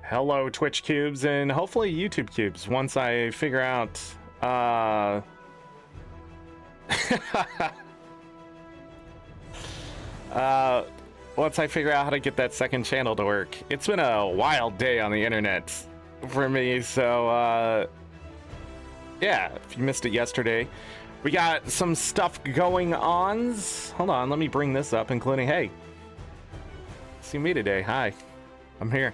Hello, Twitch cubes, and hopefully YouTube cubes. Once I figure out, once I figure out how to get that second channel to work. It's been a wild day on the internet for me, so yeah. If you missed it yesterday, we got some stuff going on. Hold on, let me bring this up, including hey, see me today. Hi, I'm here.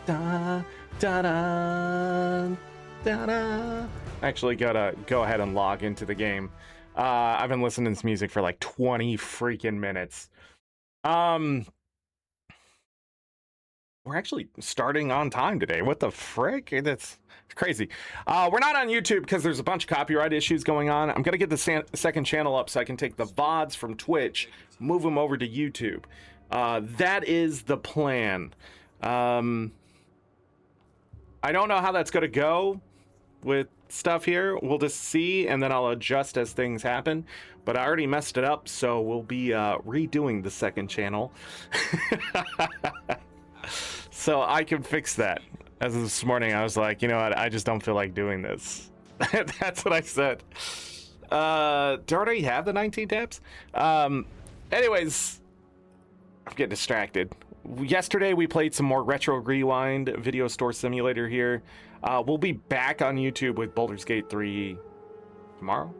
Da, da, da, da, da. Actually gotta go ahead and log into the game. I've been listening to this music for like 20 freaking minutes. We're actually starting on time today. What the frick? That's crazy. We're not on YouTube because there's a bunch of copyright issues going on. I'm gonna get the second channel up so I can take the VODs from Twitch, move them over to YouTube. That is the plan. I don't know how that's going to go with stuff here. We'll just see, and then I'll adjust as things happen. But I already messed it up, so we'll be redoing the second channel. So I can fix that. As of this morning, I was like, you know what? I just don't feel like doing this. That's what I said. Do I already have the 19 tabs? Anyways, I'm getting distracted. Yesterday we played some more Retro Rewind Video Store Simulator here. We'll be back on YouTube with Baldur's Gate 3 tomorrow,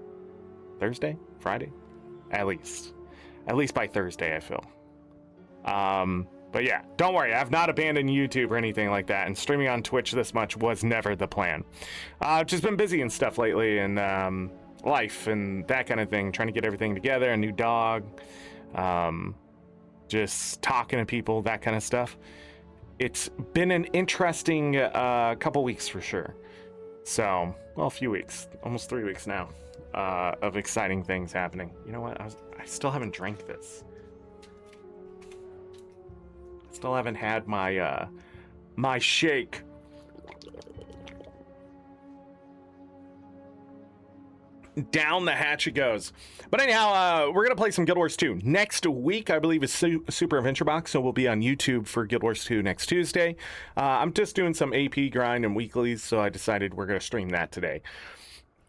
Thursday, Friday, at least by Thursday, I feel. But yeah, don't worry, I've not abandoned YouTube or anything like that, and streaming on Twitch this much was never the plan. I've just been busy and stuff lately, and life and that kind of thing, trying to get everything together, a new dog, just talking to people, that kind of stuff. It's been an interesting couple weeks for sure. So, well, a few weeks, almost 3 weeks now, of exciting things happening. You know what? I still haven't drank this. Still haven't had my my shake. Down the hatch it goes. But anyhow, we're gonna play some Guild Wars 2 next week. I believe is Super Adventure Box, so we'll be on YouTube for Guild Wars 2 next Tuesday. I'm just doing some AP grind and weeklies, so I decided we're gonna stream that today.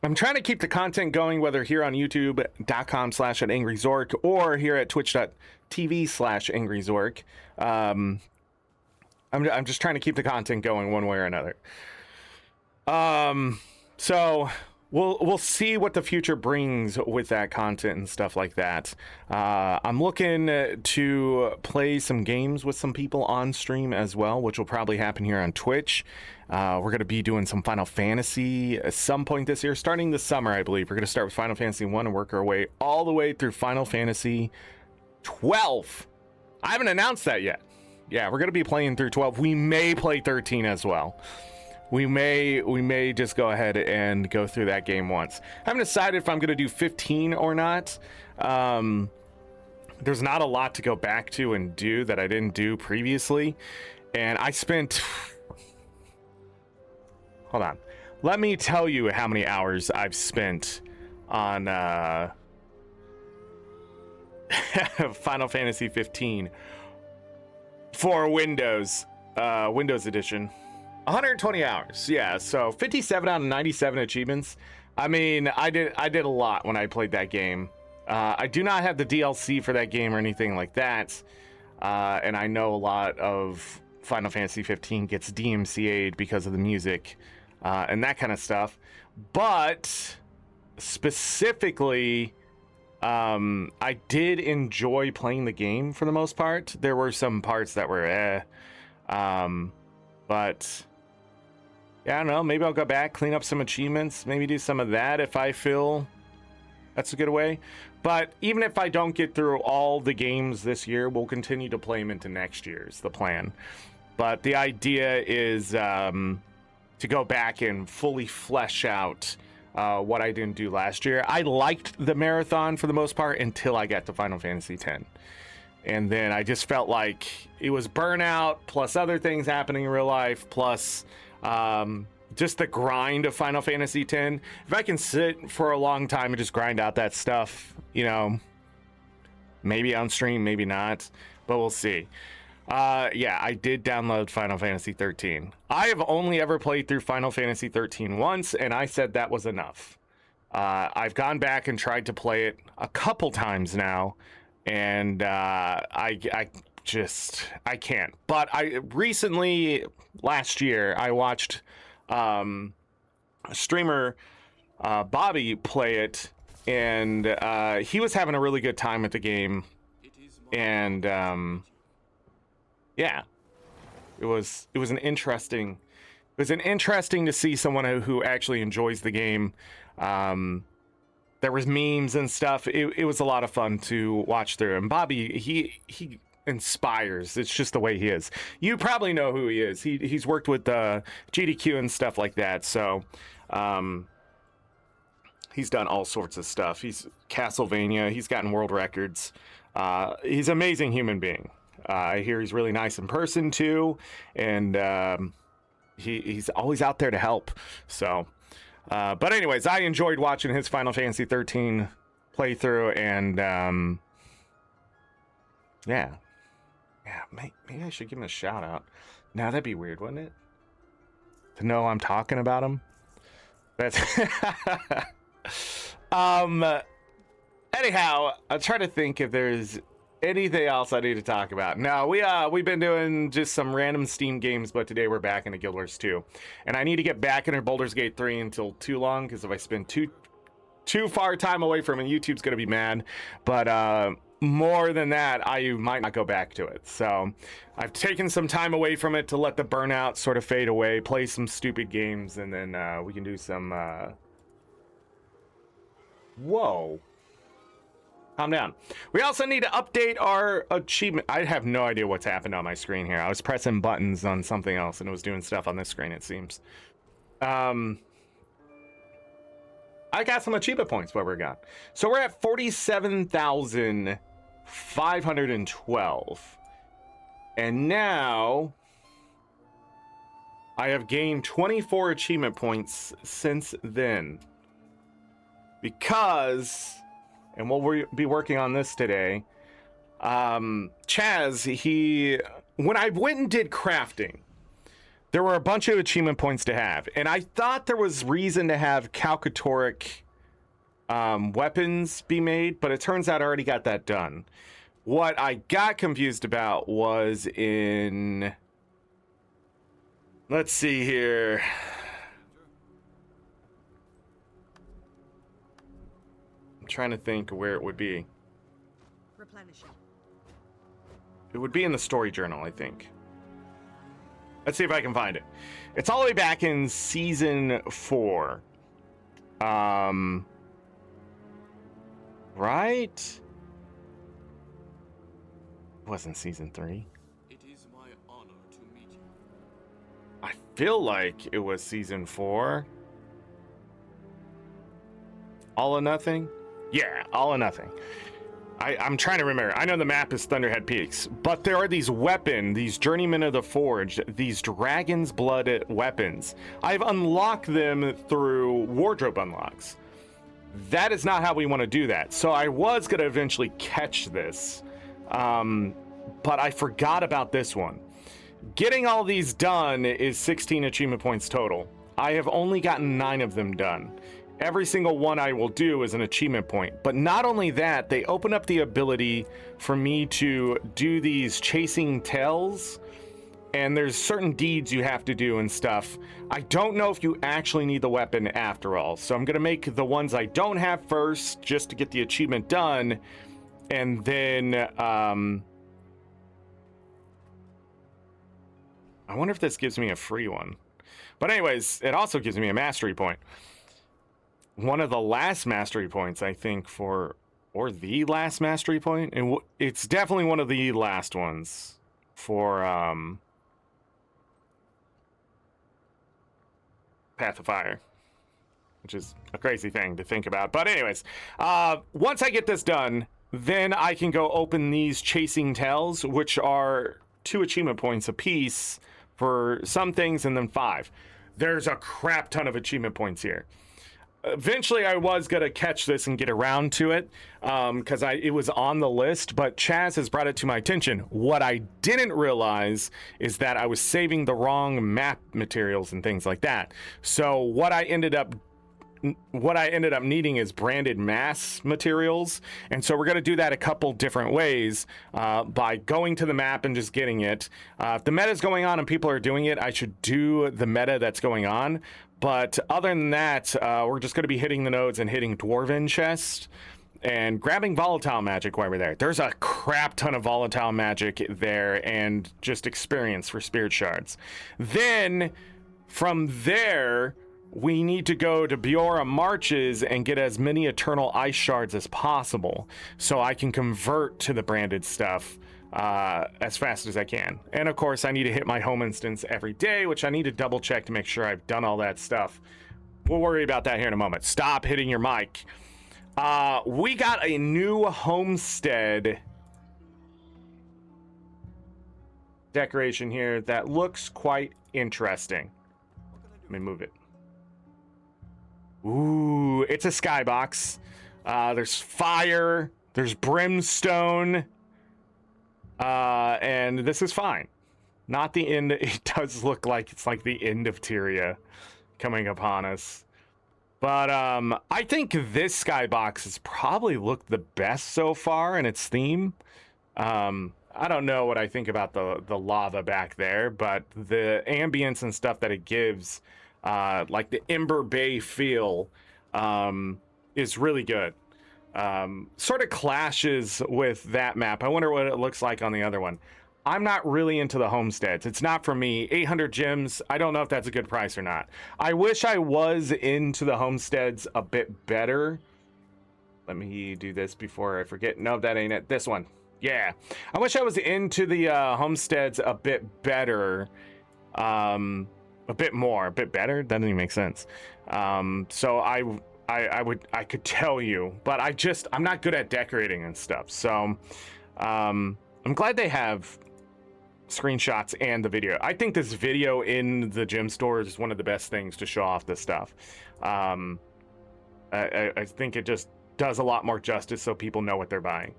I'm trying to keep the content going, whether here on youtube.com/@AngryZorric or here at twitch.tv/AngryZorric. I'm just trying to keep the content going one way or another. So we'll see what the future brings with that content and stuff like that. I'm looking to play some games with some people on stream as well, which will probably happen here on Twitch. We're going to be doing some Final Fantasy at some point this year, starting this summer, I believe. We're going to start with Final Fantasy 1 and work our way all the way through Final Fantasy 12. I haven't announced that yet. Yeah, we're going to be playing through 12. We may play 13 as well. We may just go ahead and go through that game once. I haven't decided if I'm going to do 15 or not. There's not a lot to go back to and do that I didn't do previously. And I spent... Hold on. Let me tell you how many hours I've spent on Final Fantasy 15 for Windows Edition. 120 hours, yeah. So 57 out of 97 achievements. I mean, I did a lot when I played that game. I do not have the DLC for that game or anything like that. And I know a lot of Final Fantasy 15 gets DMCA'd because of the music and that kind of stuff. But specifically, I did enjoy playing the game for the most part. There were some parts that were but yeah, I don't know. Maybe I'll go back, clean up some achievements, maybe do some of that if I feel that's a good way. But even if I don't get through all the games this year, we'll continue to play them into next year is the plan. But the idea is to go back and fully flesh out what I didn't do last year. I liked the marathon for the most part until I got to Final Fantasy X. And then I just felt like it was burnout, plus other things happening in real life, plus just the grind of Final Fantasy X. If I can sit for a long time and just grind out that stuff, you know, maybe on stream, maybe not, but we'll see. Yeah, I did download Final Fantasy 13. I have only ever played through Final Fantasy 13 once, and I said that was enough. I've gone back and tried to play it a couple times now, and I can't. But I recently, last year, I watched a streamer, Bobby, play it, and he was having a really good time with the game, and yeah, it was an interesting to see someone who actually enjoys the game. There was memes and stuff. It was a lot of fun to watch through. And Bobby, he inspires. It's just the way he is. You probably know who he is. He's worked with GDQ and stuff like that. So he's done all sorts of stuff. He's Castlevania. He's gotten world records. He's an amazing human being. I hear he's really nice in person too, and he's always out there to help. So, but anyways, I enjoyed watching his Final Fantasy 13 playthrough, and yeah, maybe I should give him a shout out. Now that'd be weird, wouldn't it? To know I'm talking about him. That's anyhow, I'll try to think if there's anything else I need to talk about. No, we've been doing just some random Steam games, but today we're back into Guild Wars 2. And I need to get back into Baldur's Gate 3 until too long, because if I spend too far time away from it, YouTube's gonna be mad. But more than that, I might not go back to it. So I've taken some time away from it to let the burnout sort of fade away, play some stupid games, and then we can do some whoa. Calm down. We also need to update our achievement. I have no idea what's happened on my screen here. I was pressing buttons on something else and it was doing stuff on this screen, it seems. I got some achievement points where we're got. So we're at 47,512. And now I have gained 24 achievement points since then. Because, and we'll be working on this today, Chaz, when I went and did crafting, there were a bunch of achievement points to have, and I thought there was reason to have calcatoric weapons be made, but it turns out I already got that done. What I got confused about was in, let's see here, I'm trying to think where it would be. Replenishing. It would be in the story journal, I think. Let's see if I can find it. It's all the way back in season 4. Right? It wasn't season 3. It is my honor to meet you. I feel like it was season 4. All or Nothing? Yeah, All or Nothing. I'm trying to remember. I know the map is Thunderhead Peaks, but there are these these Journeymen of the Forge, these Dragon's Blood weapons. I've unlocked them through wardrobe unlocks. That is not how we want to do that. So I was going to eventually catch this, but I forgot about this one. Getting all these done is 16 achievement points total. I have only gotten 9 of them done. Every single one I will do is an achievement point. But not only that, they open up the ability for me to do these chasing tails, and there's certain deeds you have to do and stuff. I don't know if you actually need the weapon after all, so I'm gonna make the ones I don't have first just to get the achievement done, and then I wonder if this gives me a free one. But anyways, it also gives me a mastery point. One of the last mastery points, I think, or the last mastery point, and it's definitely one of the last ones for Path of Fire, which is a crazy thing to think about. But anyways, once I get this done, then I can go open these chasing tails, which are 2 achievement points apiece for some things, and then 5. There's a crap ton of achievement points here. eventually I was gonna catch this and get around to it, because it was on the list, but Chaz has brought it to my attention. What I didn't realize is that I was saving the wrong map materials and things like that. So what I ended up needing is branded mass materials, and so we're going to do that a couple different ways, by going to the map and just getting it. If the meta is going on and people are doing it, I should do the meta that's going on, but other than that, we're just going to be hitting the nodes and hitting Dwarven chest and grabbing volatile magic while we're there. There's a crap ton of volatile magic there, and just experience for spirit shards. Then from there, we need to go to Biora Marches and get as many Eternal Ice Shards as possible, so I can convert to the branded stuff as fast as I can. And of course, I need to hit my home instance every day, which I need to double check to make sure I've done all that stuff. We'll worry about that here in a moment. Stop hitting your mic. We got a new homestead decoration here that looks quite interesting. Let me move it. Ooh, it's a skybox. There's fire, there's brimstone, and this is fine. Not the end. It does look like it's like the end of Tyria coming upon us. But I think this skybox has probably looked the best so far in its theme. I don't know what I think about the lava back there, but the ambience and stuff that it gives, like the Ember Bay feel, is really good. Sort of clashes with that map. I wonder what it looks like on the other one. I'm not really into the homesteads. It's not for me. 800 gems, I don't know if that's a good price or not. I wish I was into the homesteads a bit better. Let me do this before I forget. No, that ain't it. This one. Yeah. I wish I was into the homesteads a bit better. A bit more. A bit better? That doesn't even make sense. So I could tell you, but I'm not good at decorating and stuff. So I'm glad they have screenshots and the video. I think this video in the gem store is one of the best things to show off this stuff. I think it just does a lot more justice so people know what they're buying.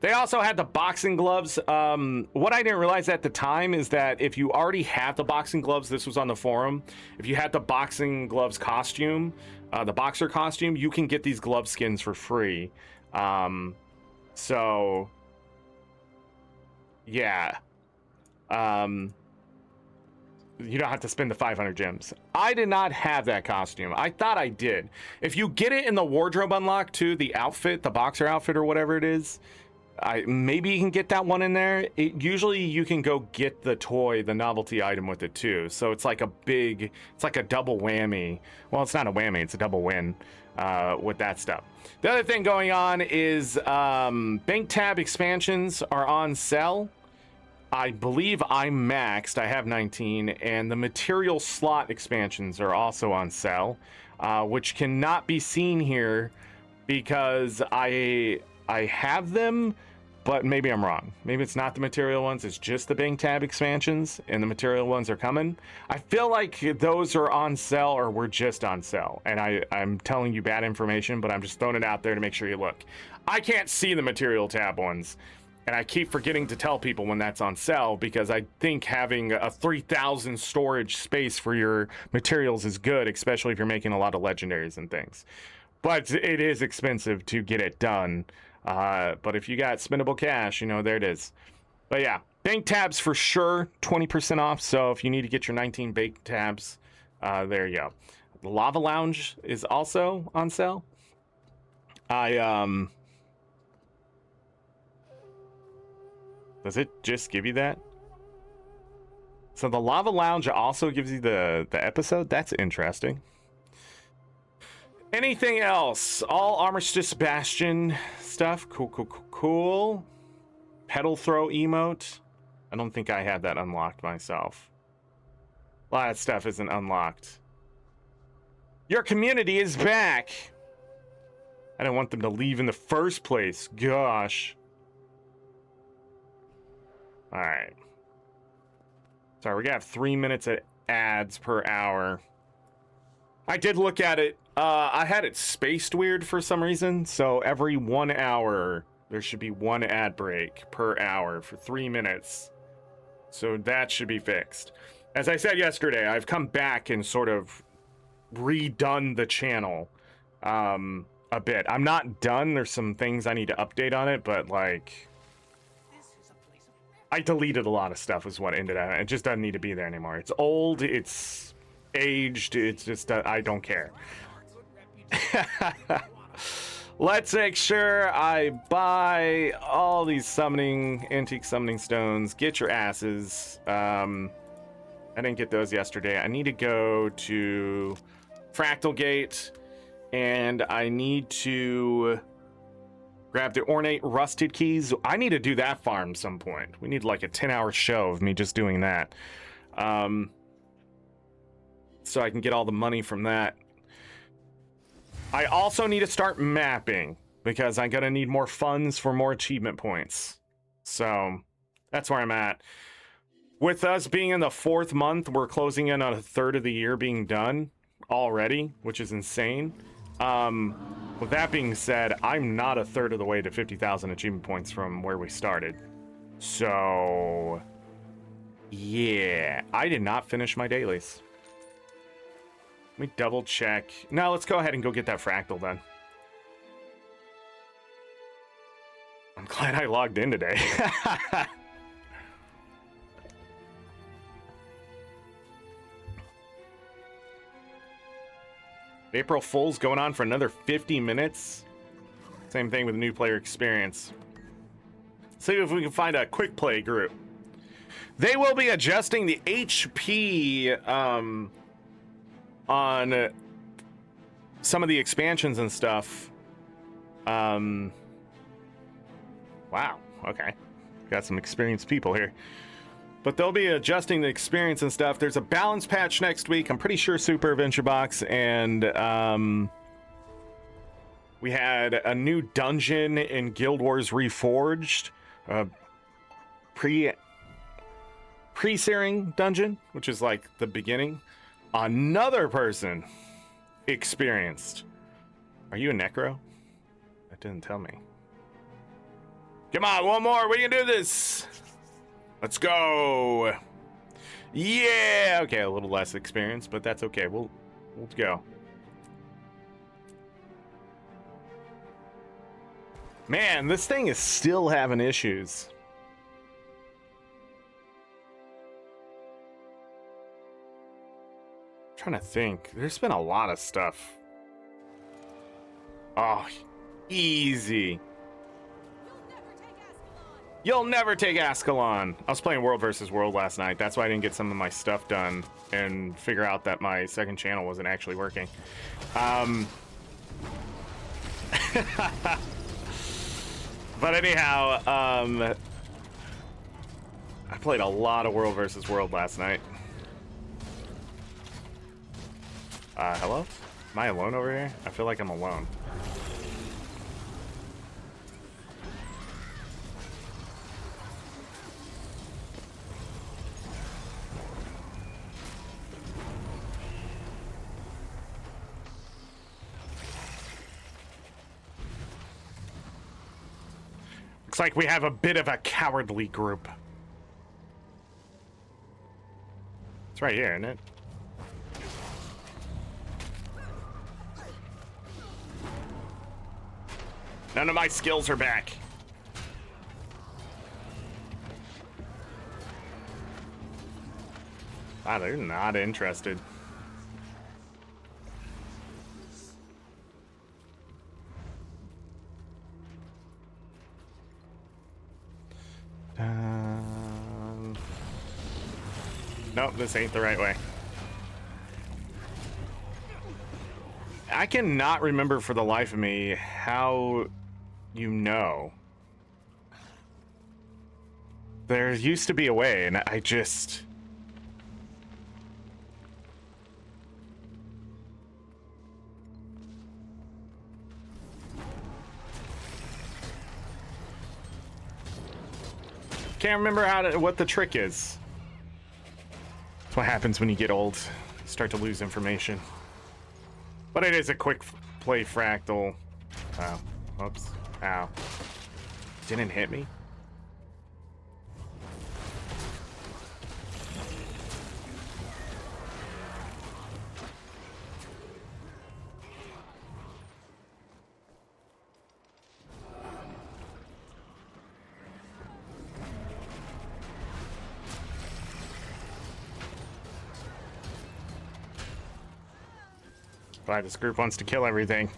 They also had the boxing gloves. What I didn't realize at the time is that if you already have the boxing gloves, this was on the forum, if you had the boxing gloves costume, the boxer costume, you can get these glove skins for free. So yeah. You don't have to spend the 500 gems. I did not have that costume. I thought I did. If you get it in the wardrobe unlock too, the outfit, the boxer outfit or whatever it is, maybe you can get that one in there. Usually you can go get the toy, the novelty item with it too. So it's like it's like a double whammy. Well, it's not a whammy, it's a double win with that stuff. The other thing going on is bank tab expansions are on sale. I believe I'm maxed. I have 19, and the material slot expansions are also on sale, which cannot be seen here because I have them, but maybe I'm wrong. Maybe it's not the material ones. It's just the bank tab expansions, and the material ones are coming. I feel like those are on sale or were just on sale, and I'm telling you bad information, but I'm just throwing it out there to make sure you look. I can't see the material tab ones. And I keep forgetting to tell people when that's on sale because I think having a 3,000 storage space for your materials is good, especially if you're making a lot of legendaries and things. But it is expensive to get it done. But if you got spendable cash, there it is. But yeah, bank tabs for sure, 20% off. So if you need to get your 19 bank tabs, there you go. The Lava Lounge is also on sale. Does it just give you that? So the Lava Lounge also gives you the episode? That's interesting. Anything else? All Armistice Bastion stuff. Cool. Pedal throw emote. I don't think I had that unlocked myself. A lot of stuff isn't unlocked. Your community is back. I didn't want them to leave in the first place. Gosh. All right. Sorry, we're gonna have 3 minutes of ads per hour. I did look at it I had it spaced weird for some reason, so every 1 hour there should be one ad break per hour for 3 minutes. So that should be fixed. As I said yesterday, I've come back and sort of redone the channel a bit. I'm not done. There's some things I need to update on it, but like I deleted a lot of stuff is what ended up. It just doesn't need to be there anymore. It's old, it's aged, it's just I don't care. Let's make sure I buy all these antique summoning stones. Get your asses. I didn't get those yesterday. I need to go to Fractal Gate, and I need to grab the ornate rusted keys. I need to do that farm some point. We need like a 10-hour show of me just doing that. So I can get all the money from that. I also need to start mapping because I'm gonna need more funds for more achievement points. So that's where I'm at. With us being in the 4th month, we're closing in on a third of the year being done already, which is insane. With that being said, I'm not a third of the way to 50,000 achievement points from where we started. So yeah, I did not finish my dailies. Let me double check. No, let's go ahead and go get that fractal then. I'm glad I logged in today. April Fool's going on for another 50 minutes. Same thing with the new player experience. See if we can find a quick play group. They will be adjusting the HP on some of the expansions and stuff. Wow, okay. Got some experienced people here. But they'll be adjusting the experience and stuff. There's a balance patch next week. I'm pretty sure Super Adventure Box. And we had a new dungeon in Guild Wars Reforged. Pre-searing dungeon, which is like the beginning. Another person experienced. Are you a necro? That didn't tell me. Come on, one more. We can do this. Let's go. Yeah. Okay, a little less experience, but that's okay. We'll go. Man, this thing is still having issues. Trying to think. There's been a lot of stuff. Oh, easy. You'll never take Ascalon. I was playing World versus World last night. That's why I didn't get some of my stuff done and figure out that my second channel wasn't actually working. But anyhow, I played a lot of World versus World last night. Hello? Am I alone over here? I feel like I'm alone. Looks like we have a bit of a cowardly group. It's right here, isn't it? None of my skills are back. Wow, they're not interested. Nope, this ain't the right way. I cannot remember for the life of me how you know. There used to be a way, and I just... can't remember what the trick is. That's what happens when you get old. You start to lose information. But it is a quick play fractal. Oh, whoops. Ow. Didn't hit me? Why this group wants to kill everything.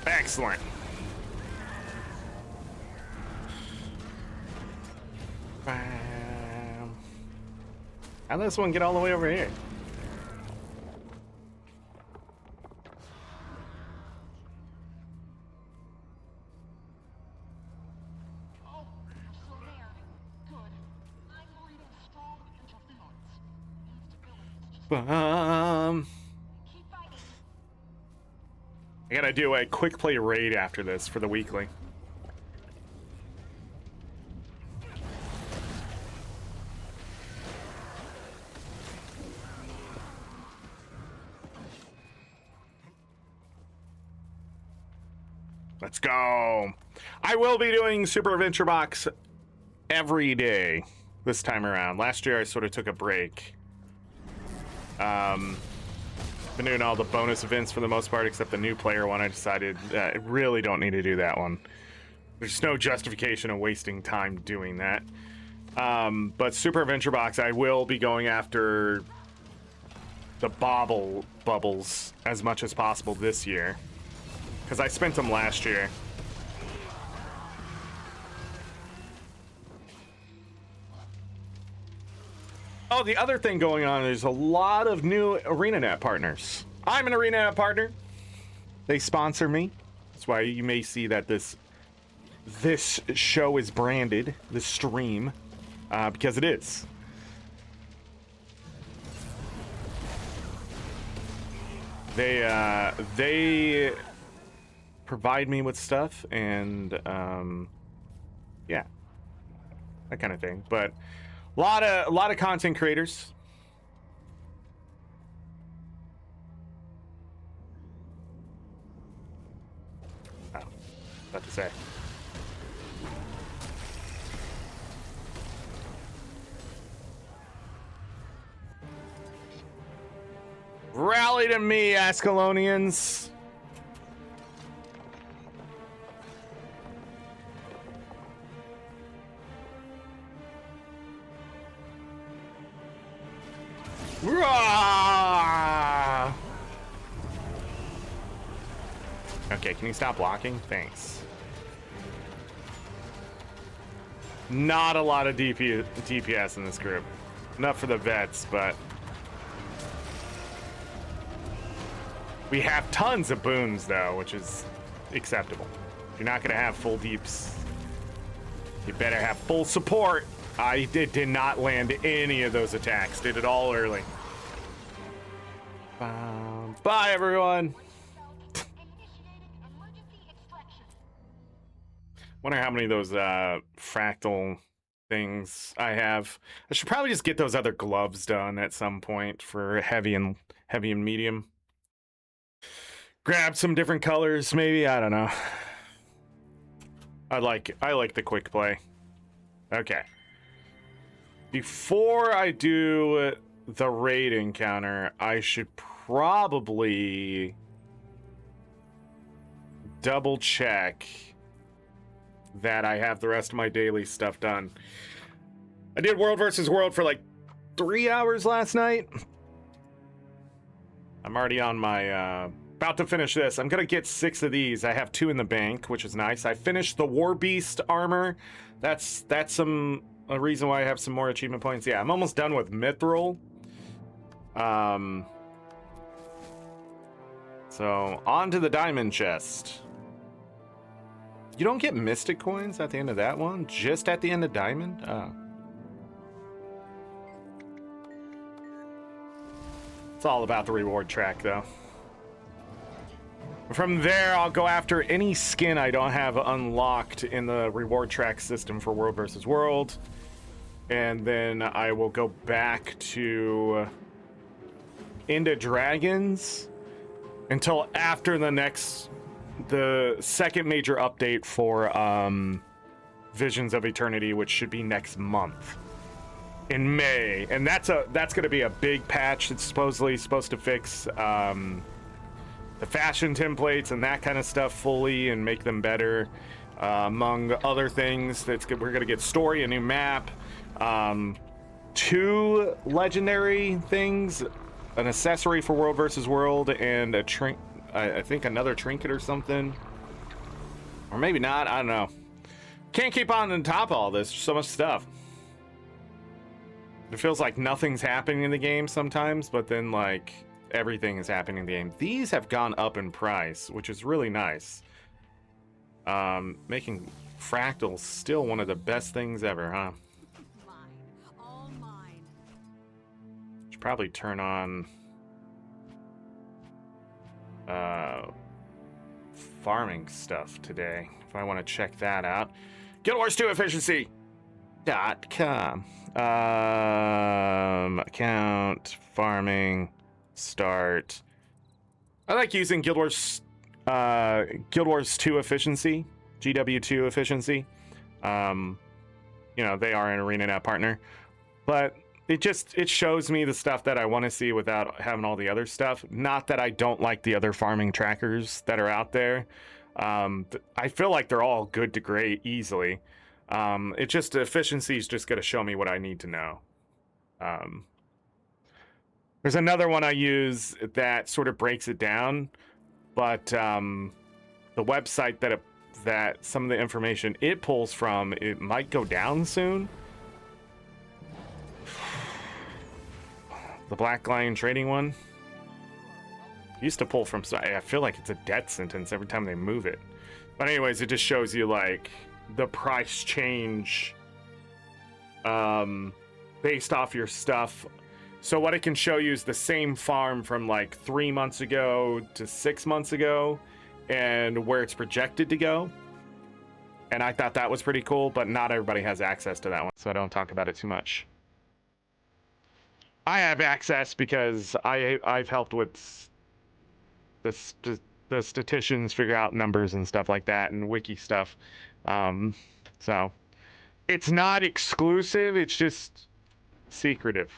Excellent. How'd this one get all the way over here? Oh, you're still there. Good. I'm reading strong interference. Instability. Keep fighting. I gotta do a quick play raid after this for the weekly. Let's go. I will be doing Super Adventure Box every day this time around. Last year I sort of took a break. Been doing all the bonus events for the most part, except the new player one. I decided I really don't need to do that one. There's no justification of wasting time doing that. But Super Adventure Box, I will be going after the bubbles as much as possible this year, because I spent them last year. Oh, the other thing going on is a lot of new ArenaNet partners. I'm an ArenaNet partner. They sponsor me. That's why you may see that this show is branded, this stream, because it is. They provide me with stuff and yeah, that kind of thing. But a lot of content creators. Oh, about to say. Rally to me, Ascalonians. Rah! Okay, can you stop blocking? Thanks. Not a lot of DPS in this group. Enough for the vets, but we have tons of boons, though, which is acceptable. If you're not going to have full deeps, you better have full support. I did not land any of those attacks. Did it all early. Bye, everyone. Wonder how many of those fractal things I have. I should probably just get those other gloves done at some point for heavy and medium. Grab some different colors, maybe. I don't know. I like the quick play. Okay. Before I do the raid encounter, I should probably double check that I have the rest of my daily stuff done. I did World versus World for like 3 hours last night. I'm already on my About to finish this. I'm gonna get 6 of these. I have 2 in the bank, which is nice. I finished the War Beast armor. That's a reason why I have some more achievement points. Yeah, I'm almost done with Mithril. So on to the diamond chest. You don't get mystic coins at the end of that one? Just at the end of diamond? Oh. It's all about the reward track, though. From there, I'll go after any skin I don't have unlocked in the reward track system for World versus World. And then I will go back to into Dragons until after the second major update for Visions of Eternity, which should be next month in May. And that's going to be a big patch. It's supposedly supposed to fix the fashion templates and that kind of stuff fully and make them better, among other things. We're going to get story, a new map, 2 legendary things, an accessory for World versus World, and a I think another trinket or something, or maybe not. I don't know. Can't keep on top of all this. So much stuff. It feels like nothing's happening in the game sometimes, but then like everything is happening in the game. These have gone up in price, which is really nice. Making fractals still one of the best things ever, huh? Mine. All mine. Should probably turn on farming stuff today if I want to check that out. Guild Wars 2 efficiency.com. Account farming start. I like using Guild Wars 2 efficiency, GW2 efficiency. You know, they are an ArenaNet partner, but it shows me the stuff that I want to see without having all the other stuff. Not that I don't like the other farming trackers that are out there. I feel like they're all good to great easily. It just efficiency is just going to show me what I need to know. There's another one I use that sort of breaks it down, but the website that some of the information it pulls from, it might go down soon. The Black Lion trading one used to pull from. I feel like it's a death sentence every time they move it. But anyways, it just shows you like the price change based off your stuff. So what it can show you is the same farm from like 3 months ago to 6 months ago and where it's projected to go. And I thought that was pretty cool, but not everybody has access to that one, so I don't talk about it too much. I have access because I've helped with the statisticians figure out numbers and stuff like that and wiki stuff. So it's not exclusive, it's just secretive.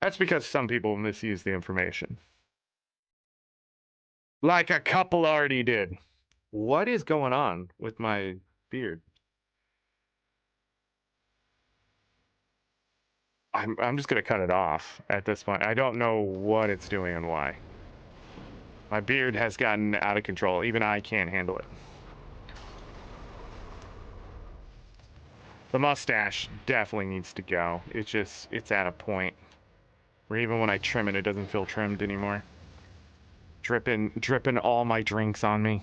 That's because some people misuse the information. Like a couple already did. What is going on with my beard? I'm just gonna cut it off at this point. I don't know what it's doing and why. My beard has gotten out of control. Even I can't handle it. The mustache definitely needs to go. It's at a point where even when I trim it, it doesn't feel trimmed anymore. Dripping all my drinks on me.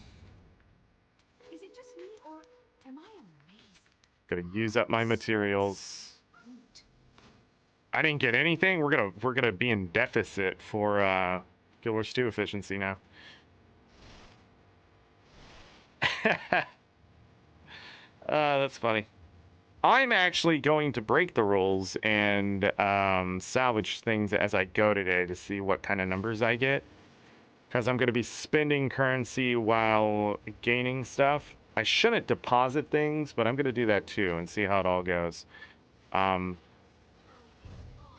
Is it just me, or am I amazing? Gotta use up my materials. I didn't get anything. We're gonna be in deficit for Guild Wars 2 efficiency now. That's funny. I'm actually going to break the rules and salvage things as I go today to see what kind of numbers I get. Because I'm going to be spending currency while gaining stuff. I shouldn't deposit things, but I'm going to do that too and see how it all goes.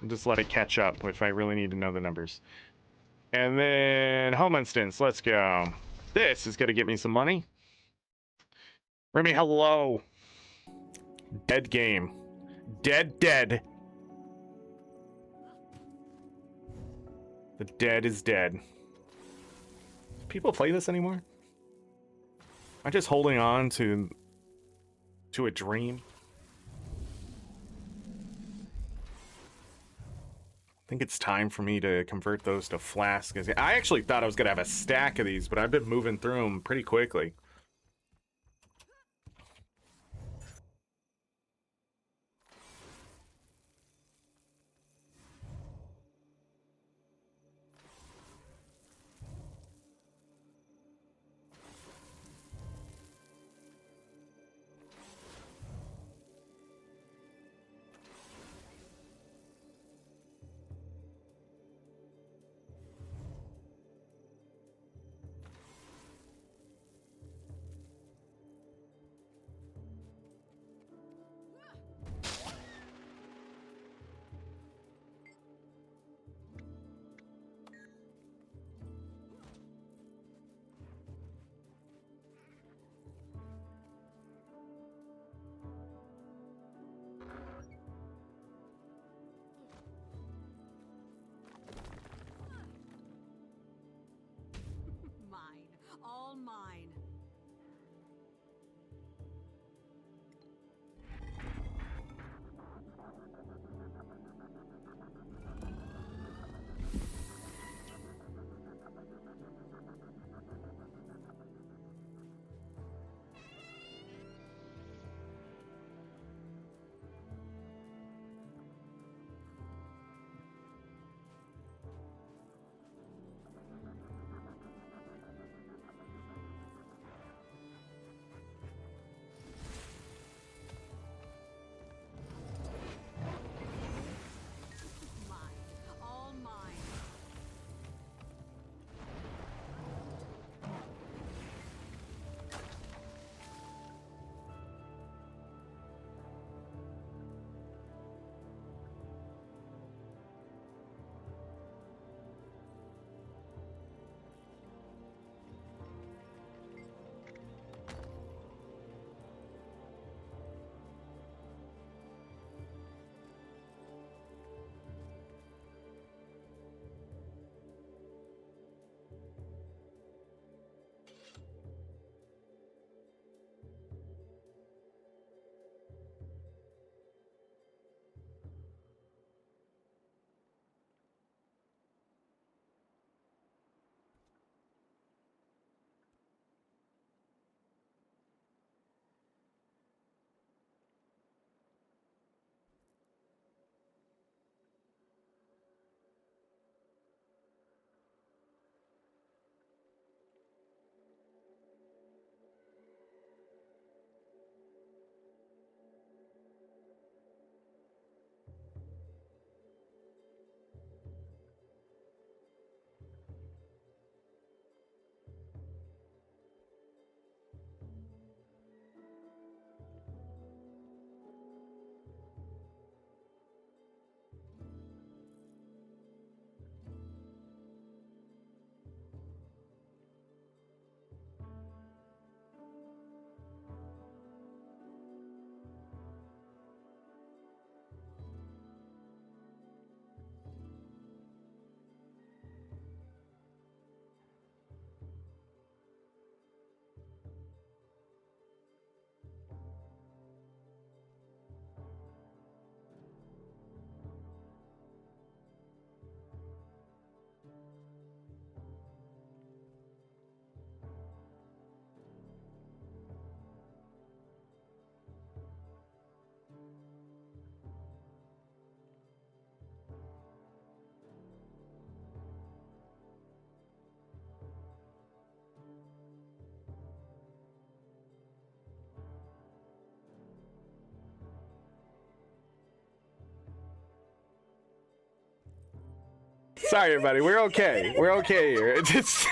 Just let it catch up if I really need to know the numbers. And then home instance, let's go. This is going to get me some money. Remy, hello. Dead game. Dead. The dead is dead. Do people play this anymore? Am I just holding on to a dream? I think it's time for me to convert those to flasks. I actually thought I was gonna have a stack of these, but I've been moving through them pretty quickly. Mine. All mine. Mine. All mine. Sorry, everybody. We're okay. We're okay here. It's just...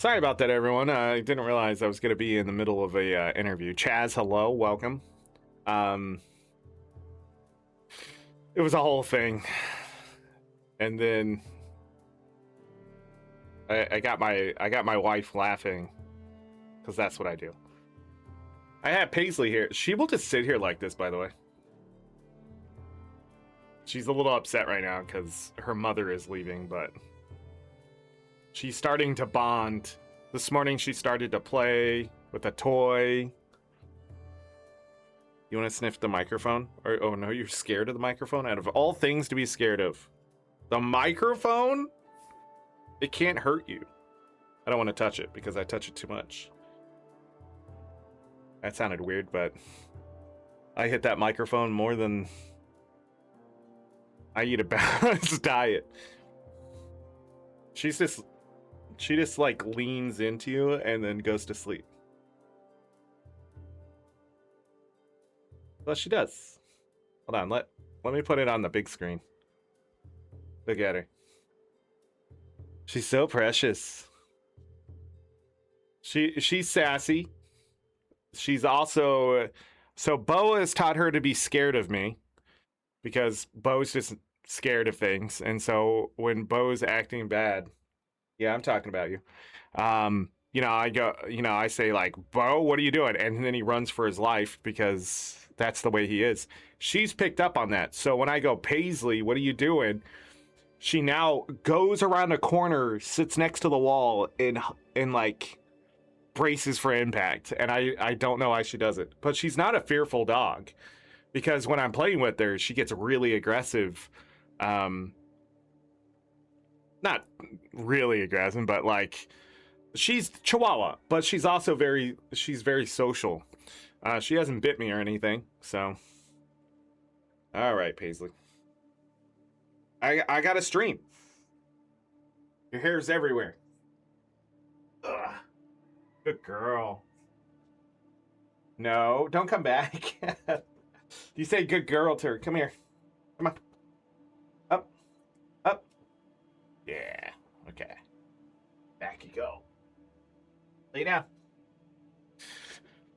Sorry about that, everyone. I didn't realize I was going to be in the middle of a interview. Chaz, hello, welcome. It was a whole thing, and then I got my wife laughing because that's what I do. I have Paisley here. She will just sit here like this, by the way. She's a little upset right now because her mother is leaving, but she's starting to bond. This morning she started to play with a toy. You want to sniff the microphone? Or, oh no, you're scared of the microphone? Out of all things to be scared of, the microphone? It can't hurt you. I don't want to touch it because I touch it too much. That sounded weird, but I hit that microphone more than I eat a balanced diet. She just like leans into you and then goes to sleep. Well, she does. Hold on, let me put it on the big screen. Look at her. She's so precious. She's sassy. She's also so Bo has taught her to be scared of me because Bo's just scared of things, and so when Bo's acting bad, yeah, I'm talking about you. I say like, Bo, what are you doing? And then he runs for his life because that's the way he is. She's picked up on that. So when I go, Paisley, what are you doing? She now goes around a corner, sits next to the wall, and like braces for impact. And I don't know why she does it. But she's not a fearful dog because when I'm playing with her, she gets really aggressive. Not really aggressive, but like she's Chihuahua, but she's also very social. She hasn't bit me or anything, so. All right, Paisley. I got a stream. Your hair's everywhere. Ugh. Good girl. No, don't come back. You say good girl to her. Come here. Come on. Up. Up. Yeah. Okay. Back you go. Lay down.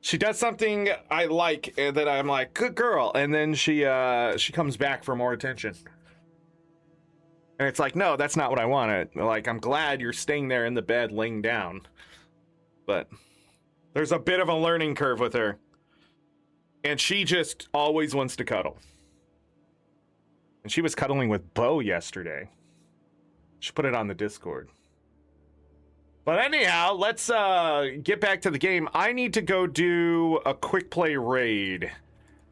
She does something I like that I'm like, good girl, and then she comes back for more attention. And it's like, no, that's not what I wanted. Like, I'm glad you're staying there in the bed laying down. But there's a bit of a learning curve with her. And she just always wants to cuddle. And she was cuddling with Bo yesterday. She put it on the Discord. But anyhow, let's get back to the game. I need to go do a quick play raid.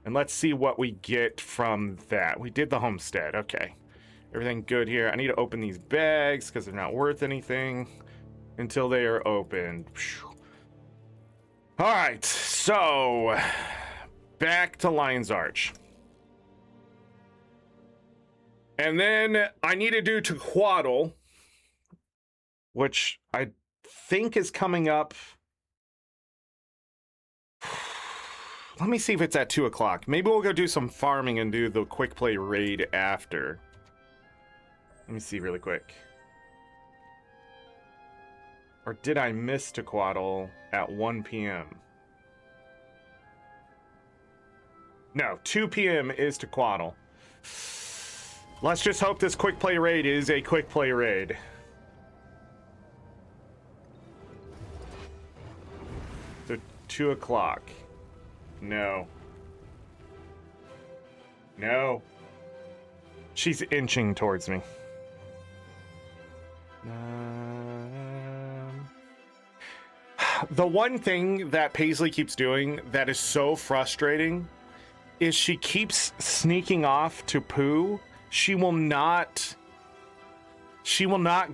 And let's see what we get from that. We did the homestead. Okay. Everything good here. I need to open these bags because they're not worth anything until they are opened. All right. So, back to Lion's Arch. And then I need to do Tequaddle, which I think is coming up. Let me see if it's at 2 o'clock. Maybe we'll go do some farming and do the quick play raid after. Let me see really quick. Or did I miss Tequaddle at 1 p.m.? No, 2 p.m. is Tequaddle. Let's just hope this quick play raid is a quick play raid. So 2 o'clock. No. No. She's inching towards me. The one thing that Paisley keeps doing that is so frustrating is she keeps sneaking off to poo. She will not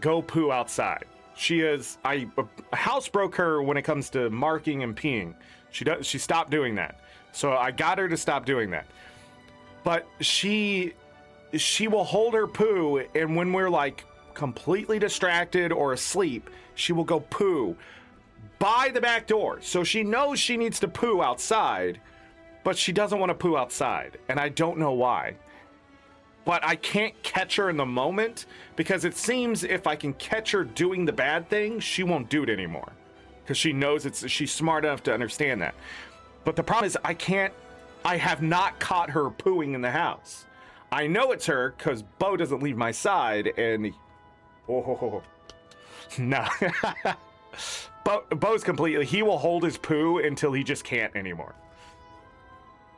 go poo outside. I housebroke her when it comes to marking and peeing. She stopped doing that. So I got her to stop doing that. But she will hold her poo, and when we're like completely distracted or asleep, she will go poo by the back door. So she knows she needs to poo outside, but she doesn't want to poo outside, and I don't know why. but I can't catch her in the moment because it seems if I can catch her doing the bad thing, she won't do it anymore because she knows she's smart enough to understand that. But the problem is I have not caught her pooing in the house. I know it's her because Bo doesn't leave my side and no. Bo's completely, he will hold his poo until he just can't anymore.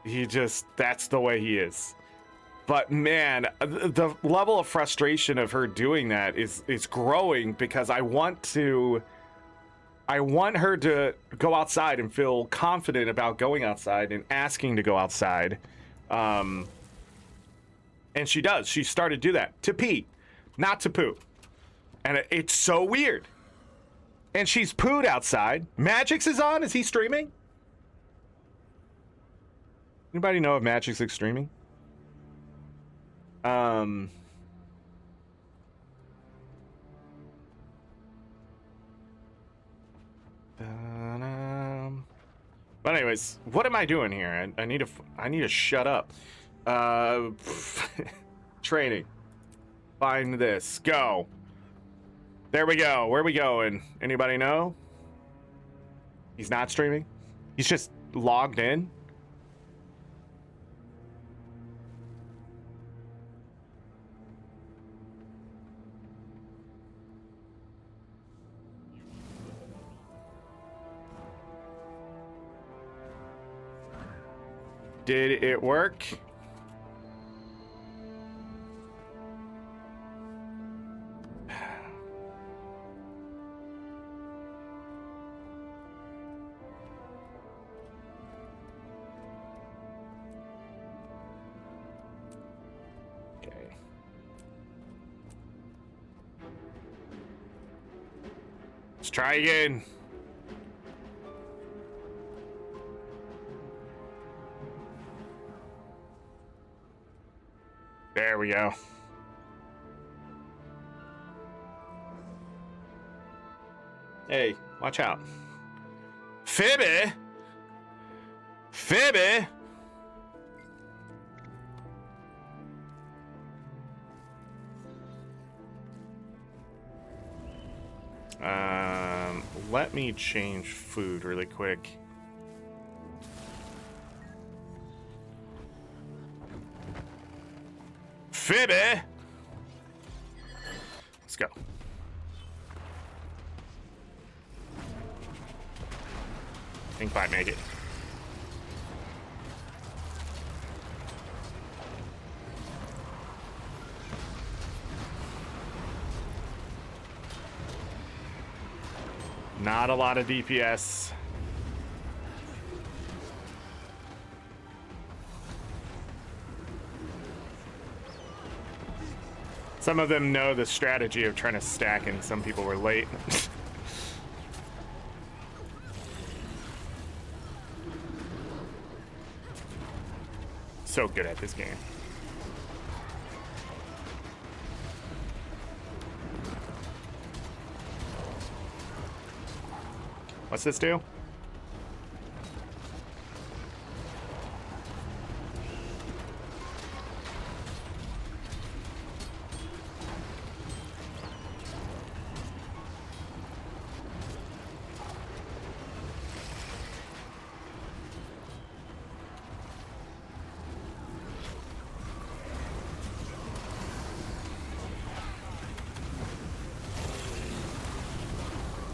That's the way he is. But man, the level of frustration of her doing that is growing because I want her to go outside and feel confident about going outside and asking to go outside. And she does. She started to do that. To pee, not to poo. And it's so weird. And she's pooed outside. Magix is on. Is he streaming? Anybody know if Magix is streaming? But anyways, what am I doing here? I need to shut up. Training. Find this. Go. There we go. Where are we going? Anybody know? He's not streaming? He's just logged in? Did it work? Okay. Let's try again. There we go. Hey, watch out. Phoebe! Phoebe! Let me change food really quick. Phoebe! Let's go. Think I make it. Not a lot of DPS. Some of them know the strategy of trying to stack, and some people were late. So good at this game. What's this do?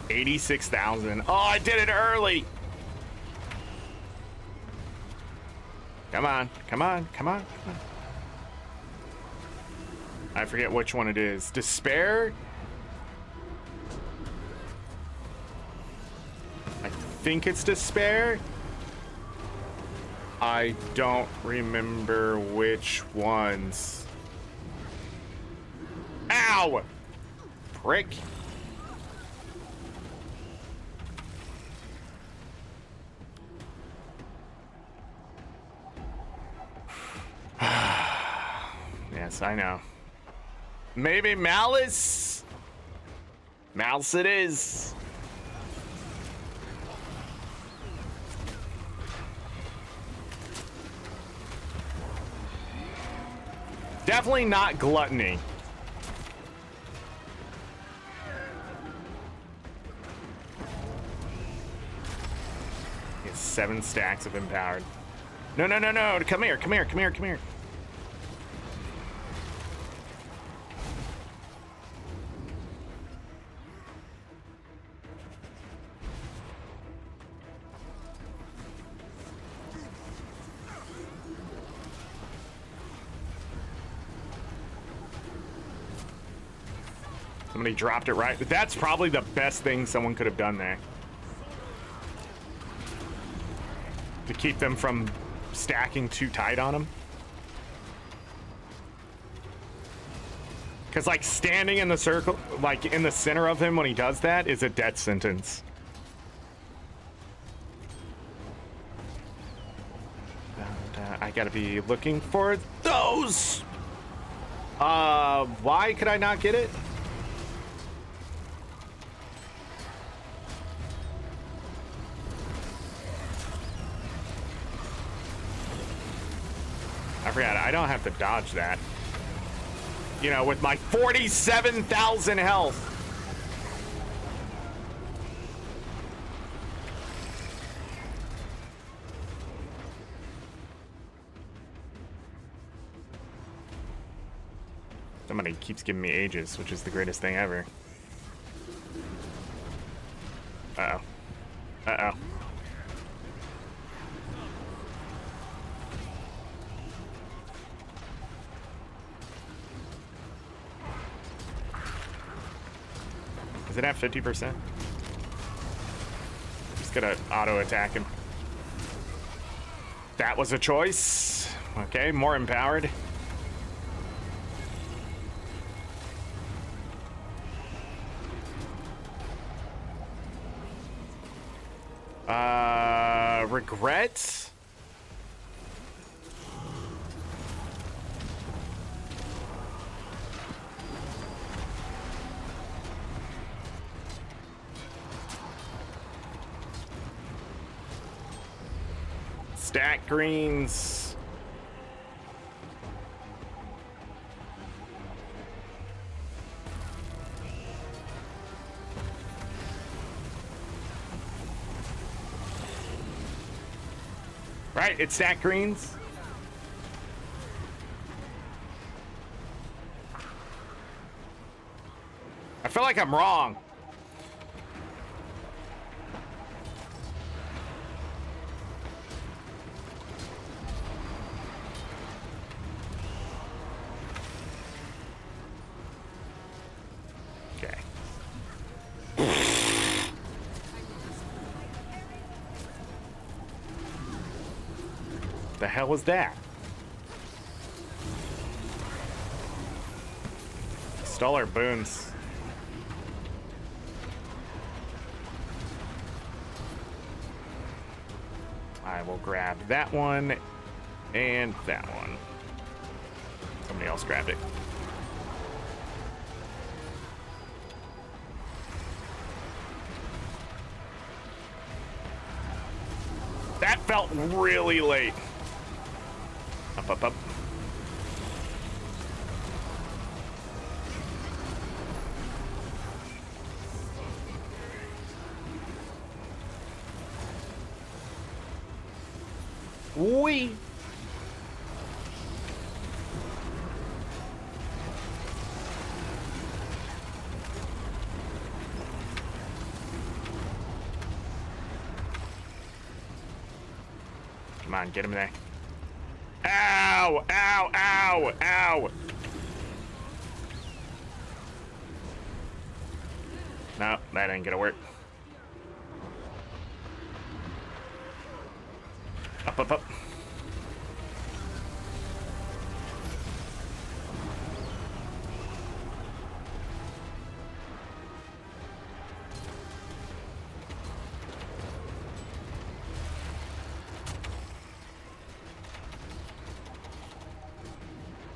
$86,000. Oh, I did it early. Come on, come on, come on, come on. I forget which one it is. Despair? I think it's Despair. I don't remember which ones. Ow! Prick. Yes, I know. Maybe Malice? Malice it is. Definitely not gluttony. He has 7 stacks of empowered. No, no, no, no. Come here, come here, come here, come here. Somebody dropped it right. That's probably the best thing someone could have done there. To keep them from stacking too tight on him. Because, like, standing in the circle, like, in the center of him when he does that is a death sentence. And, I gotta be looking for those! Why could I not get it? I forgot, I don't have to dodge that. You know, with my 47,000 health. Somebody keeps giving me ages, which is the greatest thing ever. Uh-oh. Uh-oh. Is it at 50%? Just gonna auto attack him. That was a choice. Okay, more empowered. Regret? Stack greens. Right, it's stack greens. I feel like I'm wrong. Okay. The hell was that? Stole our boons. I will grab that one and that one. Somebody else grabbed it. That felt really late. Up, up, up. Wee. Come on, get him there. Ow! Ow! Ow! Ow! No, that ain't gonna work. Up, up, up.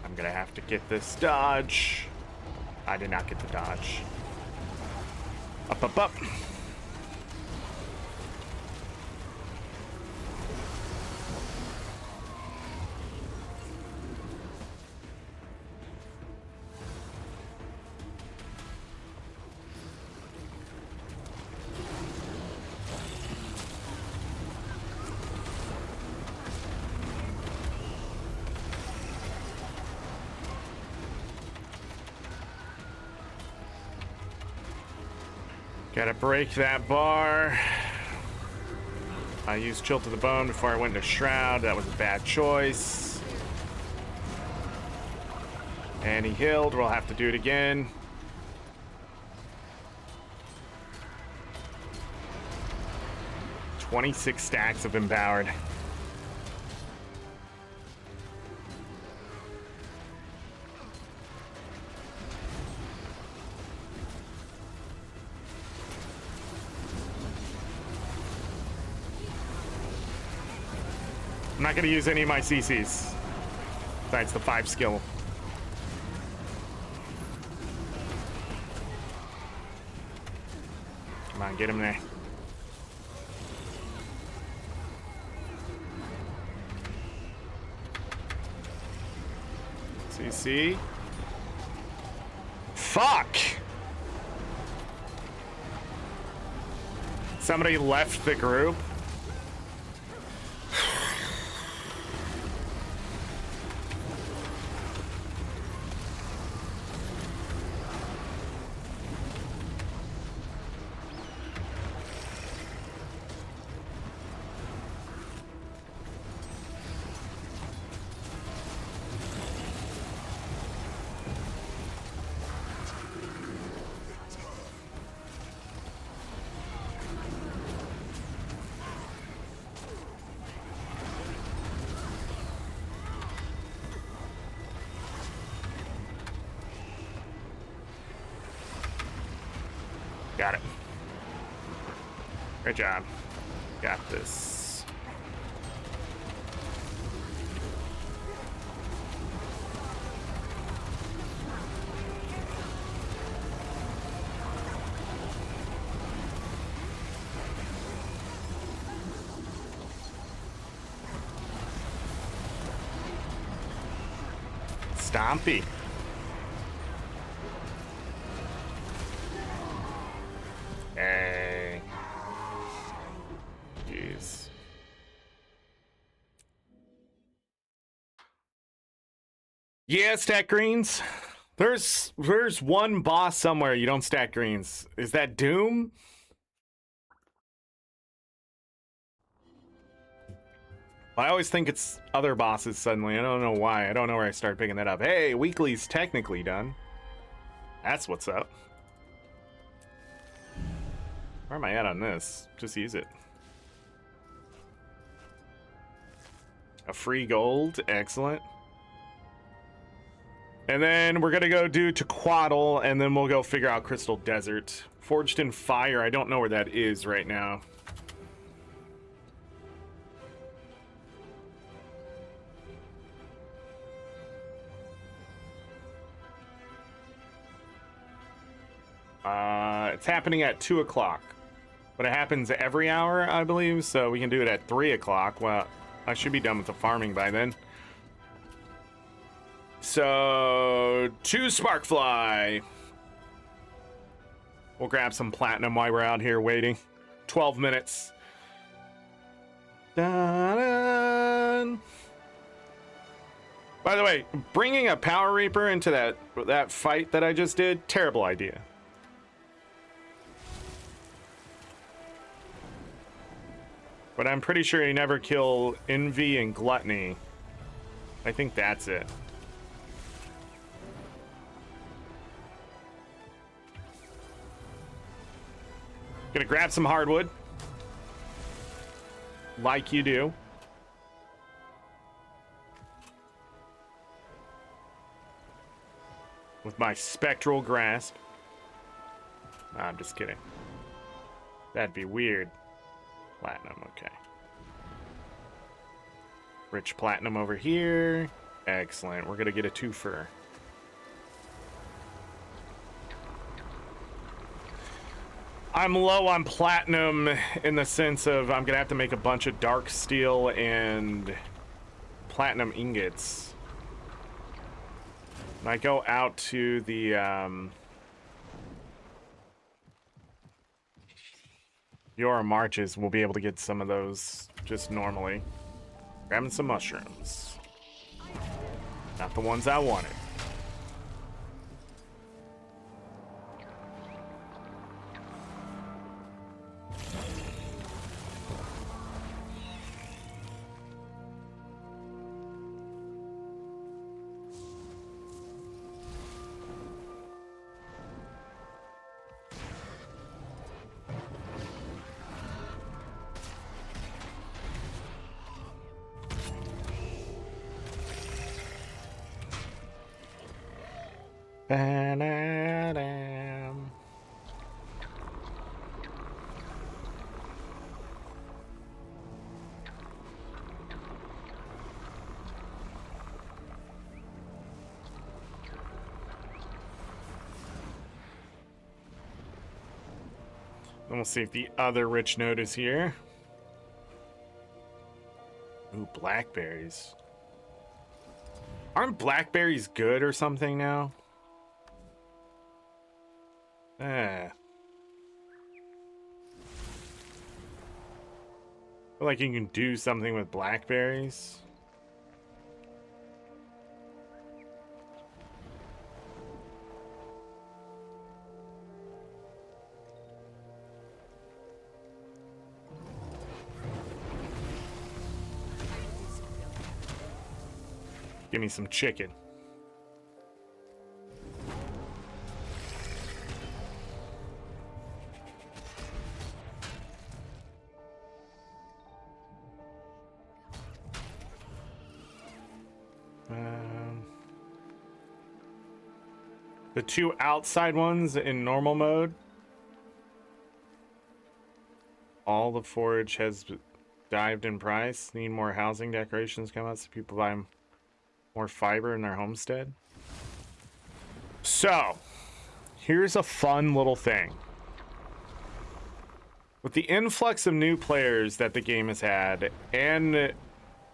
I'm gonna have to get this dodge. I did not get the dodge. Up, up, up. Gotta break that bar. I used Chill to the Bone before I went into Shroud. That was a bad choice. And he healed. We'll have to do it again. "26 stacks of empowered." I'm not going to use any of my CCs. Besides the 5 skill. Come on, get him there. CC. Fuck! Somebody left the group. Got it. Great job. Got this. Stompy. Hey. Jeez. Yeah, stack greens. There's one boss somewhere you don't stack greens. Is that Doom? I always think it's other bosses suddenly. I don't know why. I don't know where I started picking that up. Hey, weekly's technically done. That's what's up. Where am I at on this? Just use it. A free gold. Excellent. And then we're going to go do Tequatl, and then we'll go figure out Crystal Desert. Forged in Fire. I don't know where that is right now. It's happening at 2 o'clock. But it happens every hour, I believe, so we can do it at 3 o'clock. Well, I should be done with the farming by then. So, 2 Sparkfly. We'll grab some platinum while we're out here waiting. 12 minutes. Dun-dun. By the way, bringing a Power Reaper into that fight that I just did, terrible idea. But I'm pretty sure you never kill Envy and Gluttony. I think that's it. Gonna grab some hardwood. Like you do. With my spectral grasp. Nah, I'm just kidding. That'd be weird. Platinum, okay. Rich platinum over here. Excellent. We're gonna get a twofer. I'm low on platinum in the sense of I'm gonna have to make a bunch of dark steel and platinum ingots. When I go out to the Your Marches, we'll be able to get some of those just normally. Grabbing some mushrooms. Not the ones I wanted. Ba-da-dam. And we'll see if the other rich node is here. Ooh, blackberries. Aren't blackberries good or something now? I feel like you can do something with blackberries. Give me some chicken. The two outside ones in normal mode. All the forage has dived in price. Need more housing decorations come out so people buy more fiber in their homestead. So, here's a fun little thing. With the influx of new players that the game has had, and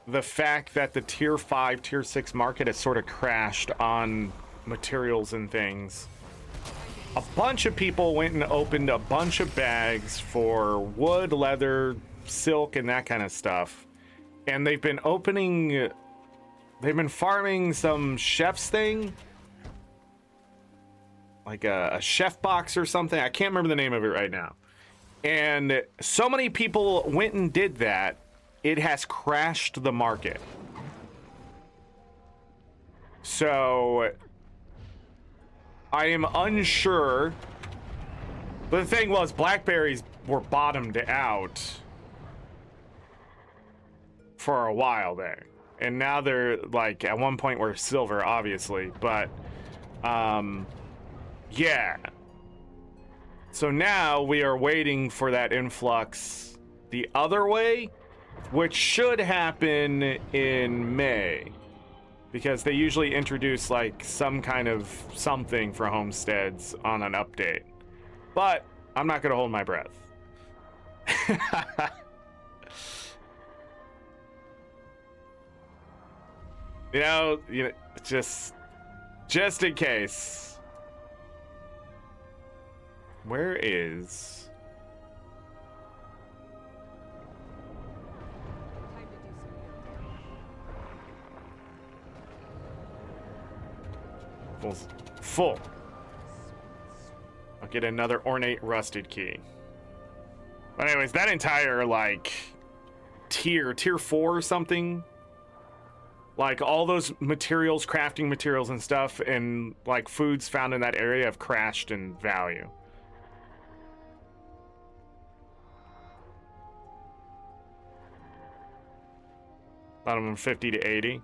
the fact that the tier 5, tier 6 market has sort of crashed on materials and things, a bunch of people went and opened a bunch of bags for wood, leather, silk, and that kind of stuff. And they've been farming some chef's thing, like a chef box or something. I can't remember the name of it right now. And so many people went and did that, it has crashed the market. So I am unsure. But the thing was, blackberries were bottomed out for a while there. And now they're like, at one point were silver, obviously, but yeah. So now we are waiting for that influx the other way, which should happen in May, because they usually introduce like some kind of something for homesteads on an update. But I'm not gonna hold my breath. You know, just in case. Where is? Full. I'll get another ornate rusted key. But anyways, that entire like tier 4 or something, like all those materials, crafting materials and stuff, and like foods found in that area have crashed in value. Bottom of 50 to 80.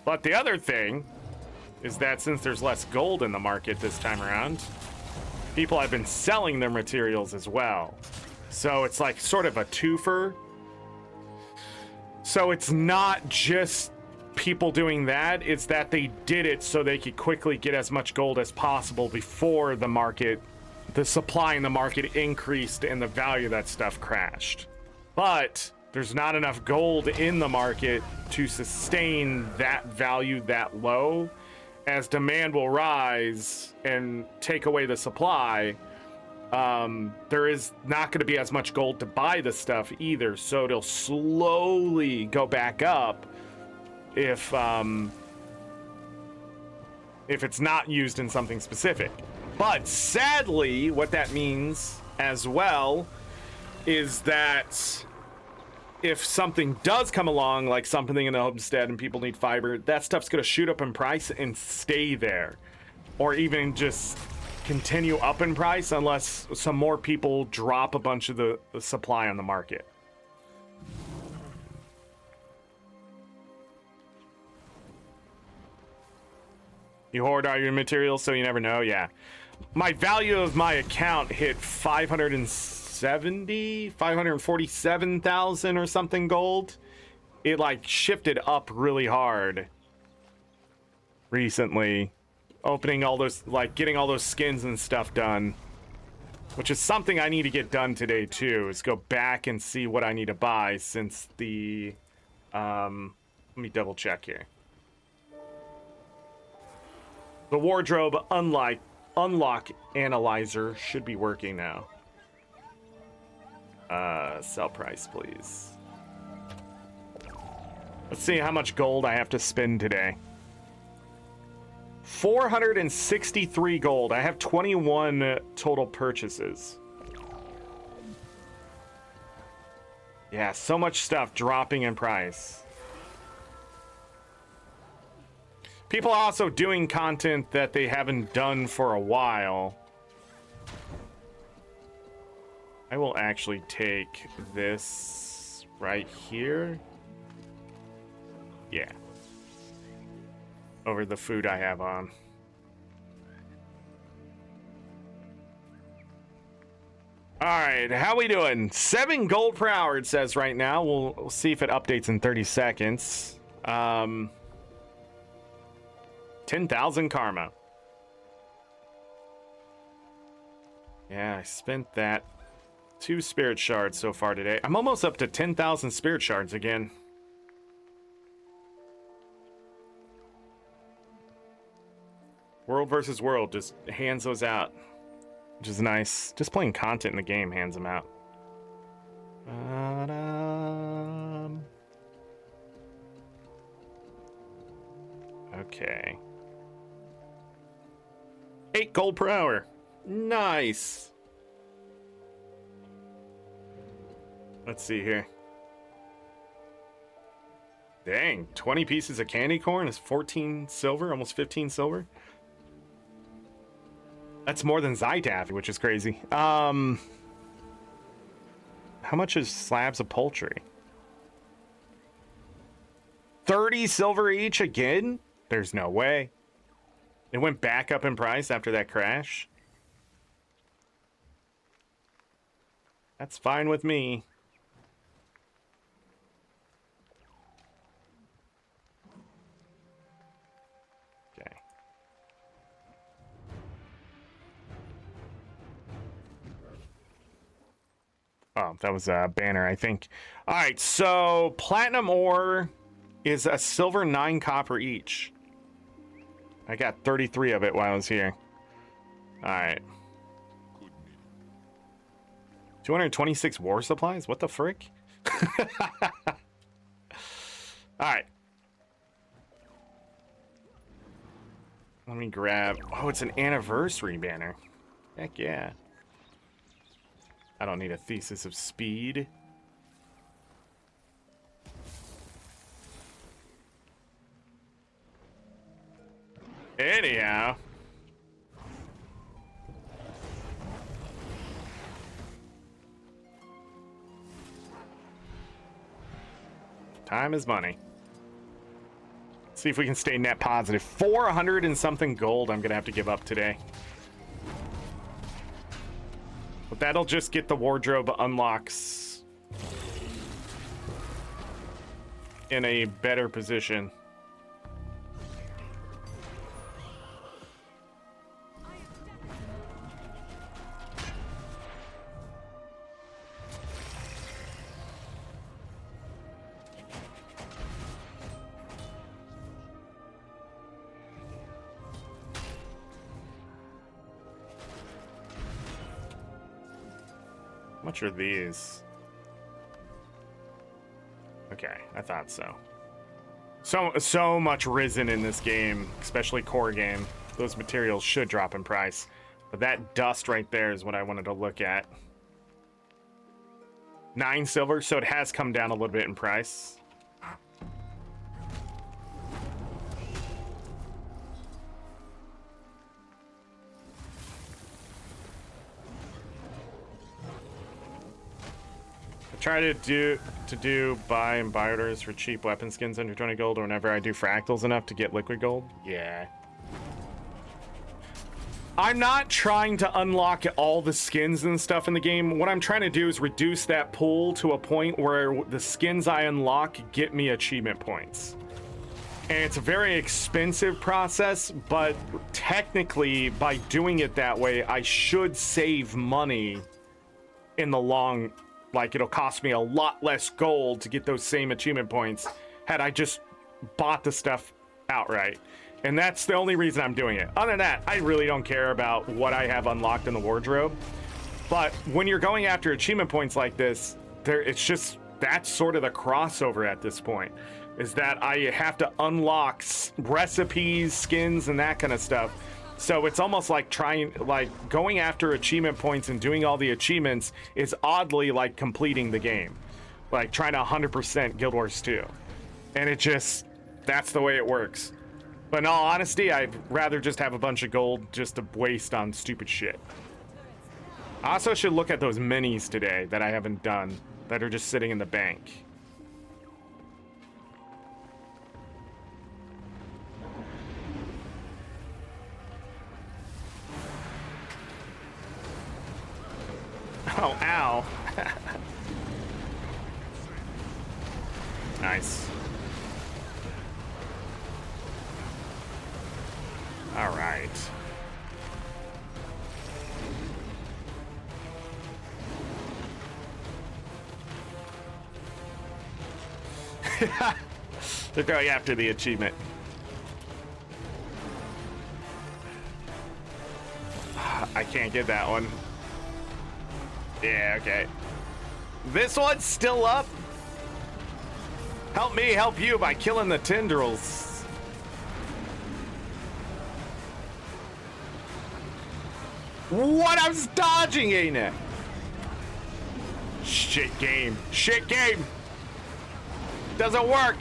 But the other thing is that since there's less gold in the market this time around, people have been selling their materials as well. So it's like sort of a twofer. So it's not just people doing that, it's that they did it so they could quickly get as much gold as possible before the market, the supply in the market increased and the value of that stuff crashed. But there's not enough gold in the market to sustain that value that low. As demand will rise and take away the supply, there is not going to be as much gold to buy the stuff either, so it'll slowly go back up if it's not used in something specific. But sadly, what that means as well is that if something does come along, like something in the homestead and people need fiber, that stuff's going to shoot up in price and stay there, or even just continue up in price unless some more people drop a bunch of the supply on the market. You hoard all your materials so you never know? Yeah. My value of my account hit 547,000 or something gold. It like shifted up really hard recently. Opening all those, like getting all those skins and stuff done. Which is something I need to get done today too, is go back and see what I need to buy since the, let me double check here. The wardrobe unlock analyzer should be working now. Sell price, please. Let's see how much gold I have to spend today. 463 gold. I have 21 total purchases. Yeah, so much stuff dropping in price. People are also doing content that they haven't done for a while. I will actually take this right here. Yeah. Over the food I have on. All right, how we doing? 7 gold per hour, it says right now. We'll see if it updates in 30 seconds. 10,000 karma. Yeah, I spent that. 2 spirit shards so far today. I'm almost up to 10,000 spirit shards again. World versus world just hands those out, which is nice. Just playing content in the game hands them out. Okay. 8 gold per hour. Nice. Let's see here. Dang, 20 pieces of candy corn is 14 silver, almost 15 silver. That's more than Zytaff, which is crazy. How much is slabs of poultry? 30 silver each again? There's no way. It went back up in price after that crash. That's fine with me. Okay. Oh, that was a banner, I think. All right, so platinum ore is a silver 9 copper each. I got 33 of it while I was here. All right. 226 war supplies? What the frick? All right. Let me grab... Oh, it's an anniversary banner. Heck yeah. I don't need a thesis of speed. Anyhow. Time is money. Let's see if we can stay net positive. 400 and something gold I'm gonna have to give up today. But that'll just get the wardrobe unlocks in a better position. How much are these? Okay, I thought so. So much risen in this game, especially core game. Those materials should drop in price. But that dust right there is what I wanted to look at. 9 silver, so it has come down a little bit in price. Try to do buy and buy orders for cheap weapon skins under 20 gold, or whenever I do fractals enough to get liquid gold. Yeah. I'm not trying to unlock all the skins and stuff in the game. What I'm trying to do is reduce that pool to a point where the skins I unlock get me achievement points. And it's a very expensive process, but technically by doing it that way, I should save money in the long, like it'll cost me a lot less gold to get those same achievement points had I just bought the stuff outright. And that's the only reason I'm doing it. Other than that, I really don't care about what I have unlocked in the wardrobe. But when you're going after achievement points like this, it's just, that's sort of the crossover at this point, is that I have to unlock recipes, skins, and that kind of stuff. So it's almost like going after achievement points and doing all the achievements is oddly like completing the game. Like trying to 100% Guild Wars 2. And it just, that's the way it works. But in all honesty, I'd rather just have a bunch of gold just to waste on stupid shit. I also should look at those minis today that I haven't done, that are just sitting in the bank. Oh, ow. Nice. All right. They're going after the achievement. I can't get that one. Yeah, okay. This one's still up. Help me help you by killing the tendrils. What? I was dodging, ain't it? Shit game. Shit game. Doesn't work.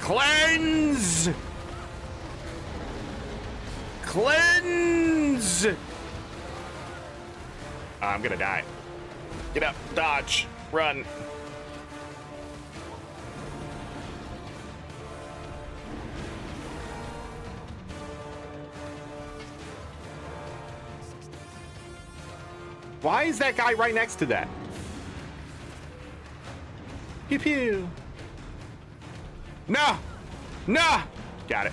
Cleanse. Cleanse. I'm gonna die. Get up. Dodge. Run. Why is that guy right next to that? Pew pew. No. No. Got it.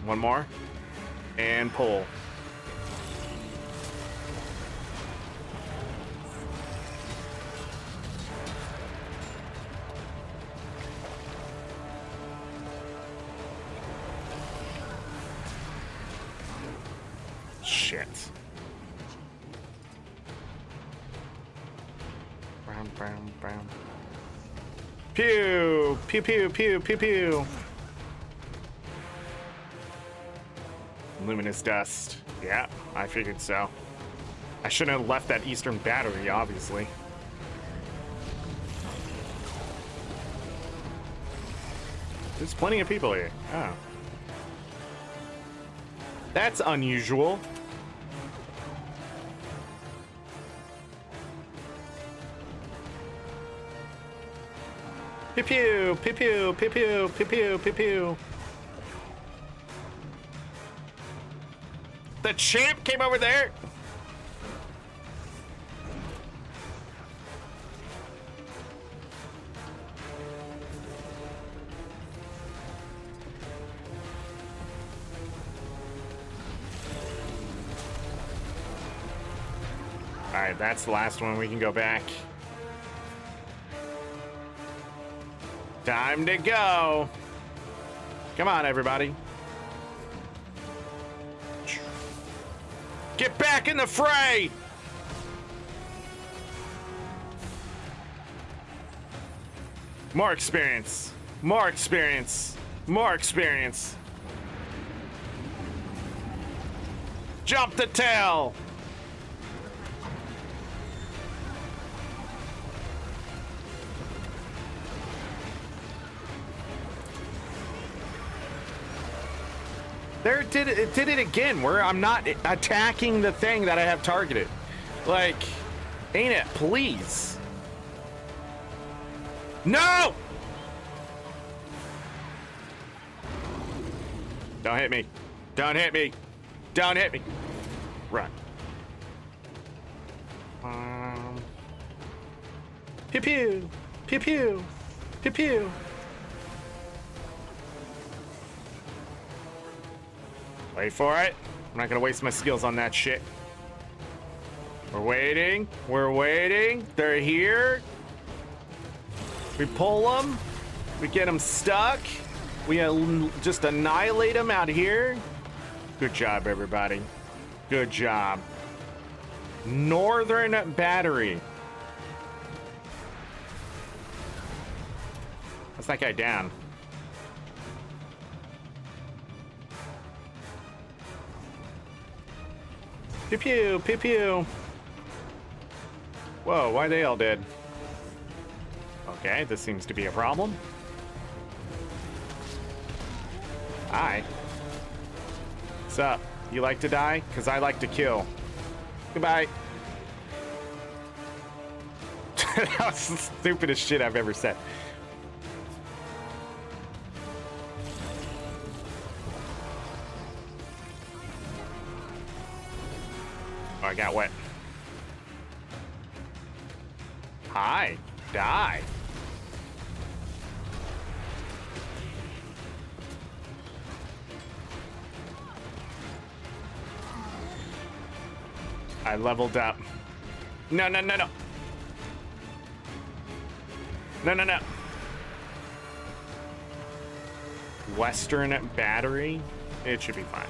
One more. And pull. Shit. Brown, brown, brown. Pew! Pew, pew, pew, pew, pew. Luminous dust. Yeah, I figured so. I shouldn't have left that eastern battery, obviously. There's plenty of people here. Oh. That's unusual. Pew pew, pew pew, pew pew, pew pew, pew pew. The champ came over there. All right, that's the last one. We can go back. Time to go. Come on, everybody. Get back in the fray! More experience. More experience. More experience. Jump the tail! There it did it again, where I'm not attacking the thing that I have targeted. Like, ain't it? Please. No! Don't hit me. Don't hit me. Don't hit me. Run. Pew pew. Pew pew. Pew pew. Wait for it. I'm not gonna waste my skills on that shit. We're waiting. We're waiting. They're here. We pull them. We get them stuck. We just annihilate them out here. Good job, everybody. Good job. Northern Battery. That's that guy down. Pew pew, pew pew. Whoa, why are they all dead? Okay, this seems to be a problem. Hi. What's up? You like to die? Because I like to kill. Goodbye. That was the stupidest shit I've ever said. Oh, I got wet. Hi. Die. I leveled up. No, no, no, no. No, no, no. Western Battery? It should be fine.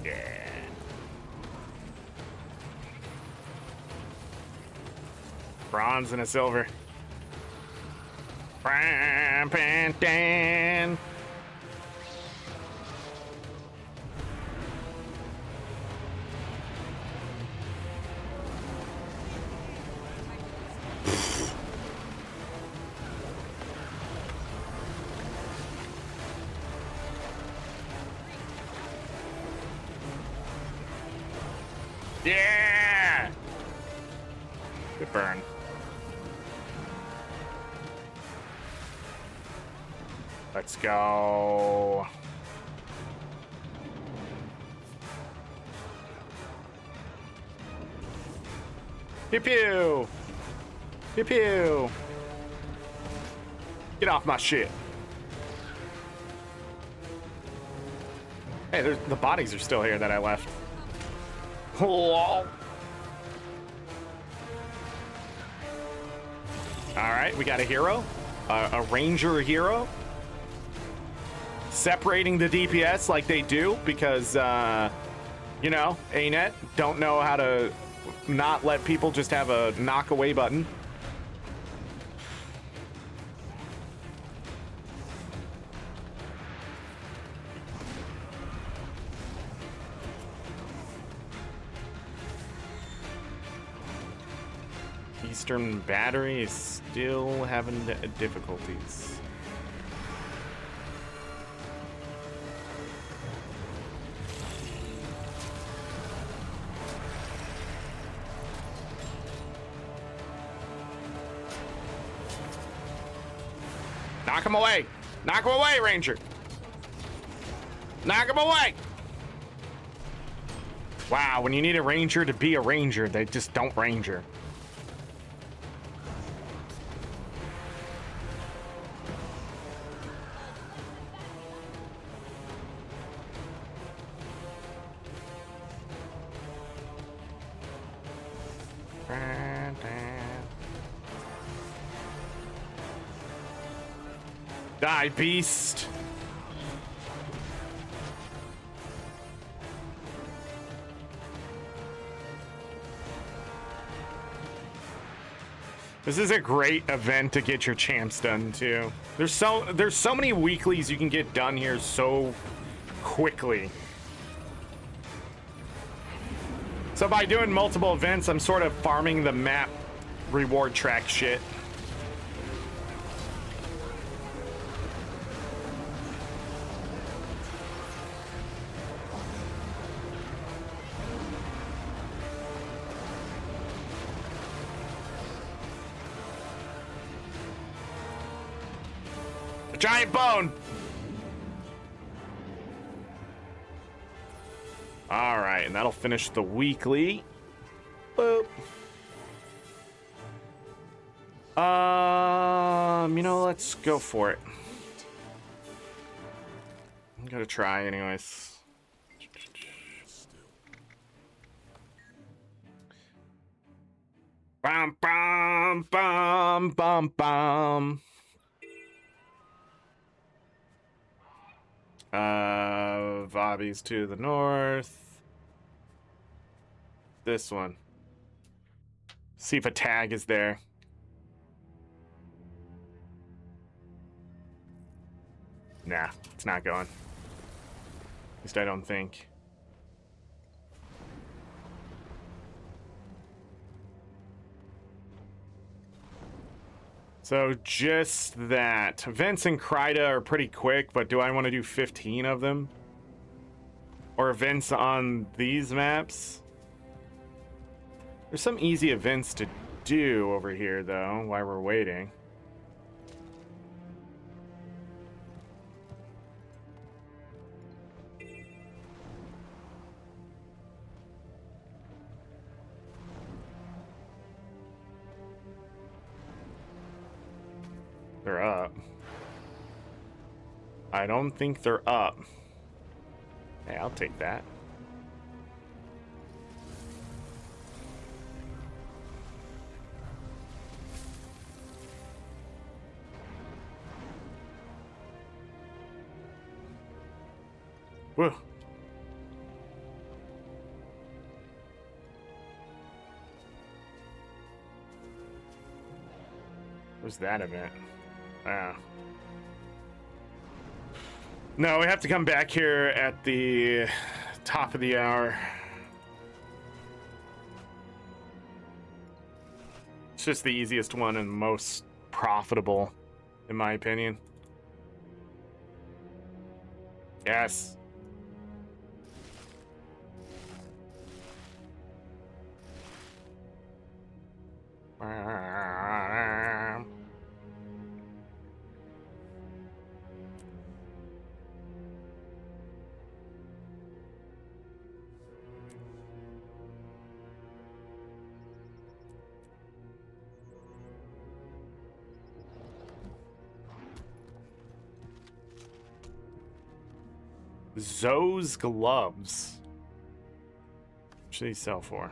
Yeah. Bronze and a silver. Yeah! Good burn. Let's go. Pew pew. Pew pew. Get off my shit. Hey, the bodies are still here that I left. All right, we got a hero, a ranger hero, separating the DPS like they do because, you know, ArenaNet don't know how to not let people just have a knock away button. Eastern Battery is still having difficulties. Knock him away! Knock him away, Ranger! Knock him away! Wow, when you need a Ranger to be a Ranger, they just don't Ranger. Die, beast. This is a great event to get your champs done too. There's so many weeklies you can get done here so quickly. So by doing multiple events, I'm sort of farming the map reward track shit. A giant bone. All right, and that'll finish the weekly. Boop. You know, let's go for it. I'm gonna try anyways. Bum bum bum bum bum. Bobby's to the north. This one. See if a tag is there. Nah, it's not going. At least I don't think. So just that. Events in Kryda are pretty quick, but do I want to do 15 of them? Or events on these maps? There's some easy events to do over here, though, while we're waiting. They're up. I don't think they're up. Hey, I'll take that. Whoa. Where's that event? Ah. No, we have to come back here at the top of the hour. It's just the easiest one and most profitable, in my opinion. Yes. Zoe's gloves. What should he sell for?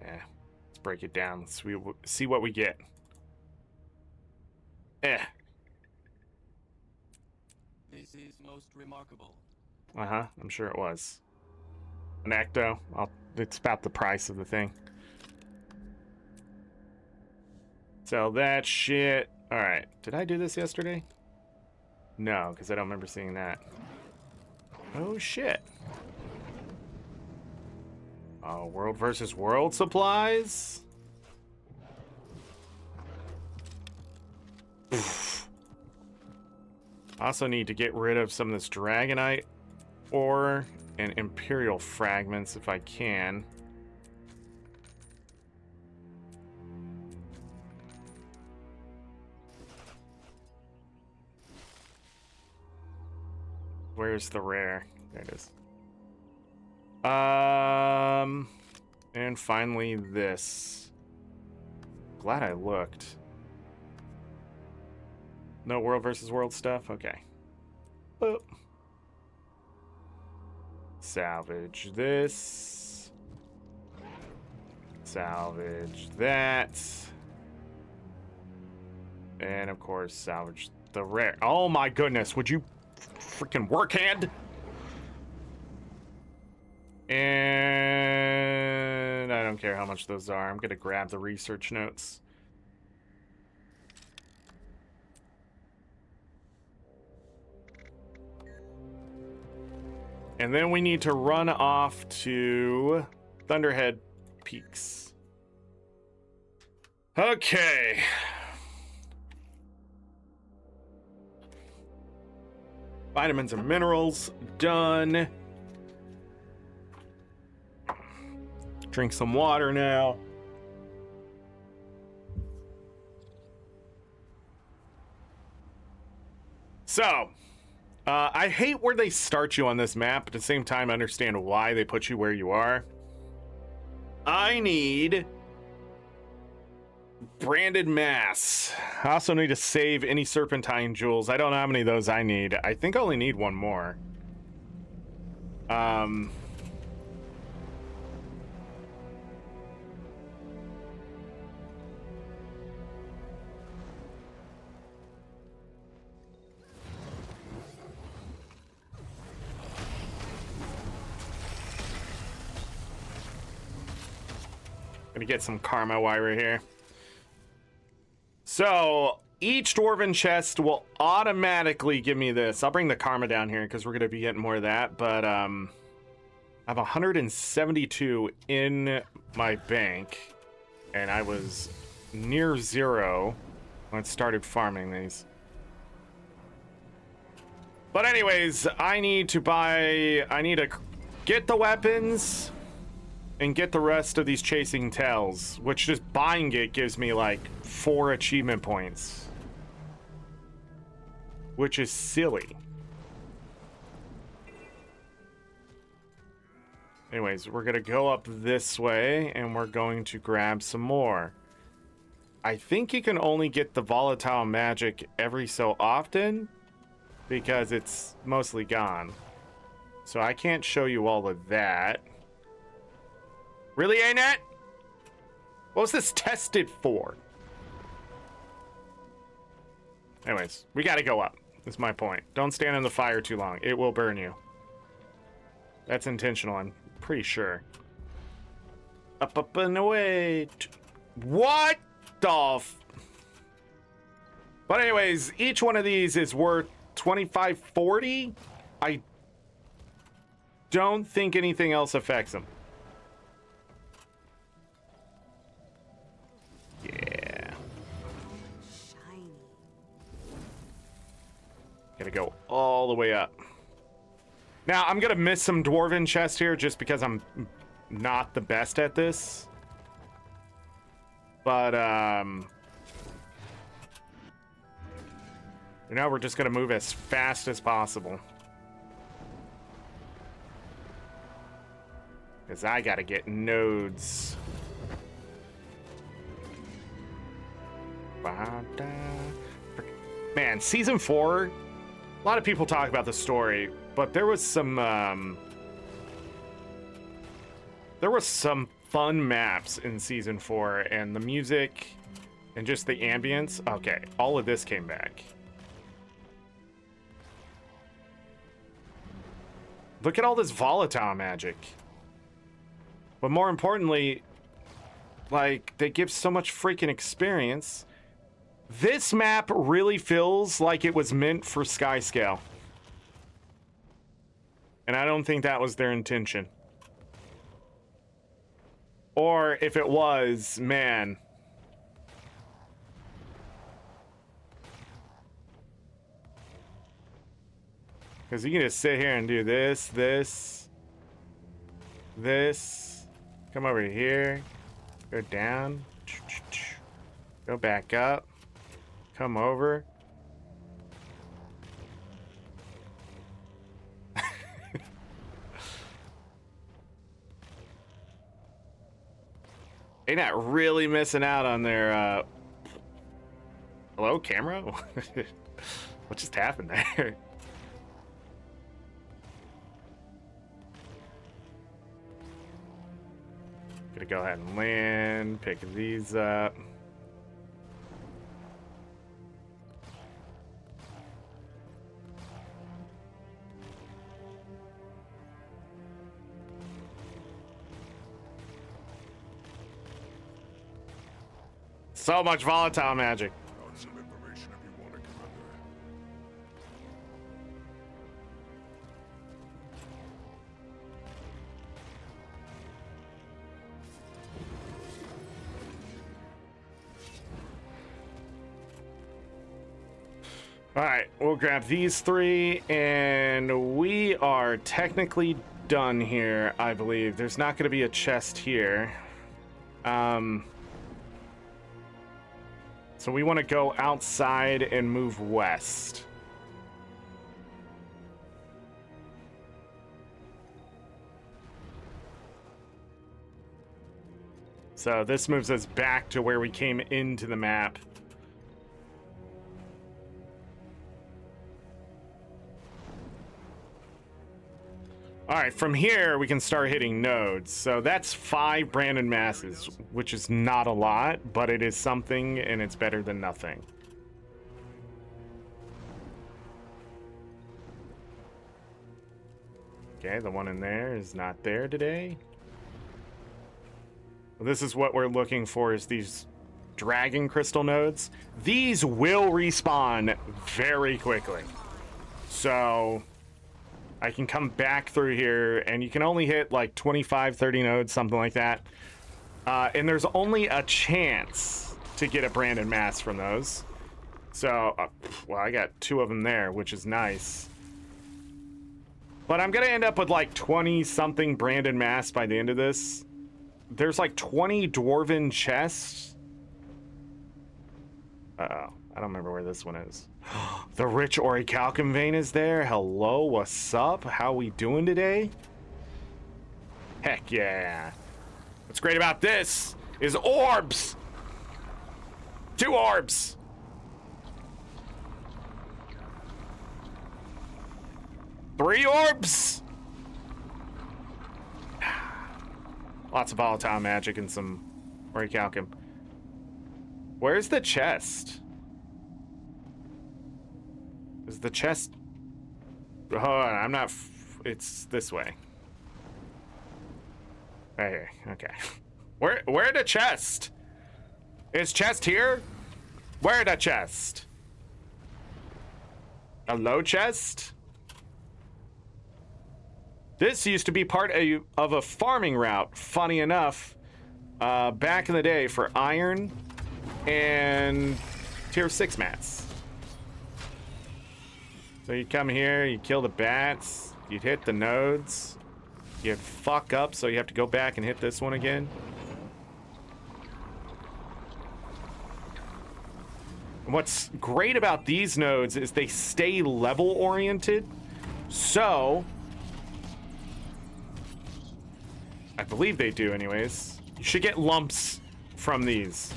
Let's break it down. Let's see what we get. This is most remarkable. I'm sure it was. An ecto. It's about the price of the thing. Sell that shit. All right. Did I do this yesterday? No, because I don't remember seeing that. Oh shit. Oh, world versus world supplies? Oof. I also need to get rid of some of this Dragonite ore and Imperial fragments if I can. Where's the rare? There it is. And finally this. Glad I looked. No world versus world stuff? Okay. Boop. Salvage this. Salvage that. And of course, salvage the rare. Oh my goodness, would you freaking work hand? And I don't care how much those are. I'm gonna grab the research notes. And then we need to run off to Thunderhead peaks. Okay. Vitamins and minerals, done. Drink some water now. So, I hate where they start you on this map, but at the same time, I understand why they put you where you are. I need branded mass. I also need to save any serpentine jewels. I don't know how many of those I need. I think I only need one more. Gonna get some karma while we're here. So each dwarven chest will automatically give me this. I'll bring the karma down here because we're gonna be getting more of that. But I have 172 in my bank, and I was near zero when I started farming these. But anyways, I need to get the weapons and get the rest of these chasing tails, which just buying it gives me like 4 achievement points, which is silly. Anyways, we're gonna go up this way and we're going to grab some more. I think you can only get the volatile magic every so often because it's mostly gone. So I can't show you all of that. Really, ArenaNet? What was this tested for? Anyways, we gotta go up. That's my point. Don't stand in the fire too long. It will burn you. That's intentional, I'm pretty sure. Up, up, and away. What the f... But anyways, each one of these is worth 2540. I don't think anything else affects them. Yeah. Shiny. Gotta go all the way up. Now, I'm gonna miss some dwarven chests here just because I'm not the best at this. But, you know, we're just gonna move as fast as possible. Because I gotta get nodes. Man, season 4, a lot of people talk about the story, but there was some fun maps in season 4, and the music and just the ambience. Okay, all of this came back. Look at all this volatile magic. But more importantly, like, they give so much freaking experience. This map really feels like it was meant for sky scale. And I don't think that was their intention. Or if it was, man. Because you can just sit here and do this, this, this. Come over here. Go down. Go back up. Come over. They're not really missing out on their hello, camera? What just happened there? Gonna go ahead and land, pick these up. So much volatile magic. Got some information if you want it, Commander. All right, we'll grab these 3, and we are technically done here, I believe. There's not going to be a chest here. So we want to go outside and move west. So this moves us back to where we came into the map. All right, from here, we can start hitting nodes. So that's 5 Brandon masses, which is not a lot, but it is something, and it's better than nothing. Okay, the one in there is not there today. Well, this is what we're looking for, is these dragon crystal nodes. These will respawn very quickly. So I can come back through here, and you can only hit like 25, 30 nodes, something like that. And there's only a chance to get a Brandon Mass from those. So, well, I got 2 of them there, which is nice. But I'm going to end up with like 20-something Brandon Mass by the end of this. There's like 20 Dwarven chests. Uh-oh. I don't remember where this one is. The rich Orichalcum vein is there. Hello, what's up? How we doing today? Heck yeah. What's great about this is orbs. 2 orbs. Three orbs. Lots of volatile magic and some Orichalcum. Where's the chest? Is the chest... Hold on, I'm not... It's this way. Right here, okay. Where the chest? Is chest here? Where the chest? A low chest? This used to be part of a farming route, funny enough, back in the day for iron and tier 6 mats. So you come here, you kill the bats, you'd hit the nodes, you'd fuck up, so you have to go back and hit this one again. And what's great about these nodes is they stay level oriented, so I believe they do anyways. You should get lumps from these.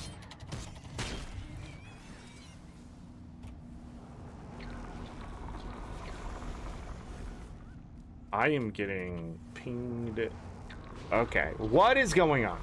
I am getting pinged. Okay, what is going on?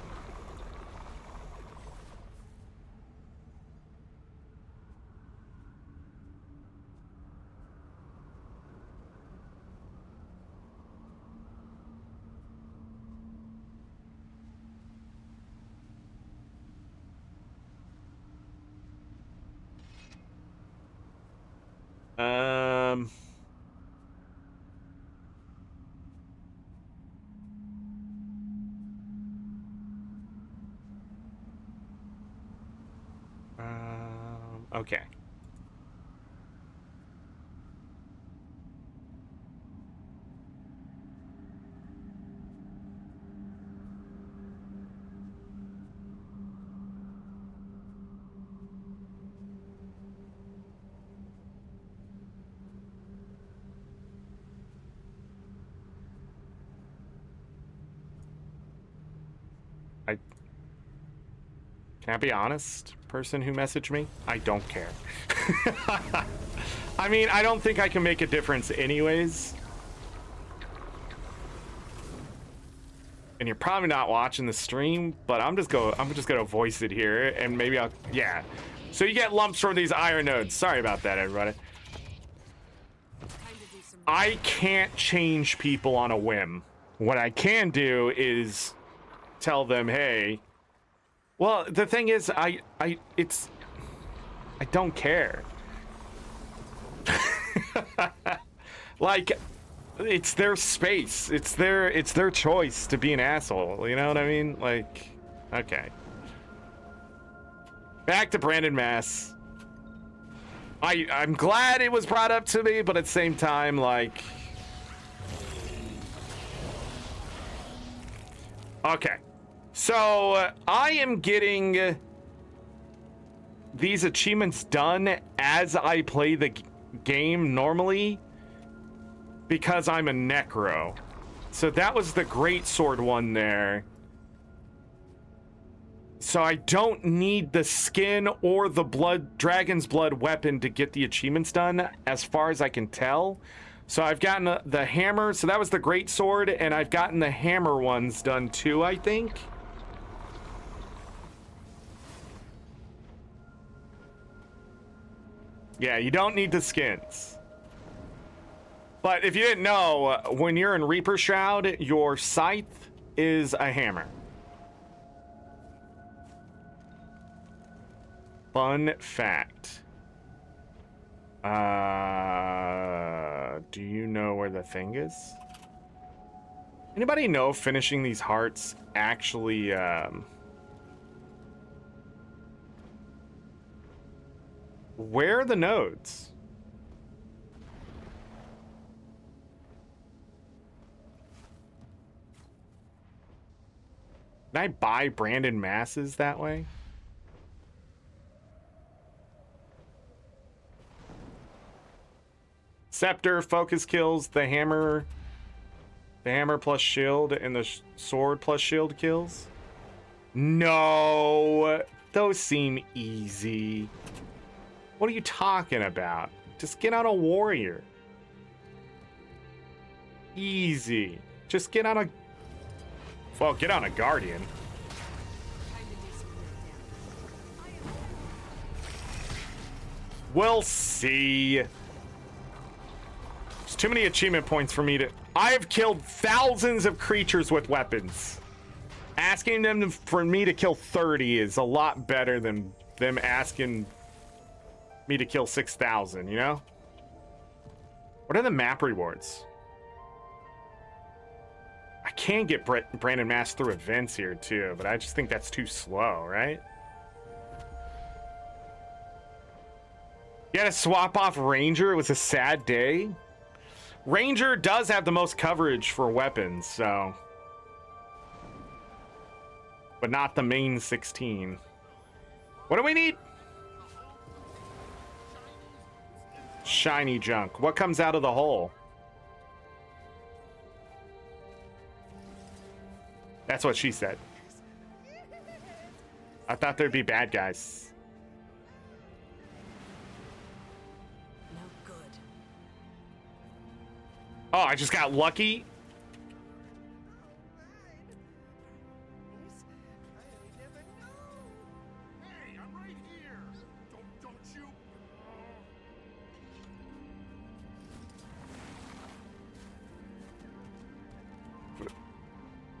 Okay. Can I be honest, person who messaged me? I don't care. I mean, I don't think I can make a difference anyways. And you're probably not watching the stream, but I'm just gonna voice it here, and maybe yeah. So you get lumps from these iron nodes. Sorry about that, everybody. I can't change people on a whim. What I can do is tell them, hey. Well, the thing is, I don't care. Like, it's their space. It's their choice to be an asshole. You know what I mean? Like, okay. Back to Brandon Mass. I'm glad it was brought up to me, but at the same time, like... Okay. So, I am getting these achievements done as I play the game normally because I'm a necro. So that was the greatsword one there. So I don't need the skin or the dragon's blood weapon to get the achievements done, as far as I can tell. So I've gotten the hammer, so that was the greatsword, and I've gotten the hammer ones done too, I think. Yeah, you don't need the skins. But if you didn't know, when you're in Reaper Shroud, your scythe is a hammer. Fun fact. Do you know where the thing is? Anybody know if finishing these hearts actually, where are the nodes? Can I buy Brandon masses that way? Scepter, focus kills, the hammer plus shield, and the sword plus shield kills. No, those seem easy. What are you talking about? Just get on a warrior. Easy. Just get on a... Well, get on a guardian. We'll see. There's too many achievement points for me to... I have killed thousands of creatures with weapons. Asking them for me to kill 30 is a lot better than them asking me to kill 6,000, you know? What are the map rewards? I can get Brandon Mass through events here too, but I just think that's too slow, right? You gotta swap off Ranger. It was a sad day. Ranger does have the most coverage for weapons, so... But not the main 16. What do we need? Shiny junk. What comes out of the hole? That's what she said. I thought there'd be bad guys. No good. Oh, I just got lucky. Hey, I'm right here. Don't you?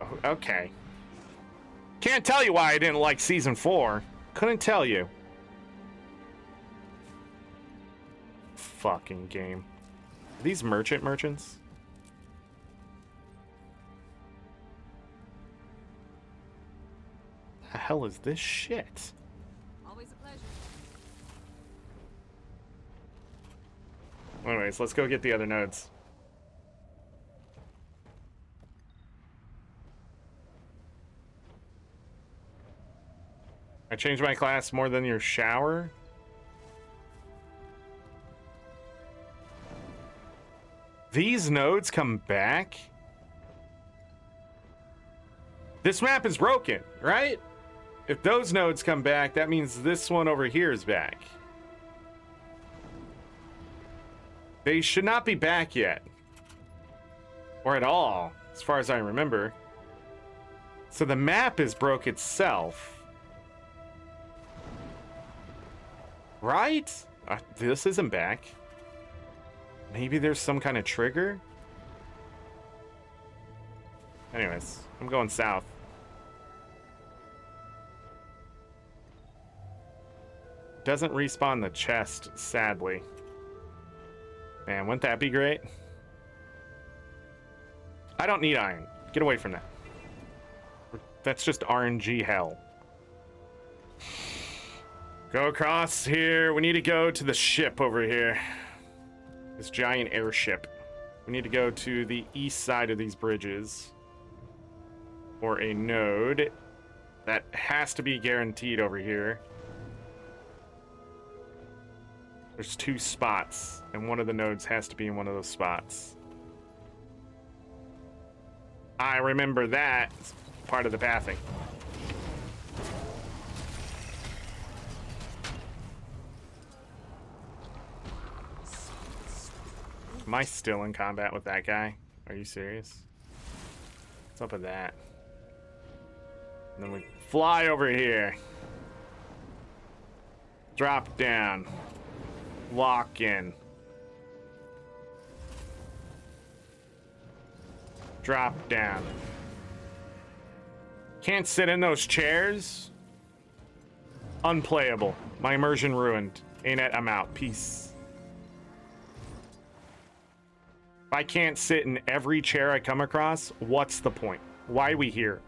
Oh, okay. Can't tell you why I didn't like season 4. Couldn't tell you. Fucking game. Are these merchants? The hell is this shit? Always a pleasure. Anyways, let's go get the other nodes. I changed my class more than your shower? These nodes come back? This map is broken, right? If those nodes come back, that means this one over here is back. They should not be back yet. Or at all, as far as I remember. So the map is broke itself. Right? This isn't back. Maybe there's some kind of trigger? Anyways, I'm going south. Doesn't respawn the chest, sadly. Man, wouldn't that be great? I don't need iron. Get away from that. That's just RNG hell. Go across here. We need to go to the ship over here. This giant airship. We need to go to the east side of these bridges. Or a node. That has to be guaranteed over here. There's 2 spots, and one of the nodes has to be in one of those spots. I remember that. It's part of the pathing. Am I still in combat with that guy? Are you serious? What's up with that? And then we fly over here. Drop down. Lock in. Drop down. Can't sit in those chairs? Unplayable. My immersion ruined. ArenaNet, I'm out. Peace. If I can't sit in every chair I come across, what's the point? Why are we here?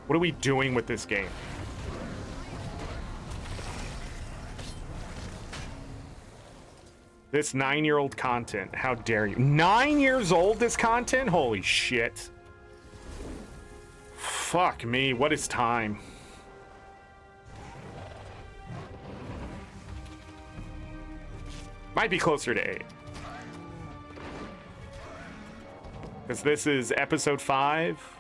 What are we doing with this game? This 9-year-old content. How dare you? 9 years old, this content? Holy shit. Fuck me. What is time? Might be closer to 8. Because this is episode 5.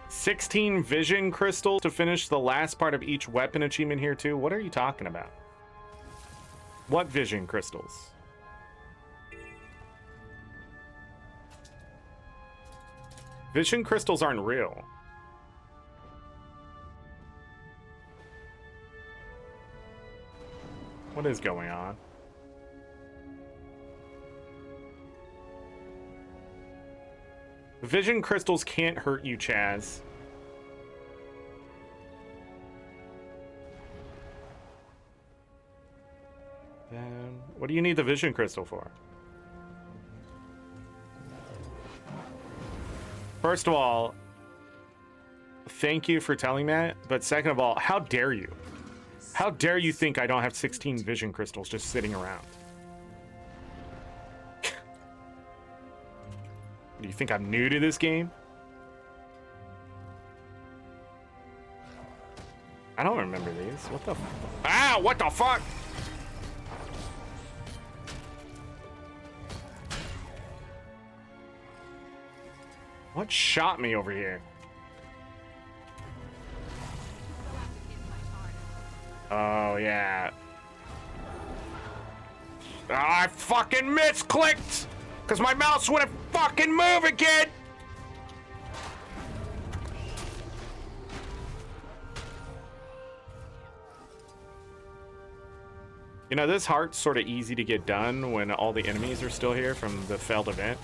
$16 vision crystals to finish the last part of each weapon achievement here too. What are you talking about? What vision crystals? Vision crystals aren't real. What is going on? Vision crystals can't hurt you, Chaz. What do you need the vision crystal for? First of all, thank you for telling that. But second of all, how dare you? How dare you think I don't have 16 vision crystals just sitting around? Do you think I'm new to this game? I don't remember these. What the? Ah! What the fuck? What shot me over here? Oh, yeah. I fucking misclicked! Because my mouse wouldn't fucking move again! You know, this heart's sort of easy to get done when all the enemies are still here from the failed event.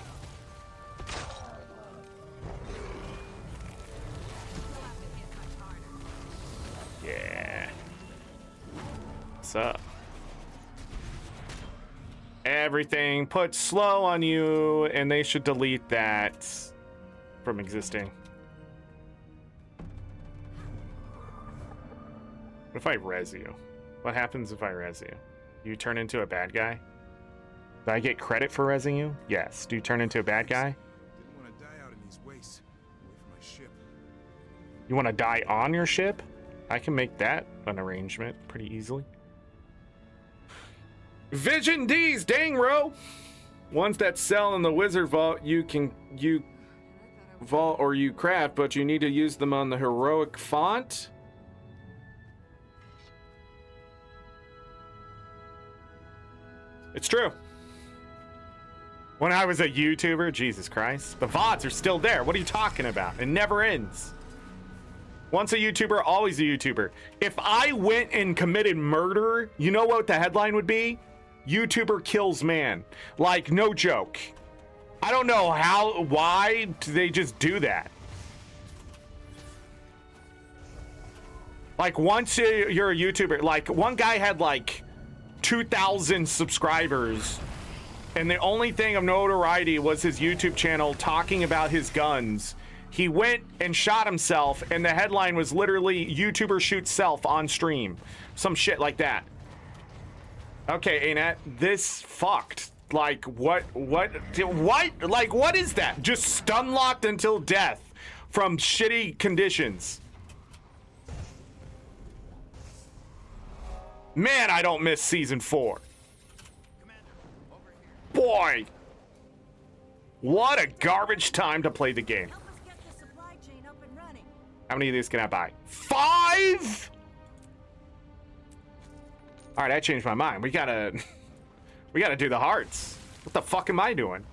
Yeah. What's up? Everything put slow on you, and they should delete that from existing. What if I res you? What happens if I res you? You turn into a bad guy? Do I get credit for resing you? Yes. Do you turn into a bad guy? Didn't want to die out in these wastes. Away from my ship. You want to die on your ship? I can make that an arrangement pretty easily. Vision D's, dang, bro. Ones that sell in the wizard vault, you vault or you craft, but you need to use them on the heroic font. It's true. When I was a YouTuber, Jesus Christ, the VODs are still there. What are you talking about? It never ends. Once a YouTuber, always a YouTuber. If I went and committed murder, you know what the headline would be? YouTuber kills man. Like, no joke. I don't know why do they just do that? Like once you're a YouTuber, like one guy had like 2,000 subscribers, and the only thing of notoriety was his YouTube channel talking about his guns. He went and shot himself, and the headline was literally "YouTuber shoots self on stream," some shit like that. Okay, ArenaNet, this fucked. Like what? Like what is that? Just stun locked until death from shitty conditions. Man, I don't miss season 4. Boy, what a garbage time to play the game. Help us get the supply chain up and running. How many of these can I buy? 5? All right, I changed my mind. We gotta do the hearts. What the fuck am I doing?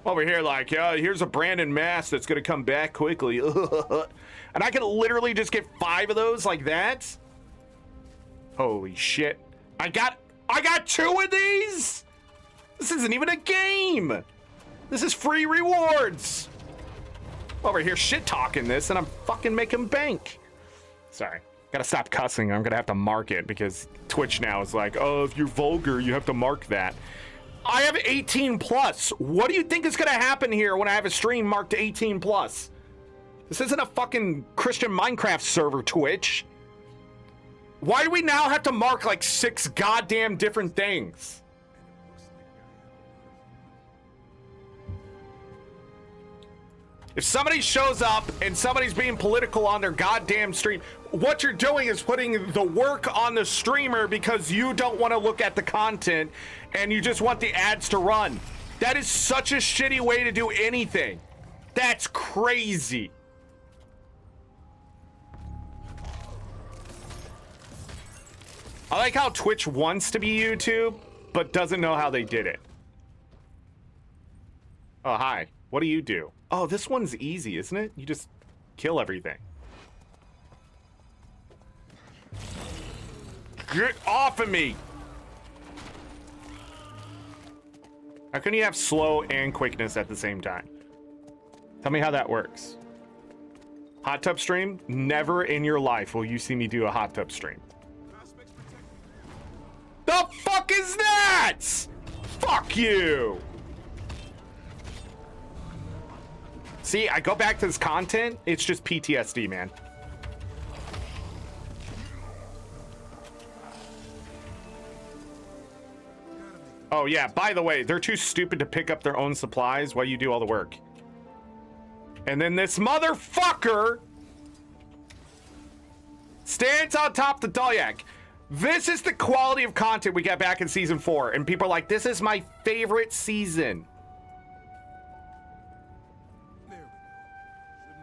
Over here, like, here's a Brandon mask that's gonna come back quickly, and I can literally just get 5 of those like that. Holy shit! I got 2 of these. This isn't even a game. This is free rewards. Over here shit talking this, and I'm fucking making bank. Sorry, gotta stop cussing. I'm gonna have to mark it because Twitch now is like, oh, if you're vulgar, you have to mark that. I have 18 plus. What do you think is gonna happen here when I have a stream marked 18 plus? This isn't a fucking Christian Minecraft server, Twitch. Why do we now have to mark like 6 goddamn different things? If somebody shows up and somebody's being political on their goddamn stream, what you're doing is putting the work on the streamer because you don't want to look at the content and you just want the ads to run. That is such a shitty way to do anything. That's crazy. I like how Twitch wants to be YouTube, but doesn't know how they did it. Oh, hi. What do you do? Oh, this one's easy, isn't it? You just kill everything. Get off of me! How can you have slow and quickness at the same time? Tell me how that works. Hot tub stream? Never in your life will you see me do a hot tub stream. The fuck is that? Fuck you! See, I go back to this content, it's just PTSD, man. Oh yeah, by the way, they're too stupid to pick up their own supplies while you do all the work. And then this motherfucker stands on top of the Dalyak. This is the quality of content we got back in season 4, and people are like, this is my favorite season.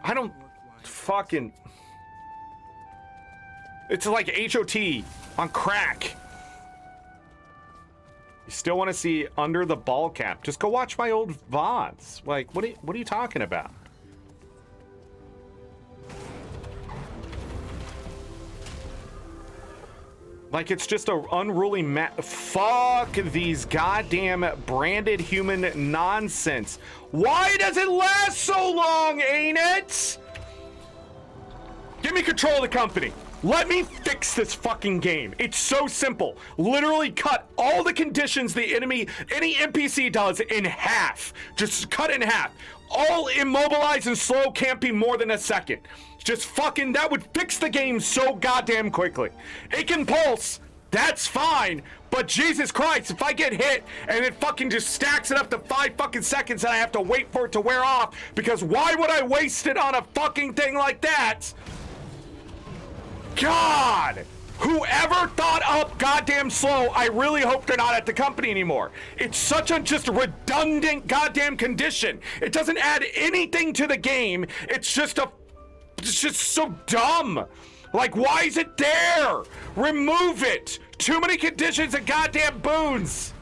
I don't fucking... It's like HOT on crack. You still want to see under the ball cap? Just go watch my old VODs. Like, what are you talking about? Like, it's just a unruly fuck these goddamn branded human nonsense. Why does it last so long, ain't it? Give me control of the company. Let me fix this fucking game. It's so simple. Literally cut all the conditions the any NPC does in half. Just cut in half. All immobilized and slow can't be more than a second. Just fucking, that would fix the game so goddamn quickly. It can pulse, that's fine, but Jesus Christ, if I get hit and it fucking just stacks it up to 5 fucking seconds and I have to wait for it to wear off, because why would I waste it on a fucking thing like that? God! Whoever thought up goddamn slow, I really hope they're not at the company anymore. It's such a just redundant goddamn condition. It doesn't add anything to the game. It's just so dumb. Like, why is it there? Remove it. Too many conditions and goddamn boons.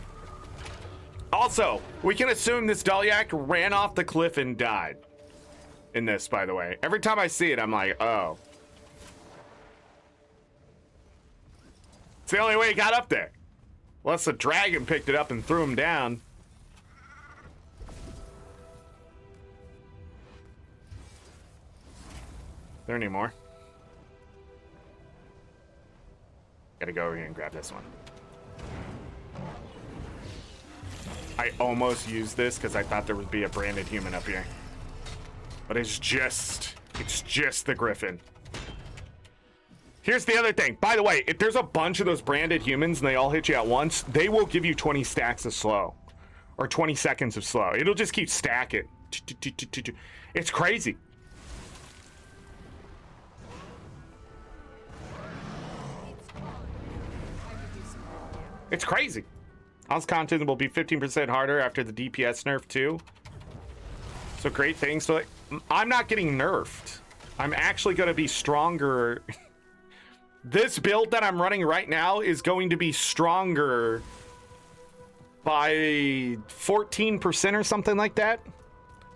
Also, we can assume this Dalyak ran off the cliff and died. In this, by the way. Every time I see it, I'm like, oh. It's the only way he got up there. Unless the dragon picked it up and threw him down. There any more? Gotta go over here and grab this one. I almost used this because I thought there would be a branded human up here. But it's just the Griffin. Here's the other thing. By the way, if there's a bunch of those branded humans and they all hit you at once, they will give you 20 stacks of slow. Or 20 seconds of slow. It'll just keep stacking. It's crazy. It's crazy. House content will be 15% harder after the DPS nerf too. So great things. So like, I'm not getting nerfed. I'm actually going to be stronger. This build that I'm running right now is going to be stronger by 14% or something like that.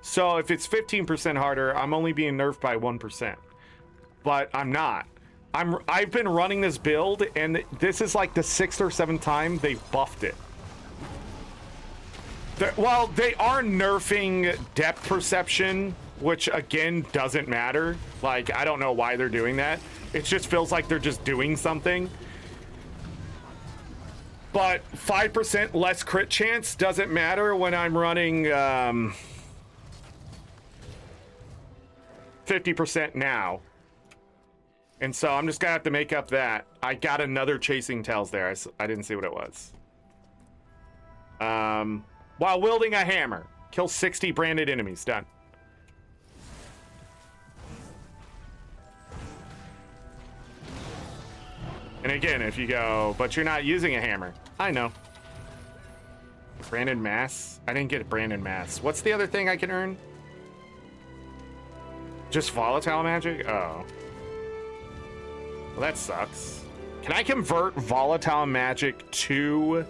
So if it's 15% harder, I'm only being nerfed by 1%. But I'm not. I've been running this build, and this is like the 6th or 7th time they've buffed it. Well, they are nerfing depth perception, which again doesn't matter. Like, I don't know why they're doing that. It just feels like they're just doing something. But 5% less crit chance doesn't matter when I'm running 50% now. And so I'm just gonna have to make up that. I got another chasing tails there. I didn't see what it was. While wielding a hammer. Kill 60 branded enemies. Done. And again, if you go, but you're not using a hammer. I know. Branded mass? I didn't get branded mass. What's the other thing I can earn? Just volatile magic? Oh. Well, that sucks. Can I convert volatile magic to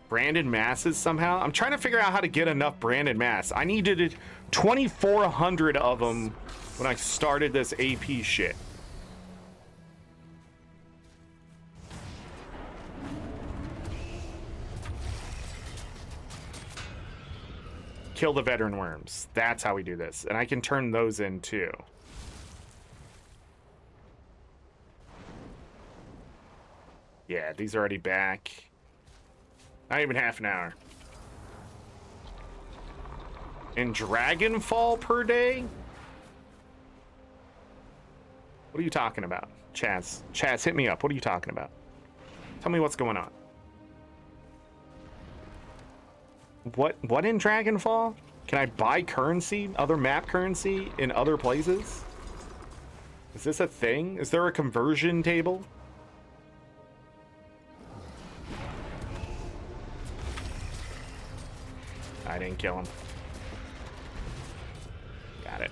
branded masses somehow? I'm trying to figure out how to get enough branded mass. I needed 2,400 of them when I started this AP shit. Kill the veteran worms. That's how we do this. And I can turn those in too. Yeah, these are already back. Not even half an hour. And Dragonfall per day? What are you talking about? Chaz, hit me up. What are you talking about? Tell me what's going on. What in Dragonfall? Can I buy currency, other map currency in other places? Is this a thing? Is there a conversion table? I didn't kill him. Got it.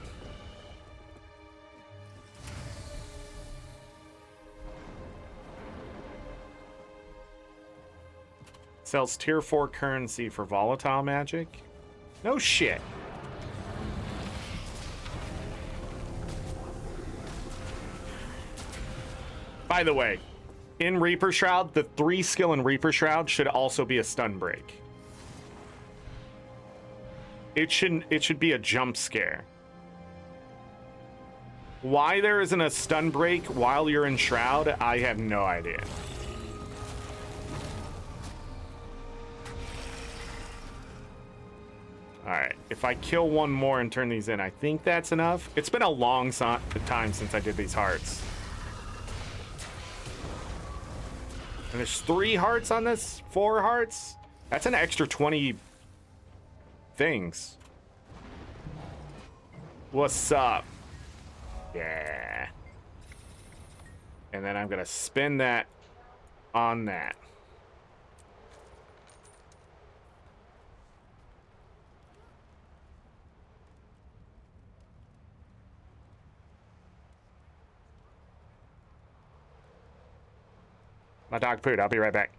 Sells tier 4 currency for volatile magic? No shit. By the way, in Reaper Shroud, the 3 skill in Reaper Shroud should also be a stun break. It should be a jump scare. Why there isn't a stun break while you're in Shroud, I have no idea. Alright, if I kill one more and turn these in, I think that's enough. It's been a long time since I did these hearts. And there's 3 hearts on this? 4 hearts? That's an extra 20 things. What's up? Yeah. And then I'm gonna spin that on that. My dog pooed. I'll be right back.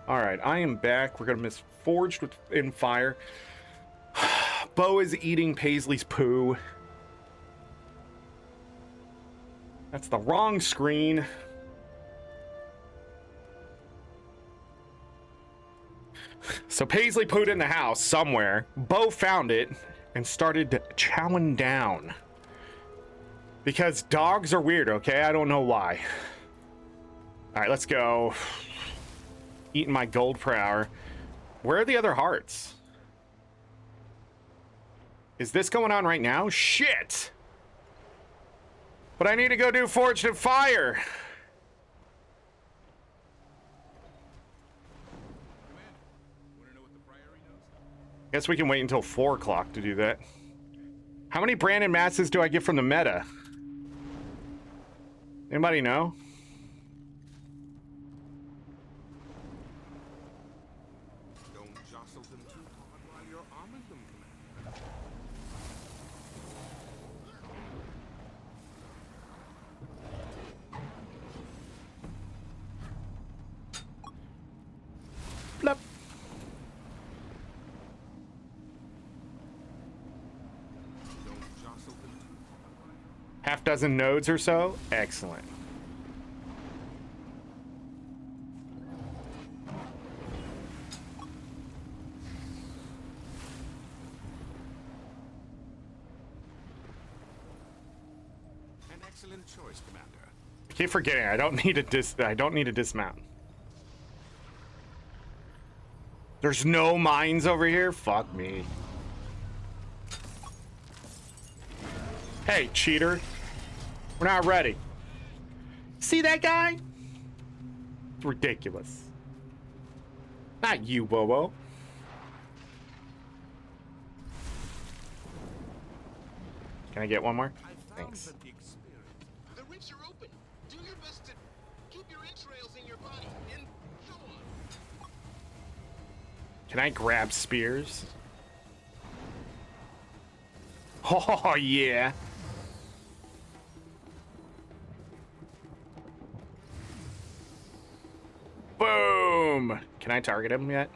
All right, I am back. We're gonna miss Forged in Fire. Bo is eating Paisley's poo. That's the wrong screen. So Paisley pooed in the house somewhere. Bo found it and started chowing down. Because dogs are weird, okay? I don't know why. All right, let's go. Eating my gold per hour. Where are the other hearts? Is this going on right now? Shit! But I need to go do Forged in Fire. Guess we can wait until 4 o'clock to do that. How many Brandon Masses do I get from the meta? Anybody know? Don't jostle them too hard while you're arming them, Commander. Blup. Don't jostle them too hard. Half dozen nodes or so? Excellent. An excellent choice, Commander. I keep forgetting I don't need to dismount. There's no mines over here? Fuck me. Hey, cheater. We're not ready. See that guy? It's ridiculous. Not you, Bobo. Can I get one more? Thanks. That the experience. The rifts are open. Do your best to keep your entrails in your body, and so on. Can I grab spears? Oh, yeah. Boom! Can I target him yet?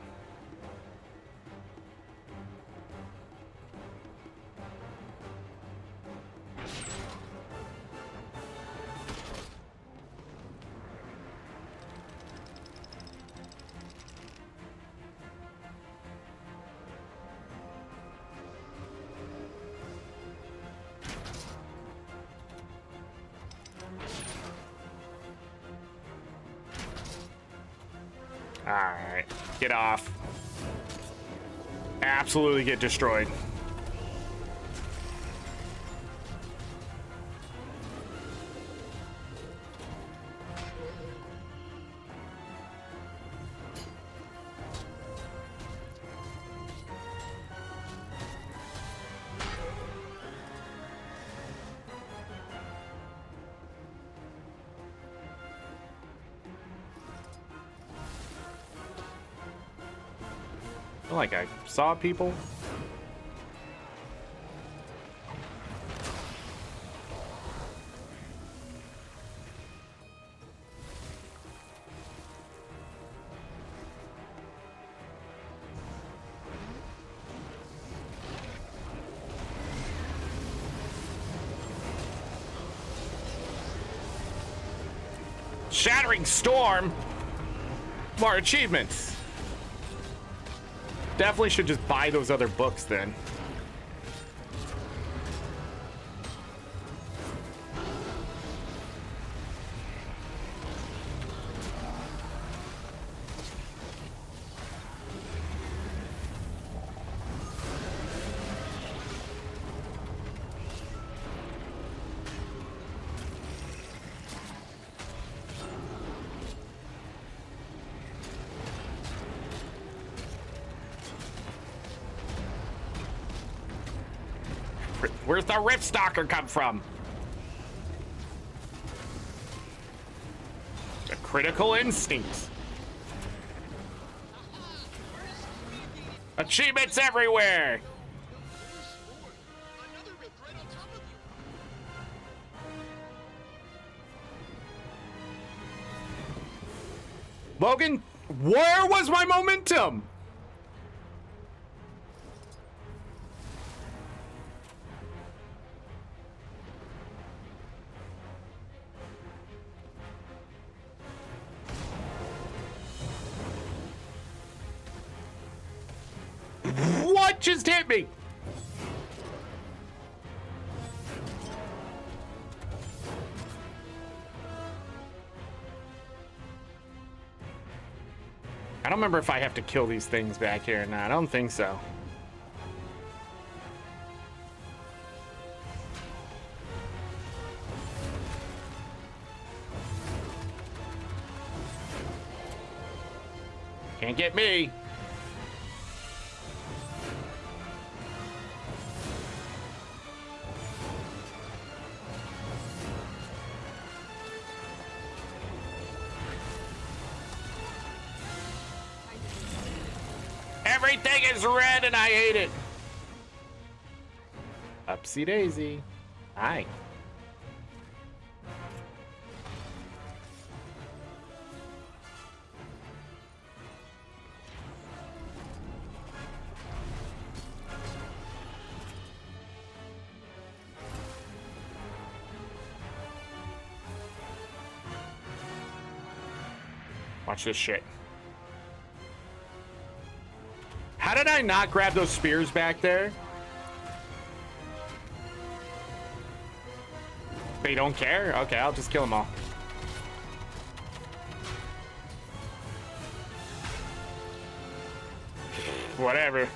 Alright, get off. Absolutely get destroyed. I feel like I saw people. Shattering Storm. More achievements. Definitely should just buy those other books then. Where's the Rift Stalker come from? A critical instinct. Achievements everywhere. Another rift right on top of you. Logan, Where was my momentum? What just hit me? I don't remember if I have to kill these things back here or not. I don't think so. Can't get me. Everything is red and I hate it. Upsy daisy. Hi. Watch this shit. How did I not grab those spears back there? They don't care? Okay, I'll just kill them all. Whatever.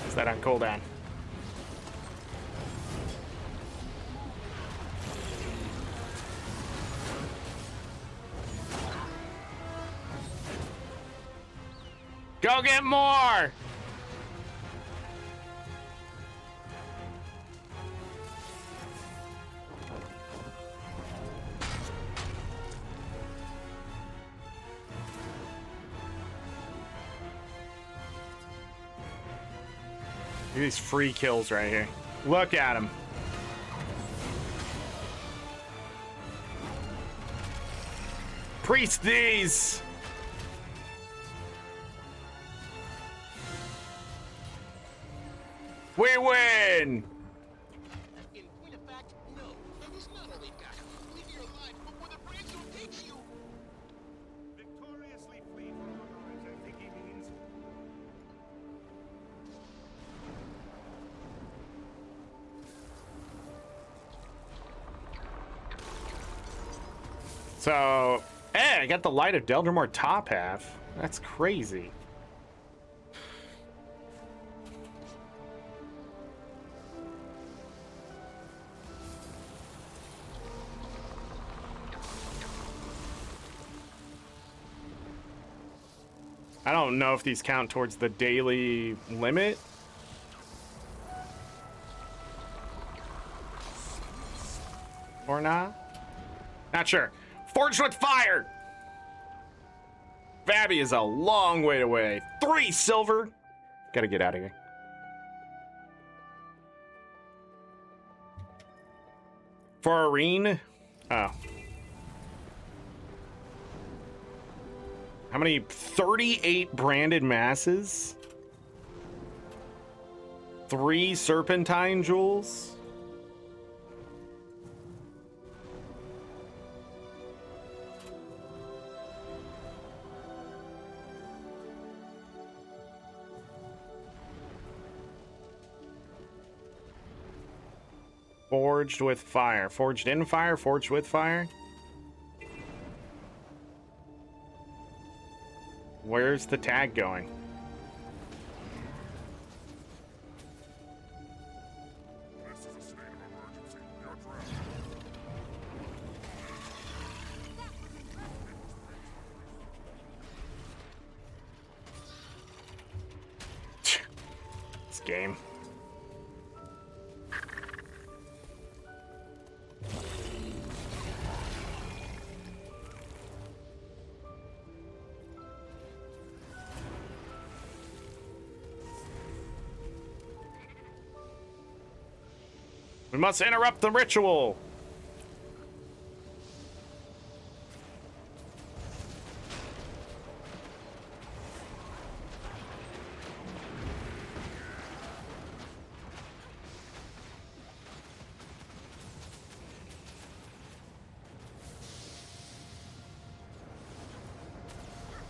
Is that on cooldown? Go get more! Look at these free kills right here. Look at them. Priest these. We win. In point of fact, no. That is not all they've got. Leave you alive before the brainstorm takes you. Victoriously flee from our lives, I think he means. So, hey, I got the Light of Deldrimor top half. That's crazy. I don't know if these count towards the daily limit. Or not? Not sure. Forged with fire! Vabby is a long way away. 3 silver. Gotta get out of here. For Arene? Oh. How many? 38 branded masses? 3 serpentine jewels? Forged with fire. Forged in fire, forged with fire. Where's the tag going? This is a state of emergency. You're trapped. game. We must interrupt the ritual.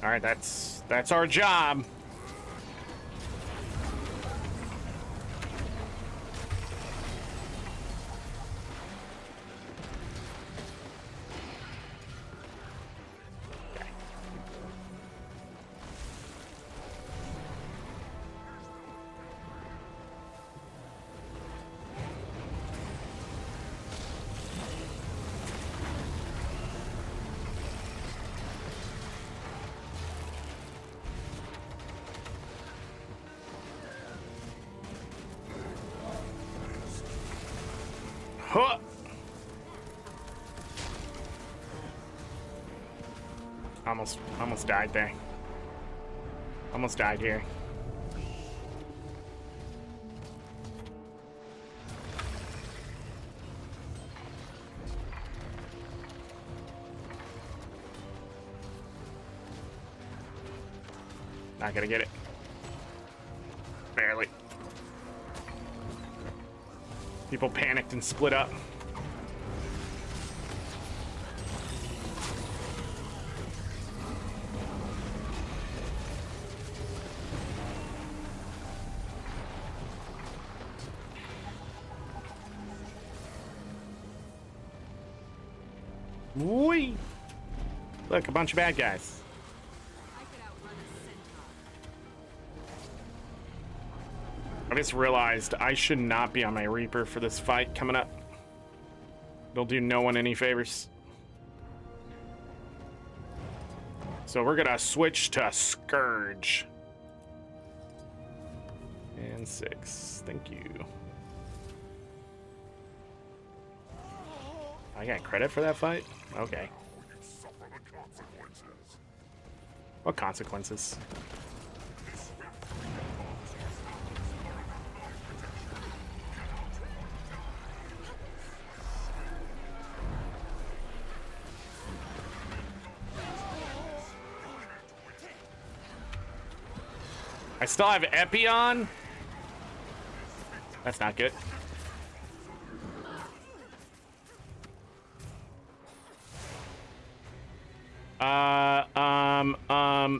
All right, that's our job. Huh. Almost died there. Almost died here. Not gonna get it. Barely. People panicked and split up. Whee! Look, a bunch of bad guys. I could outrun a centaur. I just realized I should not be on my Reaper for this fight coming up. It'll do no one any favors. So we're gonna switch to Scourge. And 6. Thank you. I got credit for that fight? Okay. What consequences? I still have Epi on? That's not good.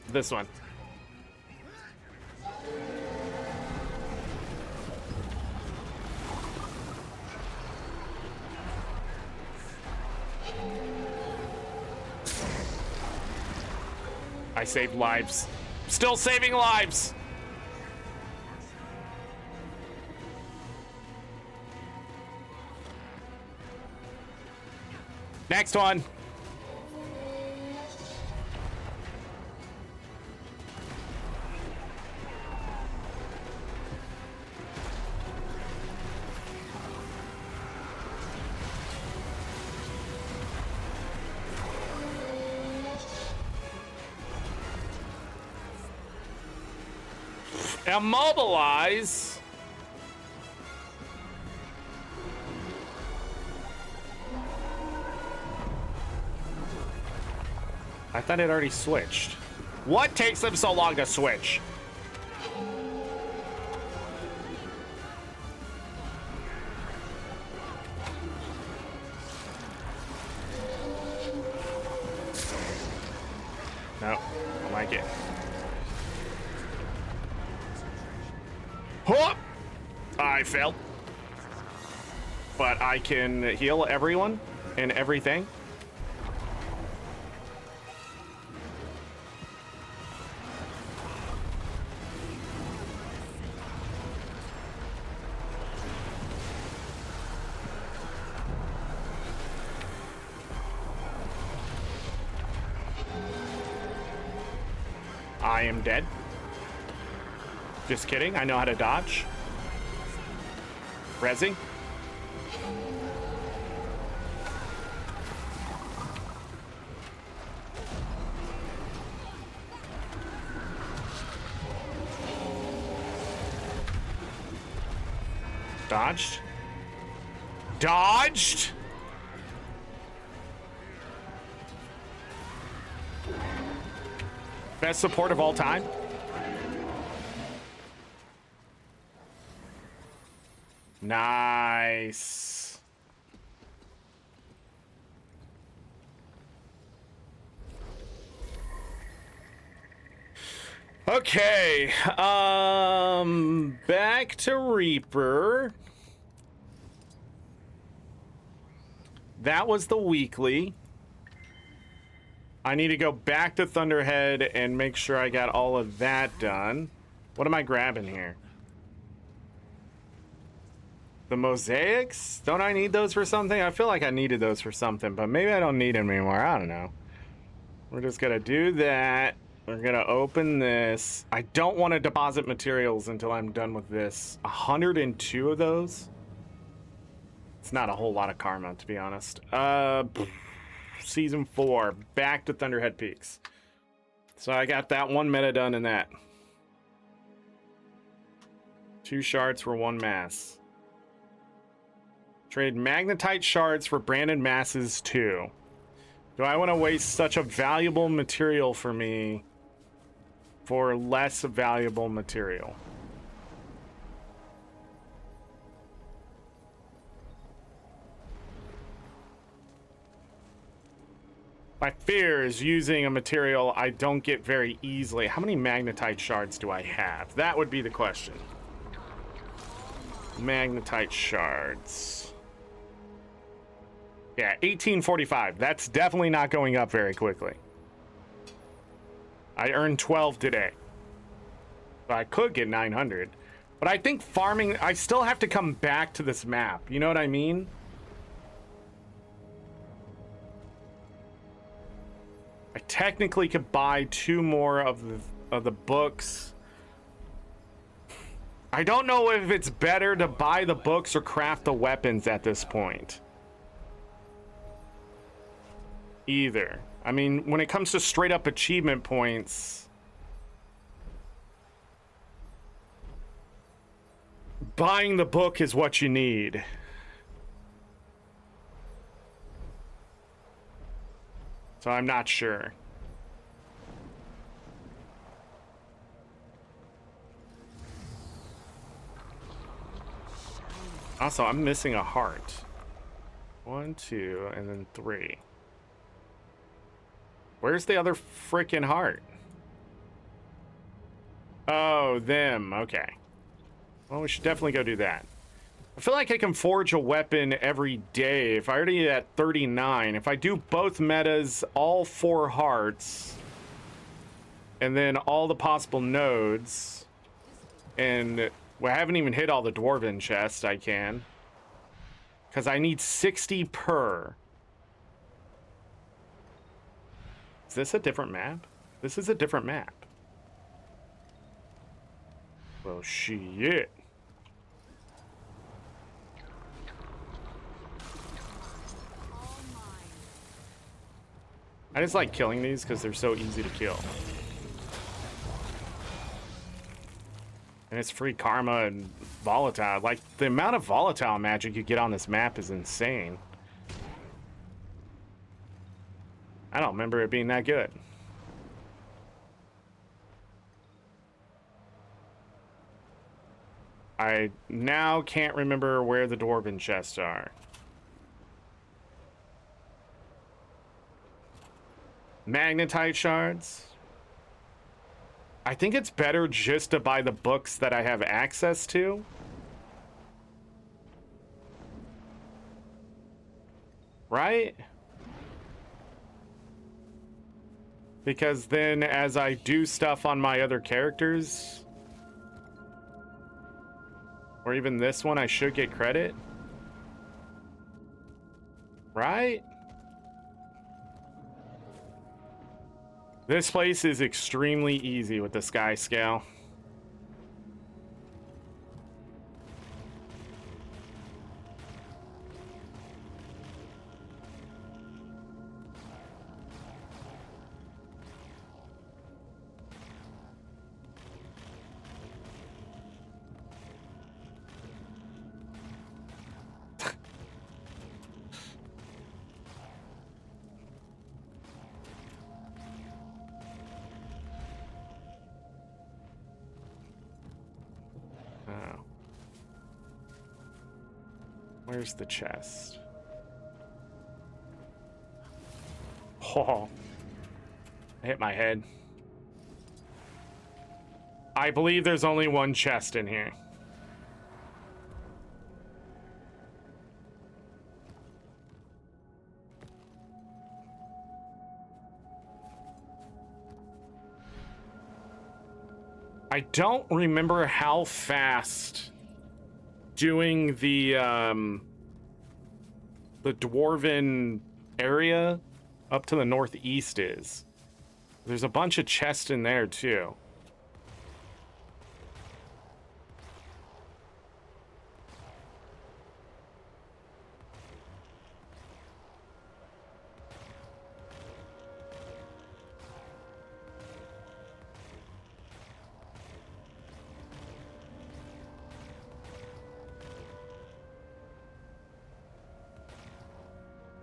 This one. I saved lives. Still saving lives. Next one. Immobilize. I thought it already switched. What takes them so long to switch? No, I like it. Whoop! I failed. But I can heal everyone and everything. I am dead. Just kidding, I know how to dodge. Resi? Dodged. Dodged? Best support of all time? Nice. Okay. Back to Reaper. That was the weekly. I need to go back to Thunderhead and make sure I got all of that done. What am I grabbing here? The mosaics? Don't I need those for something? I feel like I needed those for something, but maybe I don't need them anymore. I don't know. We're just gonna do that. We're gonna open this. I don't want to deposit materials until I'm done with this. 102 of those? It's not a whole lot of karma, to be honest. Season 4, back to Thunderhead Peaks. So I got that one meta done in that. 2 shards for 1 mass. Trade magnetite shards for branded masses 2. Do I want to waste such a valuable material for me for less valuable material? My fear is using a material I don't get very easily. How many magnetite shards do I have? That would be the question. Magnetite shards. Yeah, 1845. That's definitely not going up very quickly. I earned 12 today. So I could get 900. But I think farming, I still have to come back to this map. You know what I mean? I technically could buy 2 more of the books. I don't know if it's better to buy the books or craft the weapons at this point. Either. I mean, when it comes to straight up achievement points, buying the book is what you need. So I'm not sure. Also, I'm missing a heart. 1, 2, and then 3. Where's the other freaking heart? Oh, them. Okay. Well, we should definitely go do that. I feel like I can forge a weapon every day. If I already at 39, if I do both metas, all 4 hearts, and then all the possible nodes, and well, I haven't even hit all the dwarven chests I can, because I need 60 per. Is this a different map? This is a different map. Well, shit. I just like killing these because they're so easy to kill. And it's free karma and volatile. Like, the amount of volatile magic you get on this map is insane. I don't remember it being that good. I now can't remember where the dwarven chests are. Magnetite shards. I think it's better just to buy the books that I have access to. Right? Because then as I do stuff on my other characters, or even this one, I should get credit. Right? This place is extremely easy with the sky scale. Where's the chest? Oh, I hit my head. I believe there's only one chest in here. I don't remember how fast doing the dwarven area up to the northeast is. There's a bunch of chests in there too.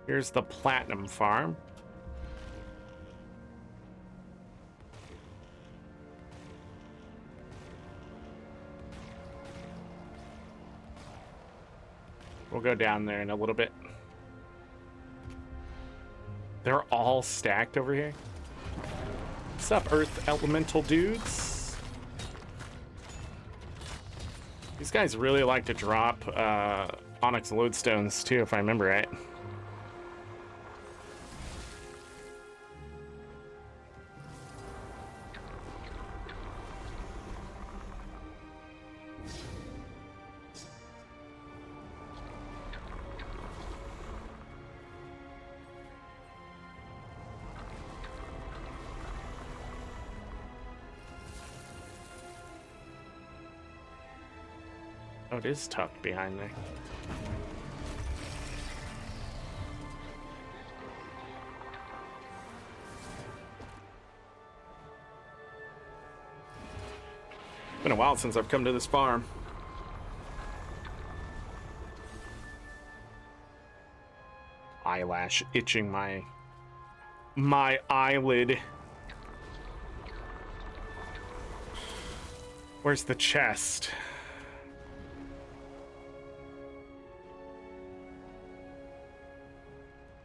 Here's the platinum farm. We'll go down there in a little bit. They're all stacked over here. What's up, Earth Elemental dudes? These guys really like to drop onyx lodestones too, if I remember right. Oh, it is tucked behind there. It's been a while since I've come to this farm. Eyelash itching my eyelid. Where's the chest?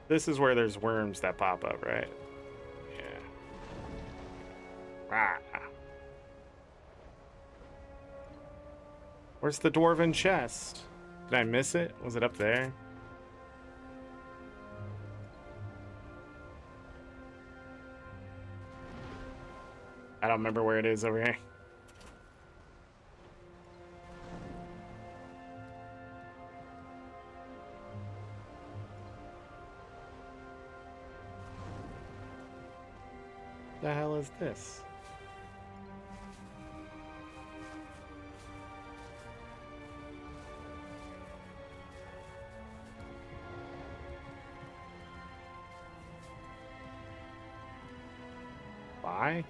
This is where there's worms that pop up, right? Yeah. Ah. Where's the dwarven chest? Did I miss it? Was it up there? I don't remember where it is over here. The hell is this? Why?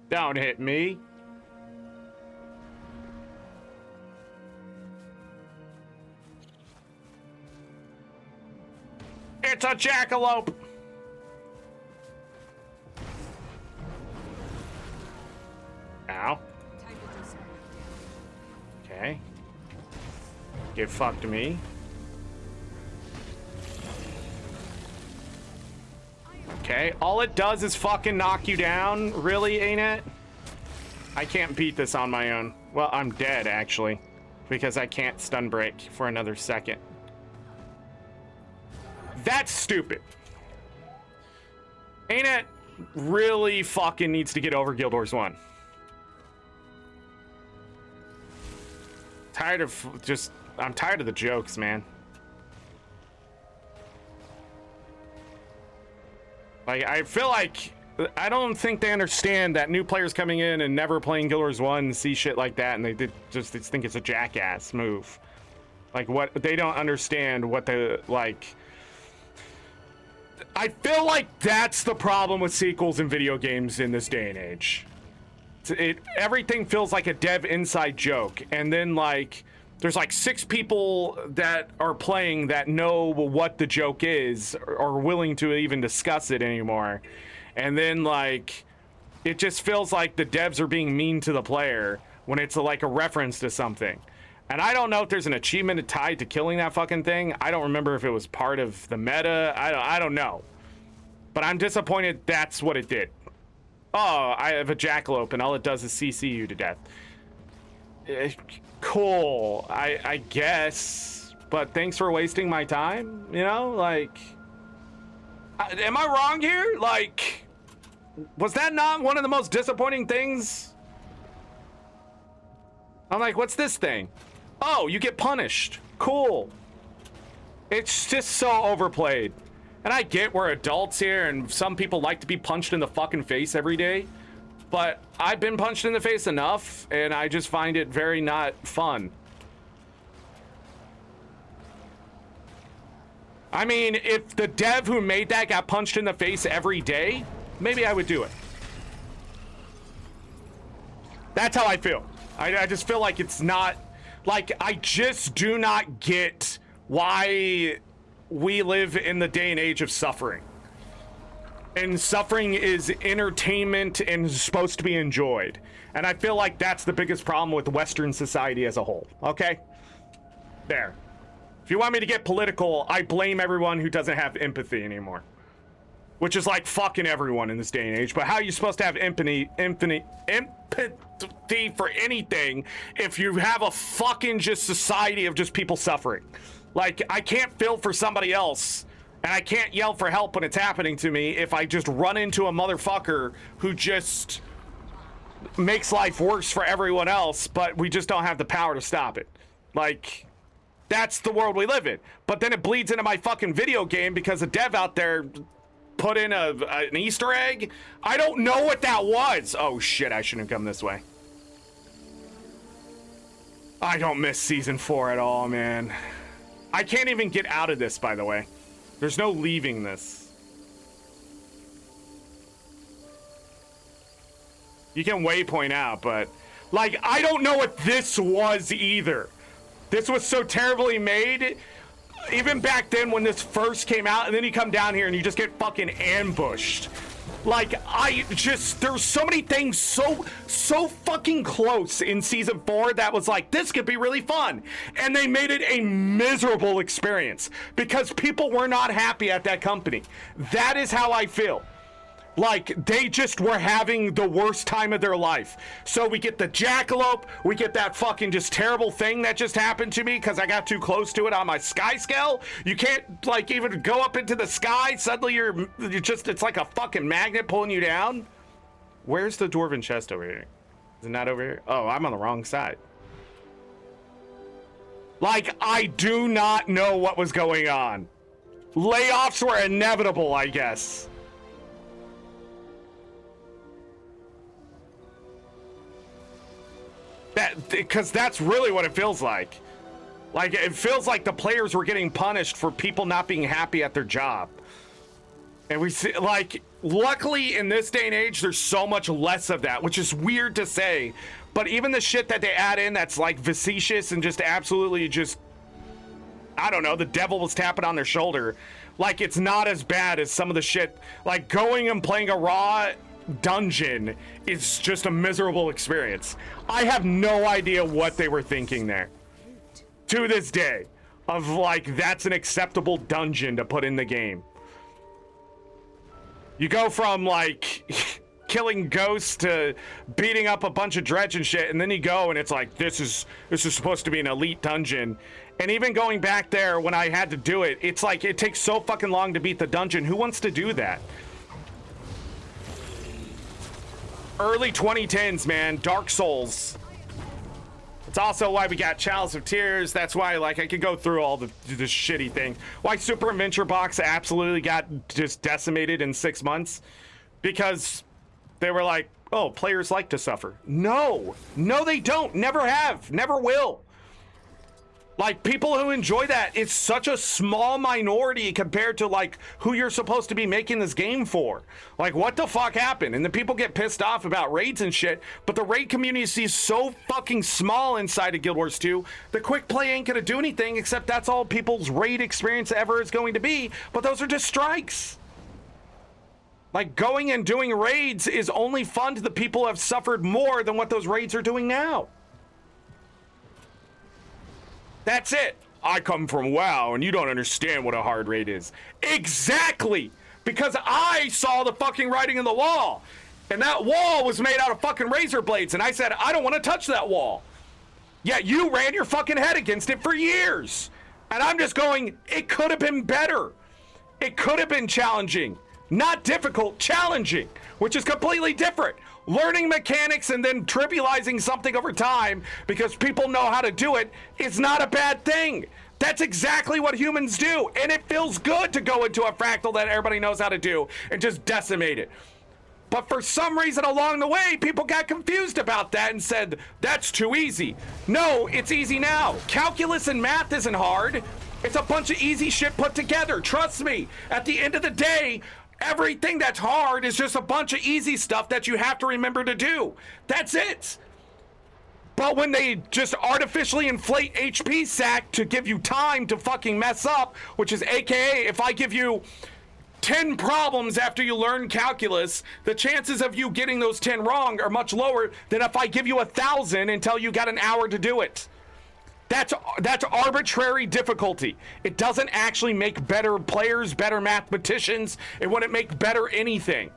Don't hit me. It's a jackalope. Ow. Okay. Get fucked me. Okay, all it does is fucking knock you down. Really, ain't it? I can't beat this on my own. Well, I'm dead, actually, because I can't stun break for another second. That's stupid. Ain't it? Really fucking needs to get over Guild Wars 1. Tired of just... I'm tired of the jokes, man. Like, I feel like I don't think they understand that new players coming in and never playing Guild Wars 1 see shit like that, and they just think it's a jackass move. Like, what, they don't understand what the, like, I feel like that's the problem with sequels in video games in this day and age. Everything feels like a dev inside joke, and then, like, there's like 6 people that are playing that know what the joke is, or are willing to even discuss it anymore. And then, like, it just feels like the devs are being mean to the player when it's like a reference to something. And I don't know if there's an achievement tied to killing that fucking thing. I don't remember if it was part of the meta. I don't know. But I'm disappointed that's what it did. Oh, I have a jackalope, and all it does is CC you to death. Cool, I guess. But thanks for wasting my time, you know? Like, am I wrong here? Like, was that not one of the most disappointing things? I'm like, what's this thing? Oh, you get punished. Cool. It's just so overplayed. And I get we're adults here and some people like to be punched in the fucking face every day. But I've been punched in the face enough, and I just find it very not fun. I mean, if the dev who made that got punched in the face every day, maybe I would do it. That's how I feel. I just feel like it's not, like, I just do not get why we live in the day and age of suffering. And suffering is entertainment and is supposed to be enjoyed. And I feel like that's the biggest problem with Western society as a whole, okay? There. If you want me to get political, I blame everyone who doesn't have empathy anymore. Which is like fucking everyone in this day and age. But how are you supposed to have empathy for anything if you have a fucking just society of just people suffering? Like, I can't feel for somebody else, and I can't yell for help when it's happening to me if I just run into a motherfucker who just makes life worse for everyone else, but we just don't have the power to stop it. Like, that's the world we live in. But then it bleeds into my fucking video game because a dev out there put in an Easter egg. I don't know what that was. Oh shit, I shouldn't have come this way. I don't miss season 4 at all, man. I can't even get out of this, by the way. There's no leaving this. You can waypoint out, but like, I don't know what this was either. This was so terribly made. Even back then when this first came out, and then you come down here and you just get fucking ambushed. Like, there's so many things so fucking close in season 4 that was like, this could be really fun. And they made it a miserable experience because people were not happy at that company. That is how I feel. Like, they just were having the worst time of their life. So we get the jackalope, we get that fucking just terrible thing that just happened to me because I got too close to it on my sky scale. You can't, like, even go up into the sky. Suddenly you're just, it's like a fucking magnet pulling you down. Where's the dwarven chest over here? Is it not over here? Oh, I'm on the wrong side. Like, I do not know what was going on. Layoffs were inevitable, I guess. Because that's really what it feels like. Like, it feels like the players were getting punished for people not being happy at their job. And we see, like, luckily in this day and age, there's so much less of that, which is weird to say. But even the shit that they add in that's like facetious and just absolutely just, I don't know, the devil was tapping on their shoulder. Like, it's not as bad as some of the shit. Like, going and playing a raw dungeon is just a miserable experience. I have no idea what they were thinking there to this day of like, that's an acceptable dungeon to put in the game. You go from like killing ghosts to beating up a bunch of dredge and shit, and then you go and it's like, this is supposed to be an elite dungeon. And even going back there when I had to do it, it's like, it takes so fucking long to beat the dungeon. Who wants to do that? Early 2010s, man. Dark Souls. It's also why we got Chalice of Tears. That's why, like, I could go through all the shitty things. Why Super Adventure Box absolutely got just decimated in 6 months. because they were like, oh, players like to suffer. No, they don't. Never have, never will. Like, people who enjoy that, it's such a small minority compared to, like, who you're supposed to be making this game for. Like, what the fuck happened? And the people get pissed off about raids and shit, but the raid community is so fucking small inside of Guild Wars 2, the quick play ain't gonna do anything, except that's all people's raid experience ever is going to be, but those are just strikes. Like, going and doing raids is only fun to the people who have suffered more than what those raids are doing now. That's it. I come from WoW and you don't understand what a hard raid is. Exactly. Because I saw the fucking writing on the wall. And that wall was made out of fucking razor blades. And I said, I don't want to touch that wall. Yet you ran your fucking head against it for years. And I'm just going, it could have been better. It could have been challenging. Not difficult, challenging. Which is completely different. Learning mechanics and then trivializing something over time because people know how to do it is not a bad thing. That's exactly what humans do. And it feels good to go into a fractal that everybody knows how to do and just decimate it. But for some reason along the way, people got confused about that and said, that's too easy. No, it's easy now. Calculus and math isn't hard. It's a bunch of easy shit put together. Trust me. At the end of the day, everything that's hard is just a bunch of easy stuff that you have to remember to do. That's it. But when they just artificially inflate HP sack to give you time to fucking mess up, which is AKA if I give you 10 problems after you learn calculus, the chances of you getting those 10 wrong are much lower than if I give you 1,000 until you got an hour to do it. That's arbitrary difficulty. It doesn't actually make better players, better mathematicians. It wouldn't make better anything.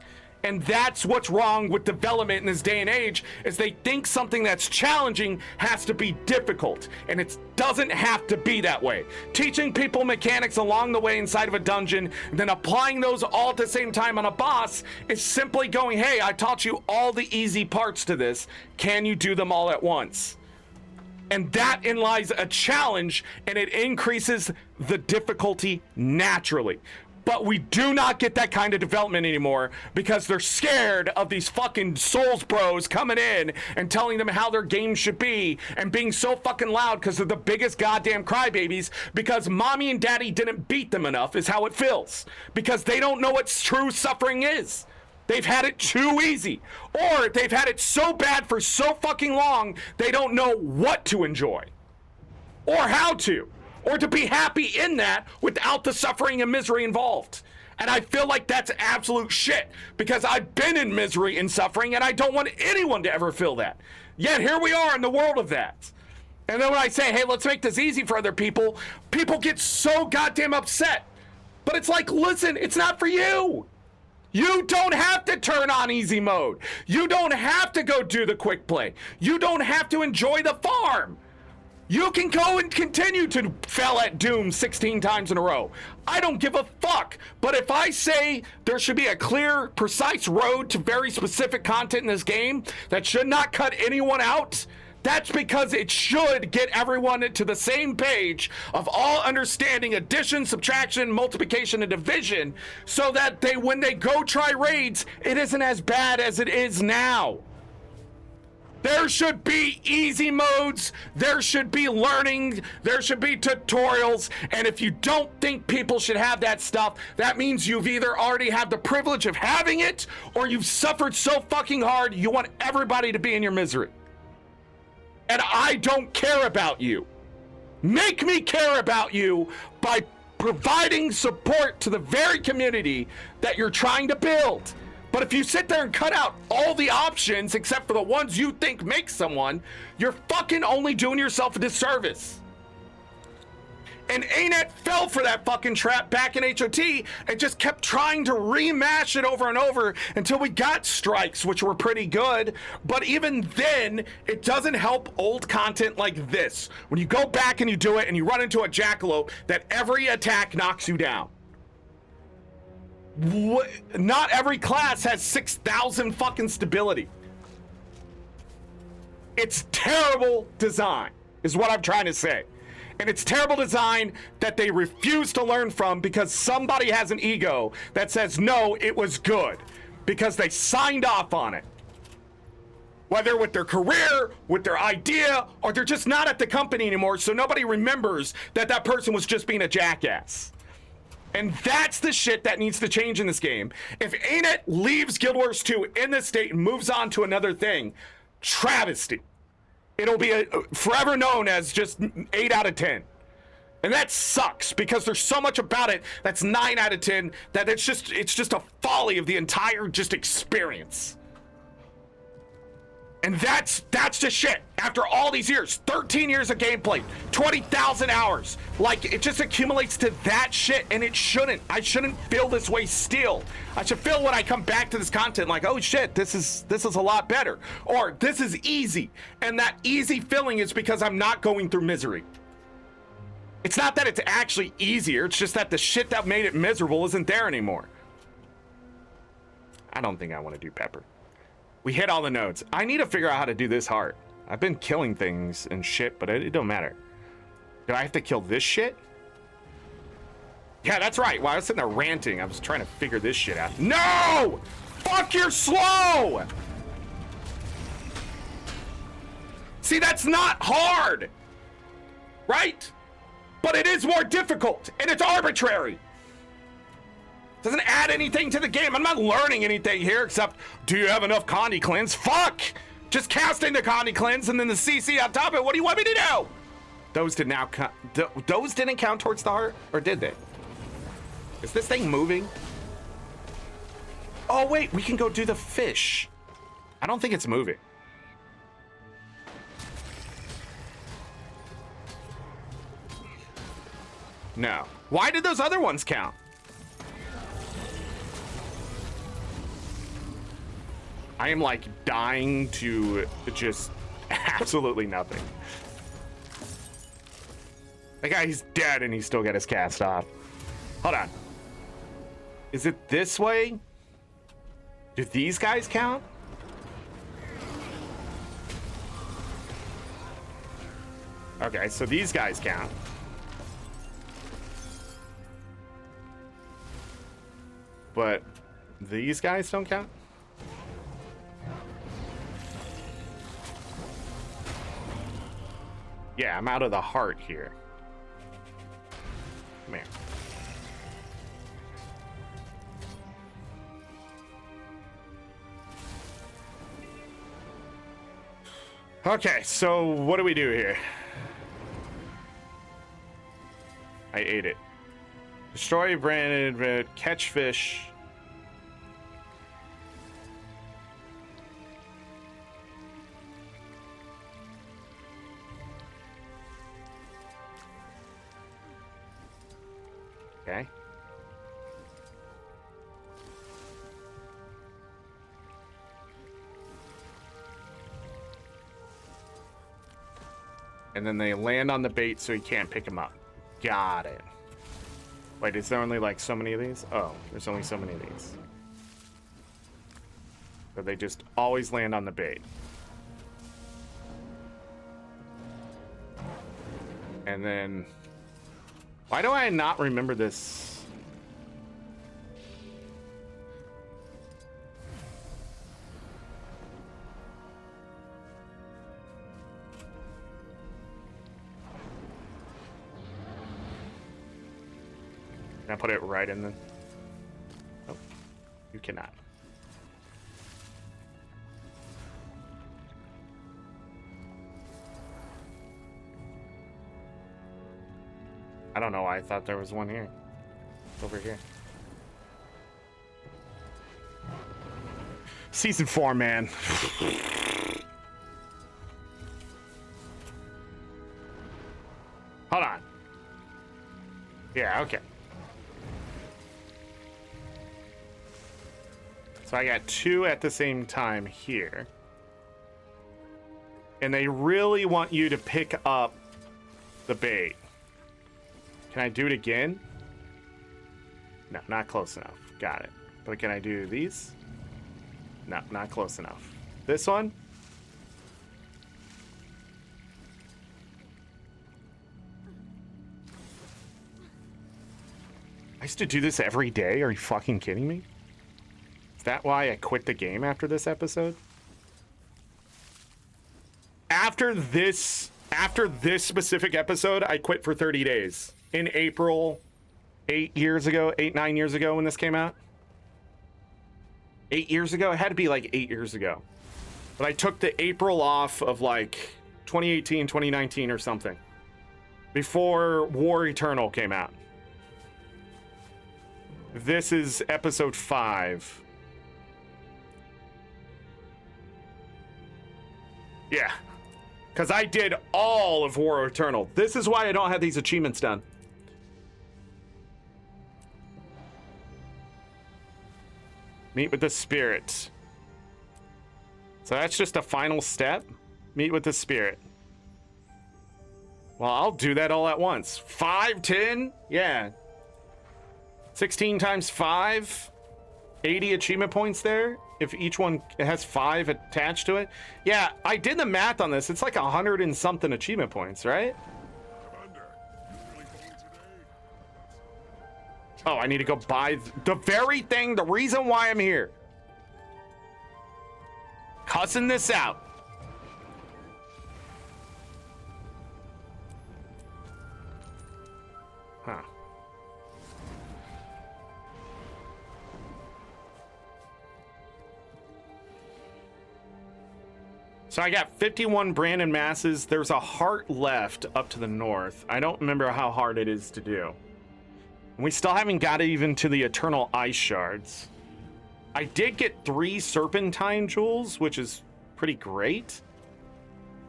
And that's what's wrong with development in this day and age, is they think something that's challenging has to be difficult. And it doesn't have to be that way. Teaching people mechanics along the way inside of a dungeon, and then applying those all at the same time on a boss is simply going, hey, I taught you all the easy parts to this. Can you do them all at once? And that in lies a challenge, and it increases the difficulty naturally. But we do not get that kind of development anymore because they're scared of these fucking Souls bros coming in and telling them how their game should be and being so fucking loud because they're the biggest goddamn crybabies because mommy and daddy didn't beat them enough is how it feels. Because they don't know what true suffering is. They've had it too easy, or they've had it so bad for so fucking long, they don't know what to enjoy, or how to, or to be happy in that without the suffering and misery involved. And I feel like that's absolute shit, because I've been in misery and suffering, and I don't want anyone to ever feel that. Yet here we are in the world of that. And then when I say, hey, let's make this easy for other people, people get so goddamn upset. But it's like, listen, it's not for you. You don't have to turn on easy mode. You don't have to go do the quick play. You don't have to enjoy the farm. You can go and continue to fail at Doom 16 times in a row. I don't give a fuck. But if I say there should be a clear, precise road to very specific content in this game that should not cut anyone out, that's because it should get everyone to the same page of all understanding addition, subtraction, multiplication, and division, so that when they go try raids, it isn't as bad as it is now. There should be easy modes, there should be learning, there should be tutorials, and if you don't think people should have that stuff, that means you've either already had the privilege of having it, or you've suffered so fucking hard you want everybody to be in your misery. And I don't care about you. Make me care about you by providing support to the very community that you're trying to build. But if you sit there and cut out all the options except for the ones you think make someone, you're fucking only doing yourself a disservice. And ArenaNet fell for that fucking trap back in HOT and just kept trying to remash it over and over until we got strikes, which were pretty good. But even then, it doesn't help old content like this. When you go back and you do it and you run into a jackalope, that every attack knocks you down. Not every class has 6,000 fucking stability. It's terrible design, is what I'm trying to say. And it's terrible design that they refuse to learn from because somebody has an ego that says, no, it was good. because they signed off on it. Whether with their career, with their idea, or they're just not at the company anymore, so nobody remembers that that person was just being a jackass. And that's the shit that needs to change in this game. If ArenaNet leaves Guild Wars 2 in this state and moves on to another thing, travesty. It'll be forever known as just 8 out of 10. And that sucks because there's so much about it that's 9 out of 10 that it's just a folly of the entire just experience. And that's just shit. After all these years, 13 years of gameplay, 20,000 hours, like it just accumulates to that shit, and it shouldn't. I shouldn't feel this way still. I should feel when I come back to this content like, oh shit, this is a lot better, or this is easy. And that easy feeling is because I'm not going through misery. It's not that it's actually easier, it's just that the shit that made it miserable isn't there anymore. I don't think I want to do Pepper. We hit all the nodes. I need to figure out how to do this hard. I've been killing things and shit, but it don't matter. Do I have to kill this shit? Yeah, that's right. While I was sitting there ranting, I was trying to figure this shit out. No! Fuck, you're slow! See, that's not hard! Right? But it is more difficult, and it's arbitrary. Doesn't add anything to the game. I'm not learning anything here except, do you have enough Condi Cleanse? Fuck! Just casting the Condi Cleanse and then the CC on top of it. What do you want me to do? Those did now those didn't count towards the heart, or did they? Is this thing moving? Oh wait, we can go do the fish. I don't think it's moving. No. Why did those other ones count? I am like dying to just absolutely nothing. That guy, he's dead and he still got his cast off. Hold on. Is it this way? Do these guys count? Okay, so these guys count. But these guys don't count? Yeah, I'm out of the heart here. Come here. Okay, so what do we do here? I ate it. Destroy branded, catch fish. Okay. And then they land on the bait so he can't pick them up. Got it. Wait, is there only like so many of these? Oh, there's only so many of these. So they just always land on the bait. And then... why do I not remember this? Can I put it right in the... oh, you cannot. I don't know why I thought there was one here. It's over here. Season 4, man. Hold on. Yeah, okay. So I got 2 at the same time here. And they really want you to pick up the bait. Can I do it again? No, not close enough. Got it. But can I do these? No, not close enough. This one? I used to do this every day. Are you fucking kidding me? Is that why I quit the game after this episode? After this specific episode, I quit for 30 days. In April, 9 years ago when this came out. 8 years ago? It had to be like 8 years ago. But I took the April off of like 2018, 2019 or something. Before War Eternal came out. This is episode 5. Yeah. Because I did all of War Eternal. This is why I don't have these achievements done. Meet with the spirit. So that's just a final step. Meet with the spirit. Well, I'll do that all at once. 5, 10? Yeah. 16 times 5. 80 achievement points there. If each one has 5 attached to it. Yeah, I did the math on this. It's like 100 and something achievement points, right? Oh, I need to go buy the very thing, the reason why I'm here. Cussing this out. Huh. So I got 51 Brandon masses. There's a heart left up to the north. I don't remember how hard it is to do. And we still haven't got even to the Eternal Ice Shards. I did get 3 Serpentine Jewels, which is pretty great.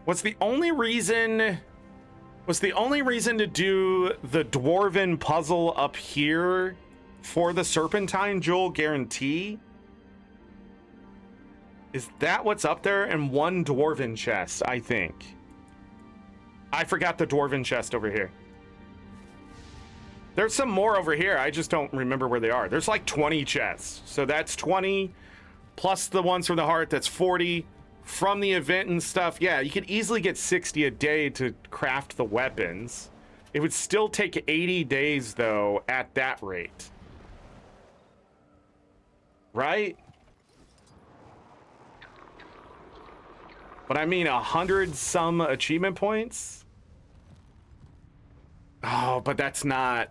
Was the only reason to do the Dwarven puzzle up here for the Serpentine Jewel guarantee? Is that what's up there? And 1 Dwarven chest, I think. I forgot the Dwarven chest over here. There's some more over here. I just don't remember where they are. There's like 20 chests. So that's 20 plus the ones from the heart. That's 40 from the event and stuff. Yeah, you could easily get 60 a day to craft the weapons. It would still take 80 days though at that rate. Right? But I mean 100 some achievement points. Oh, but that's not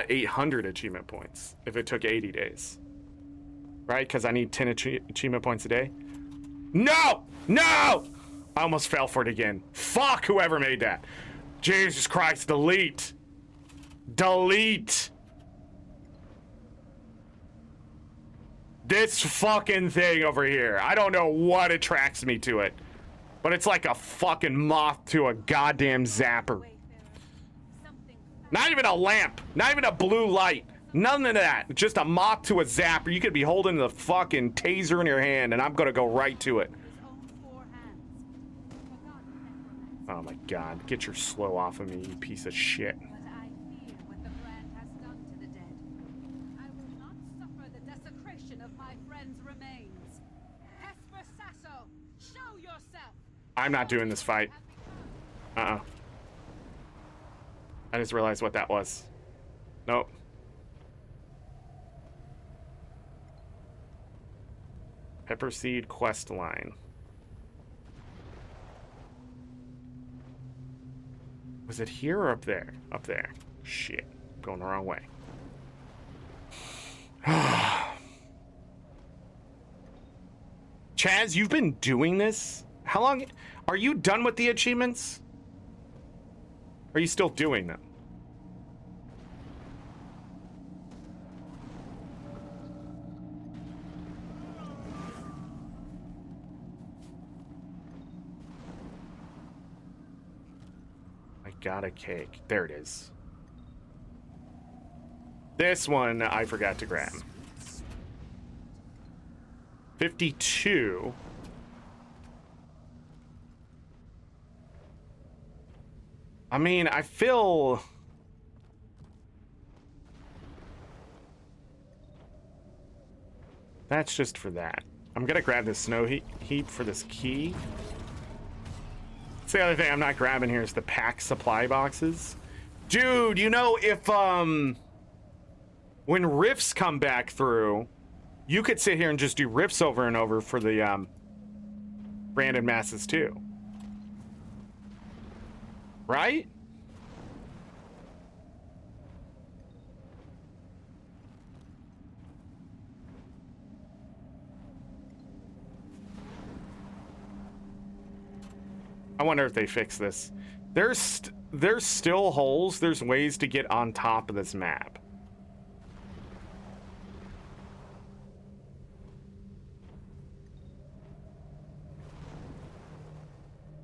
800 achievement points if it took 80 days. Right? Because I need 10 achievement points a day. No! No! I almost fell for it again. Fuck whoever made that. Jesus Christ, delete. Delete. This fucking thing over here. I don't know what attracts me to it. But it's like a fucking moth to a goddamn zapper. Not even a lamp. Not even a blue light. None of that. Just a moth to a zapper. You could be holding the fucking taser in your hand and I'm gonna go right to it. Oh my god. Get your slow off of me, you piece of shit. But I fear what the brand has done to the dead. I will not suffer the desecration of my friend's remains. Hesper Sasso, show yourself. I'm not doing this fight. Uh-uh. I just realized what that was. Nope. Pepper Seed quest line. Was it here or up there? Up there. Shit. Going the wrong way. Chaz, you've been doing this? How long? Are you done with the achievements? Are you still doing them? I got a cake. There it is. This one I forgot to grab. 52. I mean, I feel... That's just for that. I'm gonna grab this snow heap for this key. That's the other thing I'm not grabbing here is the pack supply boxes. Dude, you know, if, when rifts come back through, You could sit here and just do rifts over and over for the branded masses too. Right? I wonder if they fix this. There's still holes. There's ways to get on top of this map.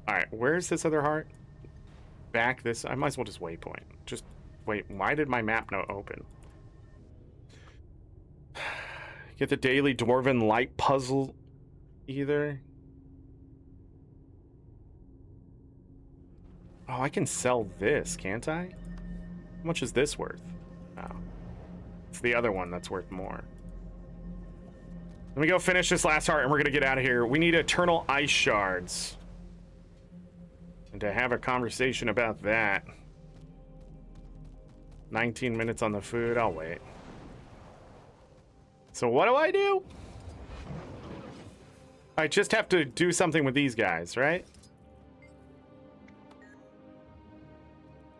All right, where's this other heart? Back this. I might as well just waypoint. Just wait. Why did my map not open? Get the daily dwarven light puzzle either. Oh, I can sell this, can't I? How much is this worth? Oh. It's the other one that's worth more. Let me go finish this last heart and we're gonna get out of here. We need eternal ice shards. And to have a conversation about that. 19 minutes on the food, I'll wait. So what do? I just have to do something with these guys, right?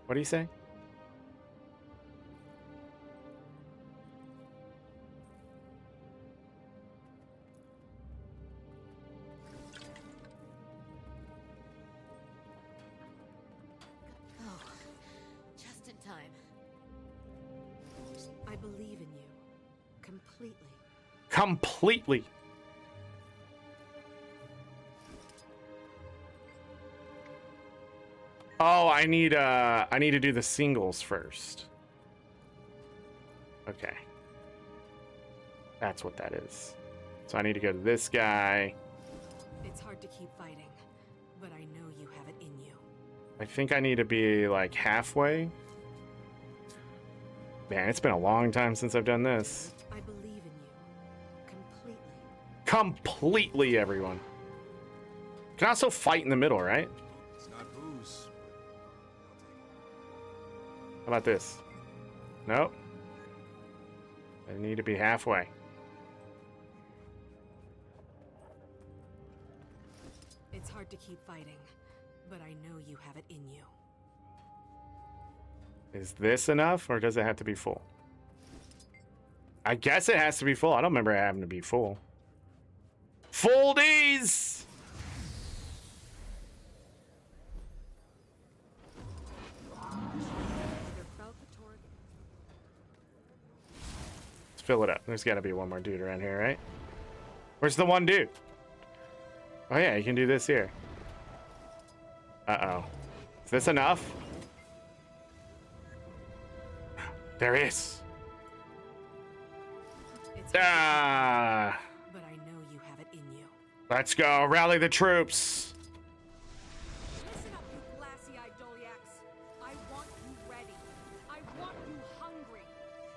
What do you say? Oh, just in time. I believe in you. Completely. Completely. Oh, I need to do the singles first. Okay. That's what that is. So I need to go to this guy. It's hard to keep fighting, but I know you have it in you. I think I need to be like halfway. Man, it's been a long time since I've done this. I believe in you. Completely. Completely, everyone. Can also fight in the middle, right? It's not booze. How about this? Nope. I need to be halfway. It's hard to keep fighting, but I know you have it in you. Is this enough, or does it have to be full? I guess it has to be full. I don't remember it having to be full. Full D's! Let's fill it up. There's got to be one more dude around here, right? Where's the one dude? Oh yeah, you can do this here. Uh-oh. Is this enough? There is. It's Ah! but I know you have it in you. Let's go. Rally the troops. Listen up, you glassy-eyed Doliacs. I want you ready. I want you hungry.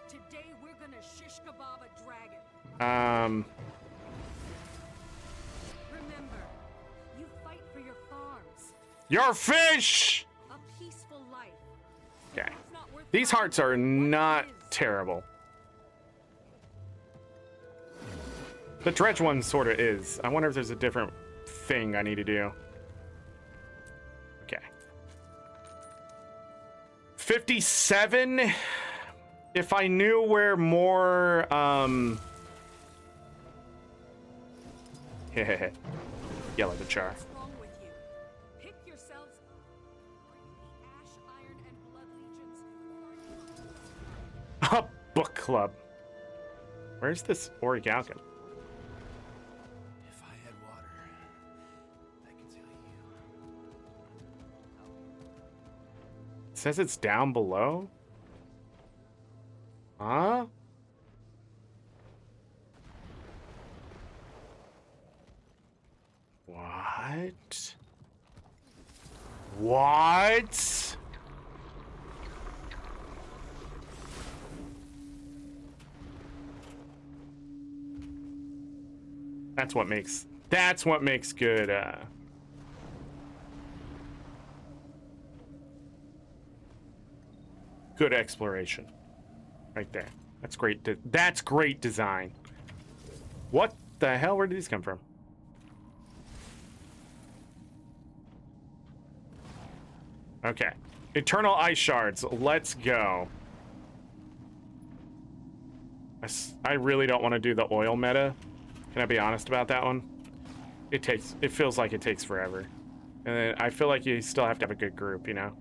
Today we're gonna shish kebab a dragon. Remember, you fight for your farms, Your fish! a peaceful life. Okay. It's not worth These fighting. hearts are not What is? terrible. The dredge one sort of is. I wonder if there's a different thing I need to do. Okay. 57. If I knew where more, yellow the char. What's wrong with you? Pick yourselves up. Are you the Ash, Iron, and Blood Legions? Or are you A book club. Where's this orichalcum? If I had water, I could tell you. It says it's down below. Huh? What? What? That's what makes good good exploration. Right there. That's great. That's great design. What the hell? Where did these come from? Okay. Eternal ice shards. Let's go. I really don't want to do the oil meta. Can I be honest about that one? It feels like it takes forever. And then I feel like you still have to have a good group, you know?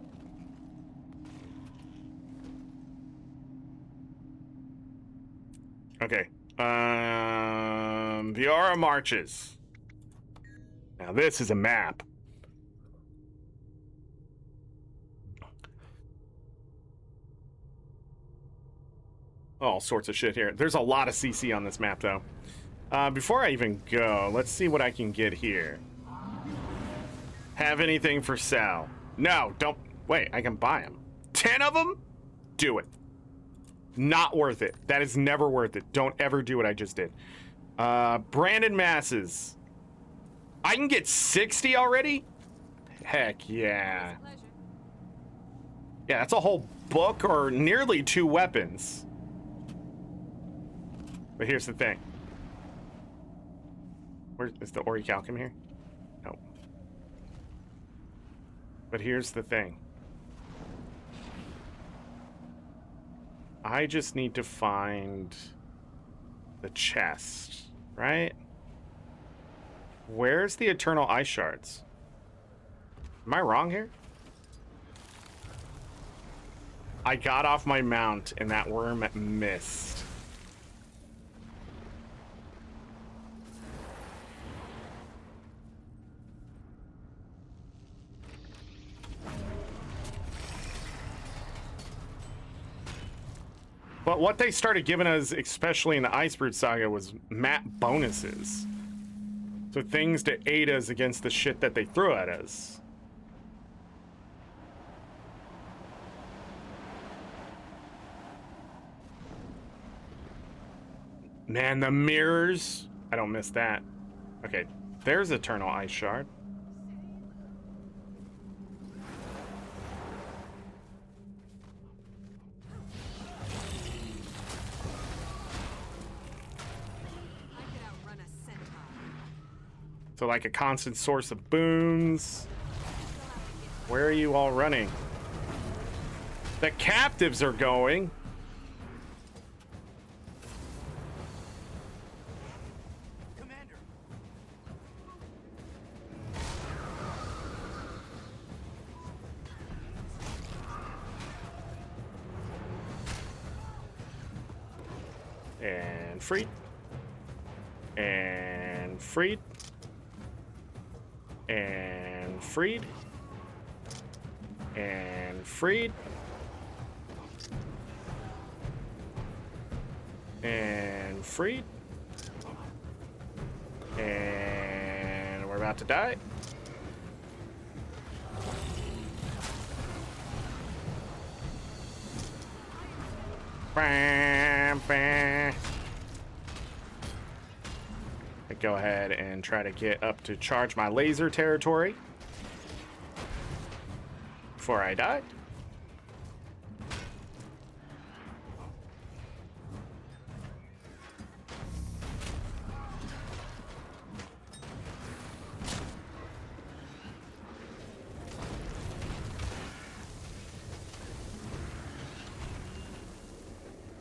Okay. The Aura marches. Now this is a map. All sorts of shit here. There's a lot of CC on this map, though. Before I even go, let's see what I can get here. Have anything for sale? No, don't. Wait, I can buy them. 10 of them? Do it. Not worth it. That is never worth it. Don't ever do what I just did. Branded masses. I can get 60 already? Heck yeah. Yeah, that's a whole book or nearly 2 weapons. But here's the thing. Where is the Orichalcum here? No. But here's the thing. I just need to find the chest, right? Where's the Eternal Ice Shards? Am I wrong here? I got off my mount and that worm missed. But what they started giving us, especially in the Icebrood Saga, was map bonuses. So things to aid us against the shit that they threw at us. Man, the mirrors. I don't miss that. Okay, there's Eternal Ice Shard. So like a constant source of boons. Where are you all running? The captives are going. Commander. And freed. And freed. And freed. And freed. And freed. And we're about to die. Bam, bam. Go ahead and try to get up to charge my laser territory before I die.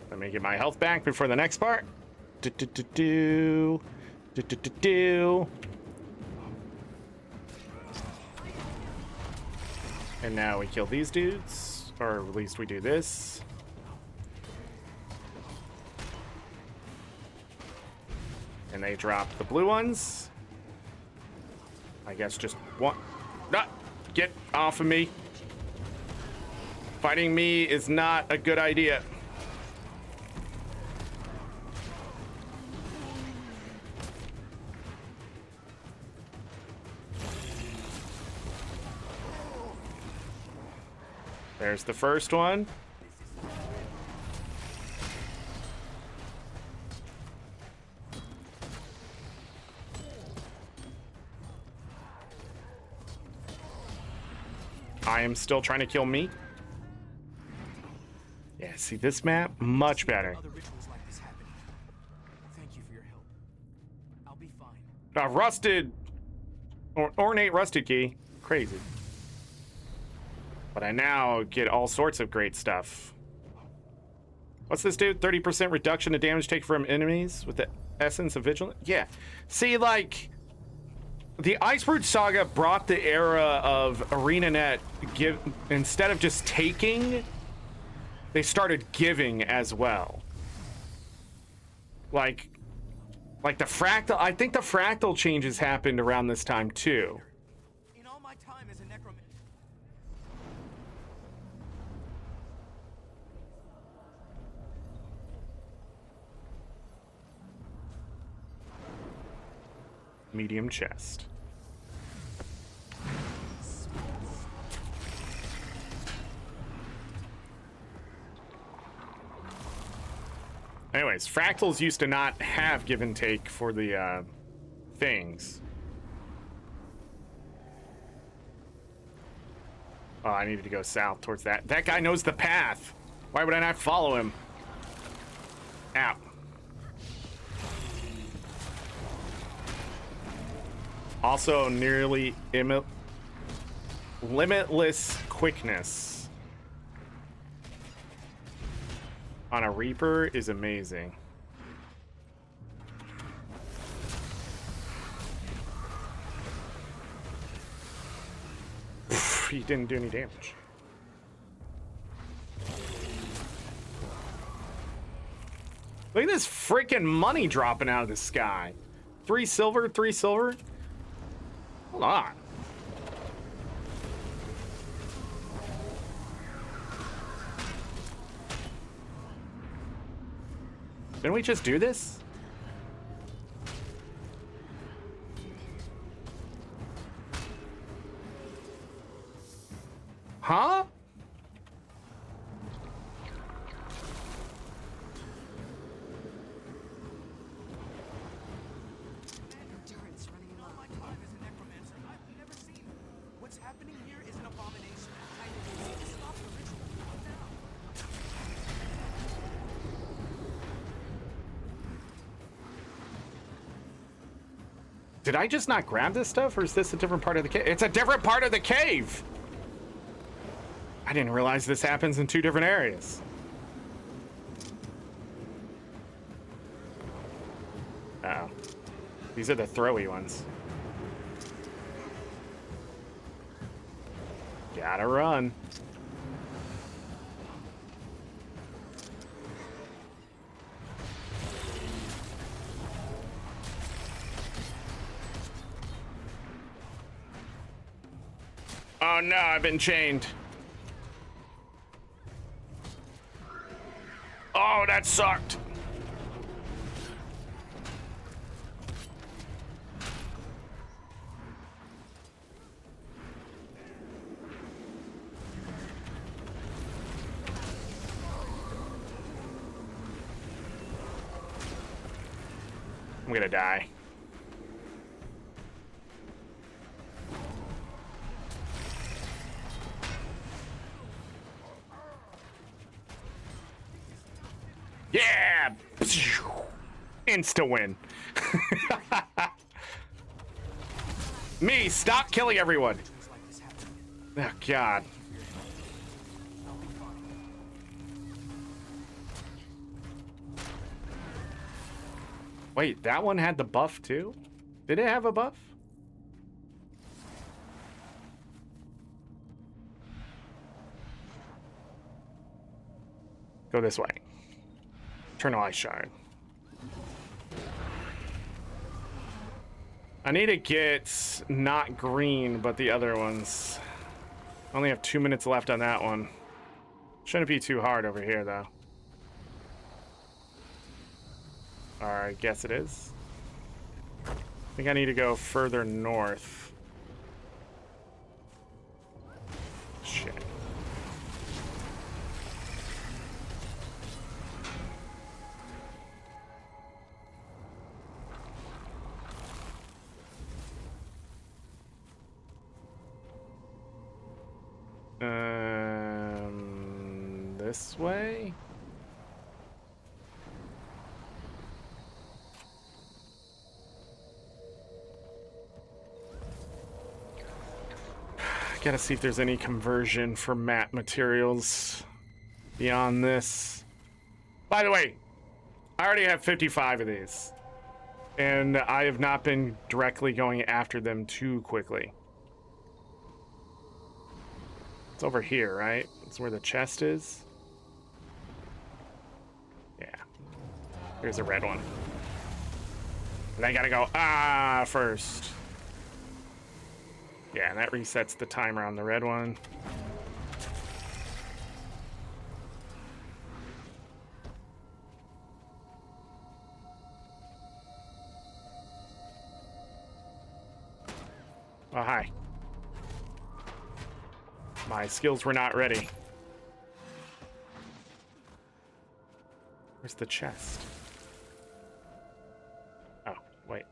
Let me get my health back before the next part. And now we kill these dudes, or at least we do this. And they drop the blue ones. I guess just one. Ah, get off of me. Fighting me is not a good idea. There's the first one. I am still trying to kill me. Yeah, see this map? Much better. Other rituals like this happening. Thank you for your help. Rusted, ornate rusted key. Crazy. But I now get all sorts of great stuff. What's this do? 30% reduction to damage taken from enemies with the essence of vigilant? Yeah. See, like, the Iceberg Saga brought the era of ArenaNet instead of just taking, they started giving as well. Like the fractal, I think the fractal changes happened around this time too. In all my time as a necromancer. Medium chest. Anyways, fractals used to not have give and take for the things. Oh, I needed to go south towards that. That guy knows the path. Why would I not follow him? Ow. Also, nearly limitless quickness on a Reaper is amazing. He didn't do any damage. Look at this freaking money dropping out of the sky. 3 silver, 3 silver. Hold on. Didn't we just do this? Huh? Endurance running In all low. my time as a necromancer, I've never seen. What's happening here is an abomination. I need to stop the ritual now. Did I just not grab this stuff, or is this a different part of the cave? It's a different part of the cave! I didn't realize this happens in 2 different areas. Uh-oh. These are the throwy ones. Gotta run. Oh no, I've been chained. Oh, that sucked. I'm gonna die. Yeah! Insta win. Me, stop killing everyone. Oh, God. Wait, that one had the buff too? Did it have a buff? Go this way. Eternal Eye Shard. I need to get not green, but the other ones. I only have 2 minutes left on that one. Shouldn't be too hard over here, though. Or I guess it is. I think I need to go further north. Shit. This way? Gotta see if there's any conversion for map materials beyond this. By the way, I already have 55 of these. And I have not been directly going after them too quickly. It's over here, right? It's where the chest is. Yeah. Here's a red one. And I gotta go, first. Yeah, and that resets the timer on the red one. Oh, hi. My skills were not ready. Where's the chest? Oh, wait.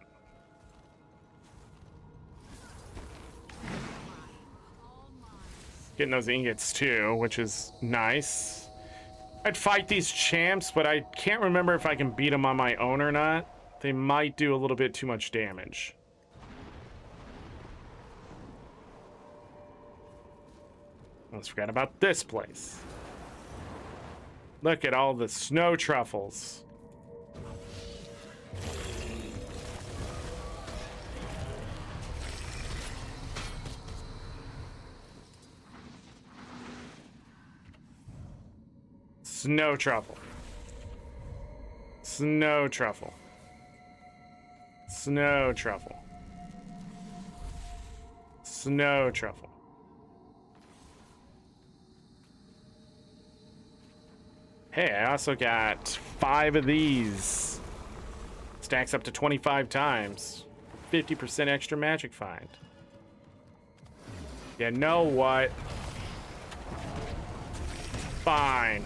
Getting those ingots too, which is nice. I'd fight these champs, but I can't remember if I can beat them on my own or not. They might do a little bit too much damage. Let's forget about this place. Look at all the snow truffles. Snow truffle. Snow truffle. Snow truffle. Snow truffle. Hey, I also got 5 of these. Stacks up to 25 times. 50% extra magic find. You know what? Fine.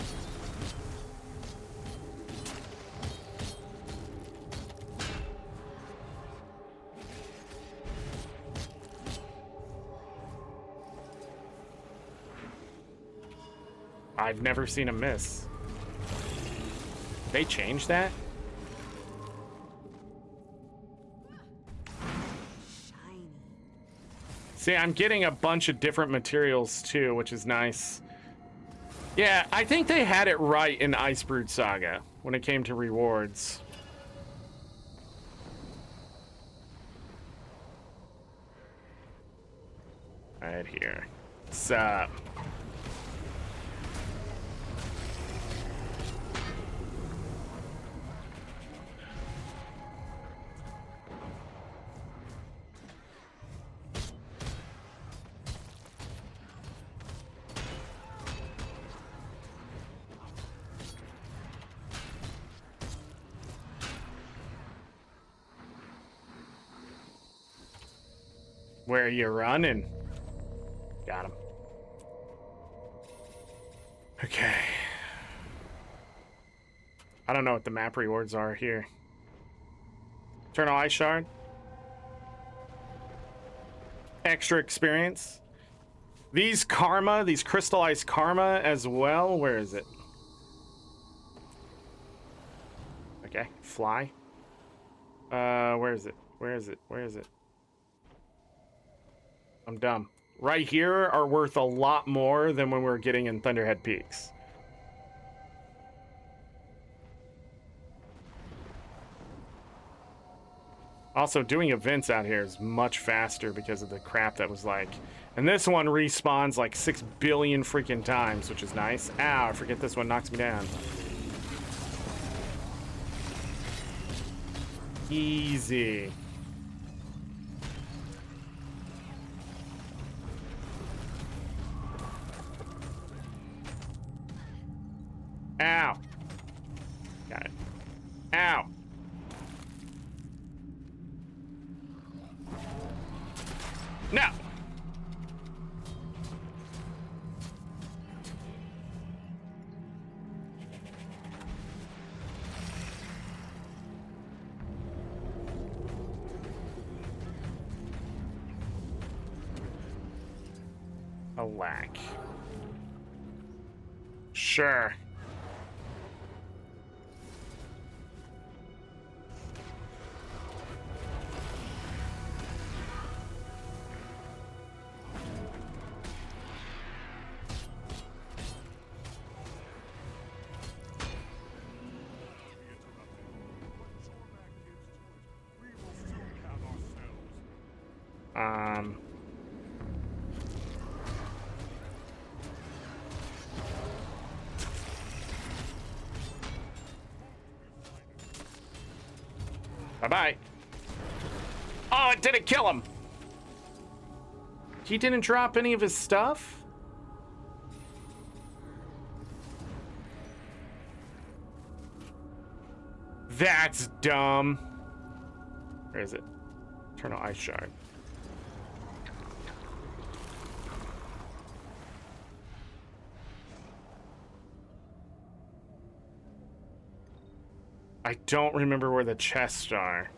I've never seen a miss. They changed that? Shiny. See, I'm getting a bunch of different materials too, which is nice. Yeah, I think they had it right in Icebrood Saga when it came to rewards. Right here. What's up? Where you running? Got him. Okay. I don't know what the map rewards are here. Eternal Ice Shard. Extra experience. These karma, these crystallized karma as well. Where is it? Okay, fly. Where is it? Where is it? Where is it? I'm dumb. Right here are worth a lot more than when we're getting in Thunderhead Peaks. Also, doing events out here is much faster because of the crap that was like. And this one respawns like 6 billion freaking times, which is nice. Ow, I forget this one knocks me down. Easy. Ow. Got it. Ow. No. A whack. Sure. Bye-bye. Oh, it didn't kill him. He didn't drop any of his stuff? That's dumb. Where is it? Eternal Ice Shard. I don't remember where the chests are.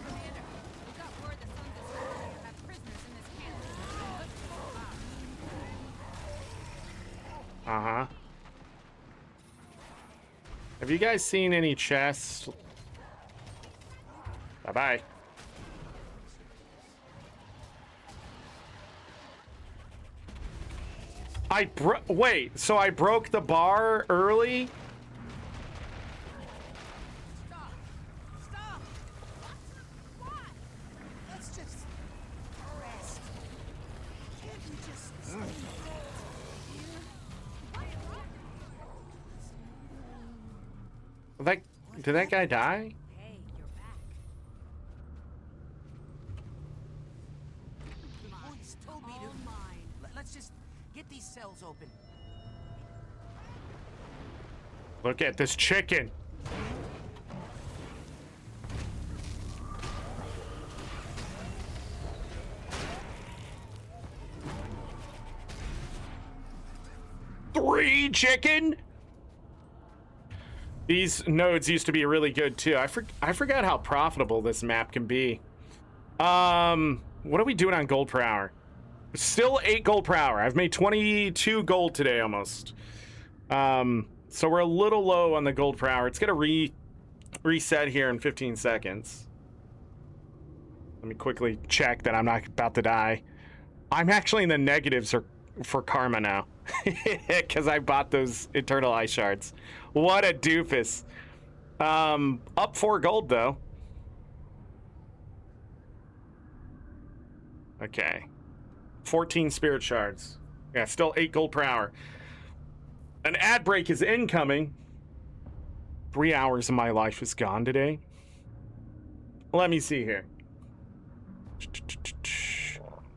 Commander, we got word the Sun Destroyer have prisoners in this camp. Let's go out. Uh-huh. Have you guys seen any chests? Bye-bye. Wait, so I broke the bar early? Stop! Stop! What? Let's just rest. Can't we just stay here? Did that guy die? Hey, you're back. The boys told me to. Let's just get these cells open. Look at this chicken. Three chicken? These nodes used to be really good too. I forgot how profitable this map can be. What are we doing on gold per hour? Still 8 gold per hour. I've made 22 gold today almost. So we're a little low on the gold per hour. It's gonna reset here in 15 seconds. Let me quickly check that I'm not about to die. I'm actually in the negatives for karma now. Because I bought those Eternal Ice Shards. What a doofus. Up 4 gold though. Okay. 14 Spirit Shards. Yeah, still 8 gold per hour. An ad break is incoming. 3 hours of my life is gone today. Let me see here.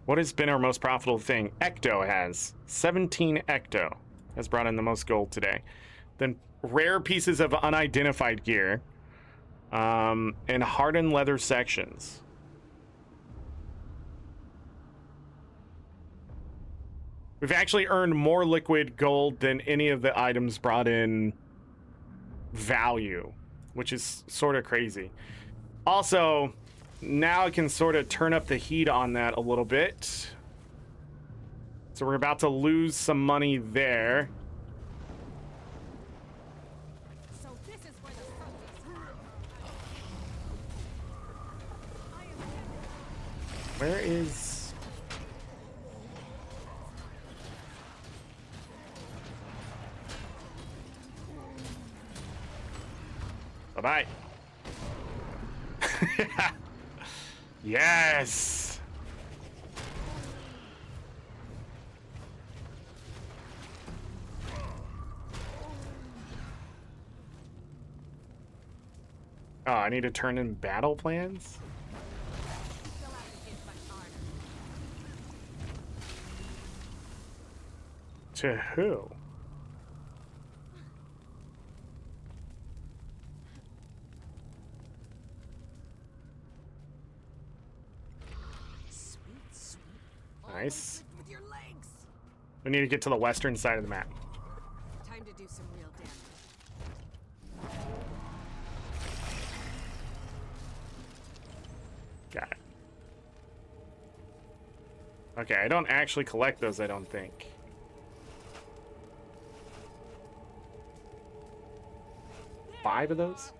What has been our most profitable thing? Ecto has. 17 Ecto has brought in the most gold today. Then rare pieces of unidentified gear. And hardened leather sections. We've actually earned more liquid gold than any of the items brought in value, which is sort of crazy. Also, now I can sort of turn up the heat on that a little bit. So we're about to lose some money there. So this is where the sun is. Where is... Bye-bye. Yes! Oh, I need to turn in battle plans? Still have to hit much harder. To who? Sweet, sweet. Nice. With your legs. We need to get to the western side of the map. Time to do some real damage. Got it. Okay, I don't actually collect those, I don't think. Five of those?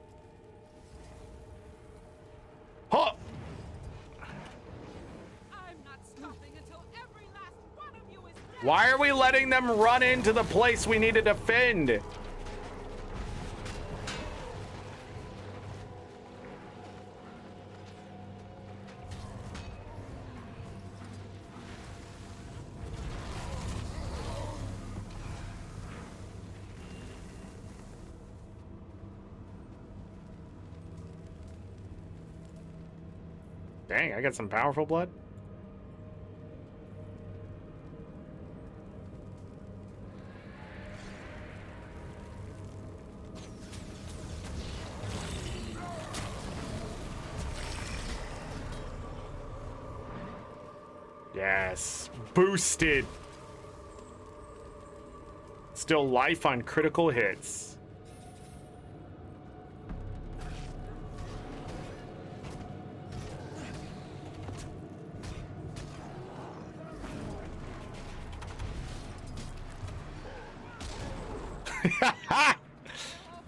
Huh! I'm not stopping until every last one of you is dead. Why are we letting them run into the place we need to defend? Dang, I got some powerful blood. Yes, boosted. Still life on critical hits.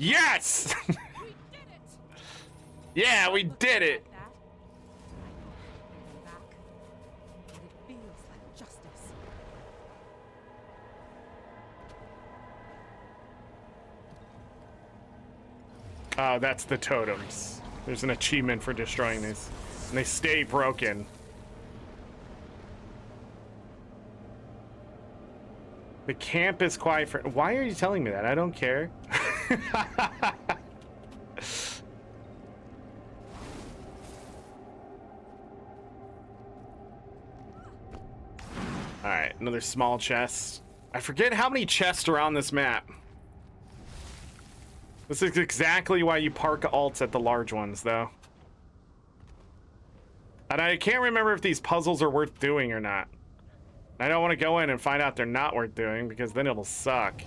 Yes! We did it! Yeah, we did it. Like that. I know back, but it feels like justice. Oh, that's the totems. There's an achievement for destroying these. And they stay broken. The camp is quiet for... Why are you telling me that? I don't care. Alright, another small chest. I forget how many chests are on this map. This is exactly why you park alts at the large ones, though. And I can't remember if these puzzles are worth doing or not. I don't want to go in and find out they're not worth doing, because then it'll suck.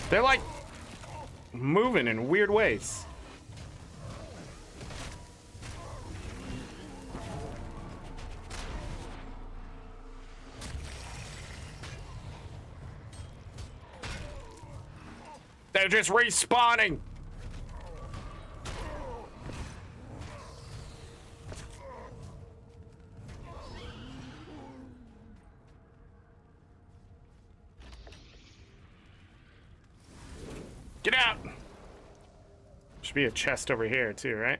They're like moving in weird ways. They're just respawning. Get out! Should be a chest over here too, right?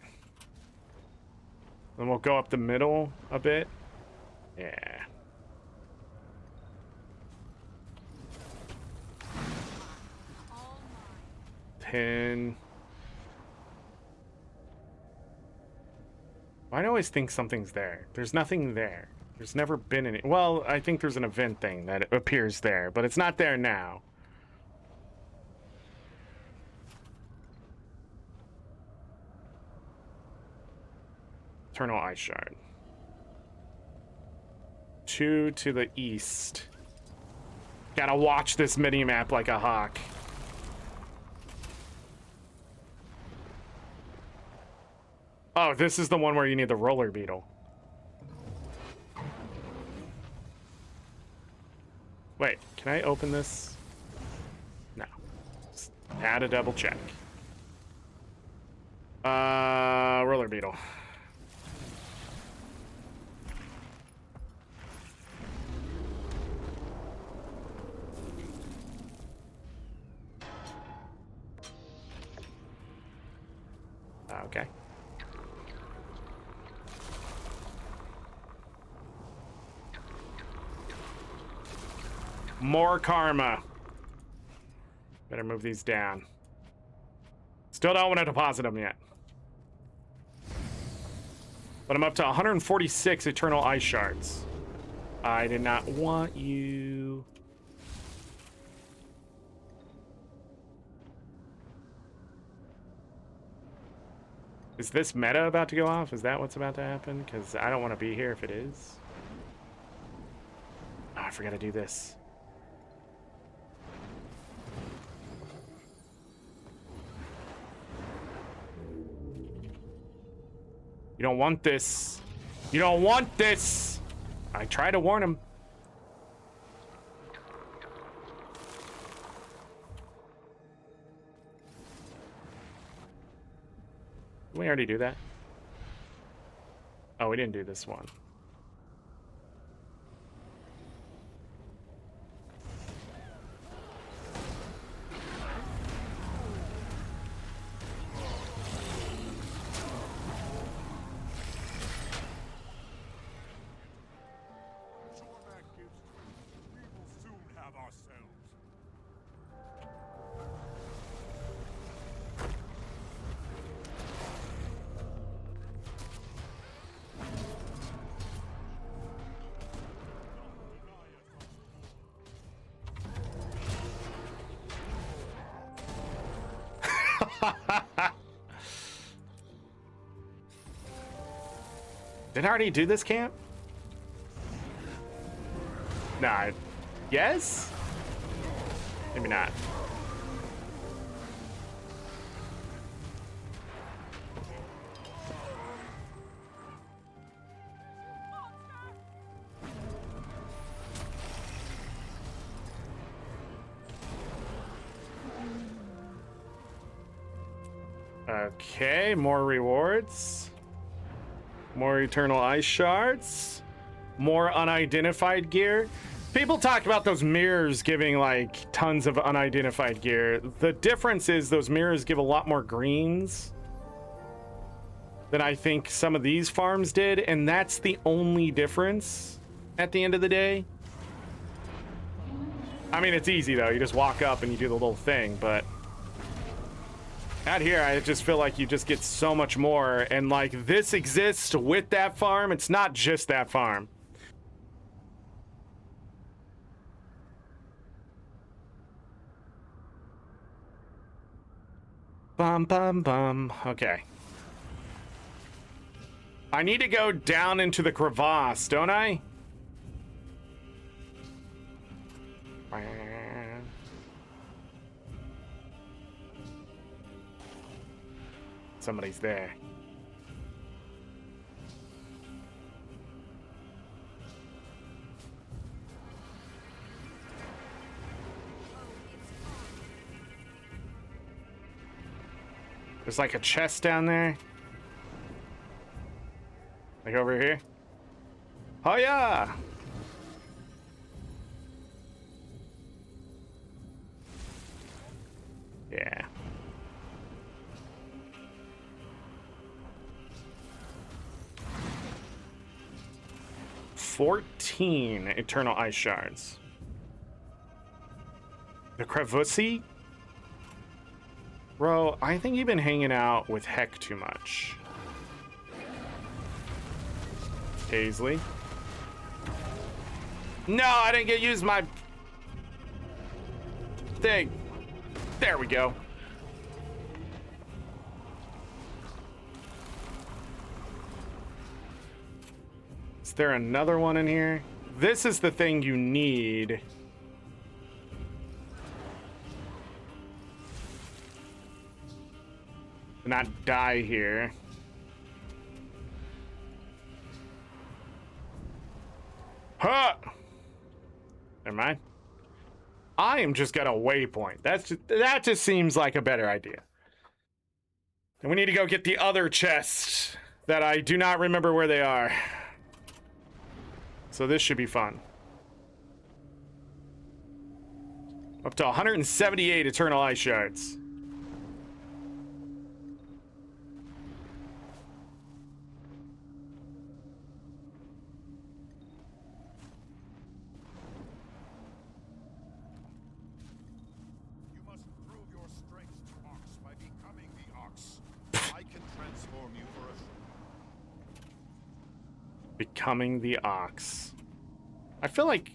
Then we'll go up the middle a bit. Yeah. Pin. Why do I always think something's there? There's nothing there. There's never been any. Well, I think there's an event thing that appears there, but it's not there now. Eternal Eye Shard. 2 to the east. Gotta watch this mini-map like a hawk. Oh, this is the one where you need the roller beetle. Wait, can I open this? No. Just add a double check. Roller beetle. Okay. More karma. Better move these down. Still don't want to deposit them yet. But I'm up to 146 Eternal Ice Shards. I did not want you. Is this meta about to go off? Is that what's about to happen? Because I don't want to be here if it is. Oh, I forgot to do this. You don't want this. You don't want this. I tried to warn him. Did we already do that? Oh, we didn't do this one. Did I already do this camp? Nah. Yes? Maybe not. Okay, more rewards. More eternal ice shards. More unidentified gear. People talk about those mirrors giving like tons of unidentified gear. The difference is those mirrors give a lot more greens than I think some of these farms did, and that's the only difference at the end of the day. I mean, it's easy though. You just walk up and you do the little thing, but out here, I just feel like you just get so much more, and like this exists with that farm. It's not just that farm. Bum, bum, bum. Okay. I need to go down into the crevasse, don't I? Somebody's there. There's like a chest down there. Like over here. Oh yeah! Yeah. $14 eternal ice shards. The Crevussy? Bro, I think you've been hanging out with Heck too much. Paisley. No, I didn't get used my thing. There we go. Is there another one in here? This is the thing you need. To not die here. Huh! Never mind. I am just got a waypoint. That just seems like a better idea. And we need to go get the other chests that I do not remember where they are. So this should be fun. Up to 178 eternal ice shards. You must prove your strength to Ox by becoming the Ox. I can transform you for a Becoming the ox. I feel like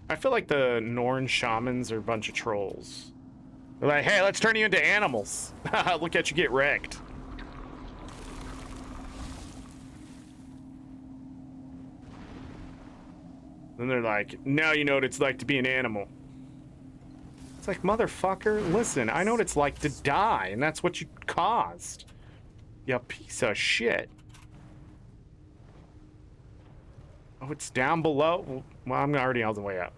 the Norn shamans are a bunch of trolls. They're like, hey, let's turn you into animals. Look at you get wrecked. Then they're like, now you know what it's like to be an animal. It's like, motherfucker, listen, I know what it's like to die, and that's what you caused. You piece of shit. Oh, it's down below? Well, I'm already on the way up.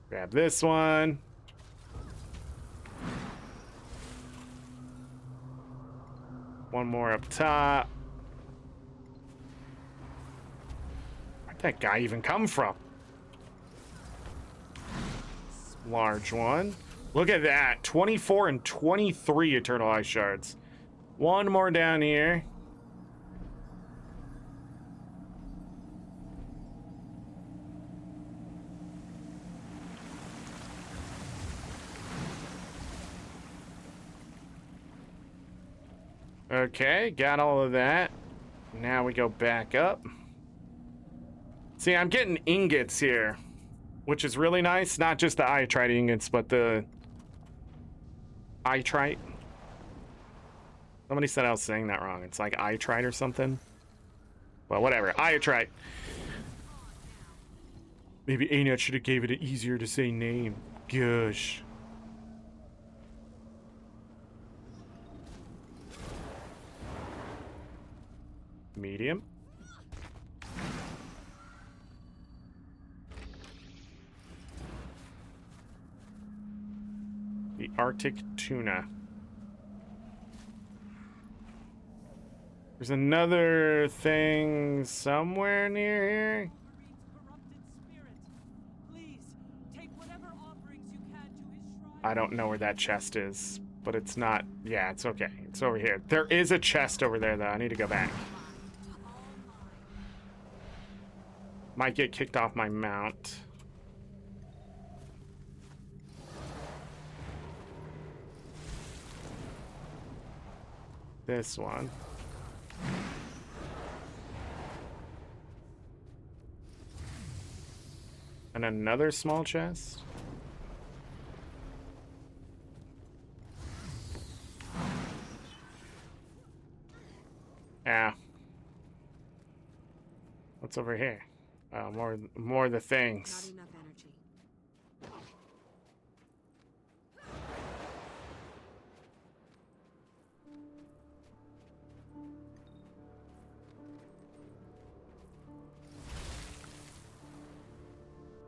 Grab this one. One more up top. Where'd that guy even come from? Large one. Look at that. 24 and 23 eternal ice shards. One more down here. Okay, got all of that. Now we go back up. See, I'm getting ingots here, which is really nice. Not just the Iotrite ingots, but the I trite. Somebody said I was saying that wrong. It's like I trite or something. Well, whatever. I trite. Maybe ArenaNet should have gave it an easier to say name. Gosh. Medium. The Arctic tuna. There's another thing somewhere near here. I don't know where that chest is, but it's not. Yeah, it's okay. It's over here. There is a chest over there, though. I need to go back. Might get kicked off my mount. This one. And another small chest. Yeah. What's over here? More of the things. Not enough energy.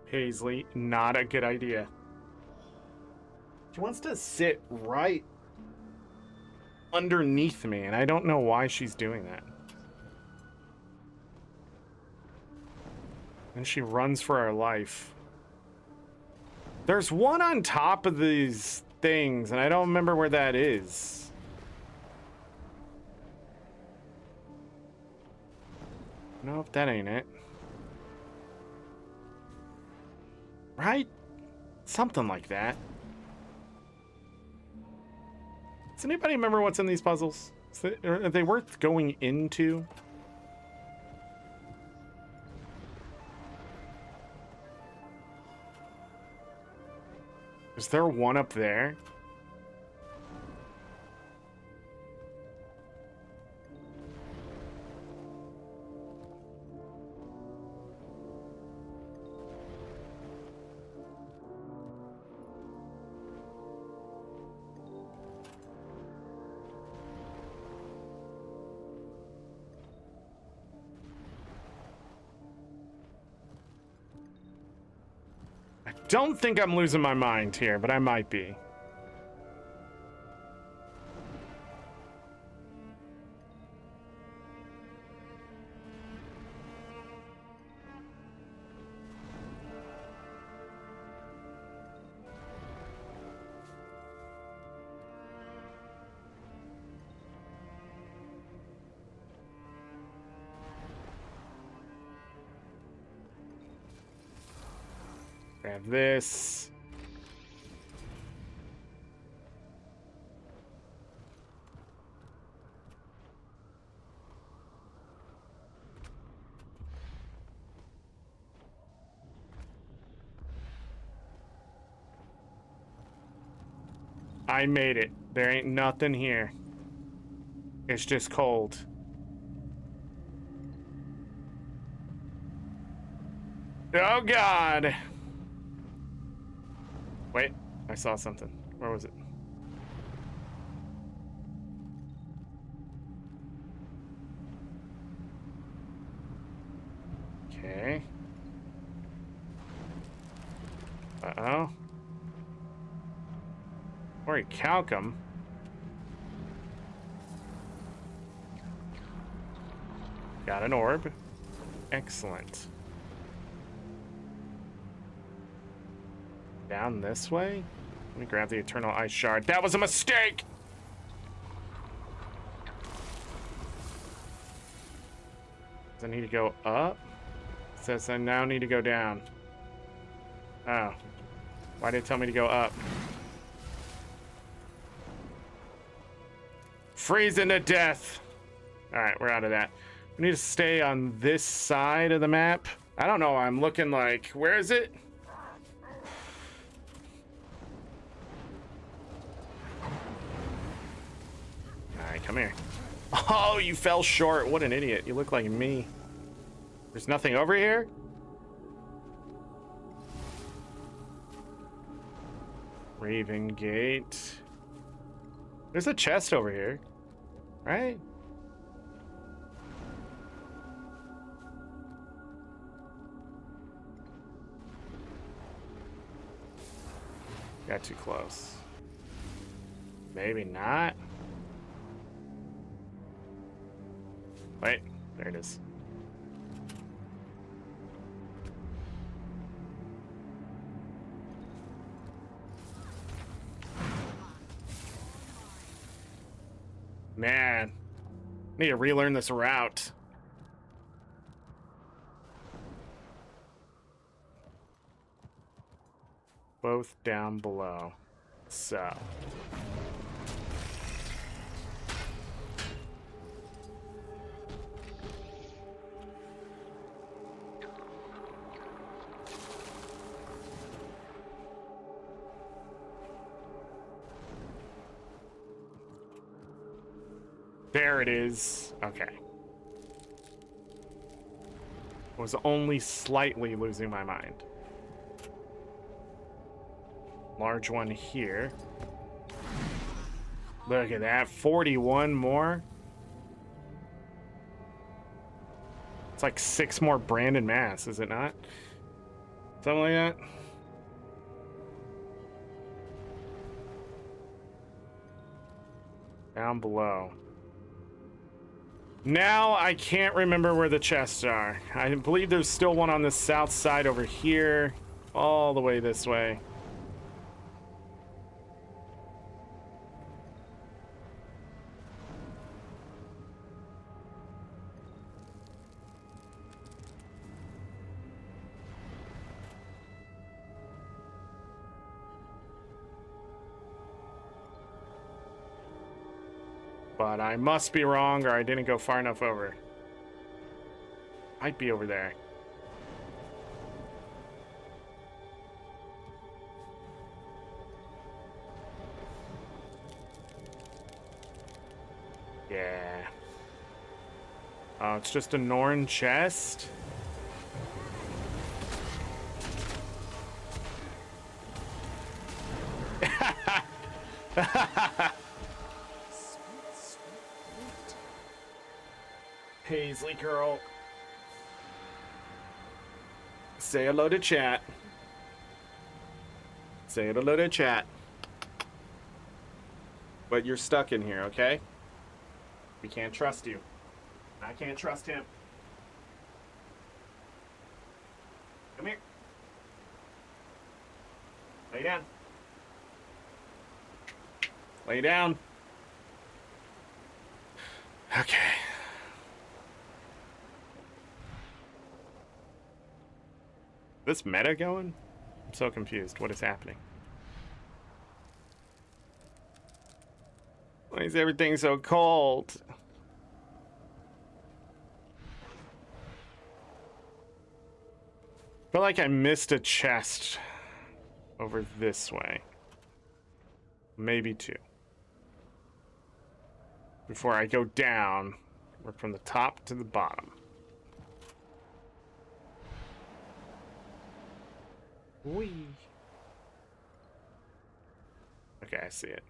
Paisley, not a good idea. She wants to sit right underneath me, and I don't know why she's doing that. And she runs for her life. There's one on top of these things, and I don't remember where that is. Nope, that ain't it. Right? Something like that. Does anybody remember what's in these puzzles? Are they worth going into? Is there one up there? Don't think I'm losing my mind here, but I might be. Grab this. I made it. There ain't nothing here. It's just cold. Oh God. Wait, I saw something. Where was it? Okay. Uh-oh. Or Calcum. Got an orb. Excellent. Down this way? Let me grab the Eternal Ice Shard. That was a mistake! Does I need to go up? It says I now need to go down. Oh. Why did it tell me to go up? Freezing to death! Alright, we're out of that. We need to stay on this side of the map. I don't know, I'm looking like... Where is it? come here. Oh, you fell short. What an idiot. You look like me. There's nothing over here? Raven Gate. There's a chest over here, right? Got too close. Maybe not. Wait, there it is. Man, need to relearn this route. Both down below. So. There it is. Okay. Was only slightly losing my mind. Large one here. Look at that. 41 more. It's like 6 more Brandon Mass, is it not? Something like that. Down below. Now I can't remember where the chests are. I believe there's still one on the south side over here, all the way this way. But I must be wrong, or I didn't go far enough over. Might be over there. Yeah. Oh, it's just a Norn chest? Paisley girl. Say hello to chat. Say hello to chat. But you're stuck in here, okay? We can't trust you. I can't trust him. Come here. Lay down. Lay down. Okay. This meta going? I'm so confused. What is happening? Why is everything so cold? I feel like I missed a chest over this way. Maybe 2. Before I go down, work from the top to the bottom. Whee. Okay, I see it.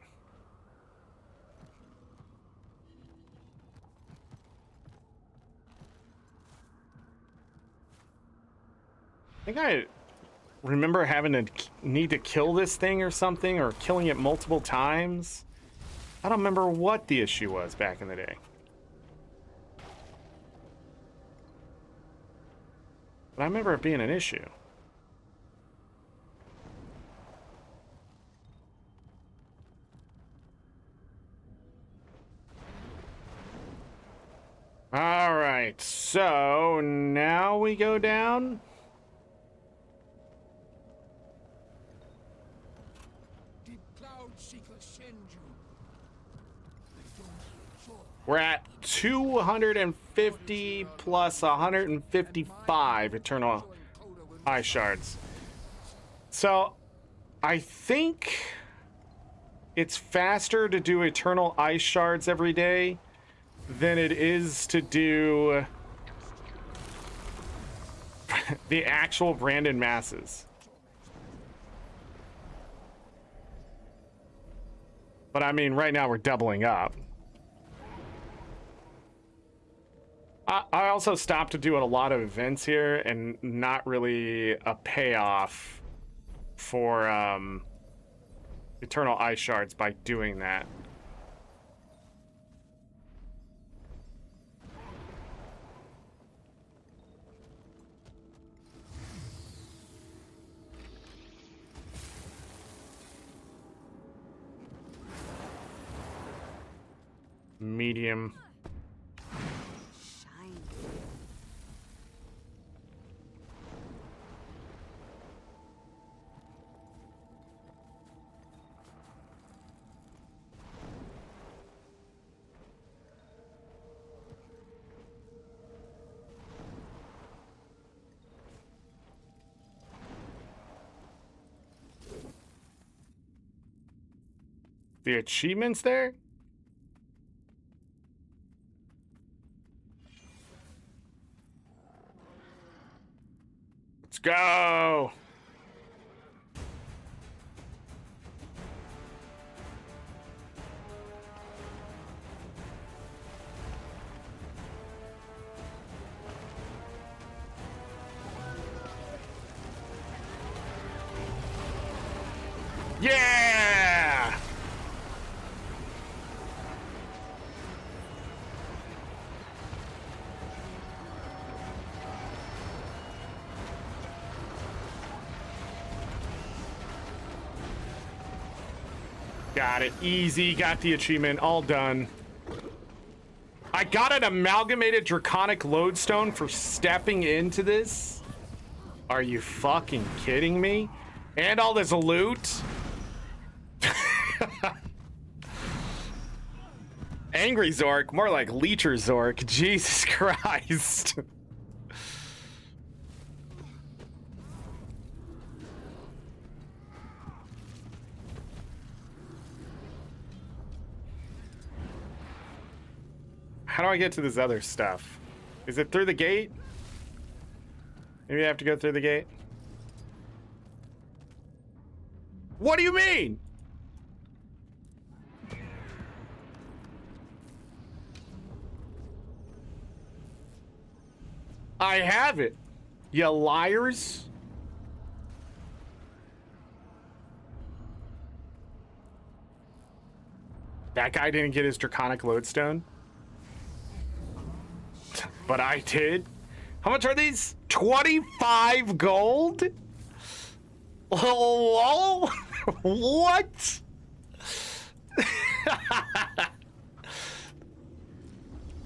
I think I remember having to need to kill this thing or something, or killing it multiple times. I don't remember what the issue was back in the day. But I remember it being an issue. All right, so now we go down. Did Cloud Seeker send you? We're at 250 plus 155 eternal eye shards. So I think it's faster to do eternal ice shards every day than it is to do the actual Brandon masses. But I mean, right now we're doubling up. I also stopped doing a lot of events here and not really a payoff for eternal ice shards by doing that. Medium. Shiny. The achievements there? Let's go. Yeah! Got it. Easy. Got the achievement. All done. I got an amalgamated draconic lodestone for stepping into this. Are you fucking kidding me? And all this loot? AngryZorric, more like LeecherZorric. Jesus Christ. How do I get to this other stuff? Is it through the gate? Maybe I have to go through the gate. What do you mean? I have it. You liars. That guy didn't get his draconic lodestone. But I did. How much are these? 25 gold? Hello? What?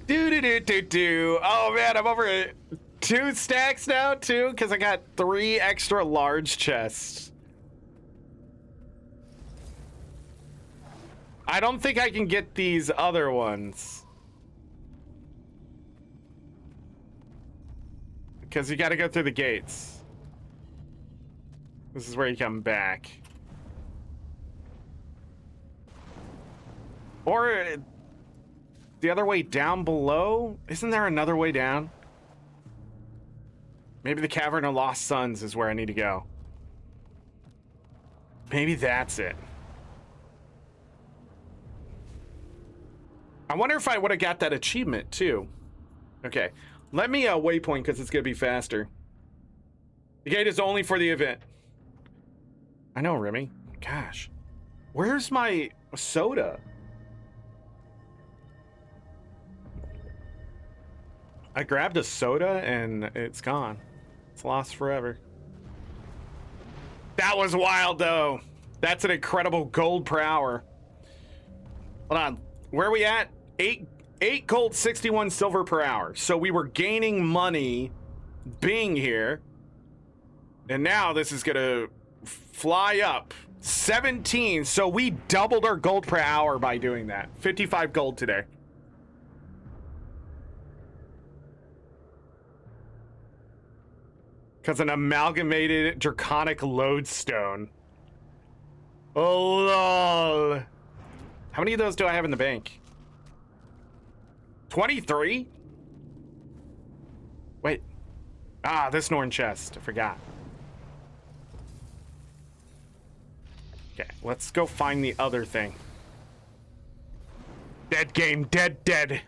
Do. Oh man, I'm over at 2 stacks now too, because I got 3 extra large chests. I don't think I can get these other ones. Because you got to go through the gates. This is where you come back. Or the other way down below? Isn't there another way down? Maybe the Cavern of Lost Suns is where I need to go. Maybe that's it. I wonder if I would have got that achievement too. Okay. Let me waypoint because it's going to be faster. The gate is only for the event. I know, Remy. Gosh. Where's my soda? I grabbed a soda and it's gone. It's lost forever. That was wild, though. That's an incredible gold per hour. Hold on. Where are we at? 8 gold, 61 silver per hour. So we were gaining money being here. And now this is going to fly up. 17. So we doubled our gold per hour by doing that. 55 gold today. Because an amalgamated draconic lodestone. Oh, lol. How many of those do I have in the bank? 23? Wait. Ah, this Norn chest. I forgot. Okay, let's go find the other thing. Dead game, dead, dead.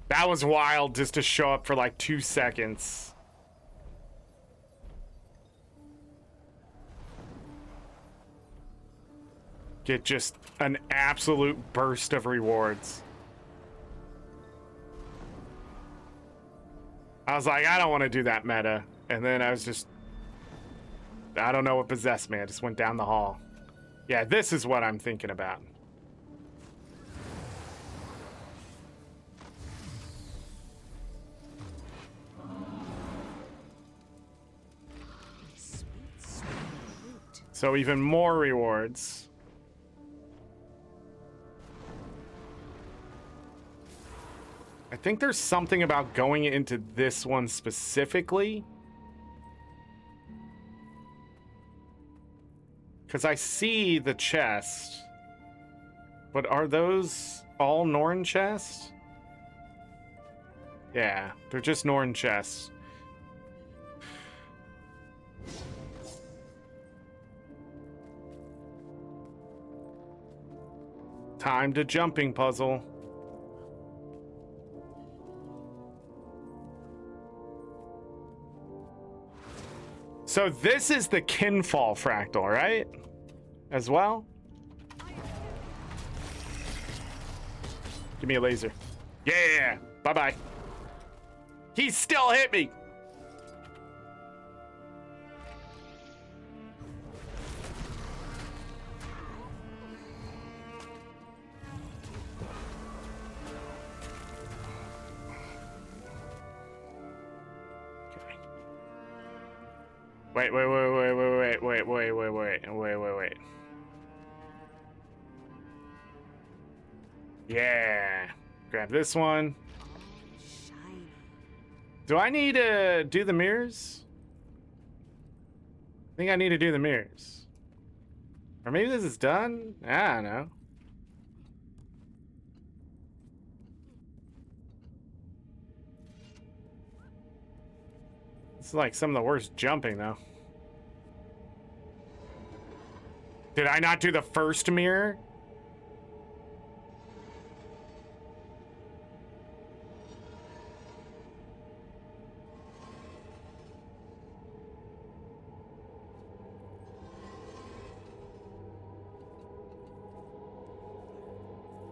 That was wild just to show up for like 2 seconds. Get just an absolute burst of rewards. I was like, I don't want to do that meta. And then I was just, I don't know what possessed me. I just went down the hall. Yeah, this is what I'm thinking about. Sweet, sweet loot. So even more rewards. I think there's something about going into this one specifically. Because I see the chest. But are those all Norn chests? Yeah, they're just Norn chests. Time to jumping puzzle. So this is the Kinfall fractal, right? As well? Give me a laser. Yeah! Bye-bye. He still hit me! Wait. Yeah. Grab this one. Shiny. Do I need to do the mirrors? I think I need to do the mirrors. Or maybe this is done? I don't know. This is like some of the worst jumping, though. Did I not do the first mirror?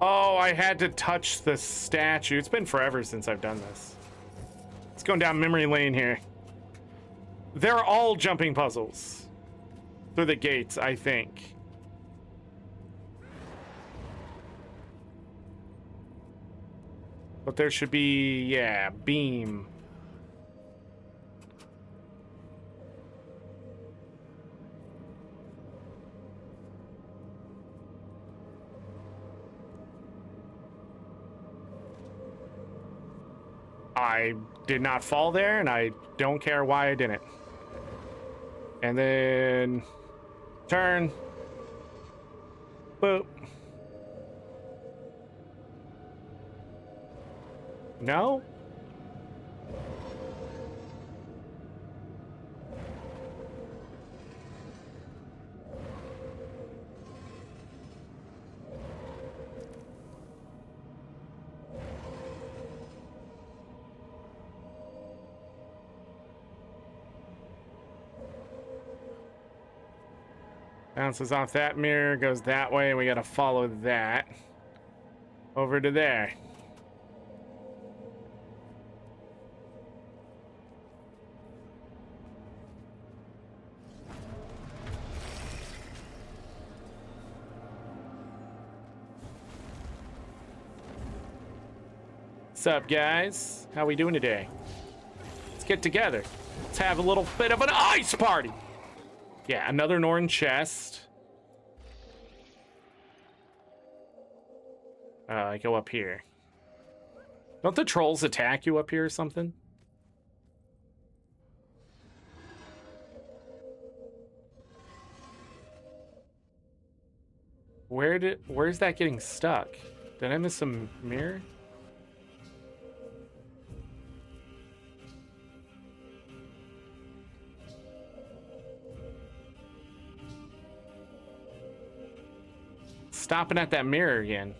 Oh, I had to touch the statue. It's been forever since I've done this. It's going down memory lane here. They're all jumping puzzles. Through the gates, I think. But there should be, yeah, beam. I did not fall there, and I don't care why I didn't. And then turn. Boop. No? Bounces off that mirror, goes that way, and we gotta follow that over to there. What's up, guys? How we doing today? Let's get together. Let's have a little bit of an ice party. Yeah, another Norn chest. I go up here. Don't the trolls attack you up here or something? Where's that getting stuck? Did I miss some mirror? Stopping at that mirror again.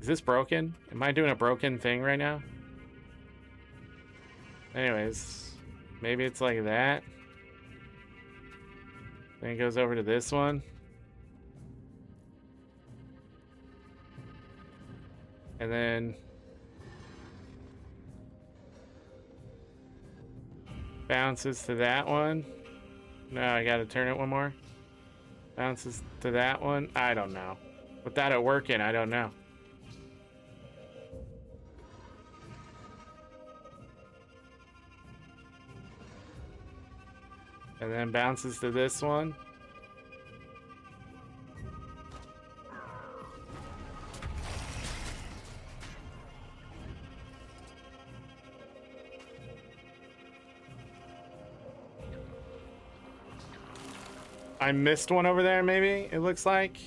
Is this broken? Am I doing a broken thing right now? Anyways, maybe it's like that. Then it goes over to this one. And then bounces to that one. No, I gotta turn it one more. Bounces to that one. I don't know. Without it working, I don't know. And then bounces to this one. I missed one over there, maybe, it looks like.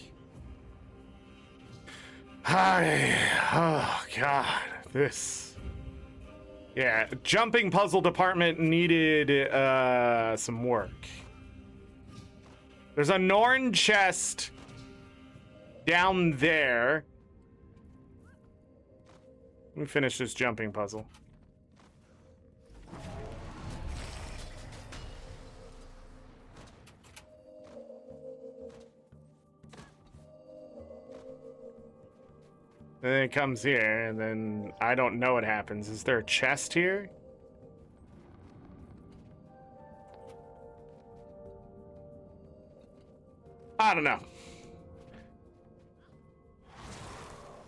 Hi. Oh, God. This. Yeah, jumping puzzle department needed some work. There's a Norn chest down there. Let me finish this jumping puzzle. And then it comes here, and then I don't know what happens. Is there a chest here? I don't know.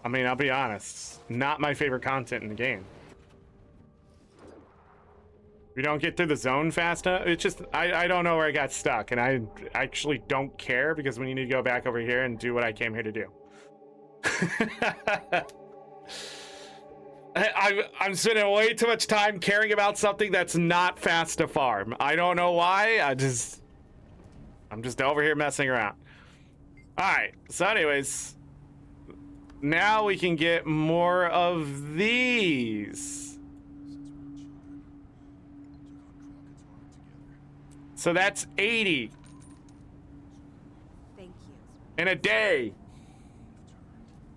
I mean, I'll be honest. Not my favorite content in the game. We don't get through the zone fast enough. It's just, I don't know where I got stuck. And I actually don't care because we need to go back over here and do what I came here to do. I'm spending way too much time caring about something that's not fast to farm. I don't know why. I'm just over here messing around. All right. So anyways, now we can get more of these. So that's 80 Thank you. in a day.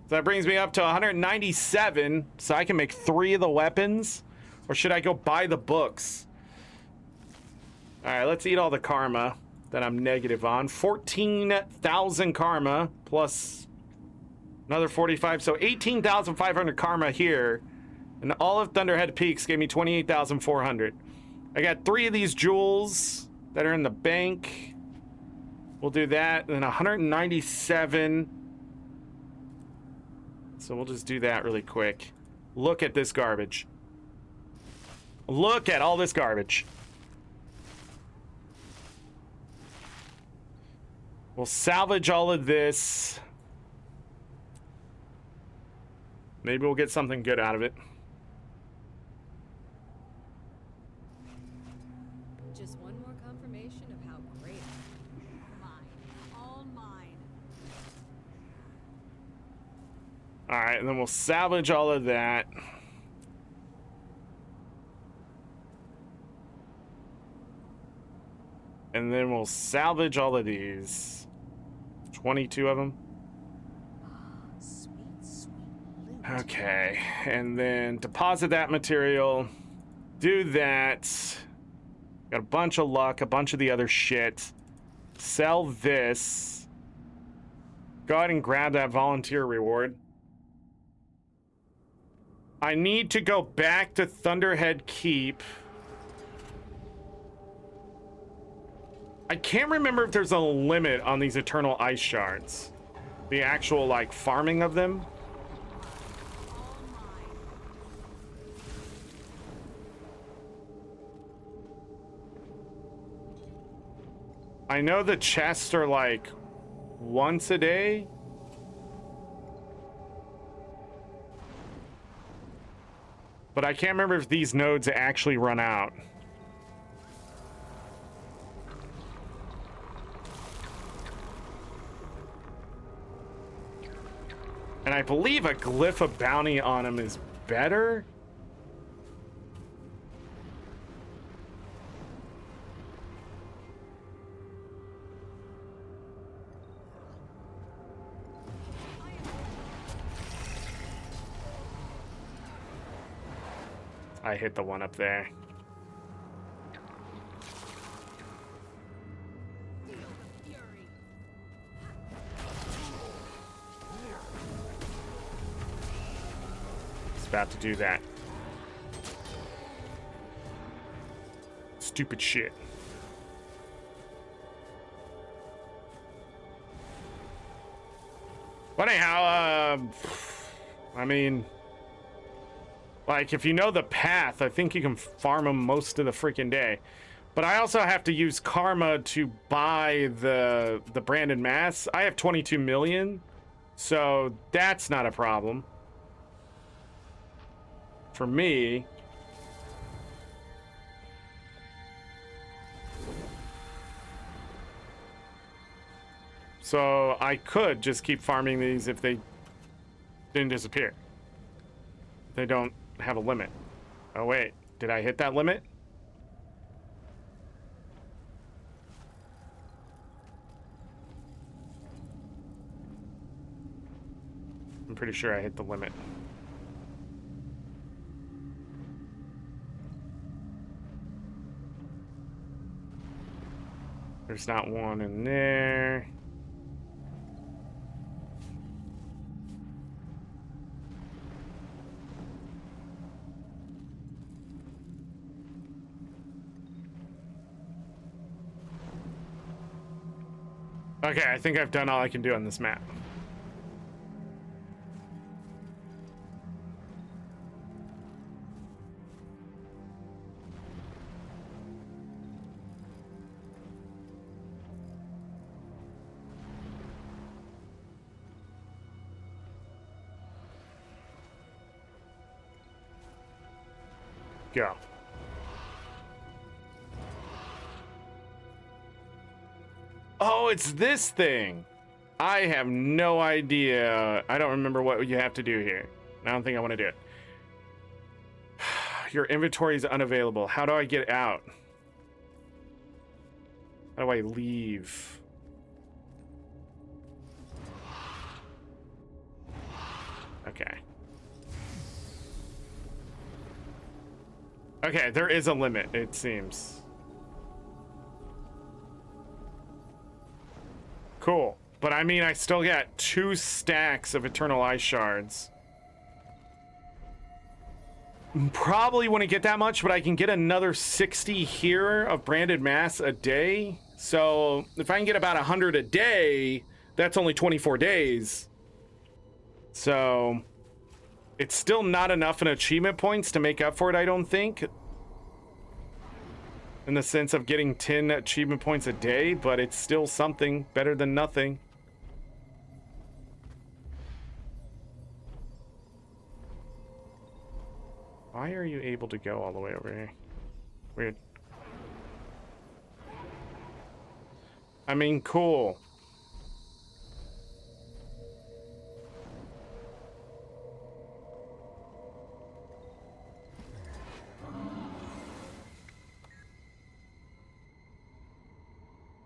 So that brings me up to 197, so I can make 3 of the weapons. Or should I go buy the books? All right, let's eat all the karma that I'm negative on. 14,000 karma plus another 45, so 18,500 karma here. And all of Thunderhead Peaks gave me 28,400. I got 3 of these jewels that are in the bank. We'll do that, and then 197. So we'll just do that really quick. Look at this garbage. Look at all this garbage. We'll salvage all of this. Maybe we'll get something good out of it. Just one more confirmation of how great I am. Mine. All mine. All right, and then we'll salvage all of that. And then we'll salvage all of these. 22 of them. Sweet, sweet loot. Okay, and then deposit that material. Do that. Got a bunch of luck, a bunch of the other shit. Sell this. Go ahead and grab that volunteer reward. I need to go back to Thunderhead Keep. I can't remember if there's a limit on these Eternal Ice Shards. The actual, like, farming of them. I know the chests are, like, once a day. But I can't remember if these nodes actually run out. And I believe a glyph of bounty on him is better. I hit the one up there. It's about to do that. Stupid shit. But anyhow, I mean, like, if you know the path, I think you can farm them most of the freaking day. But I also have to use karma to buy the branded mass. I have 22 million, so that's not a problem for me. So I could just keep farming these if they didn't disappear. They don't have a limit. Oh wait, did I hit that limit? I'm pretty sure I hit the limit. There's not one in there. Okay, I think I've done all I can do on this map. Go. Oh, it's this thing. I have no idea. I don't remember what you have to do here. I don't think I want to do it. Your inventory is unavailable. How do I get out? How do I leave? Okay. Okay, there is a limit, it seems. Cool. But I mean, I still got 2 stacks of Eternal Ice Shards. Probably wouldn't get that much, but I can get another 60 here of branded mass a day. So if I can get about 100 a day, that's only 24 days. So it's still not enough in achievement points to make up for it, I don't think. In the sense of getting 10 achievement points a day, but it's still something better than nothing. Why are you able to go all the way over here? Weird. I mean, cool.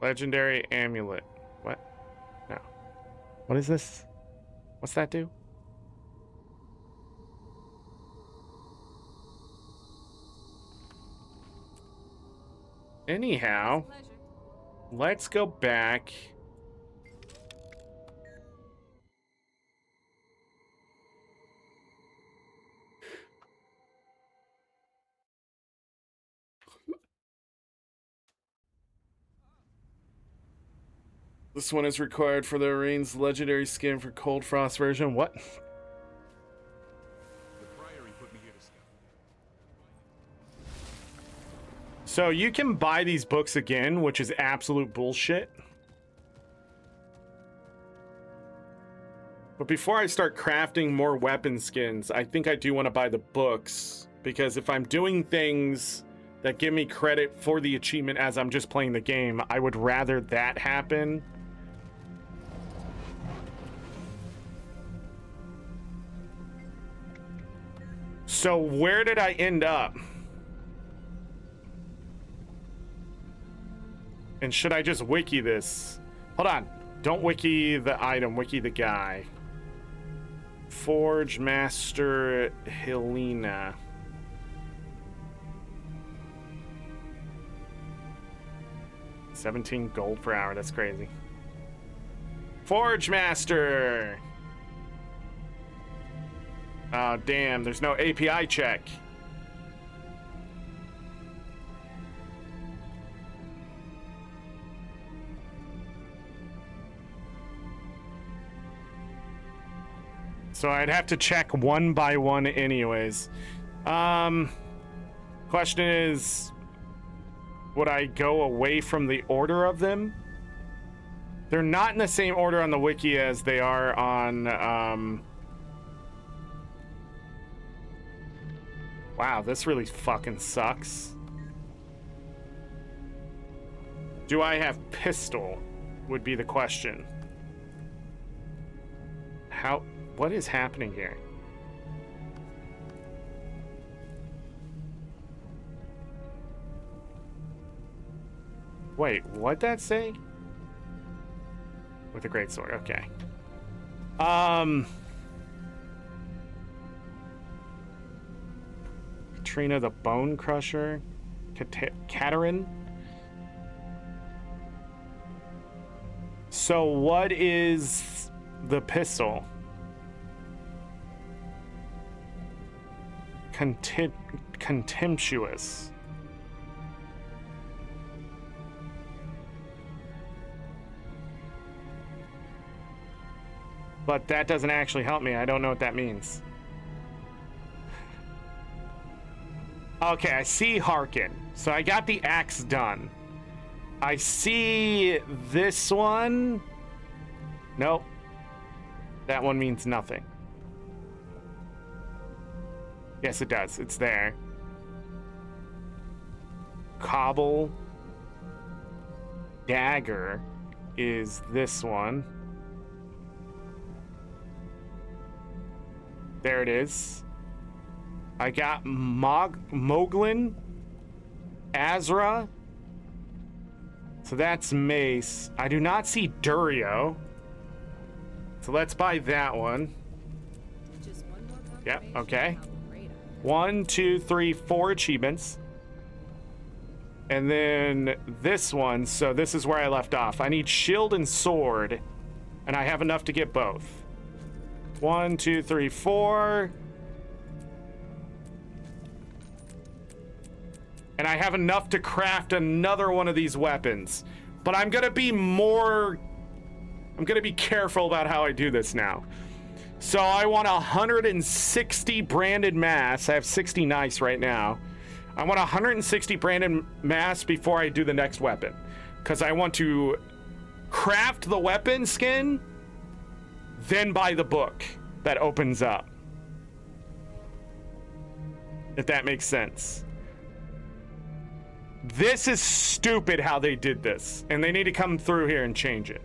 Legendary amulet. What? No. What is this? What's that do? Anyhow, let's go back. This one is required for the Arine's legendary skin for Cold Frost version. What? The Priory put me here to scout. So you can buy these books again, which is absolute bullshit. But before I start crafting more weapon skins, I think I do want to buy the books, because if I'm doing things that give me credit for the achievement as I'm just playing the game, I would rather that happen So where did I end up? And should I just wiki this? Hold on. Don't wiki the item, wiki the guy. Forge Master Helena. $17 gold per hour, that's crazy. Forge Master! Oh, damn, there's no API check. So I'd have to check one by one anyways. Question is, would I go away from the order of them? They're not in the same order on the wiki as they are on, Wow, this really fucking sucks. Do I have pistol? Would be the question. What is happening here? Wait, what'd that say? With a great sword, okay. Katrina the Bone Crusher. Katerin. So what is the pistol? Contemptuous. But that doesn't actually help me. I don't know what that means. Okay, I see Harkin. So I got the axe done. I see this one. Nope. That one means nothing. Yes, it does. It's there. Cobble. Dagger is this one. There it is. I got Moglin. Azra. So that's mace. I do not see Durio. So let's buy that one. Yep, okay. 1, 2, 3, 4 achievements. And then this one, so this is where I left off. I need shield and sword, and I have enough to get both. 1, 2, 3, 4. And I have enough to craft another one of these weapons. But I'm gonna be careful about how I do this now. So I want 160 branded mass. I have 60 nice right now. I want 160 branded mass before I do the next weapon. Because I want to craft the weapon skin, then buy the book that opens up. If that makes sense. This is stupid how they did this. And they need to come through here and change it.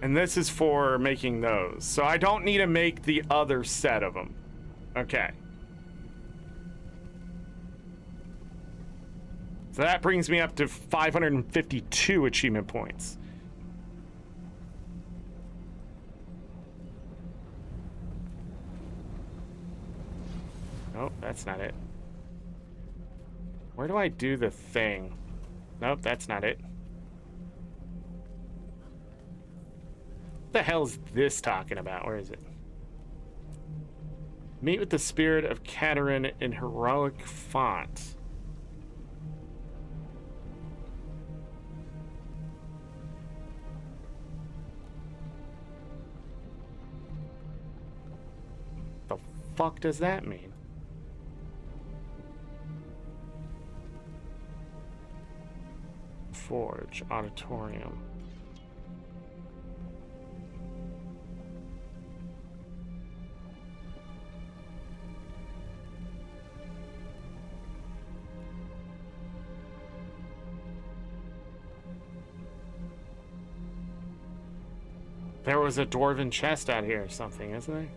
And this is for making those. So I don't need to make the other set of them. Okay. So that brings me up to 552 achievement points. Nope, that's not it. Where do I do the thing? Nope, that's not it. What the hell is this talking about? Where is it? Meet with the spirit of Katerin in heroic font. The fuck does that mean? Forge, auditorium. There was a dwarven chest out here or something, isn't there?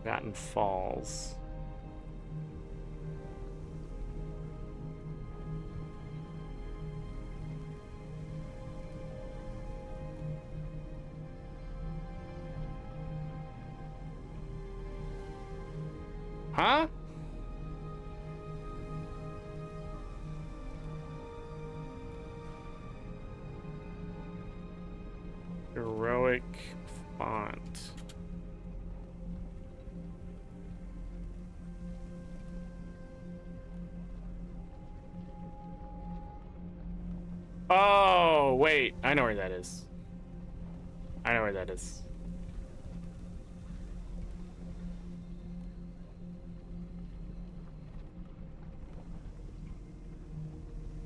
Forgotten Falls. Huh? Heroic font. Oh, wait. I know where that is. I know where that is.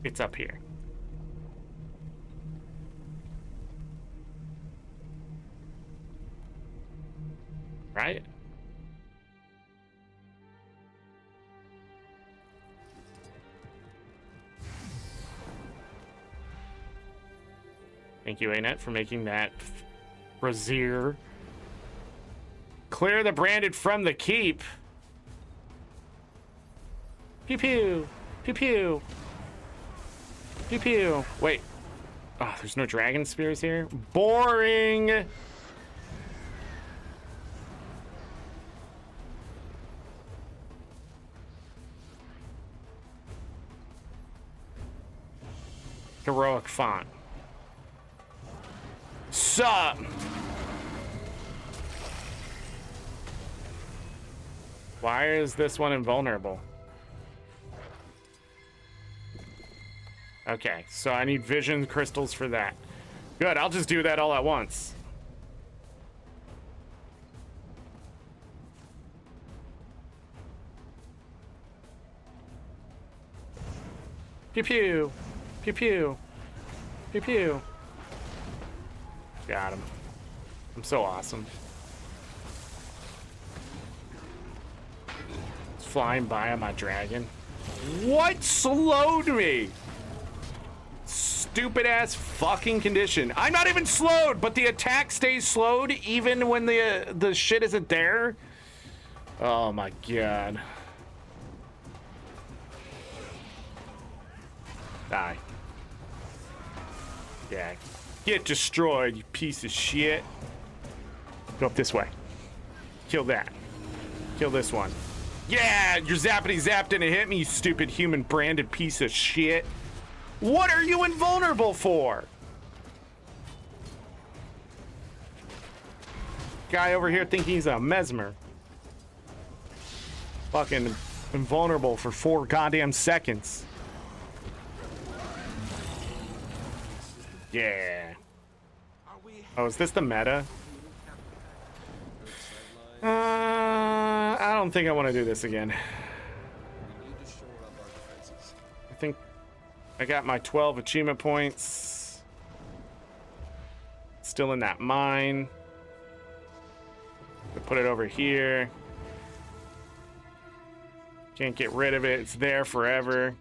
It's up here. Right? Thank you, ArenaNet, for making that brazier. Clear the branded from the keep. Pew pew. Pew pew. Pew pew. Wait. Oh, there's no dragon spears here? Boring. Heroic font. Sup? Why is this one invulnerable? Okay, so I need vision crystals for that. Good, I'll just do that all at once. Pew pew. Pew pew. Pew pew. Got him. I'm so awesome. It's flying by on my dragon. What slowed me? Stupid ass fucking condition. I'm not even slowed, but the attack stays slowed even when the shit isn't there. Oh my god. Die. Yeah. Get destroyed, you piece of shit. Go up this way. Kill that. Kill this one. Yeah, your zappity zapped and it hit me, you stupid human branded piece of shit. What are you invulnerable for? Guy over here thinking he's a mesmer. Fucking invulnerable for 4 goddamn seconds. Yeah. Oh, is this the meta? I don't think I want to do this again. I think I got my 12 achievement points. Still in that mine. Put it over here. Can't get rid of it. It's there forever.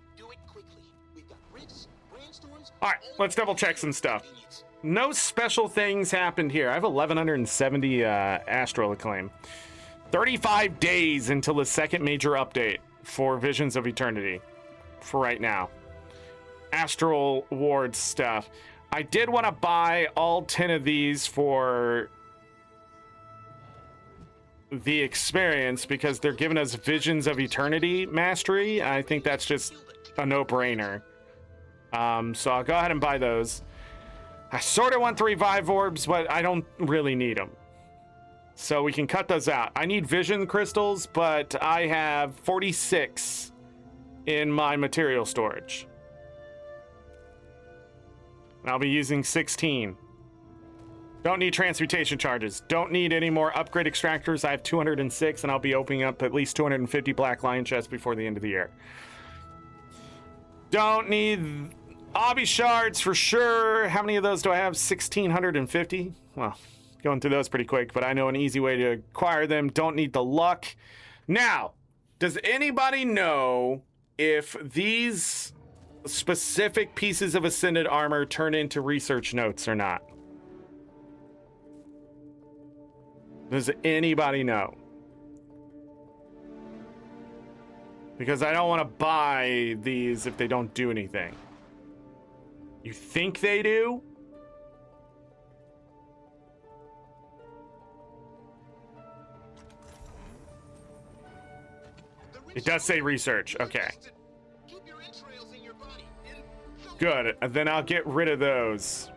All right, let's double check some stuff. No special things happened here. I have 1170 astral acclaim. 35 days until the second major update for Visions of Eternity for right now. Astral Ward stuff. I did want to buy all 10 of these for the experience because they're giving us Visions of Eternity mastery. I think that's just a no-brainer. So I'll go ahead and buy those. I sort of want 3 Vive Orbs, but I don't really need them. So we can cut those out. I need Vision Crystals, but I have 46 in my material storage. And I'll be using 16. Don't need transmutation charges. Don't need any more upgrade extractors. I have 206, and I'll be opening up at least 250 Black Lion chests before the end of the year. Don't need Obby shards for sure. How many of those do I have? 1,650. Well, going through those pretty quick, but I know an easy way to acquire them. Don't need the luck. Now, does anybody know if these specific pieces of Ascended armor turn into research notes or not? Does anybody know? Because I don't want to buy these if they don't do anything. You think they do? It does say research. Okay. Keep your entrails in your body and Good. Then I'll get rid of those.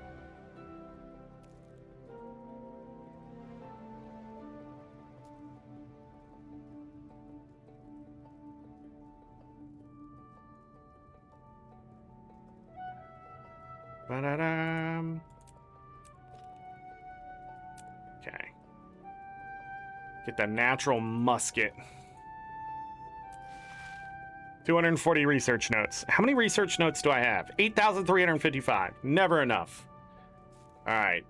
Ba-da-dum. Okay. Get the natural musket. 240 research notes. How many research notes do I have? 8,355. Never enough. All right.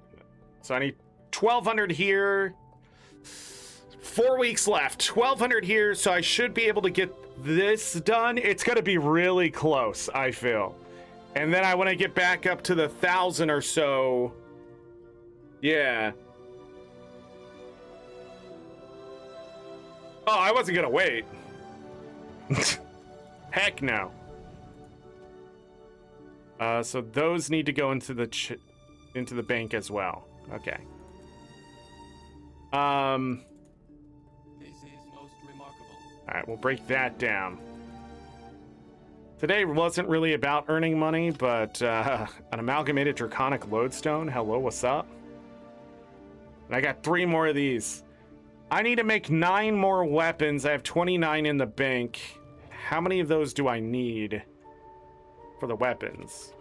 So I need 1,200 here. 4 weeks left. 1,200 here, so I should be able to get this done. It's going to be really close, I feel. And then I want to get back up to the 1,000 or so. Yeah. Oh, I wasn't going to wait. Heck no. So those need to go into the bank as well. Okay. This is most remarkable. All right, we'll break that down. Today wasn't really about earning money, but an amalgamated draconic lodestone. Hello, what's up? And I got 3 more of these. I need to make 9 more weapons. I have 29 in the bank. How many of those do I need for the weapons?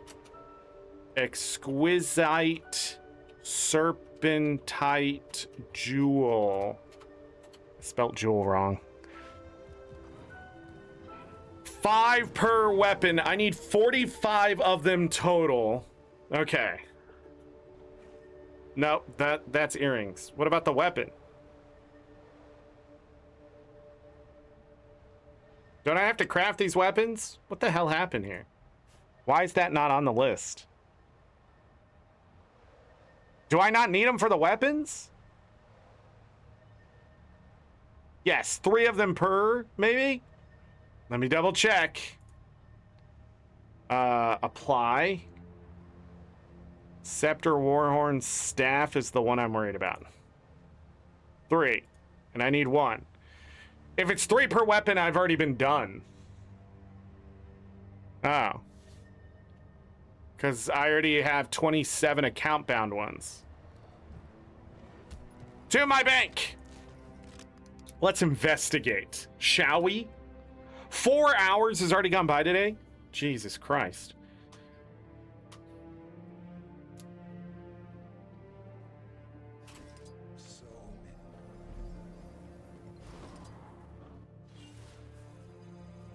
Exquisite serpentite jewel. I spelt jewel wrong. 5 per weapon. I need 45 of them total. Okay. No, that's earrings. What about the weapon? Don't I have to craft these weapons? What the hell happened here? Why is that not on the list? Do I not need them for the weapons? Yes, 3 of them per, maybe? Let me double check. Apply. Scepter, Warhorn, Staff is the one I'm worried about. 3. And I need 1. If it's 3 per weapon, I've already been done. Oh. Because I already have 27 account-bound ones. To my bank! Let's investigate, shall we? 4 hours has already gone by today? Jesus Christ.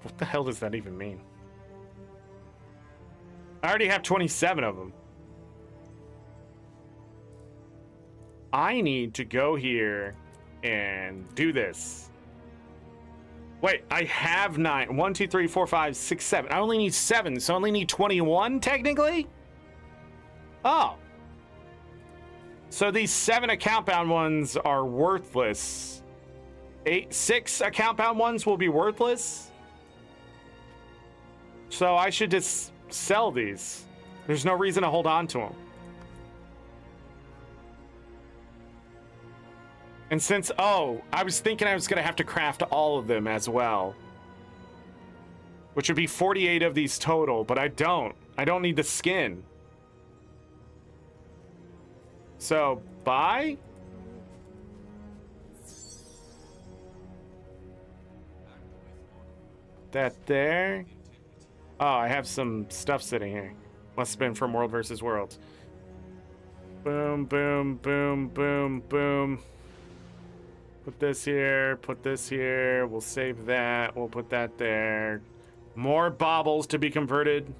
What the hell does that even mean? I already have 27 of them. I need to go here and do this. Wait, I have 9. 1, 2, 3, 4, 5, 6, 7. I only need 7, so I only need 21 technically? Oh. So these 7 account-bound ones are worthless. 6 account-bound ones will be worthless? So I should just sell these. There's no reason to hold on to them. And since, oh, I was thinking I was going to have to craft all of them as well. Which would be 48 of these total, but I don't. I don't need the skin. So, buy? That there. Oh, I have some stuff sitting here. Must have been from World vs. World. Boom, boom, boom, boom, boom. Put this here, put this here. We'll save that. We'll put that there. More baubles to be converted.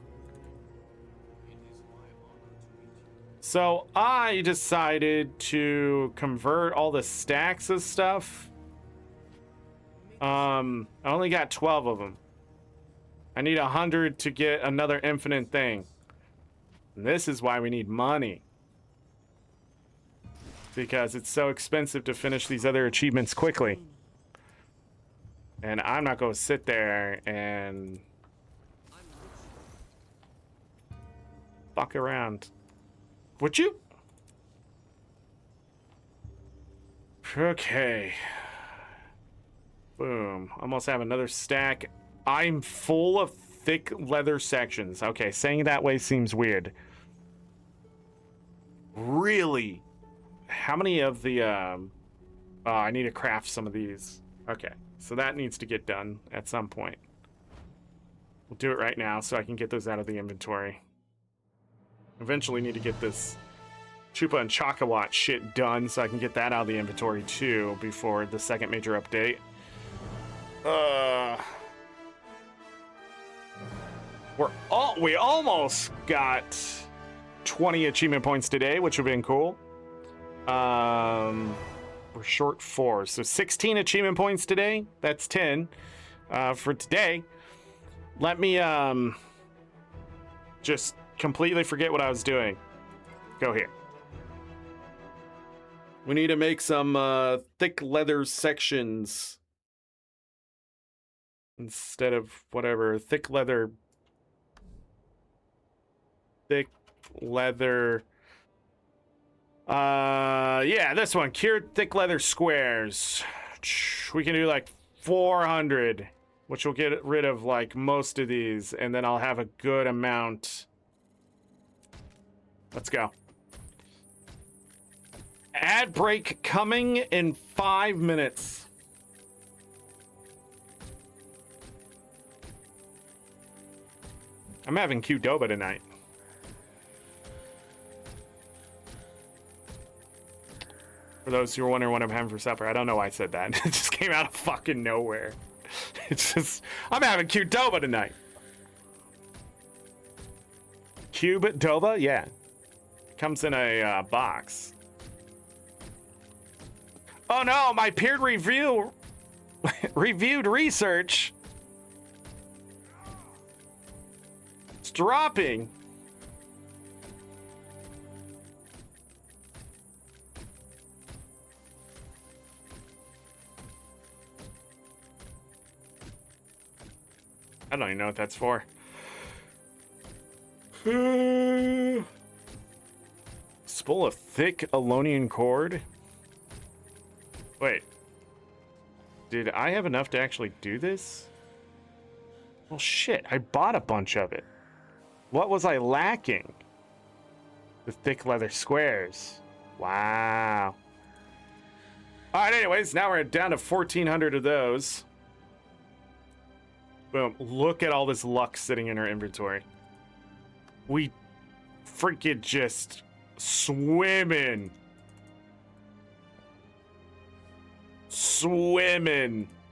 So I decided to convert all the stacks of stuff. I only got 12 of them. I need 100 to get another infinite thing. And this is why we need money. Because it's so expensive to finish these other achievements quickly. And I'm not going to sit there and fuck around. Would you? Okay. Boom. Almost have another stack. I'm full of thick leather sections. Okay, saying that way seems weird. Really? How many of the, oh, I need to craft some of these. Okay, so that needs to get done at some point. We'll do it right now so I can get those out of the inventory. Eventually need to get this Chupa and Chakawat shit done so I can get that out of the inventory too before the second major update. We almost got 20 achievement points today, which would have been cool. We're short 4, so 16 achievement points today. That's 10 for today. Let me just completely forget what I was doing. Go here. We need to make some thick leather sections instead of whatever. Thick leather. Yeah, this one. Cured thick leather squares. We can do like 400, which will get rid of like most of these, and then I'll have a good amount. Let's go. Ad break coming in 5 minutes. I'm having Qdoba tonight. For those who are wondering what I'm having for supper, I don't know why I said that. It just came out of fucking nowhere. It's just, I'm having Qdoba tonight. Qdoba? Yeah. Comes in a box. Oh no, my peer review reviewed research. It's dropping. I don't even know what that's for. Spool of thick Alonian cord. Wait. Did I have enough to actually do this? Well, shit. I bought a bunch of it. What was I lacking? The thick leather squares. Wow. All right, anyways, now we're down to 1,400 of those. Boom. Look at all this luck sitting in our inventory. We freaking just swimming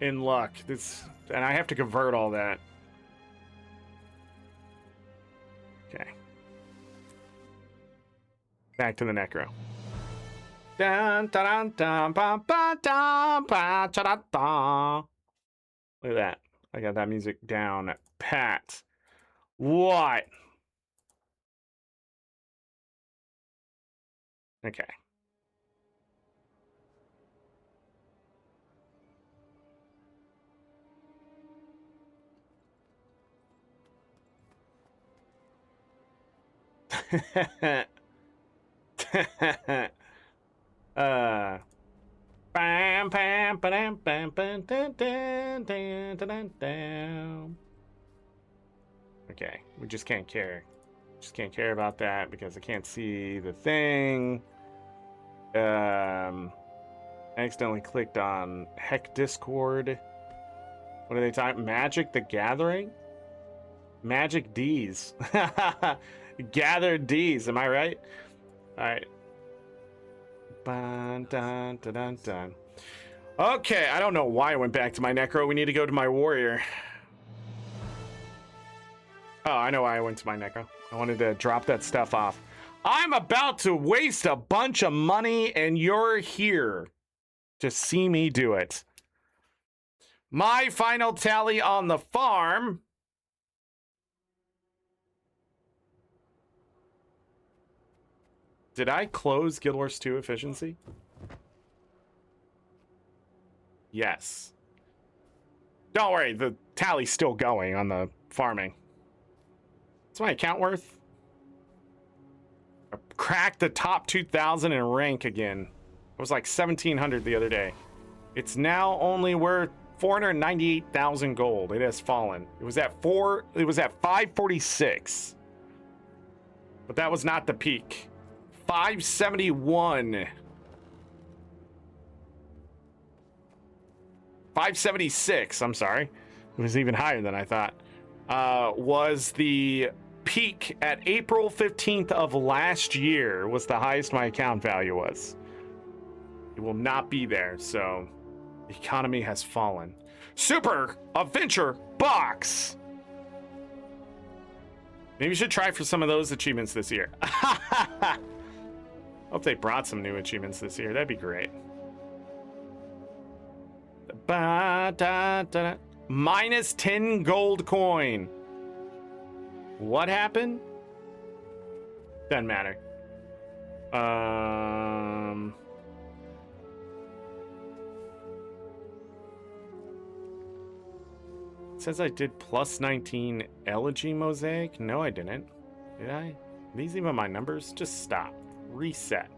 in luck. This, and I have to convert all that. Okay. Back to the necro. Dun, dun, dun, dun, dun, dun, dun, dun, dun. Look at that. I got that music down pat. What? Okay. Bam, bam, bam, bam, bam, dun, dun, dun, dun, dun. Okay, we just can't care. Just can't care about that because I can't see the thing. I accidentally clicked on Heck Discord. What are they talking? Magic the Gathering? Magic D's. Gathered D's, am I right? Alright. Dun, dun, dun, dun, dun. Okay, I don't know why I went back to my necro. We need to go to my warrior. Oh, I know why I went to my necro. I wanted to drop that stuff off. I'm about to waste a bunch of money and you're here to see me do it. My final tally on the farm Did I close Guild Wars 2 efficiency? Yes. Don't worry, the tally's still going on the farming. What's my account worth? I cracked the top 2,000 in rank again. It was like 1,700 the other day. It's now only worth 498,000 gold. It has fallen. It was at 546. But that was not the peak. 571. 576, I'm sorry. It was even higher than I thought. Was the peak at April 15th of last year was the highest my account value was. It will not be there, so the economy has fallen. Super Adventure Box! Maybe you should try for some of those achievements this year. Hope they brought some new achievements this year. That'd be great. Minus 10 gold coin. What happened? Doesn't matter. It says I did plus 19 Elegy Mosaic. No, I didn't. Did I? Are these even my numbers? Just stop. Reset.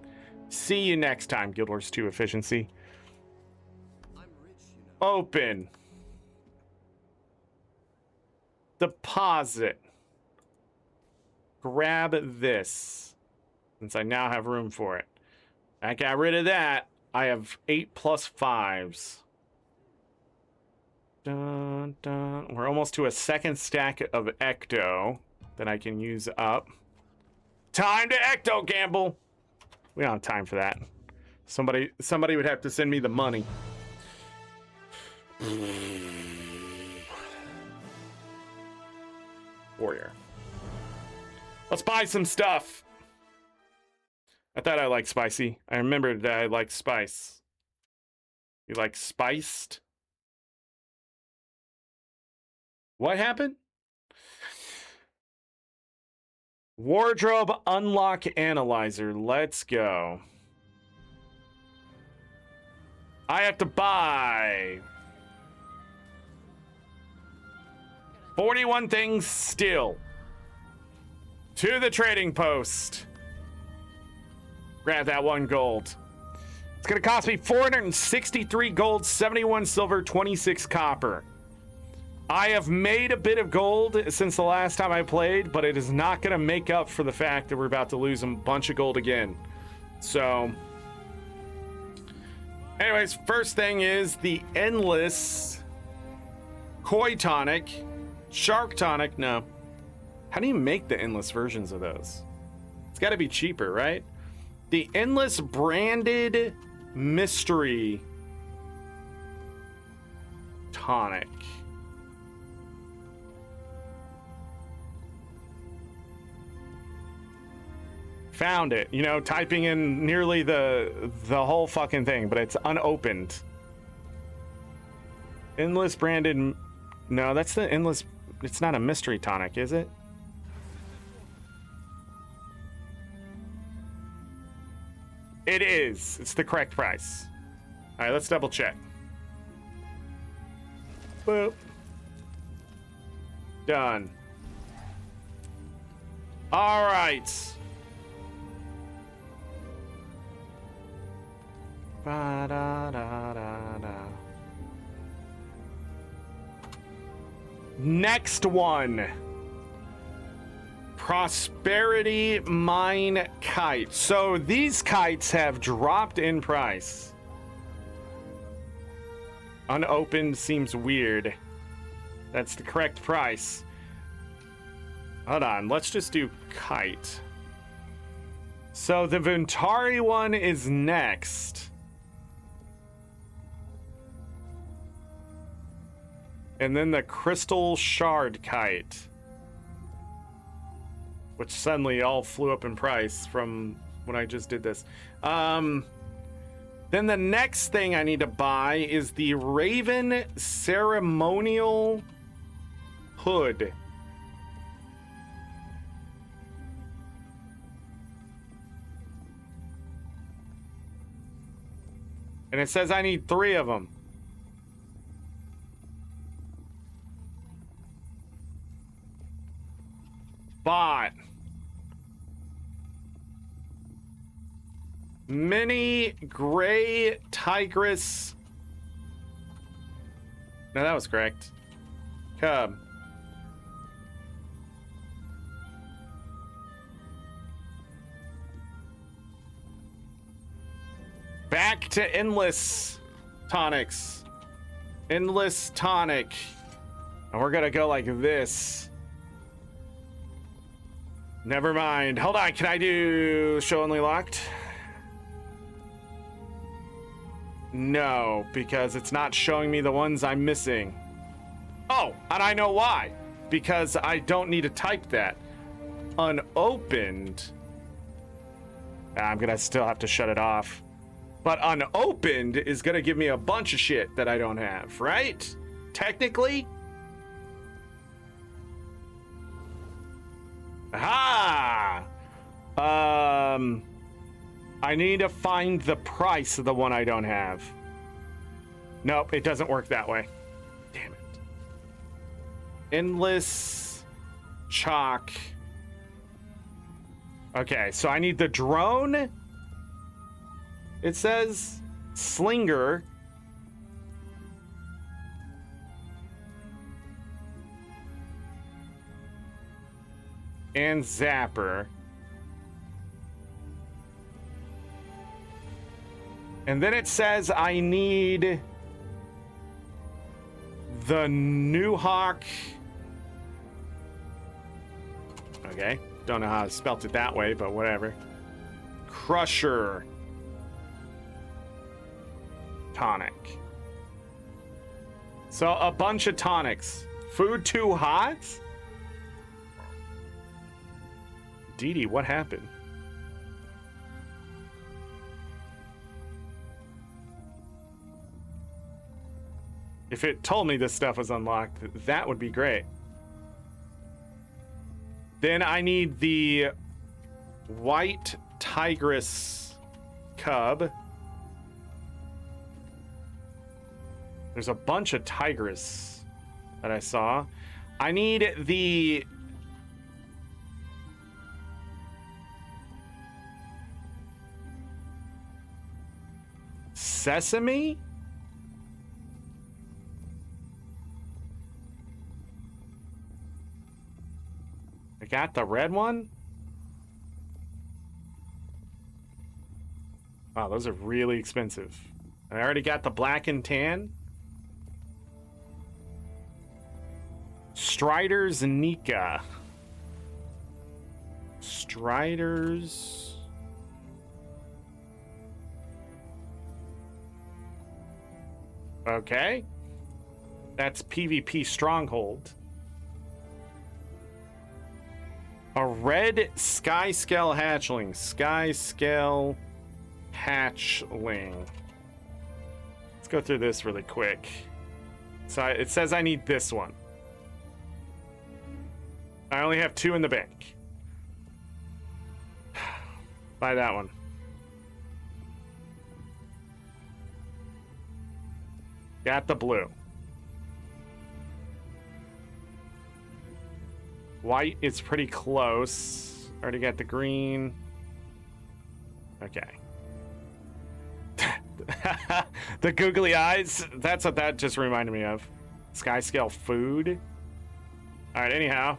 See you next time, Guild Wars 2 efficiency. Open. Deposit. Grab this. Since I now have room for it. I got rid of that. I have 8 plus 5s. Dun, dun. We're almost to a second stack of Ecto that I can use up. Time to Ecto gamble. We don't have time for that. Somebody would have to send me the money. Warrior. Let's buy some stuff. I thought I liked spicy. I remembered that I liked spice. You like spiced? What happened? Wardrobe unlock analyzer. Let's go. I have to buy 41 things still. To the trading post. Grab that 1 gold. It's going to cost me 463 gold, 71 silver, 26 copper. I have made a bit of gold since the last time I played, but it is not going to make up for the fact that we're about to lose a bunch of gold again. So, anyways, first thing is the Endless Koi Tonic. Shark Tonic, no. How do you make the Endless versions of those? It's got to be cheaper, right? The Endless Branded Mystery Tonic. Found it. You know, typing in nearly the whole fucking thing, but it's unopened. Endless Branded... No, that's the Endless... It's not a mystery tonic, is it? It is. It's the correct price. All right, let's double check. Boop. Done. All right. Ba-da-da-da-da. Next one. Prosperity Mine Kite. So these kites have dropped in price. Unopened seems weird. That's the correct price. Hold on, let's just do kite. So the Ventari one is next. And then the Crystal Shard Kite. Which suddenly all flew up in price from when I just did this. Then the next thing I need to buy is the Raven Ceremonial Hood. And it says I need 3 of them. Bot. Mini gray tigress. No, that was correct. Cub. Back to endless tonics. Endless tonic. And we're gonna go like this. Never mind. Hold on, can I do show only locked? No, because it's not showing me the ones I'm missing. Oh, and I know why. Because I don't need to type that. Unopened. I'm gonna still have to shut it off. But unopened is gonna give me a bunch of shit that I don't have, right? Technically? Aha! I need to find the price of the one I don't have. Nope, it doesn't work that way. Damn it. Endless chalk. Okay, so I need the drone. It says slinger. And zapper. And then it says I need the new hawk. Okay, don't know how I spelt it that way, but whatever. Crusher tonic. So a bunch of tonics. Food too hot? Dee Dee, what happened? If it told me this stuff was unlocked, that would be great. Then I need the white tigress cub. There's a bunch of tigress that I saw. I need the sesame. I got the red one. Wow, those are really expensive. I already got the black and tan. Strider's Nika. Strider's. Okay. That's PvP Stronghold. A red sky scale hatchling. Sky scale hatchling. Let's go through this really quick. So it says I need this one. I only have 2 in the bank. Buy that one. Got the blue. White is pretty close. Already got the green. Okay. The googly eyes. That's what that just reminded me of. Sky scale food. All right, anyhow.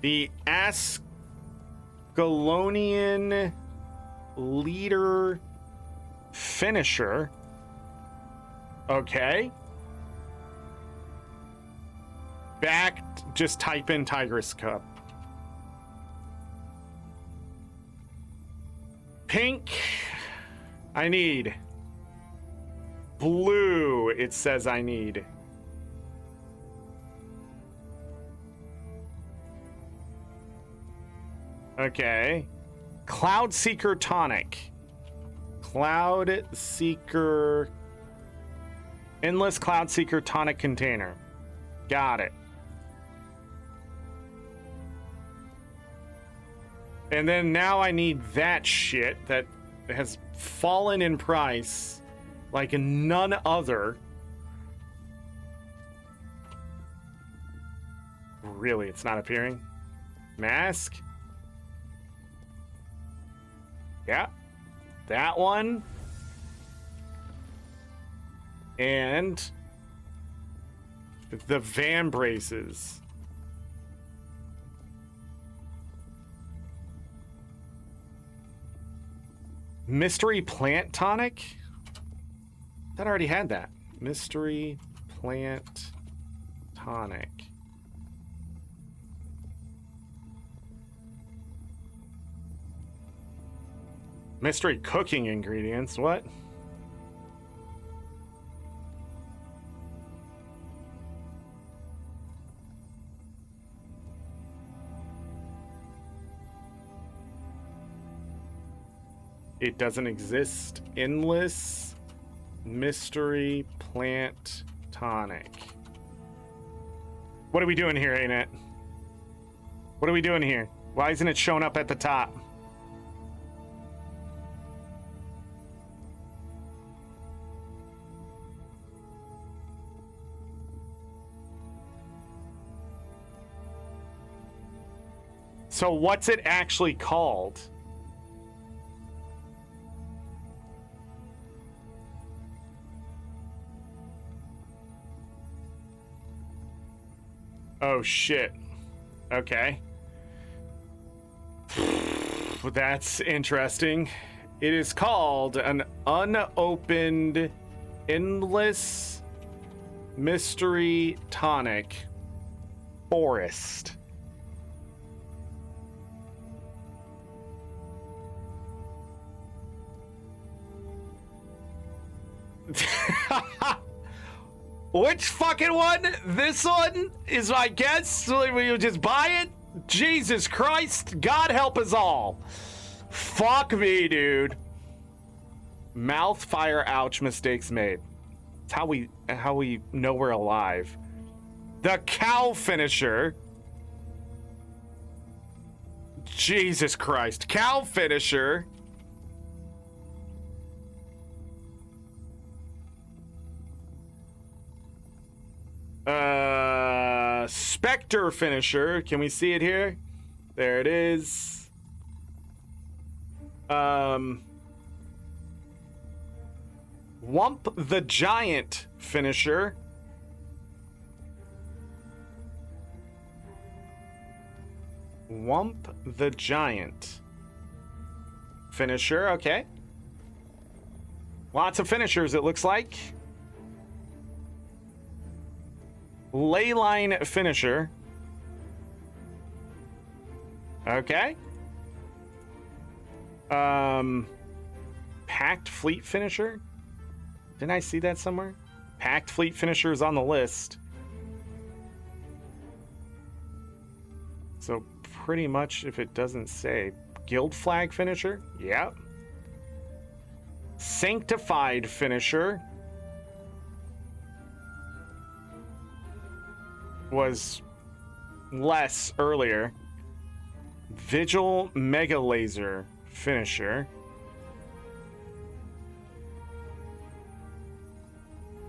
The Ascalonian leader finisher. Okay. Back, just type in Tigress Cup. Pink. I need. Blue, it says I need. Okay. Cloud Seeker Tonic. Cloud Seeker. Endless Cloud Seeker Tonic Container. Got it. And then now I need that shit that has fallen in price like none other. Really, it's not appearing? Mask? Yeah. That one. And the van braces. Mystery plant tonic? That already had that. Mystery plant tonic. Mystery cooking ingredients. What? It doesn't exist. Endless mystery plant tonic. What are we doing here, ArenaNet? What are we doing here? Why isn't it showing up at the top? So what's it actually called? Oh shit. Okay. That's interesting. It is called an unopened endless mystery tonic forest. Which fucking one? This one is, I guess, will you just buy it? Jesus Christ, God help us all. Fuck me, dude. Mouth fire, ouch, mistakes made. It's how we know we're alive. The cow finisher. Jesus Christ. Cow finisher. Spectre finisher. Can we see it here? There it is. Wump the Giant finisher. Wump the Giant finisher. Okay. Lots of finishers, it looks like. Leyline finisher. Okay. Packed fleet finisher. Didn't I see that somewhere? Packed fleet finisher is on the list. So pretty much, if it doesn't say guild flag finisher, yep. Sanctified finisher was less earlier. Vigil Mega Laser finisher.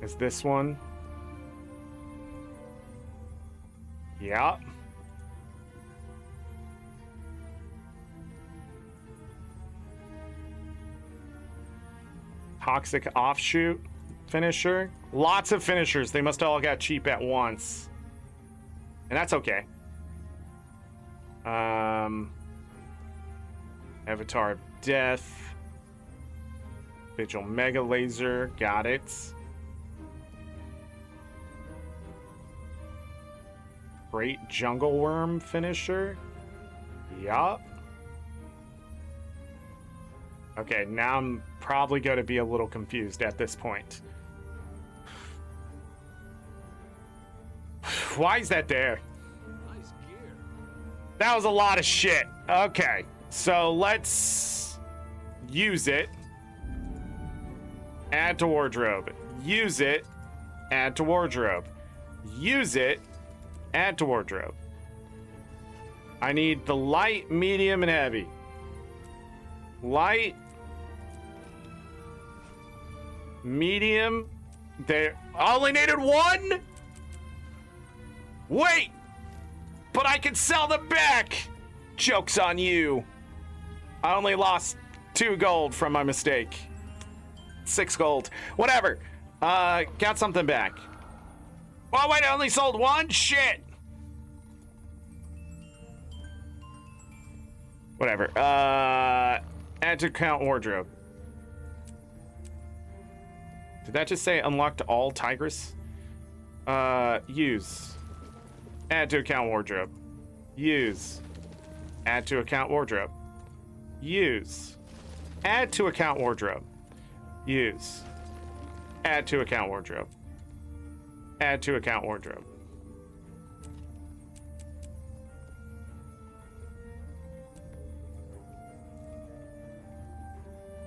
Is this one? Yeah. Toxic Offshoot finisher. Lots of finishers. They must have all got cheap at once. And that's okay. Avatar of Death. Vigil Mega Laser. Got it. Great Jungle Worm finisher. Yup. Okay, now I'm probably going to be a little confused at this point. Why is that there? Nice gear. That was a lot of shit. Okay, so let's use it. Add to wardrobe. Use it. Add to wardrobe. Use it. Add to wardrobe. I need the light, medium, and heavy. Light, medium. They only needed one? Wait! But I can sell them back! Joke's on you. I only lost 2 gold from my mistake. 6 gold. Whatever. Got something back. Oh, wait, I only sold 1? Shit! Whatever. Add to account wardrobe. Did that just say unlocked all Tigress? Use. Add to account wardrobe. Use. Add to account wardrobe. Use. Add to account wardrobe. Use. Add to account wardrobe. Add to account wardrobe.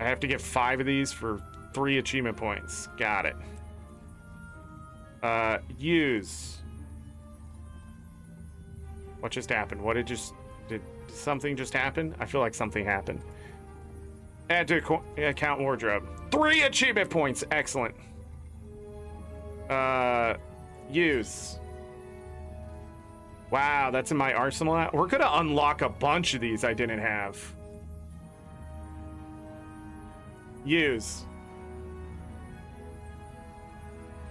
I have to get 5 of these for 3 achievement points. Got it. Use. What just happened? Did something just happen? I feel like something happened. Add to account wardrobe. 3 achievement points. Excellent. Use. Wow, that's in my arsenal now. We're gonna unlock a bunch of these I didn't have. Use.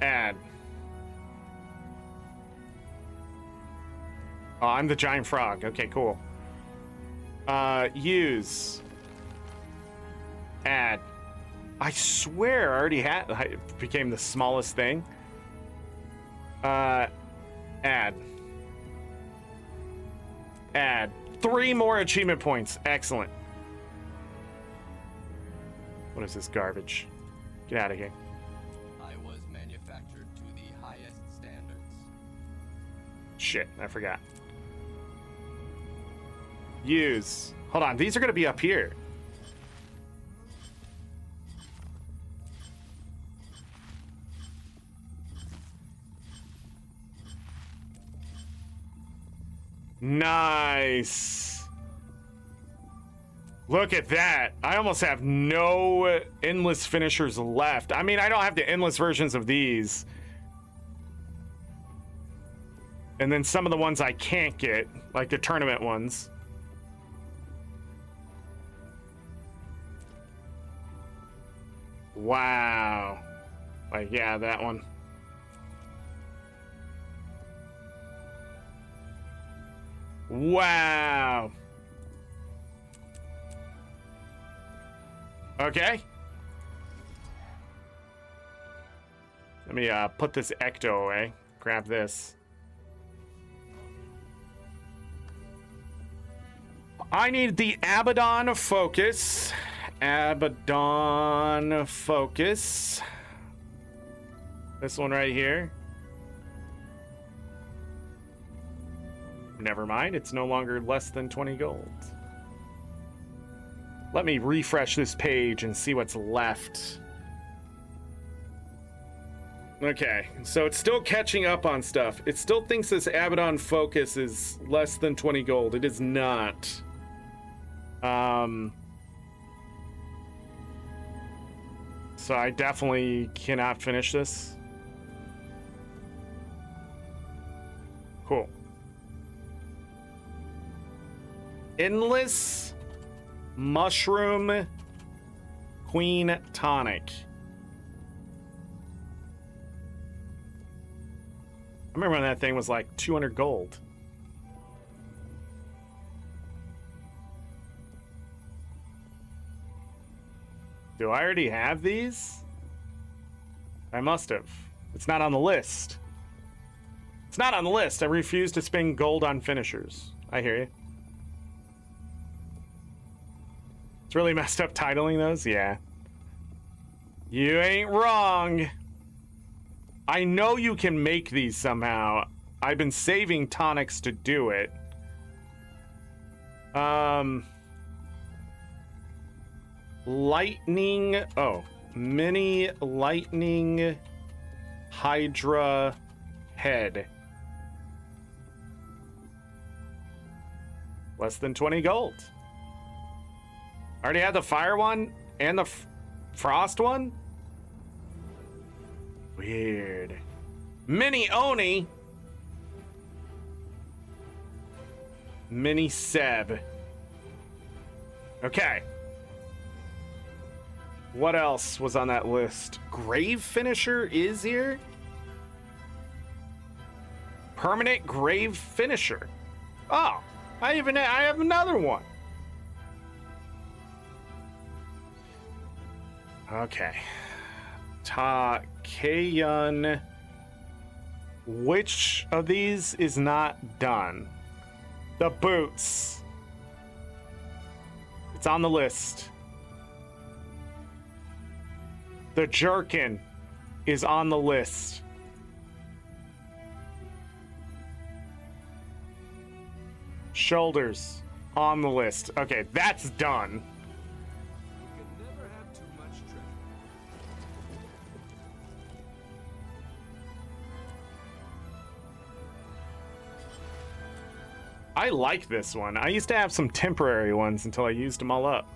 Add. Oh, I'm the giant frog. Okay, cool. Use. Add. I swear I already had. It became the smallest thing. Add. Add. 3 more achievement points. Excellent. What is this garbage? Get out of here. I was manufactured to the highest standards. Shit, I forgot. Use. Hold on, these are gonna be up here. Nice. Look at that. I almost have no endless finishers left. I mean, I don't have the endless versions of these. And then some of the ones I can't get, like the tournament ones. Wow. Like, yeah, that one. Wow. Okay. Let me put this ecto away. Grab this. I need the Abaddon focus. Abaddon focus. This one right here. Never mind, it's no longer less than 20 gold. Let me refresh this page and see what's left. Okay, so it's still catching up on stuff. It still thinks this Abaddon focus is less than 20 gold. It is not. So I definitely cannot finish this. Cool. Endless Mushroom Queen Tonic. I remember when that thing was like 200 gold. Do I already have these? I must have. It's not on the list. It's not on the list. I refuse to spend gold on finishers. I hear you. It's really messed up titling those? Yeah. You ain't wrong. I know you can make these somehow. I've been saving tonics to do it. Lightning. Oh. Mini lightning Hydra head. Less than 20 gold. I already had the fire one and the frost one? Weird. Mini Oni. Mini Seb. Okay. What else was on that list? Grave Finisher is here? Permanent Grave Finisher. Oh, I have another one. Okay. Takeyun. Which of these is not done? The boots. It's on the list. The jerkin is on the list. Shoulders on the list. Okay, that's done. You can never have too much treasure. I like this one. I used to have some temporary ones until I used them all up.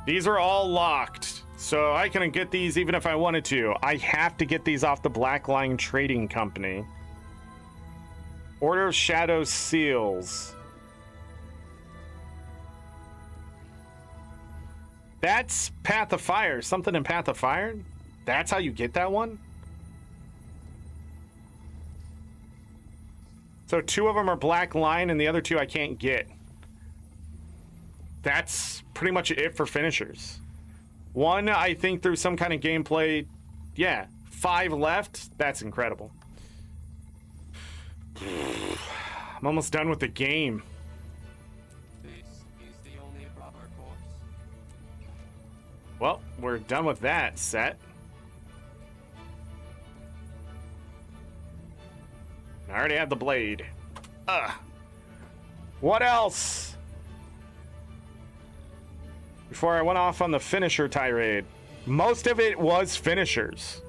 These are all locked, so I couldn't get these even if I wanted to. I have to get these off the Black Line Trading Company. Order of Shadow Seals. That's Path of Fire. Something in Path of Fire? That's how you get that one? So 2 of them are Black Line and the other 2 I can't get. That's pretty much it for finishers. 1, I think through some kind of gameplay, yeah. 5 left, that's incredible. I'm almost done with the game. This is the only proper course. Well, we're done with that set. I already had the blade. What else? Before I went off on the finisher tirade. Most of it was finishers.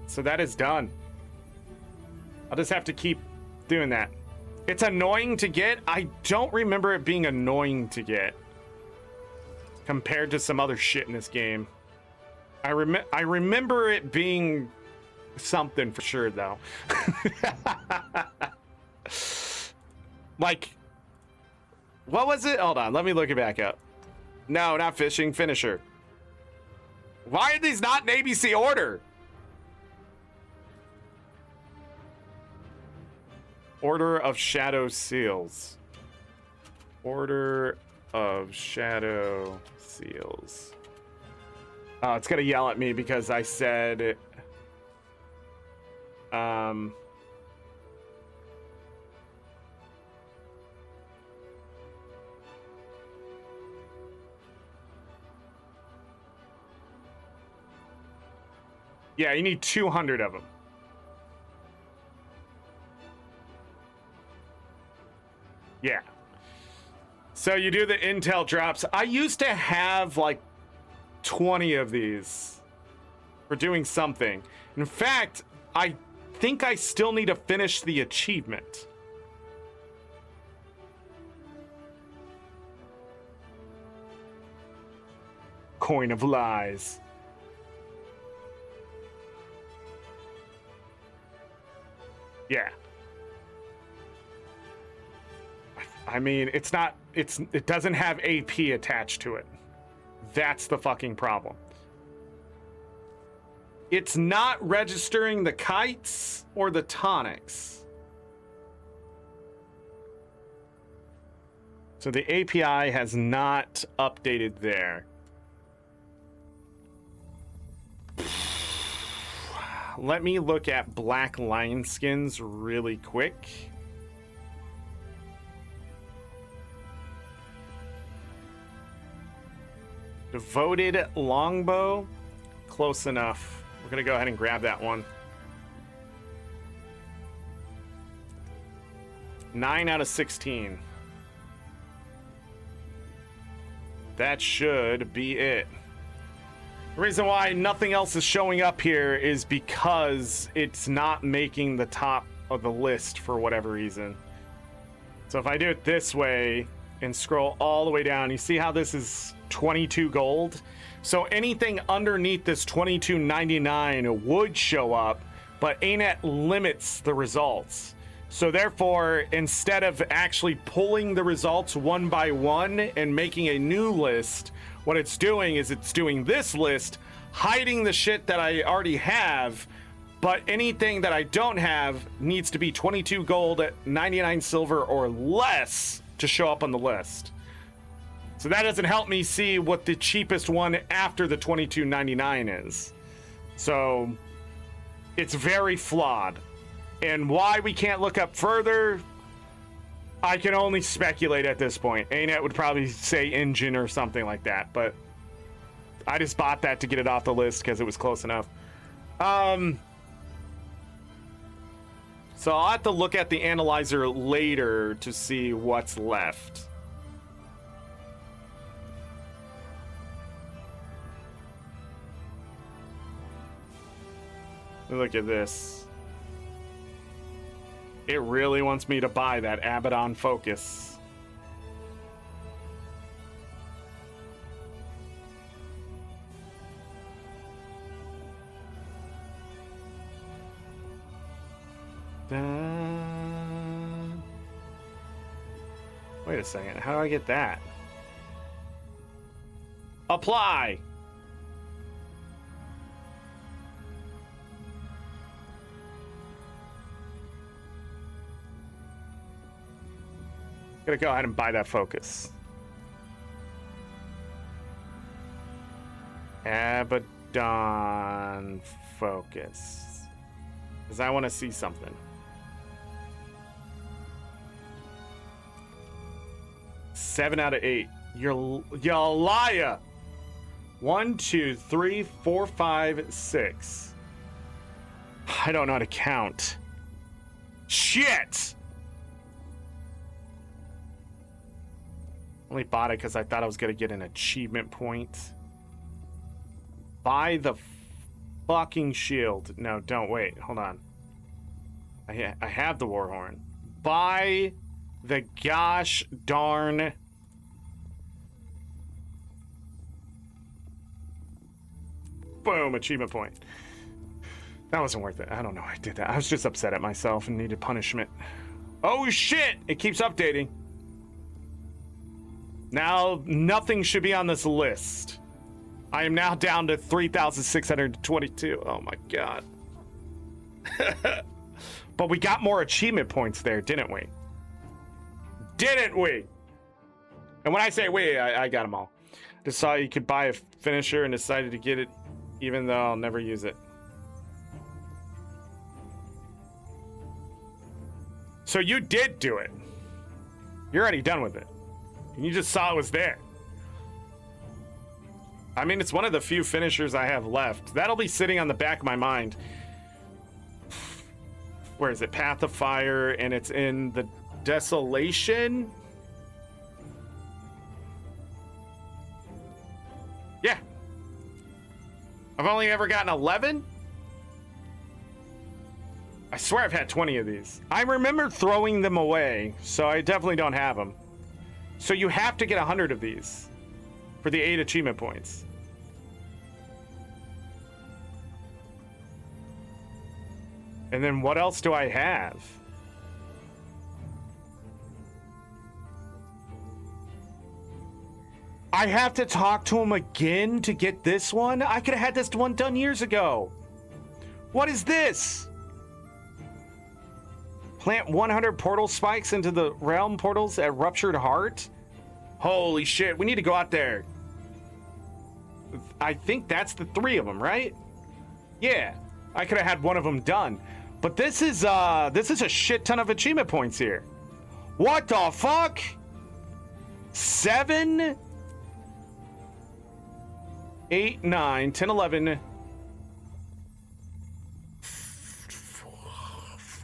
So that is done. I'll just have to keep doing that. It's annoying to get. I don't remember it being annoying to get compared to some other shit in this game. I remember it being something for sure, though. Like, what was it? Hold on, let me look it back up. No, not fishing, finisher. Why are these not in ABC order? Order of Shadow Seals. Order of Shadow Seals. Oh, it's gonna yell at me because I said yeah, you need 200 of them. Yeah. So you do the intel drops. I used to have like 20 of these for doing something. In fact, I think I still need to finish the achievement. Coin of Lies. Yeah. I mean, it doesn't have AP attached to it. That's the fucking problem. It's not registering the kites or the tonics. So the API has not updated there. Let me look at Black Lion skins really quick. Devoted Longbow. Close enough. We're going to go ahead and grab that one. 9 out of 16. That should be it. The reason why nothing else is showing up here is because it's not making the top of the list for whatever reason. So if I do it this way and scroll all the way down, you see how this is 22 gold? So anything underneath this 22.99 would show up, but ArenaNet limits the results. So therefore, instead of actually pulling the results one by one and making a new list, what it's doing is it's doing this list, hiding the shit that I already have, but anything that I don't have needs to be 22 gold, 99 silver or less to show up on the list. So that doesn't help me see what the cheapest one after the 22.99 is. So it's very flawed. And why we can't look up further, I can only speculate at this point. ArenaNet would probably say engine or something like that, but I just bought that to get it off the list because it was close enough. So I'll have to look at the analyzer later to see what's left. Look at this. It really wants me to buy that Abaddon Focus. Wait a second. How do I get that? Apply. Gonna go ahead and buy that Focus. Abaddon Focus. Because I want to see something. Seven out of 8. You're a liar. 1, 2, 3, 4, 5, 6. I don't know how to count. Shit! Only bought it because I thought I was going to get an achievement point. Buy the fucking shield. No, don't wait. Hold on. I have the Warhorn. Buy the gosh darn... Boom, achievement point. That wasn't worth it. I don't know why I did that. I was just upset at myself and needed punishment. Oh shit! It keeps updating. Now, nothing should be on this list. I am now down to 3,622. Oh my god. But we got more achievement points there, didn't we? Didn't we? And when I say we, I got them all. Just saw you could buy a finisher and decided to get it, even though I'll never use it. So you did do it. You're already done with it. And you just saw it was there. I mean, it's one of the few finishers I have left. That'll be sitting on the back of my mind. Where is it? Path of Fire, and it's in the Desolation? Yeah. I've only ever gotten 11? I swear I've had 20 of these. I remember throwing them away, so I definitely don't have them. So you have to get 100 of these for the 8 achievement points. And then what else do I have? I have to talk to him again to get this one? I could have had this one done years ago. What is this? Plant 100 portal spikes into the realm portals at Ruptured Heart? Holy shit, we need to go out there. I think that's the 3 of them, right? Yeah, I could have had one of them done. But this is a shit ton of achievement points here. What the fuck? 7, 8, 9, 10, 11.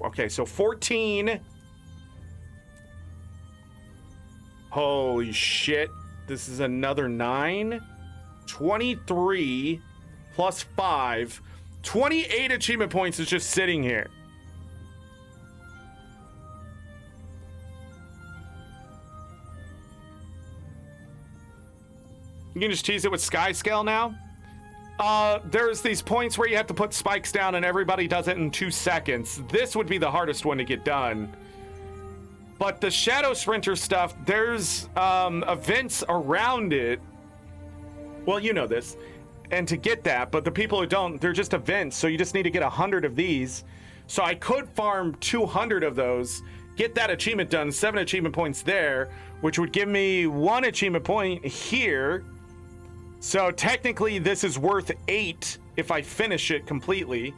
Okay, so 14. Holy shit. This is another 9. 23. plus 5. 28 achievement points is just sitting here. You can just tease it with sky scale now. There's these points where you have to put spikes down and everybody does it in 2 seconds. This would be the hardest one to get done. But the Shadow Sprinter stuff, there's events around it. Well, you know this. And to get that, but the people who don't, they're just events. So you just need to get 100 of these. So I could farm 200 of those, get that achievement done, 7 achievement points there, which would give me 1 achievement point here. So technically this is worth 8 if I finish it completely.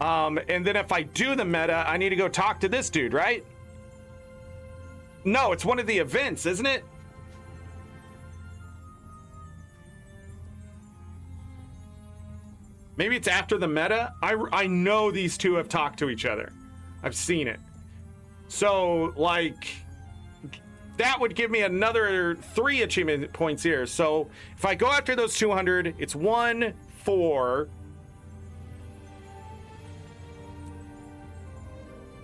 And then if I do the meta, I need to go talk to this dude, right? No, it's one of the events, isn't it? Maybe it's after the meta. I know these two have talked to each other. I've seen it. So, like, that would give me another 3 achievement points here. So if I go after those 200, it's 1, 4,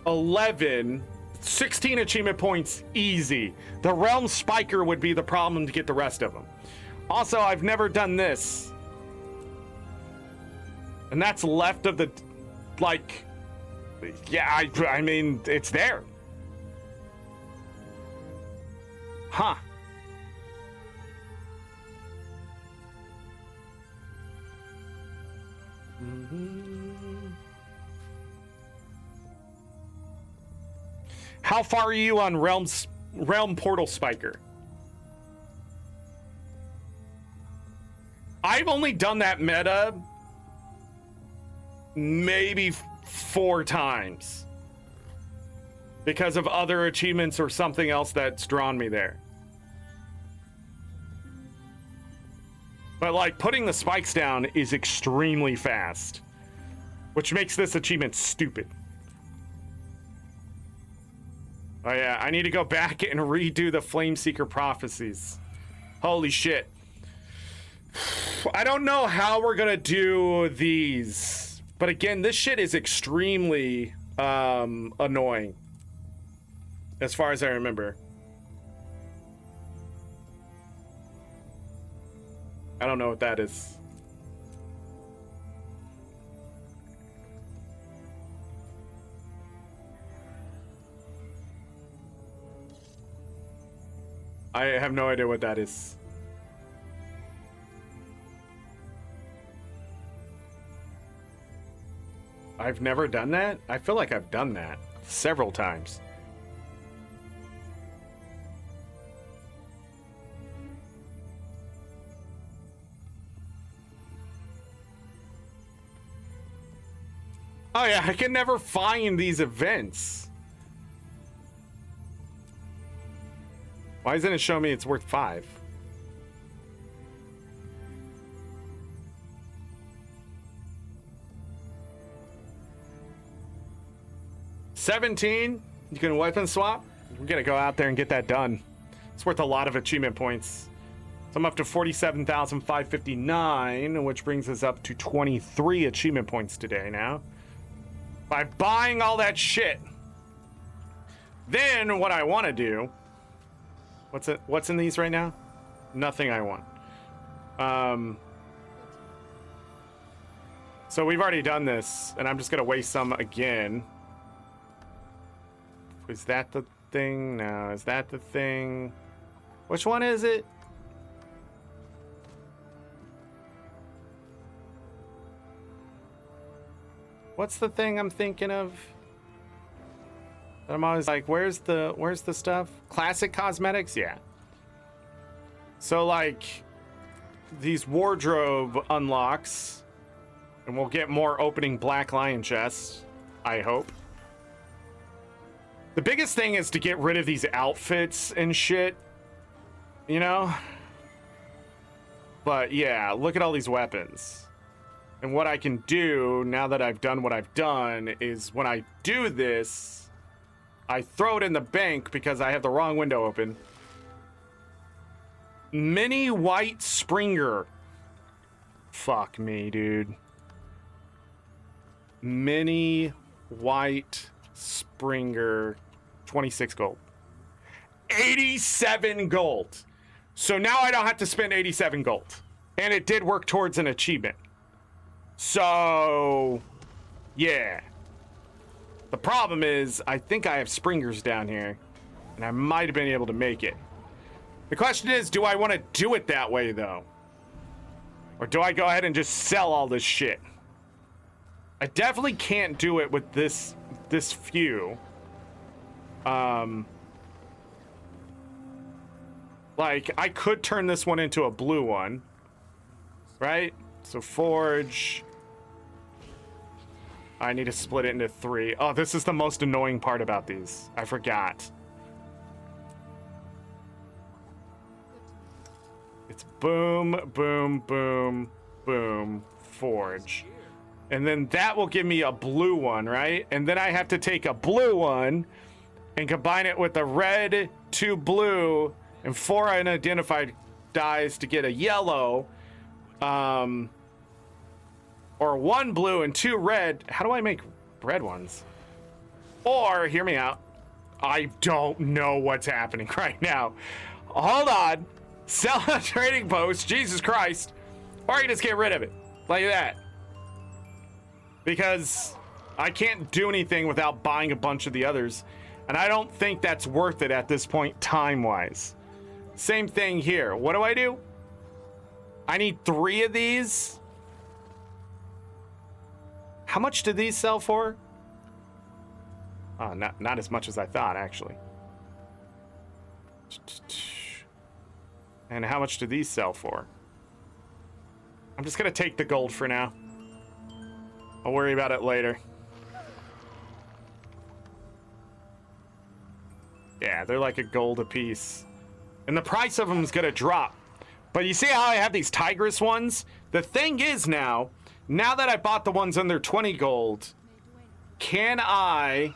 11, 16 achievement points easy. The Realm Spiker would be the problem to get the rest of them. Also, I've never done this. And that's left of the, like, yeah, I mean, it's there. Huh. How far are you on Realm Portal Spiker? I've only done that meta maybe 4 times because of other achievements or something else that's drawn me there. But like putting the spikes down is extremely fast, which makes this achievement stupid. Oh yeah, I need to go back and redo the Flameseeker prophecies. Holy shit. I don't know how we're gonna do these, but again, this shit is extremely annoying as far as I remember. I don't know what that is. I have no idea what that is. I've never done that? I feel like I've done that several times. Oh yeah, I can never find these events. Why doesn't it show me it's worth 5? $17, you can weapon swap. We're gonna go out there and get that done. It's worth a lot of achievement points. So I'm up to 47,559, which brings us up to 23 achievement points today now. By buying all that shit. Then what I want to do, what's in these right now? Nothing I want. So we've already done this, and I'm just gonna waste some again. Is that the thing? No, is that the thing? Which one is it? What's the thing I'm thinking of? I'm always like, where's the stuff? Classic cosmetics? Yeah. So like these wardrobe unlocks, and we'll get more opening Black Lion chests, I hope. The biggest thing is to get rid of these outfits and shit, you know? But yeah, look at all these weapons. And what I can do now that I've done what I've done is when I do this, I throw it in the bank because I have the wrong window open. Mini White Springer. Fuck me, dude. Mini white Springer, 26 gold. 87 gold. So now I don't have to spend 87 gold. And it did work towards an achievement. So, yeah. The problem is, I think I have Springers down here. And I might have been able to make it. The question is, do I want to do it that way, though? Or do I go ahead and just sell all this shit? I definitely can't do it with this few. Like, I could turn this one into a blue one. Right? So forge. I need to split it into 3. Oh, this is the most annoying part about these. I forgot. It's boom, boom, boom, boom, forge. And then that will give me a blue one, right? And then I have to take a blue one and combine it with a red, 2 blue, and 4 unidentified dyes to get a yellow. Or 1 blue and 2 red. How do I make red ones? Or, hear me out. I don't know what's happening right now. Hold on. Sell a trading post. Jesus Christ. Or I can just get rid of it. Like that. Because I can't do anything without buying a bunch of the others. And I don't think that's worth it at this point time-wise. Same thing here. What do? I need 3 of these. How much do these sell for? Oh, not as much as I thought, actually. And how much do these sell for? I'm just gonna take the gold for now. I'll worry about it later. Yeah, they're like a gold a piece. And the price of them is gonna drop. But you see how I have these Tigress ones? The thing is now that I bought the ones under 20 gold, can I...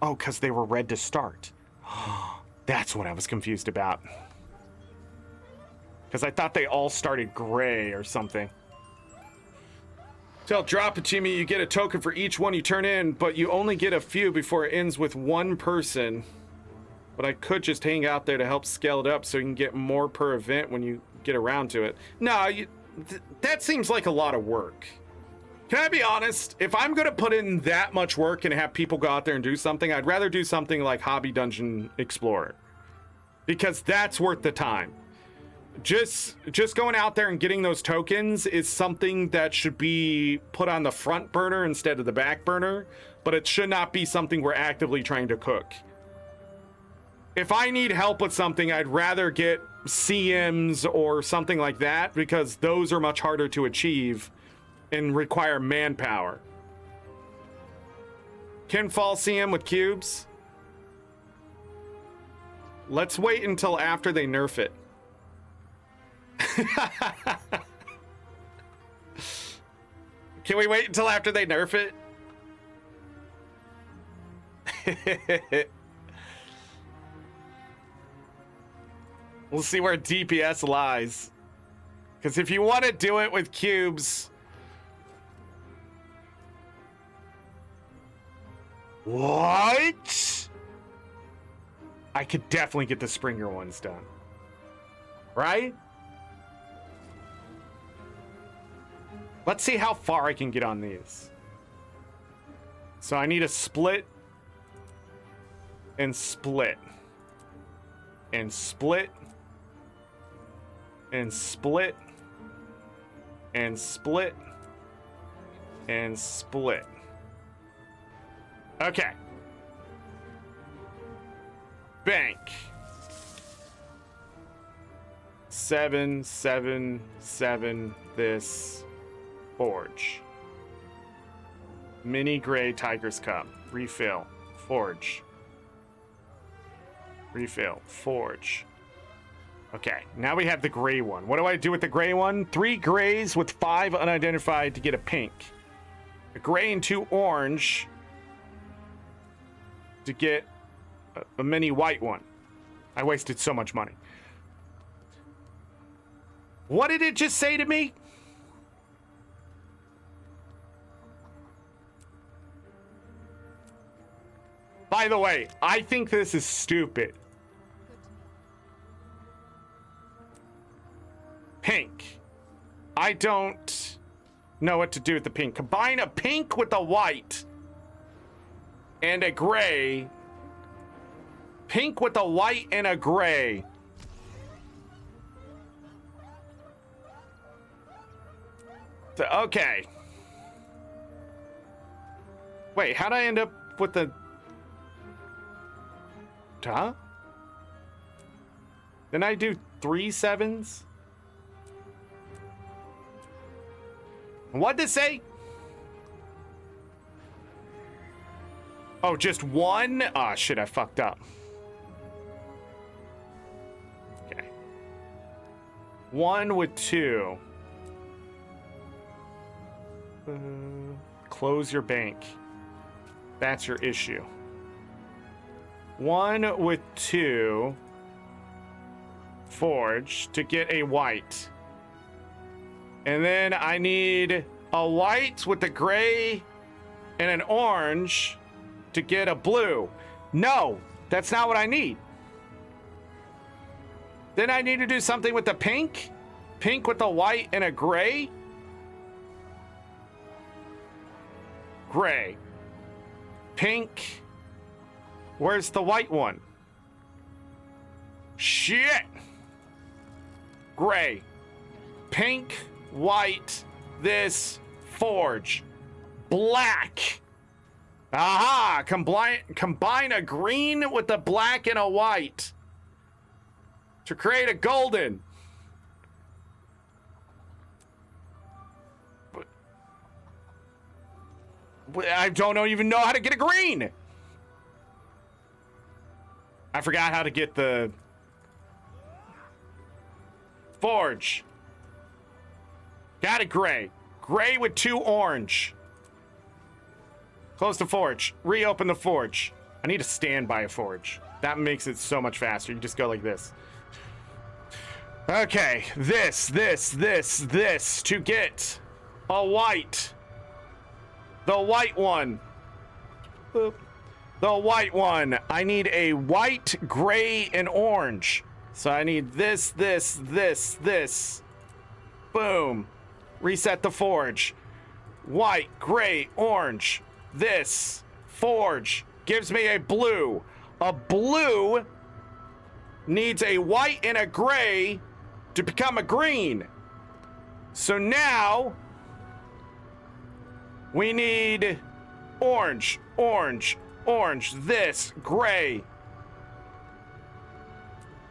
Oh, because they were red to start. That's what I was confused about. Because I thought they all started gray or something. Tell Drop Achievement you get a token for each one you turn in, but you only get a few before it ends with 1 person. But I could just hang out there to help scale it up so you can get more per event when you get around to it. No, that seems like a lot of work. Can I be honest? If I'm going to put in that much work and have people go out there and do something, I'd rather do something like Hobby Dungeon Explorer. Because that's worth the time. Just going out there and getting those tokens is something that should be put on the front burner instead of the back burner, but it should not be something we're actively trying to cook. If I need help with something, I'd rather get CMs or something like that, because those are much harder to achieve and require manpower. Can fall CM with cubes? Let's wait until after they nerf it. Can we wait until after they nerf it? We'll see where DPS lies. Because if you want to do it with cubes... What? I could definitely get the Springer ones done. Right? Let's see how far I can get on these. So I need a split and split and split and split and split and split. Okay. Bank. 7, 7, 7, this. Forge. Mini gray Tiger's Cup. Refill. Forge. Refill. Forge. Okay, now we have the gray one. What do I do with the gray one? 3 grays with 5 unidentified to get a pink. A gray and 2 orange to get a mini white one. I wasted so much money. What did it just say to me? By the way, I think this is stupid. Pink. I don't know what to do with the pink. Combine a pink with a white and a gray. Pink with a white and a gray. Okay. Wait, how'd I end up with the... Huh? Then I do 3 sevens? What'd it say? Oh, just one? Ah, shit, I fucked up. Okay. 1 with 2. Close your bank. That's your issue. 1 with 2. Forge to get a white. And then I need a white with a gray and an orange to get a blue. No, that's not what I need. Then I need to do something with the pink. Pink with a white and a gray. Gray. Pink. Where's the white one? Shit. Gray. Pink. White. This. Forge. Black. Aha! Combine a green with a black and a white to create a golden. I don't even know how to get a green. I forgot how to get the forge. Got a gray. Gray with 2 orange. Close the forge. Reopen the forge. I need to stand by a forge. That makes it so much faster. You just go like this. Okay. This to get a white. The white one. Boop. The white one. I need a white, gray, and orange. So I need this. Boom. Reset the forge. White, gray, orange. This. Forge. Gives me a blue. A blue needs a white and a gray to become a green. So now we need orange, orange, orange. This. Gray.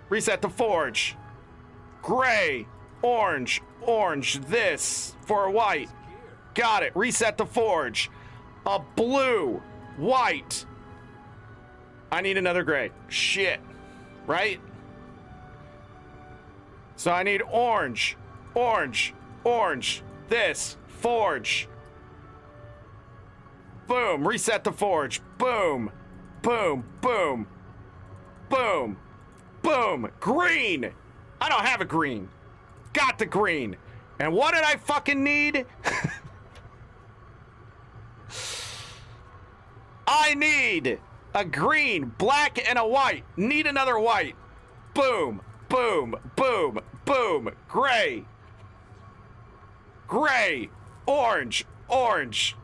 Reset the forge. Gray. Orange. Orange. This. For a white. Got it. Reset the forge. A blue. White. I need another gray. Shit. Right? So I need orange. Orange. Orange. This. Forge. Boom. Reset the forge. Boom. Boom. Boom. Boom. Boom. Green. I don't have a green. Got the green. And what did I fucking need? I need a green, black, and a white. Need another white. Boom. Boom. Boom. Boom. Gray. Gray. Orange. Orange.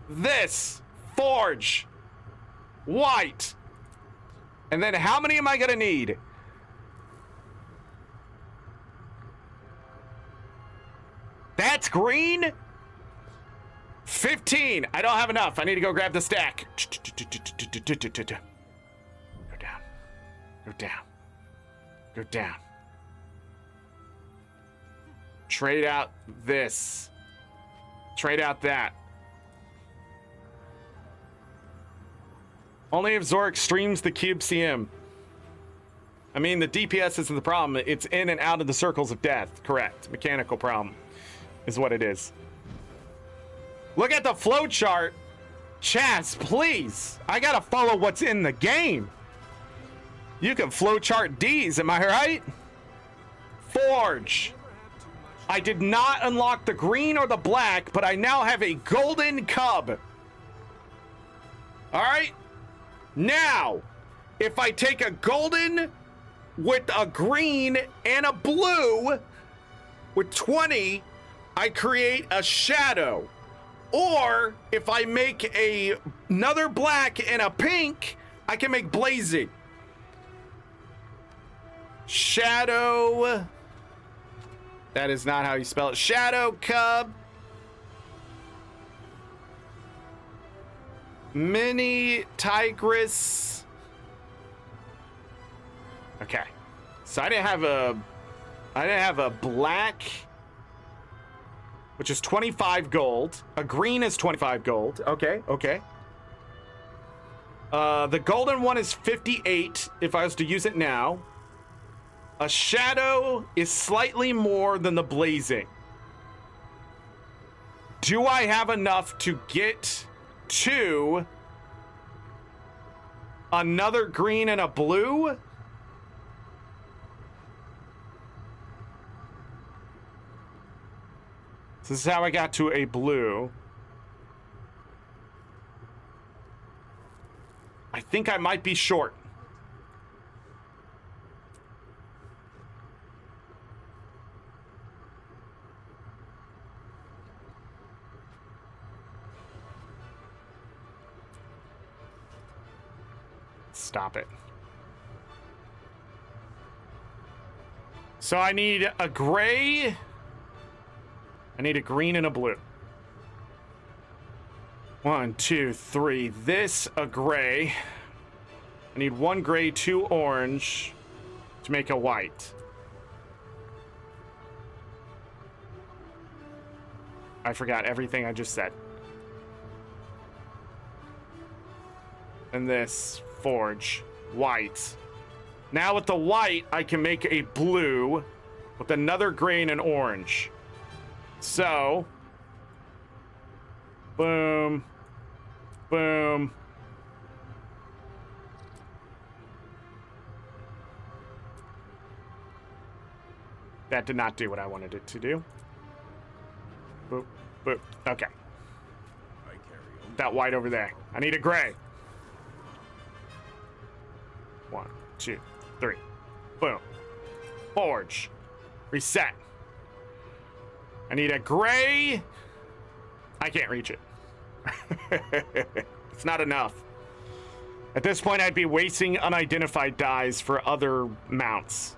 This. Forge. White. And then how many am I gonna need? That's green? 15. I don't have enough. I need to go grab the stack. Go down. Go down. Go down. Trade out this. Trade out that. Only if Zorric streams the Cube CM. I mean, the DPS isn't the problem. It's in and out of the circles of death. Correct. Mechanical problem is what it is. Look at the flowchart. Chaz, please. I gotta follow what's in the game. You can flowchart D's, am I right? Forge. I did not unlock the green or the black, but I now have a golden cub. All right. Now, if I take a golden with a green and a blue with 20, I create a shadow. Or if I make another black and a pink, I can make blazing. Shadow. That is not how you spell it. Shadow cub. Mini tigress. Okay. So I didn't have a black, which is 25 gold. A green is 25 gold. Okay, okay. The golden one is 58 if I was to use it now. A shadow is slightly more than the blazing. Do I have enough to get to another green and a blue? This is how I got to a blue. I think I might be short. Stop it. So I need a gray. I need a green and a blue. 1, 2, 3. This, a gray. I need 1 gray, 2 orange to make a white. I forgot everything I just said. And this, forge, white. Now with the white, I can make a blue with another gray and an orange. So, boom, boom. That did not do what I wanted it to do. Boop, boop. Okay. That white over there. I need a gray. 1, 2, 3. Boom. Forge. Reset. I need a gray. I can't reach it. It's not enough. At this point, I'd be wasting unidentified dies for other mounts.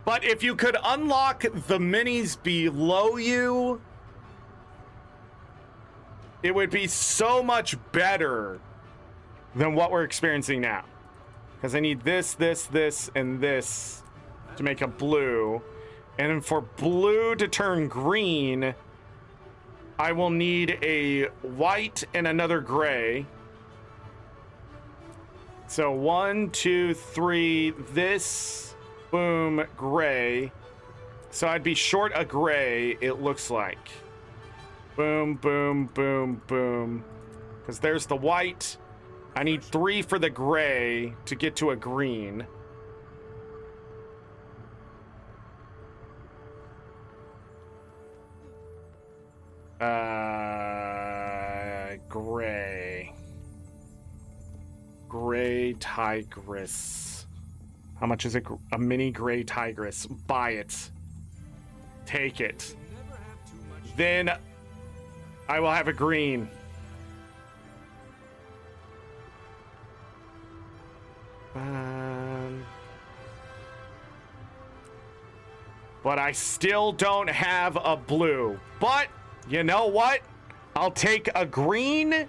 But if you could unlock the minis below you, it would be so much better than what we're experiencing now. Because I need this, this, this, and this to make a blue. And for blue to turn green, I will need a white and another gray. So 1, 2, 3, this, boom, gray. So I'd be short a gray, it looks like. Boom, boom, boom, boom. Because there's the white. I need 3 for the gray to get to a green. Gray. Gray tigress. How much is it? A mini gray tigress. Buy it. Take it. Then I will have a green. But I still don't have a blue. But you know what? I'll take a green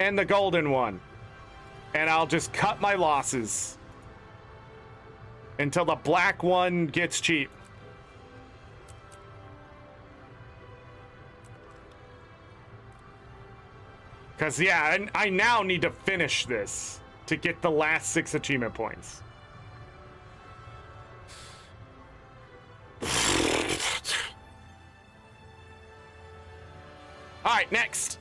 and the golden one. And I'll just cut my losses until the black one gets cheap. Because, yeah, I now need to finish this to get the last 6 achievement points. All right, next.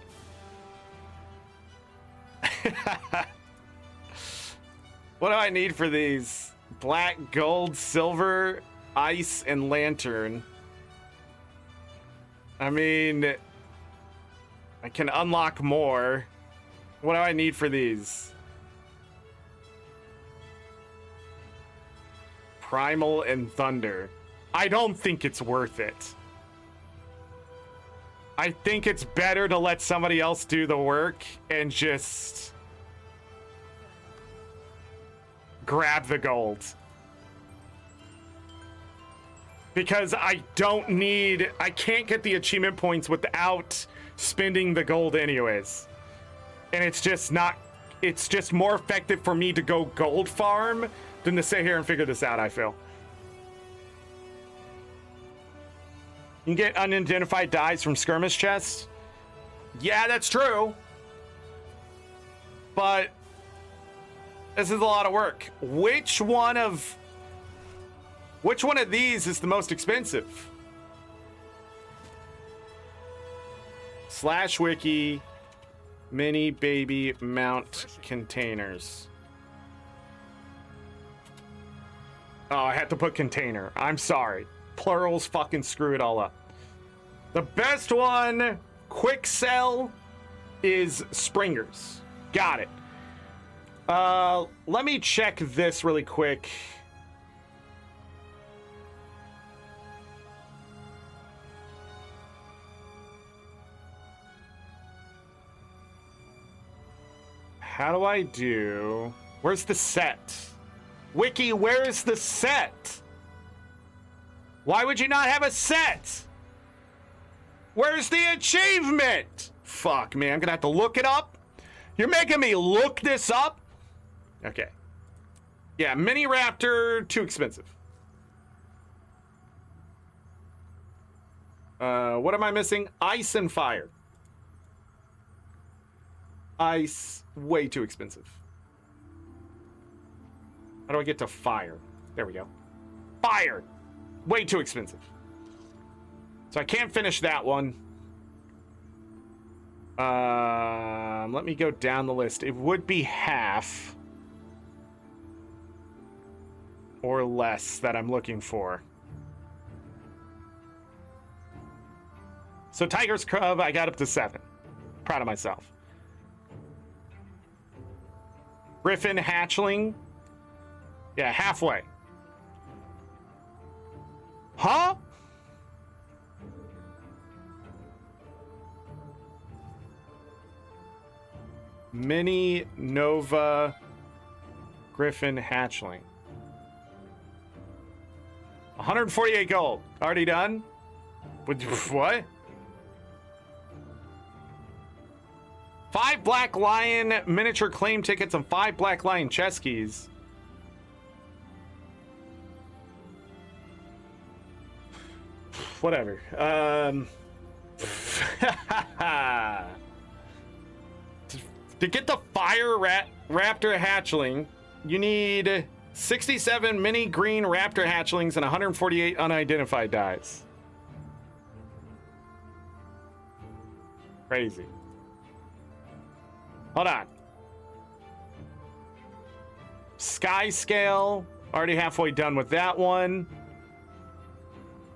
What do I need for these? Black, gold, silver, ice, and lantern. I mean, I can unlock more. What do I need for these? Primal and thunder. I don't think it's worth it. I think it's better to let somebody else do the work and just grab the gold. Because I can't get the achievement points without spending the gold anyways. And it's just more effective for me to go gold farm than to sit here and figure this out, I feel. You can get unidentified dies from skirmish chests. Yeah, that's true. But this is a lot of work. Which one of these is the most expensive? Slash wiki mini baby mount containers. Oh, I had to put container. I'm sorry. Plurals fucking screw it all up. The best one, quick sell, is Springers. Got it. Let me check this really quick. How do I do? Where's the set? Wiki, where's the set? Why would you not have a set? Where's the achievement? Fuck, man, I'm gonna have to look it up. You're making me look this up? Okay. Yeah, Mini Raptor, too expensive. What am I missing? Ice and fire. Ice, way too expensive. How do I get to fire? There we go. Fire! Way too expensive. So I can't finish that one. Let me go down the list. It would be half or less that I'm looking for. So Tiger's Cub, I got up to 7. Proud of myself. Griffin Hatchling. Yeah, halfway. Huh? Mini Nova Griffin Hatchling. 148 gold. Already done? What? 5 Black Lion miniature claim tickets and 5 Black Lion chess keys. Whatever. To get the Fire Raptor Hatchling, you need 67 mini green Raptor Hatchlings and 148 unidentified dies. Crazy. Hold on. Sky Scale, already halfway done with that one.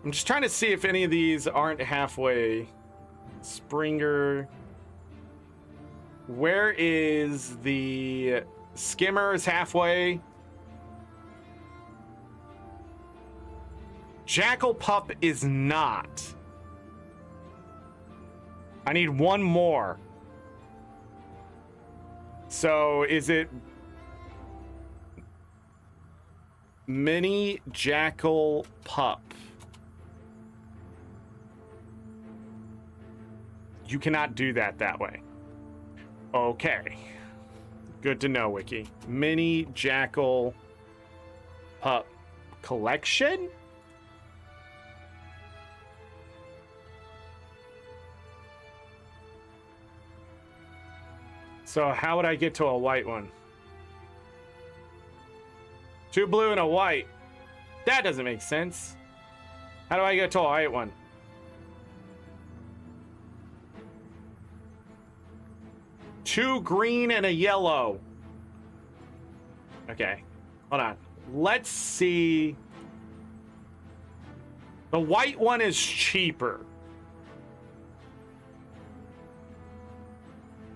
I'm just trying to see if any of these aren't halfway. Springer. Where is the Skimmer is halfway. Jackal Pup is not. I need one more. So is it Mini Jackal Pup? You cannot do that way. Okay. Good to know, Wiki. Mini Jackal Pup collection? So how would I get to a white one? 2 blue and a white. That doesn't make sense. How do I get to a white one? 2 green and a yellow. Okay, hold on. Let's see. The white one is cheaper.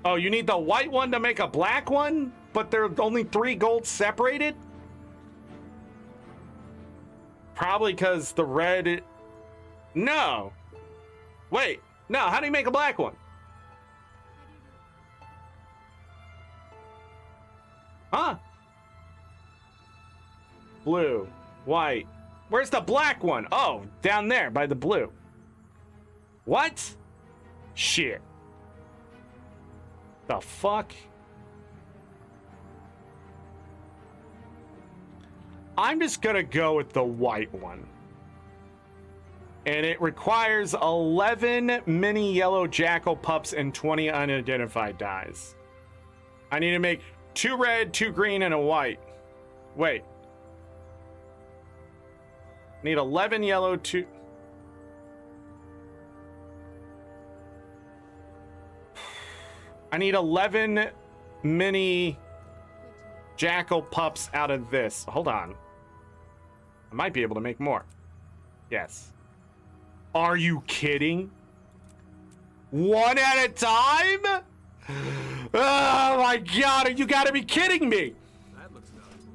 Oh, you need the white one to make a black one? But they're only 3 gold separated? Probably because the red... No. Wait. No, how do you make a black one? Huh? Blue. White. Where's the black one? Oh, down there by the blue. What? Shit. The fuck? I'm just gonna go with the white one. And it requires 11 mini yellow jackal pups and 20 unidentified dies. I need to make 2 red, 2 green, and a white. Wait. Need 11 yellow, 2... I need 11 mini jackal pups out of this. Hold on. I might be able to make more. Yes. Are you kidding? 1 at a time? Oh my god, you gotta be kidding me. That looks nuts.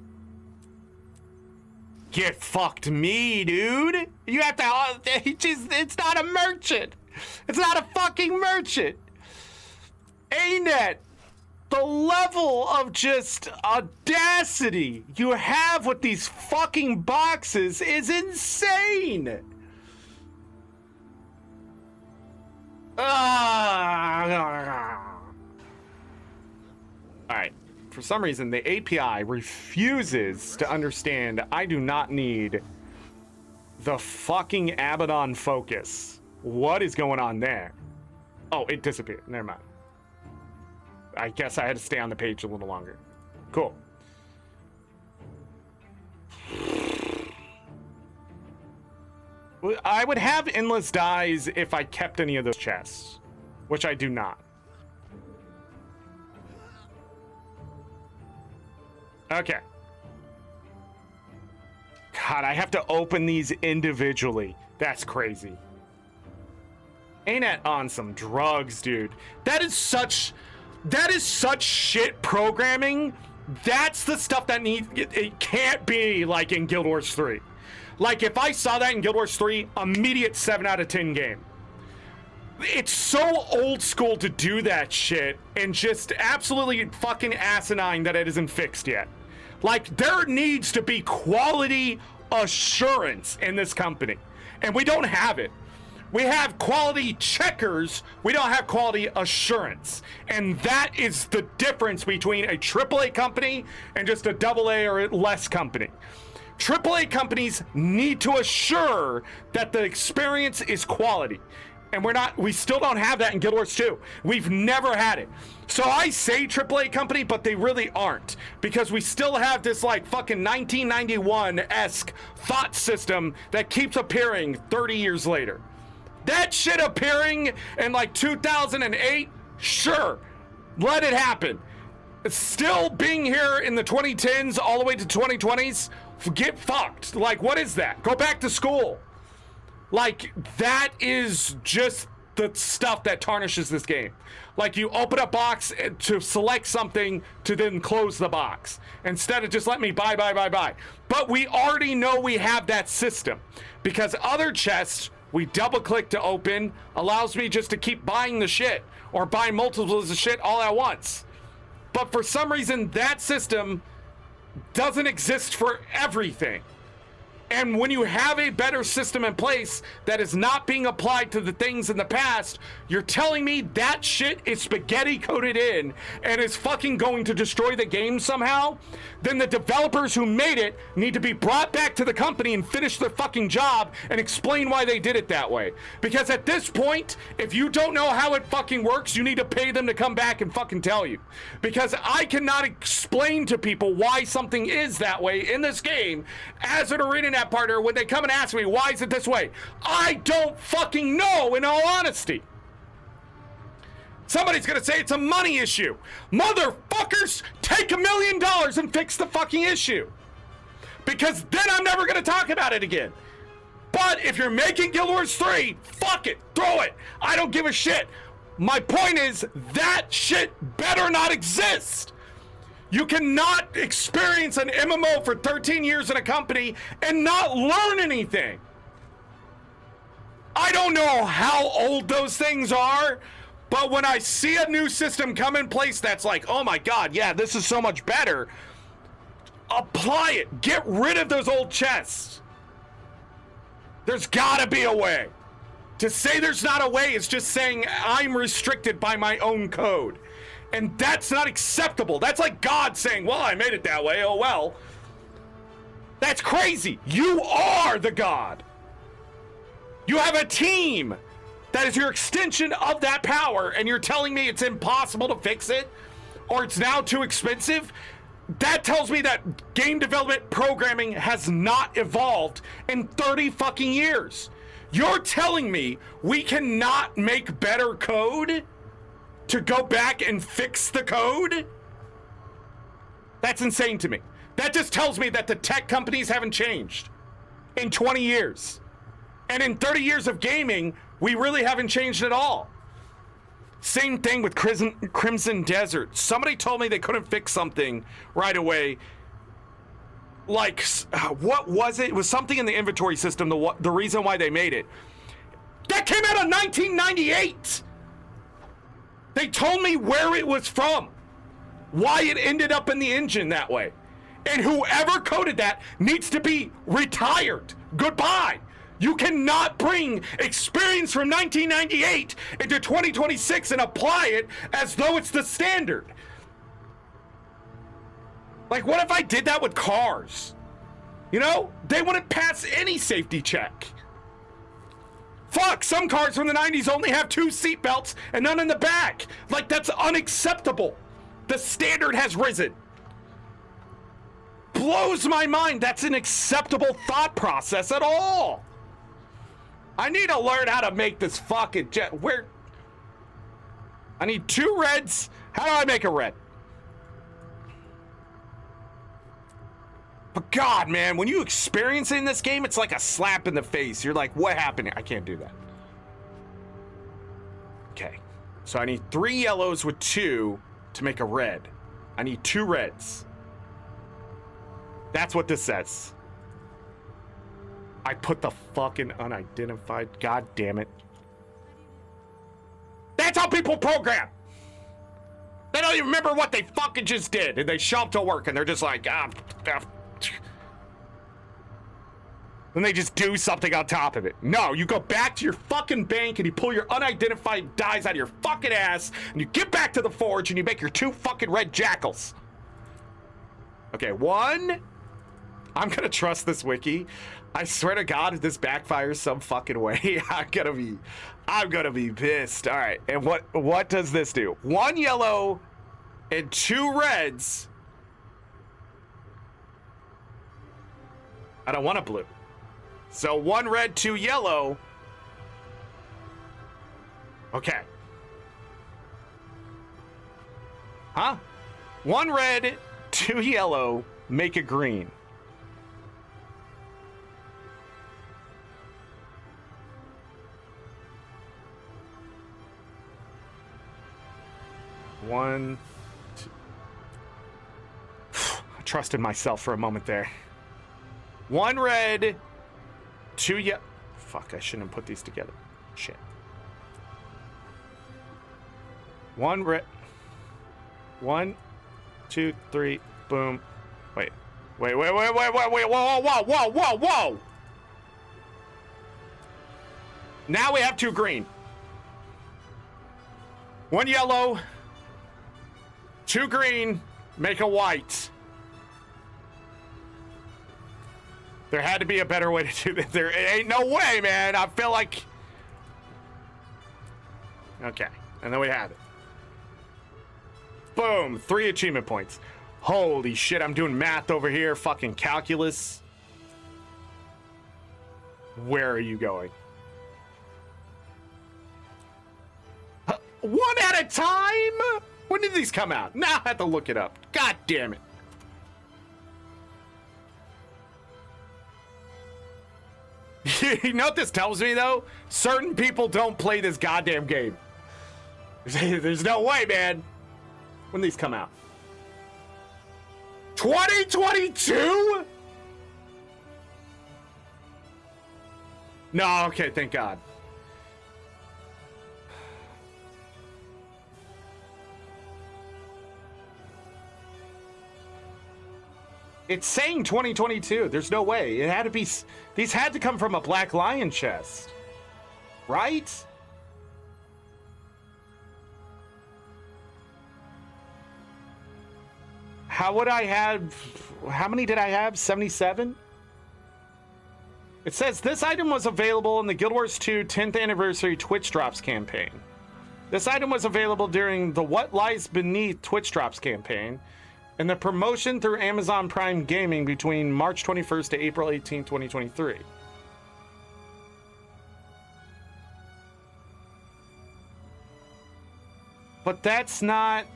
Get fucked me, dude. You have to, it's not a merchant. It's not a fucking merchant. ArenaNet, the level of just audacity you have with these fucking boxes is insane. Alright, for some reason the API refuses to understand I do not need the fucking Abaddon focus. What is going on there? Oh, it disappeared. Never mind. I guess I had to stay on the page a little longer. Cool. I would have endless dies if I kept any of those chests, which I do not. Okay. God, I have to open these individually. That's crazy. ArenaNet on some drugs, dude. That is such shit programming. That's the stuff that it can't be like in Guild Wars 3. Like if I saw that in Guild Wars 3, immediate 7 out of 10 game. It's so old school to do that shit and just absolutely fucking asinine that it isn't fixed yet. Like there needs to be quality assurance in this company, and we don't have it. We have quality checkers, we don't have quality assurance. And that is the difference between a AAA company and just a AA or less company. AAA companies need to assure that the experience is quality. And we still don't have that in Guild Wars 2. We've never had it. So I say AAA company, but they really aren't. Because we still have this like fucking 1991-esque thought system that keeps appearing 30 years later. That shit appearing in like 2008, sure, let it happen. Still being here in the 2010s all the way to 2020s, get fucked. Like, what is that? Go back to school. Like, that is just the stuff that tarnishes this game. Like, you open a box to select something to then close the box. Instead of just let me buy. But we already know we have that system. Because other chests, we double click to open, allows me just to keep buying the shit or buy multiples of shit all at once. But for some reason, that system doesn't exist for everything. And when you have a better system in place that is not being applied to the things in the past, you're telling me that shit is spaghetti coated in and is fucking going to destroy the game somehow? Then the developers who made it need to be brought back to the company and finish their fucking job and explain why they did it that way. Because at this point, if you don't know how it fucking works, you need to pay them to come back and fucking tell you. Because I cannot explain to people why something is that way in this game as an ArenaNet partner when they come and ask me, why is it this way? I don't fucking know, in all honesty. Somebody's gonna say it's a money issue. Motherfuckers, take $1 million and fix the fucking issue. Because then I'm never gonna talk about it again. But if you're making Guild Wars 3, fuck it, throw it. I don't give a shit. My point is, that shit better not exist. You cannot experience an MMO for 13 years in a company and not learn anything. I don't know how old those things are, but when I see a new system come in place that's like, oh my god, yeah, this is so much better, apply it. Get rid of those old chests. There's gotta be a way. To say there's not a way is just saying I'm restricted by my own code. And that's not acceptable. That's like God saying, well, I made it that way, oh well. That's crazy. You are the God. You have a team that is your extension of that power, and you're telling me it's impossible to fix it? Or it's now too expensive? That tells me that game development programming has not evolved in 30 fucking years. You're telling me we cannot make better code to go back and fix the code? That's insane to me. That just tells me that the tech companies haven't changed in 20 years. And in 30 years of gaming, we really haven't changed at all. Same thing with Crimson Desert. Somebody told me they couldn't fix something right away. Like, what was it? It was something in the inventory system, the reason why they made it. That came out in 1998! They told me where it was from. Why it ended up in the engine that way. And whoever coded that needs to be retired. Goodbye. You cannot bring experience from 1998 into 2026 and apply it as though it's the standard. Like, what if I did that with cars? You know, they wouldn't pass any safety check. Fuck, some cars from the 90s only have 2 seat belts and none in the back. Like, that's unacceptable. The standard has risen. Blows my mind that's an acceptable thought process at all. I need to learn how to make this fucking jet. I need 2 reds. How do I make a red? But God, man, when you experience it in this game, it's like a slap in the face. You're like, what happened? I can't do that. Okay. So I need 3 yellows with 2 to make a red. I need 2 reds. That's what this says. I put the fucking unidentified. God damn it. That's how people program. They don't even remember what they fucking just did. And they show up to work and they're just like, Then they just do something on top of it. No, you go back to your fucking bank and you pull your unidentified dies out of your fucking ass and you get back to the forge and you make your 2 fucking red jackals. Okay, 1. I'm gonna trust this wiki. I swear to God, if this backfires some fucking way, I'm gonna be pissed. All right, and what does this do? 1 yellow and 2 reds. I don't want a blue. So 1 red, 2 yellow. Okay. Huh? 1 red, 2 yellow, make a green. One, two. I trusted myself for a moment there. 1 red, 2 yellow. Fuck, I shouldn't have put these together. Shit. 1 red. 1, 2, 3, boom. Wait. Whoa, whoa. Now we have 2 green. 1 yellow. 2 green, make a white. There had to be a better way to do this. There ain't no way, man. I feel like... Okay, and then we have it. Boom, 3 achievement points. Holy shit, I'm doing math over here. Fucking calculus. Where are you going? 1 out at a time? When did these come out? Now I have to look it up. God damn it. You know what this tells me, though? Certain people don't play this goddamn game. There's no way, man. When these come out? 2022? No, okay, thank God. It's saying 2022. There's no way. It had to be. These had to come from a Black Lion chest, right? How would I have? How many did I have? 77? It says this item was available in the Guild Wars 2 10th anniversary Twitch Drops campaign. This item was available during the What Lies Beneath Twitch Drops campaign and the promotion through Amazon Prime Gaming between March 21st to April 18, 2023. But that's not...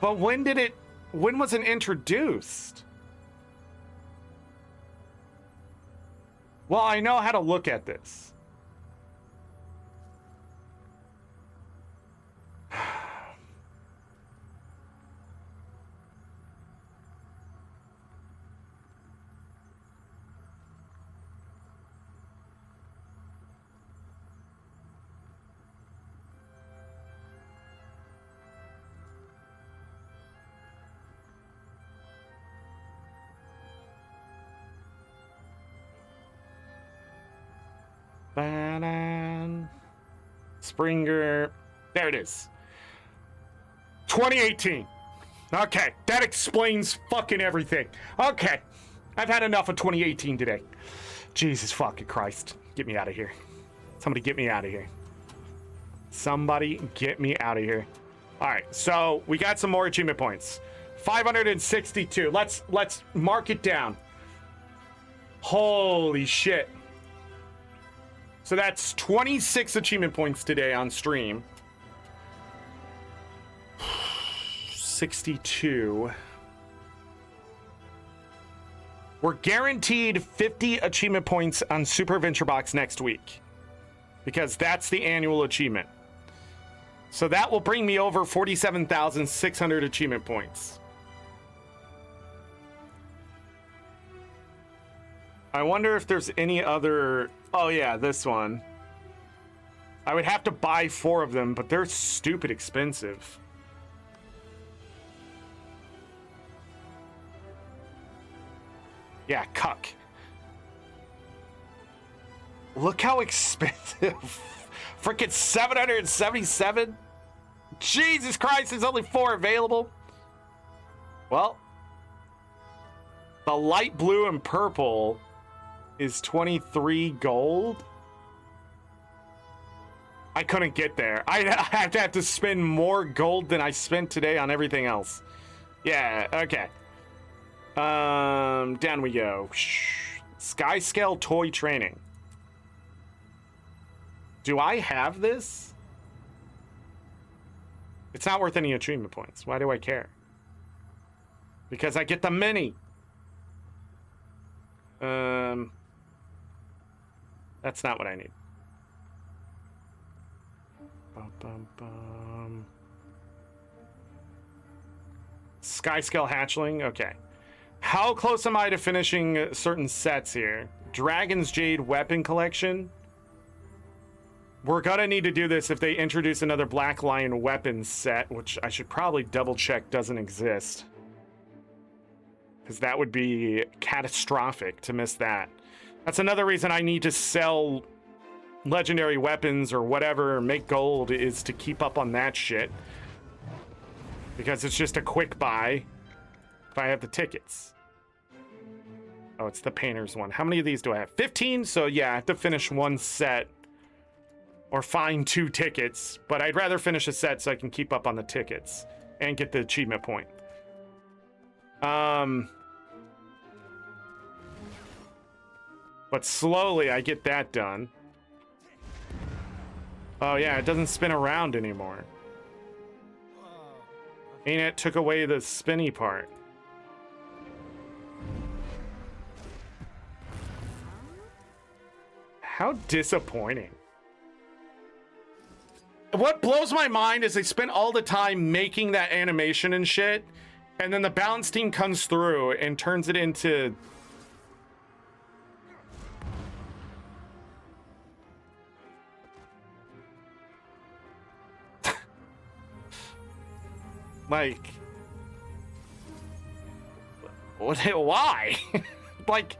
But when was it introduced? Well, I know how to look at this. Springer. There it is. 2018. Okay, that explains fucking everything. Okay, I've had enough of 2018 today. Jesus fucking Christ. Get me out of here. Somebody get me out of here. Somebody get me out of here. All right, so we got some more achievement points. 562. Let's mark it down. Holy shit. So that's 26 achievement points today on stream. 62. We're guaranteed 50 achievement points on Super Adventure Box next week, because that's the annual achievement. So that will bring me over 47,600 achievement points. I wonder if there's any other... Oh yeah, this one. I would have to buy 4 of them, but they're stupid expensive. Yeah, cuck. Look how expensive. Freaking 777. Jesus Christ, there's only 4 available. Well, the light blue and purple is 23 gold. I couldn't get there. I'd have to spend more gold than I spent today on everything else. Yeah, okay. Down we go. Sky Scale Toy Training. Do I have this? It's not worth any achievement points. Why do I care? Because I get the mini. That's not what I need. Sky Scale Hatchling. Okay. How close am I to finishing certain sets here? Dragon's Jade Weapon Collection. We're gonna need to do this if they introduce another Black Lion weapons set, which I should probably double check doesn't exist, because that would be catastrophic to miss that. That's another reason I need to sell legendary weapons or whatever, make gold, is to keep up on that shit. Because it's just a quick buy if I have the tickets. Oh, it's the painter's one. How many of these do I have? 15? So yeah, I have to finish 1 set or find 2 tickets, but I'd rather finish a set so I can keep up on the tickets and get the achievement point. But slowly I get that done. Oh yeah, it doesn't spin around anymore. ArenaNet took away the spinny part. How disappointing. What blows my mind is they spent all the time making that animation and shit, and then the balance team comes through and turns it into... like... why? Like...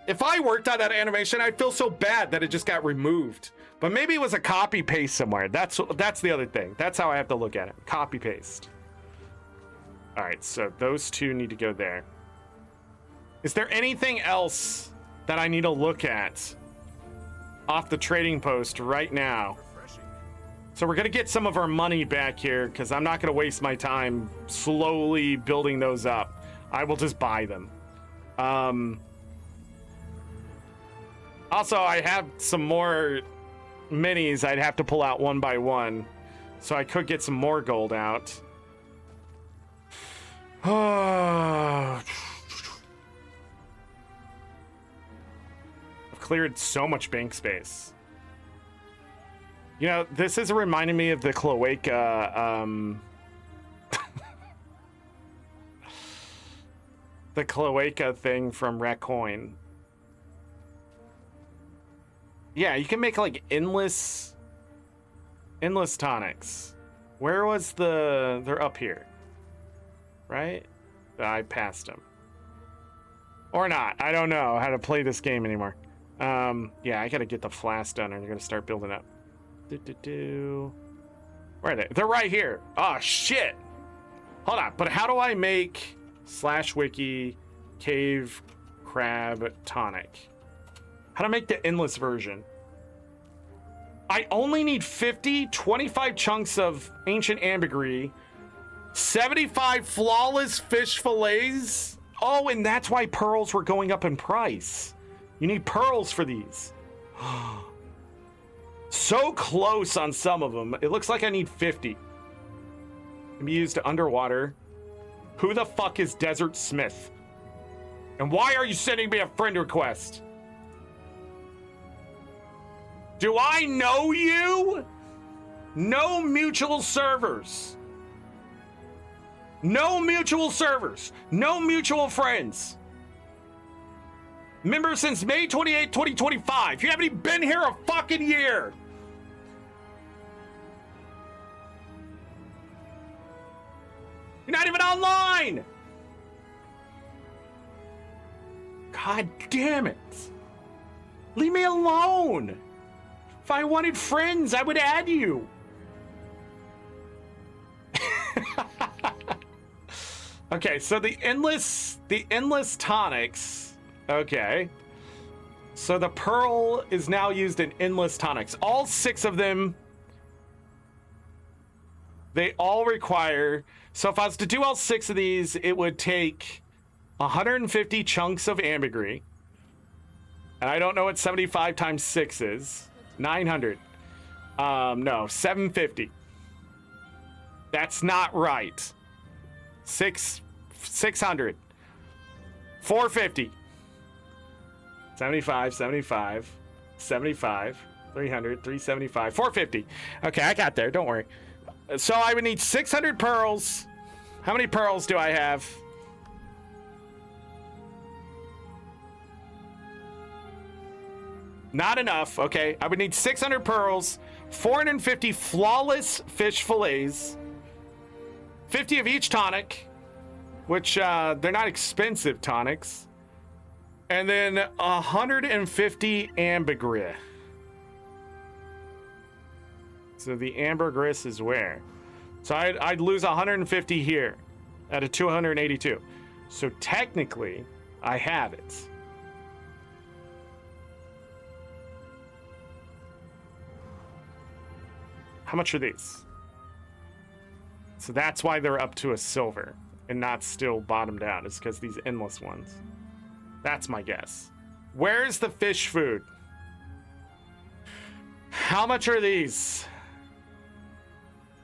if I worked on that animation, I'd feel so bad that it just got removed. But maybe it was a copy paste somewhere. That's the other thing. That's how I have to look at it. Copy paste. All right, so those two need to go there. Is there anything else that I need to look at off the trading post right now? So we're gonna get some of our money back here because I'm not gonna waste my time slowly building those up. I will just buy them. Also, I have some more minis I'd have to pull out one by one, so I could get some more gold out. I've cleared so much bank space. You know, this is reminding me of the cloaca, the cloaca thing from Racoin. Yeah, you can make like endless tonics. Where was they're up here, right? I passed them. Or not, I don't know how to play this game anymore. Yeah, I gotta get the flask done and I'm gonna start building up. Where are they? They're right here. Oh shit. Hold on, but how do I make /wiki cave crab tonic? How to make the endless version? I only need 25 chunks of ancient ambergris, 75 flawless fish fillets. Oh, and that's why pearls were going up in price. You need pearls for these. So close on some of them. It looks like I need 50. Can be used underwater. Who the fuck is Desert Smith? And why are you sending me a friend request? Do I know you? No mutual servers. No mutual servers. No mutual friends. Member since May 28, 2025. You haven't even been here a fucking year. You're not even online. God damn it. Leave me alone. If I wanted friends, I would add you. Okay, so the endless tonics. Okay. So the pearl is now used in endless tonics. All 6 of them, they all require, so if I was to do all 6 of these, it would take 150 chunks of ambergris. And I don't know what 75 times 6 is. 900. No, 750. That's not right. 600. 450. 75, 75, 75, 300, 375, 450. Okay, I got there. Don't worry. So I would need 600 pearls. How many pearls do I have? Not enough. Okay, I would need 600 pearls, 450 flawless fish fillets, 50 of each tonic, which they're not expensive tonics, and then 150 ambergris. So the ambergris is where? So I'd lose 150 here out of 282. So technically, I have it. How much are these? So that's why they're up to a silver and not still bottomed out. It's because these endless ones. That's my guess. Where's the fish food? How much are these?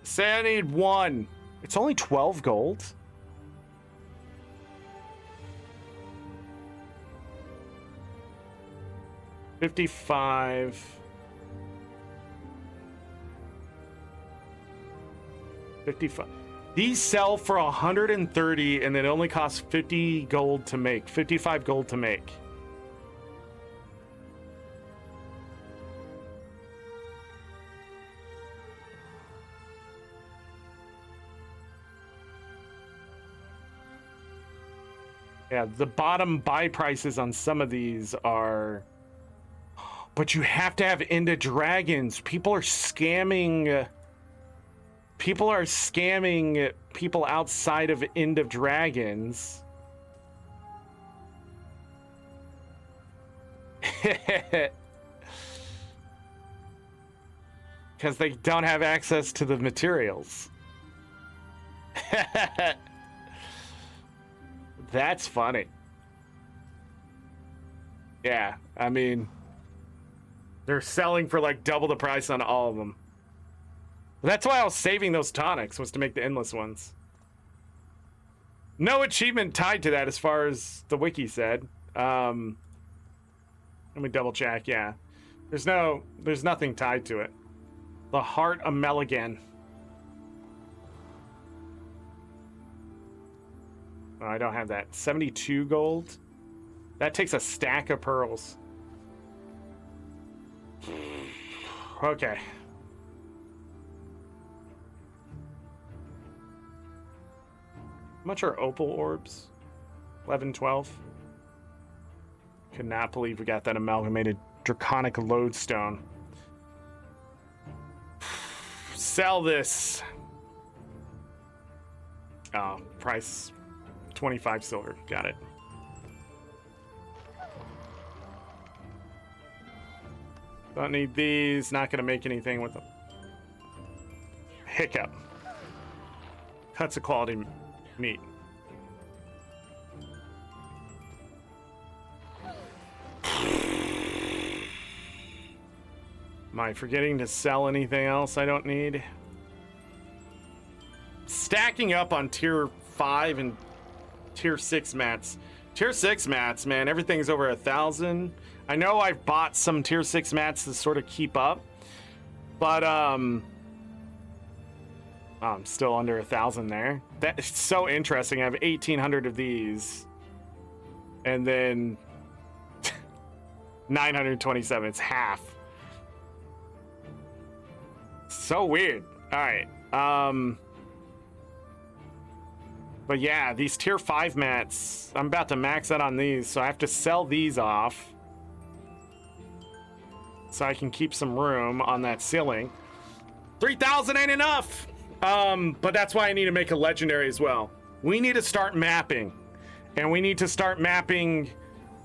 Say I need one. It's only 12 gold. $55. $55. These sell for 130 and it only costs 50 gold to make. 55 gold to make. Yeah, the bottom buy prices on some of these are... But you have to have End Dragons. People are scamming... People are scamming people outside of End of Dragons. Because they don't have access to the materials. That's funny. Yeah, I mean, they're selling for like double the price on all of them. That's why I was saving those tonics, was to make the endless ones. No achievement tied to that as far as the wiki said. Let me double check, yeah. There's nothing tied to it. The Heart of Meligan. Oh, I don't have that. 72 gold. That takes a stack of pearls. Okay. How much are opal orbs? 11, 12. Could not believe we got that amalgamated draconic lodestone. Sell this. Oh, price 25 silver. Got it. Don't need these. Not going to make anything with them. Hiccup. Cuts of quality meat. Am I forgetting to sell anything else I don't need? Stacking up on tier 5 and tier 6 mats. Tier 6 mats, man, everything's over 1,000. I know I've bought some tier 6 mats to sort of keep up, but I'm still under 1,000 there. That's so interesting. I have 1,800 of these, and then 927. It's half. So weird. All right. But yeah, these tier 5 mats, I'm about to max out on these, so I have to sell these off so I can keep some room on that ceiling. 3,000 ain't enough. But that's why I need to make a legendary as well. We need to start mapping, and we need to start mapping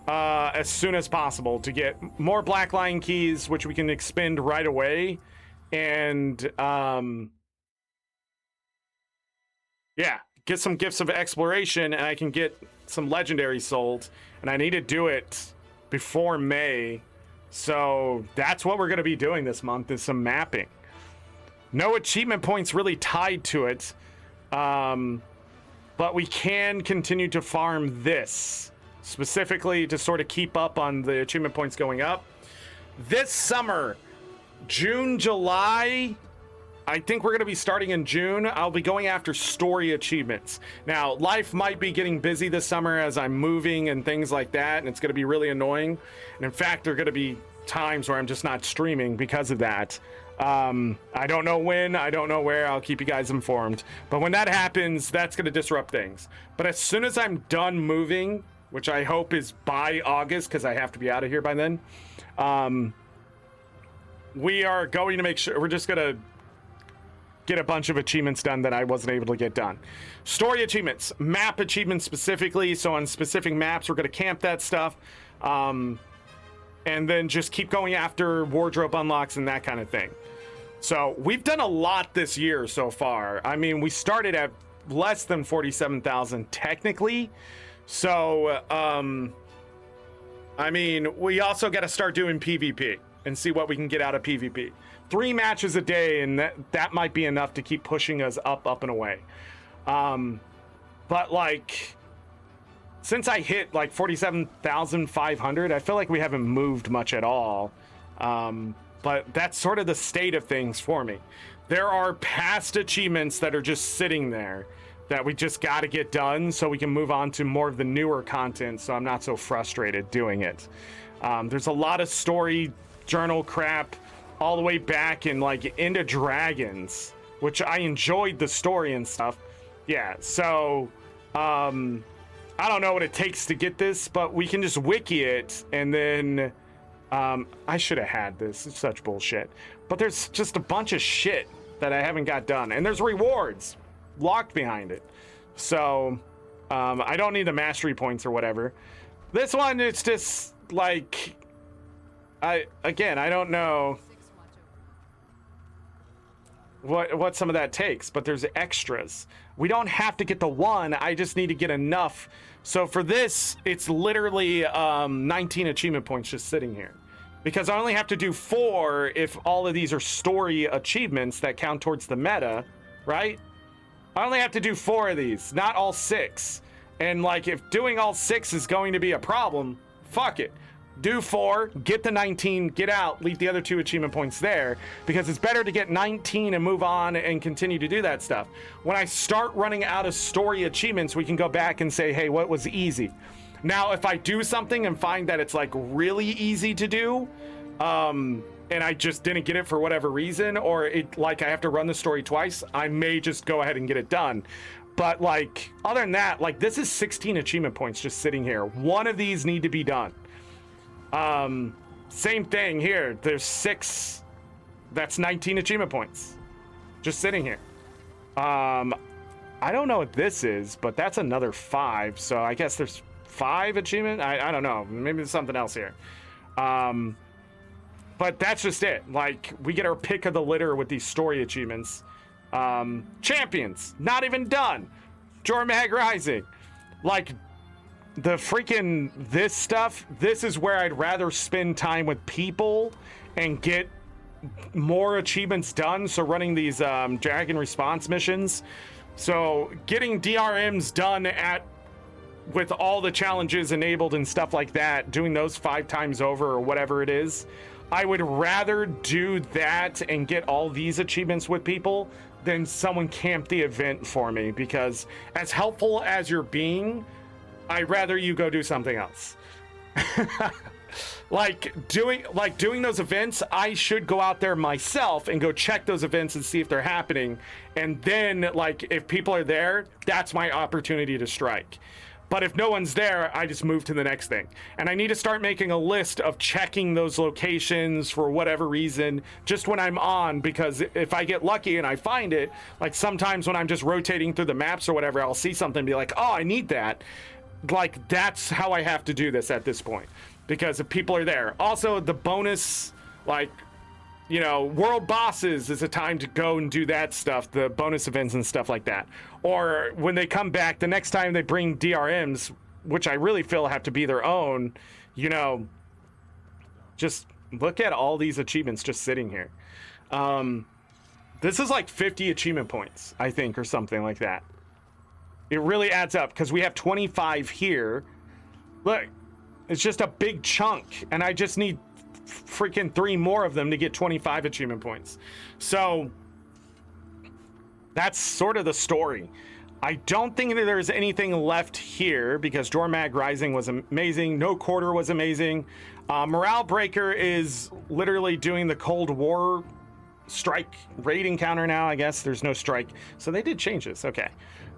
as soon as possible to get more black lion keys, which we can expend right away. And yeah, get some gifts of exploration, and I can get some legendaries sold, and I need to do it before May. So that's what we're going to be doing this month, is some mapping. No achievement points really tied to it, but we can continue to farm this specifically to sort of keep up on the achievement points going up. This summer, June, July, I think we're going to be starting in June. I'll be going after story achievements. Now, life might be getting busy this summer as I'm moving and things like that, and it's going to be really annoying. And in fact, there are going to be times where I'm just not streaming because of that. I don't know when, I don't know where. I'll keep you guys informed. But when that happens, that's going to disrupt things. But as soon as I'm done moving, which I hope is by August, because I have to be out of here by then, we are going to make sure, we're just going to get a bunch of achievements done that I wasn't able to get done. Story achievements, map achievements specifically. So on specific maps, we're going to camp that stuff. And then just keep going after wardrobe unlocks and that kind of thing. So we've done a lot this year so far. I mean, we started at less than 47,000 technically. So, I mean, we also got to start doing PvP. and see what we can get out of PvP. 3 matches a day, and that might be enough to keep pushing us up and away. But like, since I hit like 47,500, I feel like we haven't moved much at all. But that's sort of the state of things for me. There are past achievements that are just sitting there that we just got to get done so we can move on to more of the newer content, so I'm not so frustrated doing it. There's a lot of story journal crap all the way back in like into Dragons, which I enjoyed the story and stuff. Yeah, so I don't know what it takes to get this, but we can just wiki it, and then I should have had this. It's such bullshit. But there's just a bunch of shit that I haven't got done, and there's rewards locked behind it. So I don't need the mastery points or whatever. This one, it's just like, I don't know what some of that takes, but there's extras. We don't have to get the one, I just need to get enough. So for this, it's literally 19 achievement points just sitting here, because I only have to do 4 if all of these are story achievements that count towards the meta, right? I only have to do 4 of these, not all 6. And like, if doing all 6 is going to be a problem, fuck it. Do 4, get the 19, get out, leave the other 2 achievement points there, because it's better to get 19 and move on and continue to do that stuff. When I start running out of story achievements, we can go back and say, hey, what was easy? Now, if I do something and find that it's like really easy to do, and I just didn't get it for whatever reason, or it like I have to run the story twice, I may just go ahead and get it done. But like, other than that, like, this is 16 achievement points just sitting here. One of these need to be done. Same thing here. There's 6. That's 19 achievement points just sitting here. I don't know what this is, but that's another 5. So I guess there's 5 achievement. I don't know. Maybe there's something else here. But that's just it. Like, we get our pick of the litter with these story achievements. Champions, not even done. Jormag Rising. Like, the freaking this stuff, this is where I'd rather spend time with people and get more achievements done. So running these dragon response missions, so getting DRMs done with all the challenges enabled and stuff like that, doing those 5 times over or whatever it is, I would rather do that and get all these achievements with people than someone camp the event for me, because as helpful as you're being, I'd rather you go do something else. like doing those events, I should go out there myself and go check those events and see if they're happening. And then, like, if people are there, that's my opportunity to strike. But if no one's there, I just move to the next thing. And I need to start making a list of checking those locations for whatever reason, just when I'm on, because if I get lucky and I find it, like sometimes when I'm just rotating through the maps or whatever, I'll see something and be like, oh, I need that. Like, that's how I have to do this at this point, because if people are there. Also, the bonus, like, you know, world bosses is a time to go and do that stuff, the bonus events and stuff like that. Or when they come back, the next time they bring DRMs, which I really feel have to be their own, you know, just look at all these achievements just sitting here. This is like 50 achievement points, I think, or something like that. It really adds up, because we have 25 here. Look, it's just a big chunk, and I just need freaking 3 more of them to get 25 achievement points. So that's sort of the story. I don't think that there's anything left here, because Jormag Rising was amazing. No Quarter was amazing. Morale Breaker is literally doing the Cold War strike raid encounter now. I guess there's no strike, so they did change this. Okay.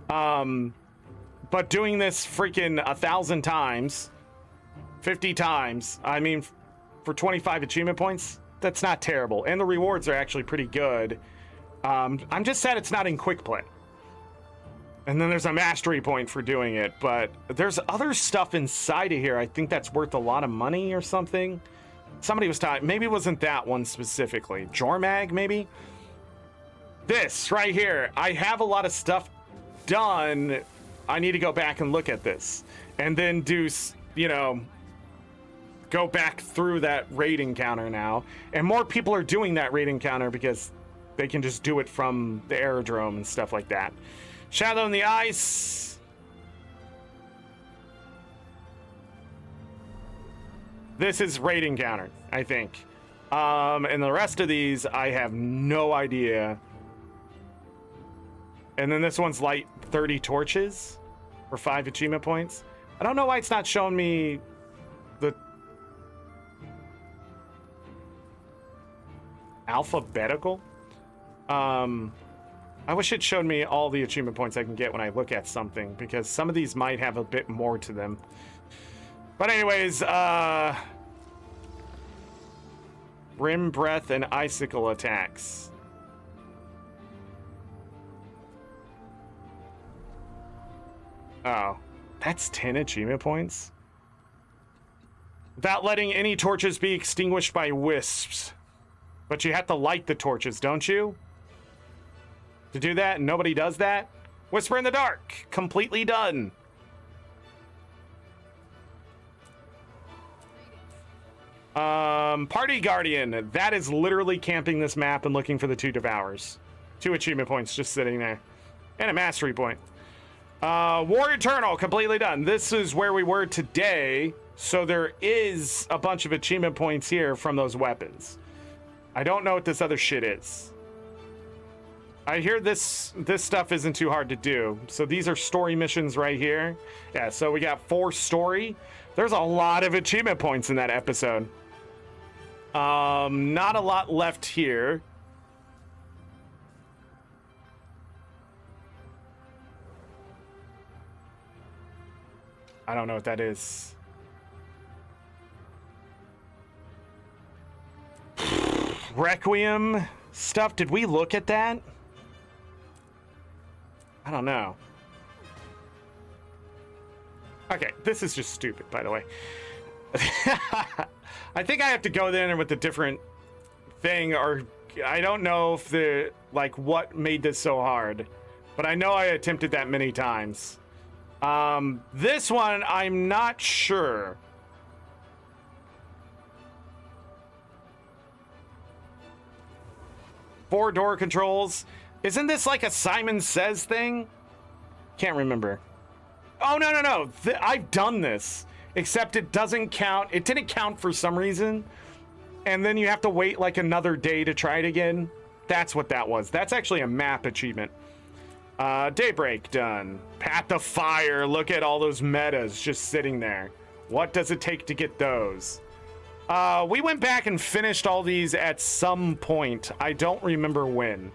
But doing this freaking 1,000 times, 50 times, I mean, for 25 achievement points, that's not terrible. And the rewards are actually pretty good. I'm just sad it's not in quick play. And then there's a mastery point for doing it, but there's other stuff inside of here. I think that's worth a lot of money or something. Somebody was talking, maybe it wasn't that one specifically. Jormag, maybe? This right here. I have a lot of stuff done. I need to go back and look at this and then do, you know, go back through that raid encounter now. And more people are doing that raid encounter because they can just do it from the aerodrome and stuff like that. Shadow in the Ice. This is raid encounter, I think. And the rest of these, I have no idea. And then this one's light 30 torches for 5 achievement points. I don't know why it's not showing me the alphabetical. I wish it showed me all the achievement points I can get when I look at something, because some of these might have a bit more to them. But anyways, Rim Breath and Icicle attacks. Oh, that's 10 achievement points? Without letting any torches be extinguished by wisps. But you have to light the torches, don't you? To do that, nobody does that? Whisper in the Dark, completely done. Party Guardian, that is literally camping this map and looking for the 2 Devours. 2 achievement points just sitting there. And a mastery point. War Eternal, completely done. This is where we were today, so there is a bunch of achievement points here from those weapons. I don't know what this other shit is. I hear this stuff isn't too hard to do. So these are story missions right here. Yeah, so we got 4 story. There's a lot of achievement points in that episode. Not a lot left here. I don't know what that is. Requiem stuff. Did we look at that? I don't know. Okay, this is just stupid, by the way. I think I have to go there with a different thing, or I don't know if the, like, what made this so hard, but I know I attempted that many times. This one, I'm not sure. Four door controls. Isn't this like a Simon Says thing? Can't remember. Oh, no. I've done this, except it doesn't count. It didn't count for some reason. And then you have to wait like another day to try it again. That's what that was. That's actually a map achievement. Daybreak done. Path of Fire. Look at all those metas just sitting there. What does it take to get those? We went back and finished all these at some point. I don't remember when.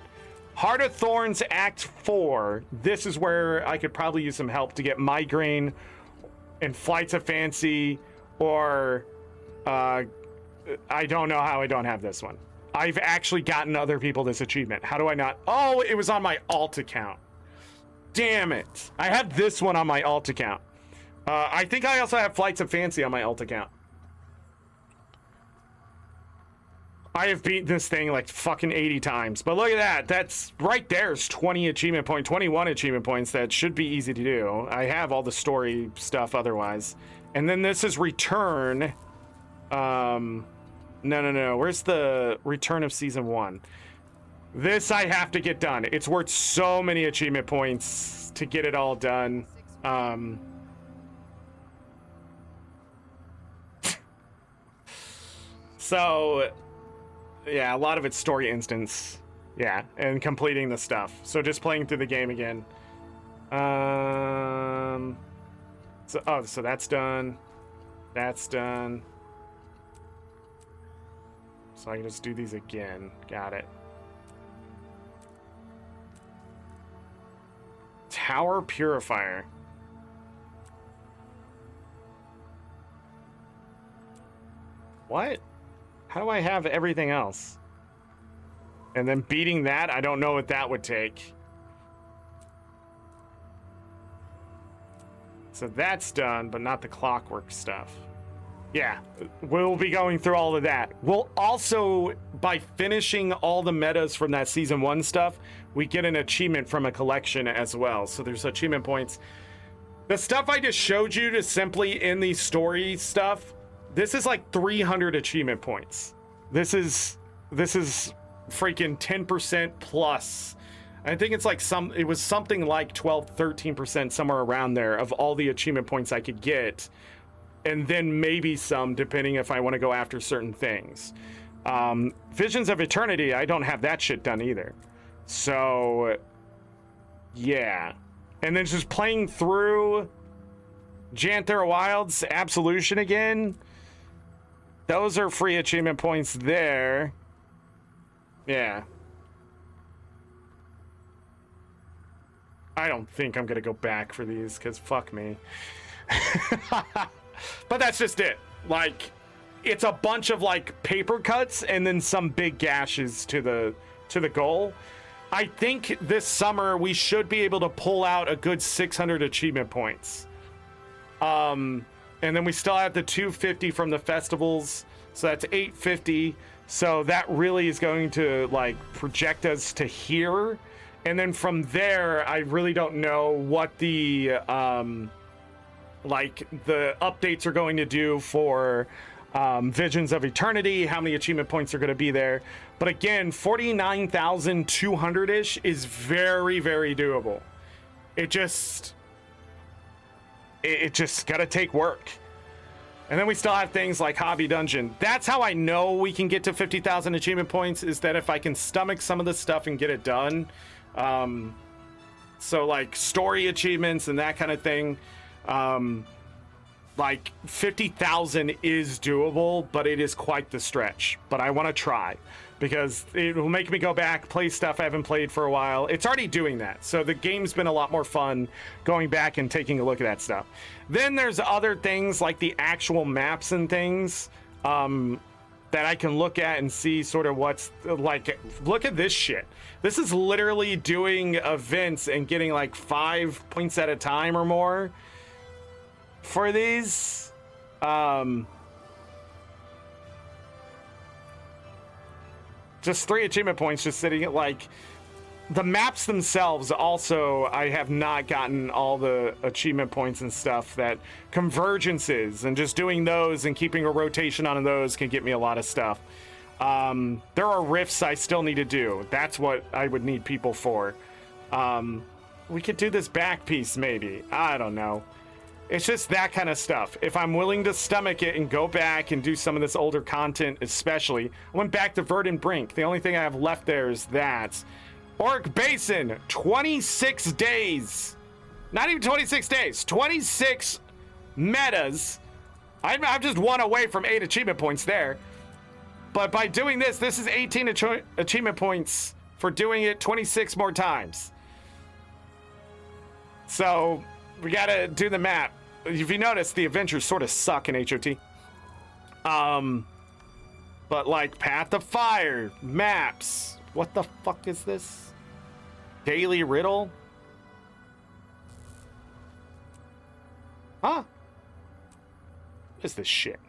Heart of Thorns Act 4. This is where I could probably use some help to get Migraine and Flights of Fancy, or I don't know how I don't have this one. I've actually gotten other people this achievement. How do I not? Oh, it was on my alt account. Damn it. I had this one on my alt account. I think I also have Flights of Fancy on my alt account. I have beaten this thing like fucking 80 times. But look at that. That's right there's 20 achievement point, 21 achievement points. That should be easy to do. I have all the story stuff otherwise. And then this is Return. No. Where's the Return of Season 1? This I have to get done. It's worth so many achievement points to get it all done. So, yeah, a lot of it's story instance. Yeah, and completing the stuff. So just playing through the game again. So that's done. That's done. So I can just do these again. Got it. Tower Purifier. What? How do I have everything else? And then beating that, I don't know what that would take. So that's done, but not the clockwork stuff. Yeah, we'll be going through all of that. We'll also, by finishing all the metas from that Season 1 stuff, we get an achievement from a collection as well. So there's achievement points. The stuff I just showed you to simply in the story stuff, This is like 300 achievement points. This is freaking 10% plus. I think it's like it was something like 12, 13%, somewhere around there of all the achievement points I could get. And then maybe some, depending if I want to go after certain things. Visions of Eternity, I don't have that shit done either. So, yeah. And then just playing through Janthera Wilds, Absolution again. Those are free achievement points there. Yeah. I don't think I'm gonna go back for these, because fuck me. But that's just it. Like, it's a bunch of like paper cuts and then some big gashes to the goal. I think this summer we should be able to pull out a good 600 achievement points. And then we still have the 250 from the festivals, so that's 850. So that really is going to like project us to here. And then from there, I really don't know what the like the updates are going to do for Visions of Eternity, how many achievement points are going to be there. But again, 49,200-ish is very, very doable. It just got to take work. And then we still have things like Hobby Dungeon. That's how I know we can get to 50,000 achievement points, is that if I can stomach some of this stuff and get it done. So like story achievements and that kind of thing. Like 50,000 is doable, but it is quite the stretch. But I want to try, because it will make me go back, play stuff I haven't played for a while. It's already doing that. So the game's been a lot more fun going back and taking a look at that stuff. Then there's other things like the actual maps and things that I can look at and see sort of what's like. Look at this shit. This is literally doing events and getting like 5 points at a time or more for these. Just 3 achievement points just sitting at like the maps themselves. Also, I have not gotten all the achievement points and stuff that convergences, and just doing those and keeping a rotation on those can get me a lot of stuff. There are rifts I still need to do. That's what I would need people for. We could do this back piece maybe. I don't know. It's just that kind of stuff. If I'm willing to stomach it and go back and do some of this older content, especially. I went back to Verdant Brink. The only thing I have left there is that. Orc Basin, 26 days. Not even 26 days, 26 metas. I'm just 1 away from 8 achievement points there. But by doing this is 18 achievement points for doing it 26 more times. So we gotta do the map. If you notice, the adventures sort of suck in HOT. But like Path of Fire, maps. What the fuck is this? Daily Riddle? Huh? What is this shit?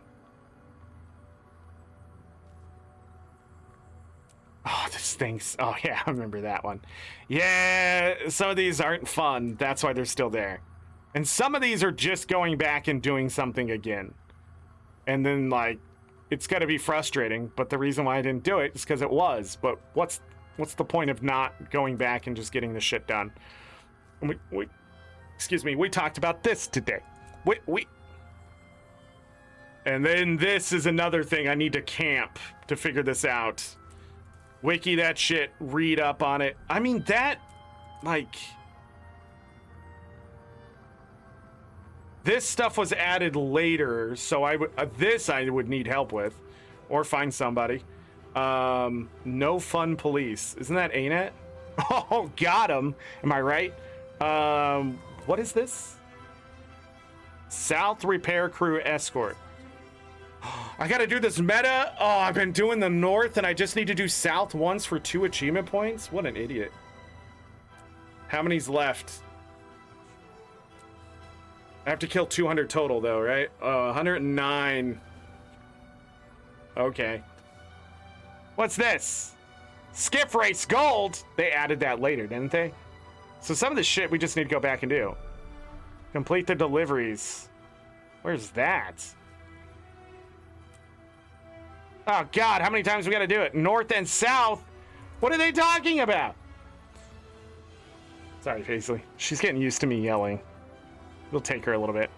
Oh, this thing's... Oh, yeah, I remember that one. Yeah, some of these aren't fun. That's why they're still there. And some of these are just going back and doing something again. And then, like, it's got to be frustrating. But the reason why I didn't do it is because it was. But what's the point of not going back and just getting the shit done? And we talked about this today. And then this is another thing. I need to camp to figure this out. Wiki that shit, read up on it. I mean, that, like, this stuff was added later, so I would need help with, or find somebody. No Fun Police, isn't that ArenaNet? Oh, got him. Am I right? What is this? South Repair Crew Escort. I gotta do this meta. Oh, I've been doing the north and I just need to do south once for 2 achievement points. What an idiot. How many's left? I have to kill 200 total though, right? 109. Okay. What's this? Skip Race Gold. They added that later, didn't they? So some of this shit we just need to go back and do. Complete the deliveries. Where's that? Oh God, how many times we got to do it? North and south? What are they talking about? Sorry, Paisley. She's getting used to me yelling. It'll take her a little bit.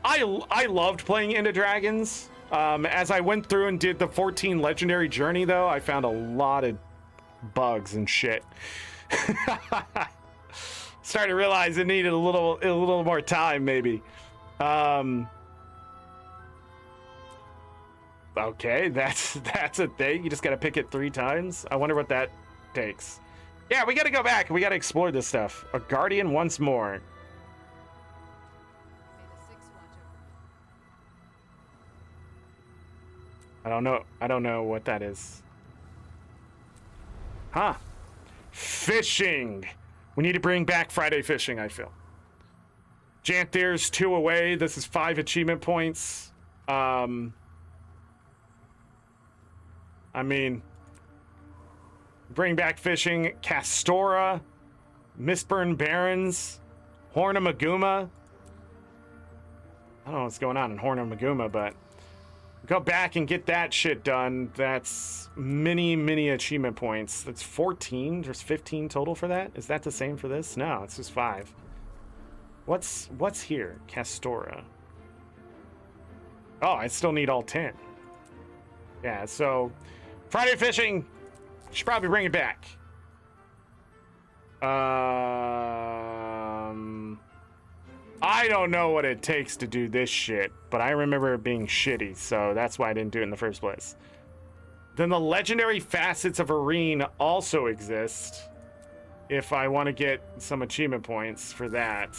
I loved playing Into Dragons. As I went through and did the 14 legendary journey, though, I found a lot of bugs and shit. Started to realize it needed a little more time, maybe. Okay, that's a thing. You just gotta pick it 3 times. I wonder what that takes. Yeah, we gotta go back. We gotta explore this stuff. A guardian once more. May the Six watch over. I don't know what that is. Huh. Fishing. We need to bring back Friday fishing, I feel. Janthir's 2 away. This is 5 achievement points. I mean, bring back fishing. Castora, Mistburn Barrens, Horn of Maguma. I don't know what's going on in Horn of Maguma, but go back and get that shit done. That's many achievement points. That's 14. There's 15 total for that. Is that the same for this? No, it's just 5. What's here? Castora. Oh, I still need all 10. Yeah, so Friday fishing, should probably bring it back. I don't know what it takes to do this shit, but I remember it being shitty, so that's why I didn't do it in the first place. Then the legendary facets of Arena also exist if I want to get some achievement points for that.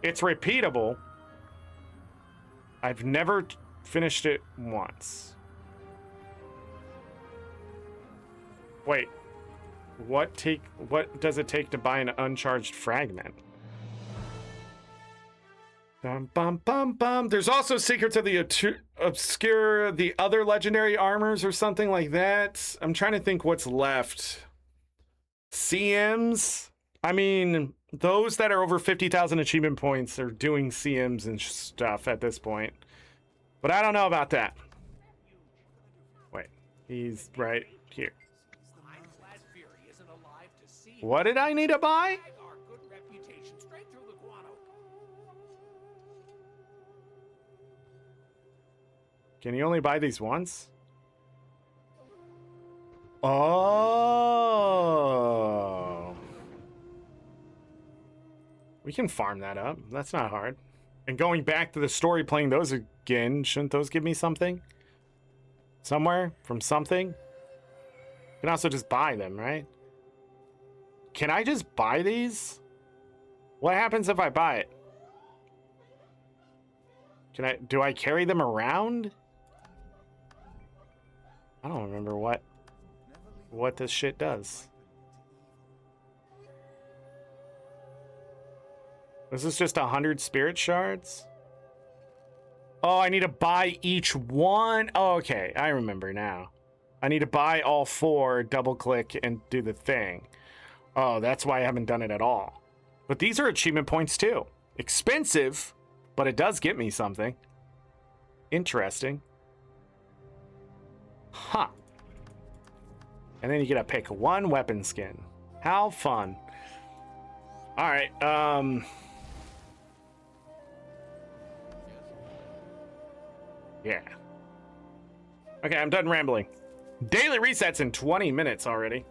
It's repeatable. I've never finished it once. Wait, what does it take to buy an uncharged fragment? Bum, bum, bum, bum. There's also secrets of the obscure, the other legendary armors or something like that. I'm trying to think what's left. CMs? I mean, those that are over 50,000 achievement points are doing CMs and stuff at this point. But I don't know about that. Wait, he's right here. What did I need to buy? Can you only buy these once? Oh. We can farm that up. That's not hard. And going back to the story, playing those again, shouldn't those give me something? Somewhere? From something? You can also just buy them, right? Can I just buy these? What happens if I buy it? Do I carry them around? I don't remember what this shit does. This is just 100 spirit shards? Oh, I need to buy each one. Oh, okay, I remember now. I need to buy all 4, double click, and do the thing. Oh, that's why I haven't done it at all. But these are achievement points too. Expensive, but it does get me something. Interesting. Huh. And then you get to pick 1 weapon skin. How fun. All right, yeah. Okay, I'm done rambling. Daily resets in 20 minutes already.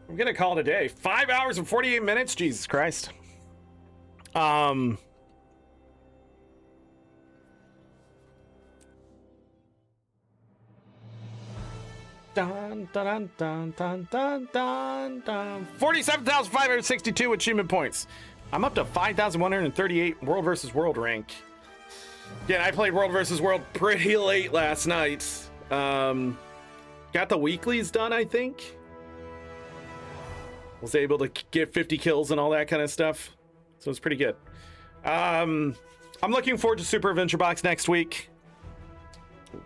I'm gonna call it a day. 5 hours and 48 minutes? Jesus Christ. Dun, dun, dun, dun, dun, dun, dun. 47,562 achievement points. I'm up to 5,138 World vs. World rank. Yeah, I played World vs. World pretty late last night. Got the weeklies done, I think. Was able to get 50 kills and all that kind of stuff. So it's pretty good. I'm looking forward to Super Adventure Box next week.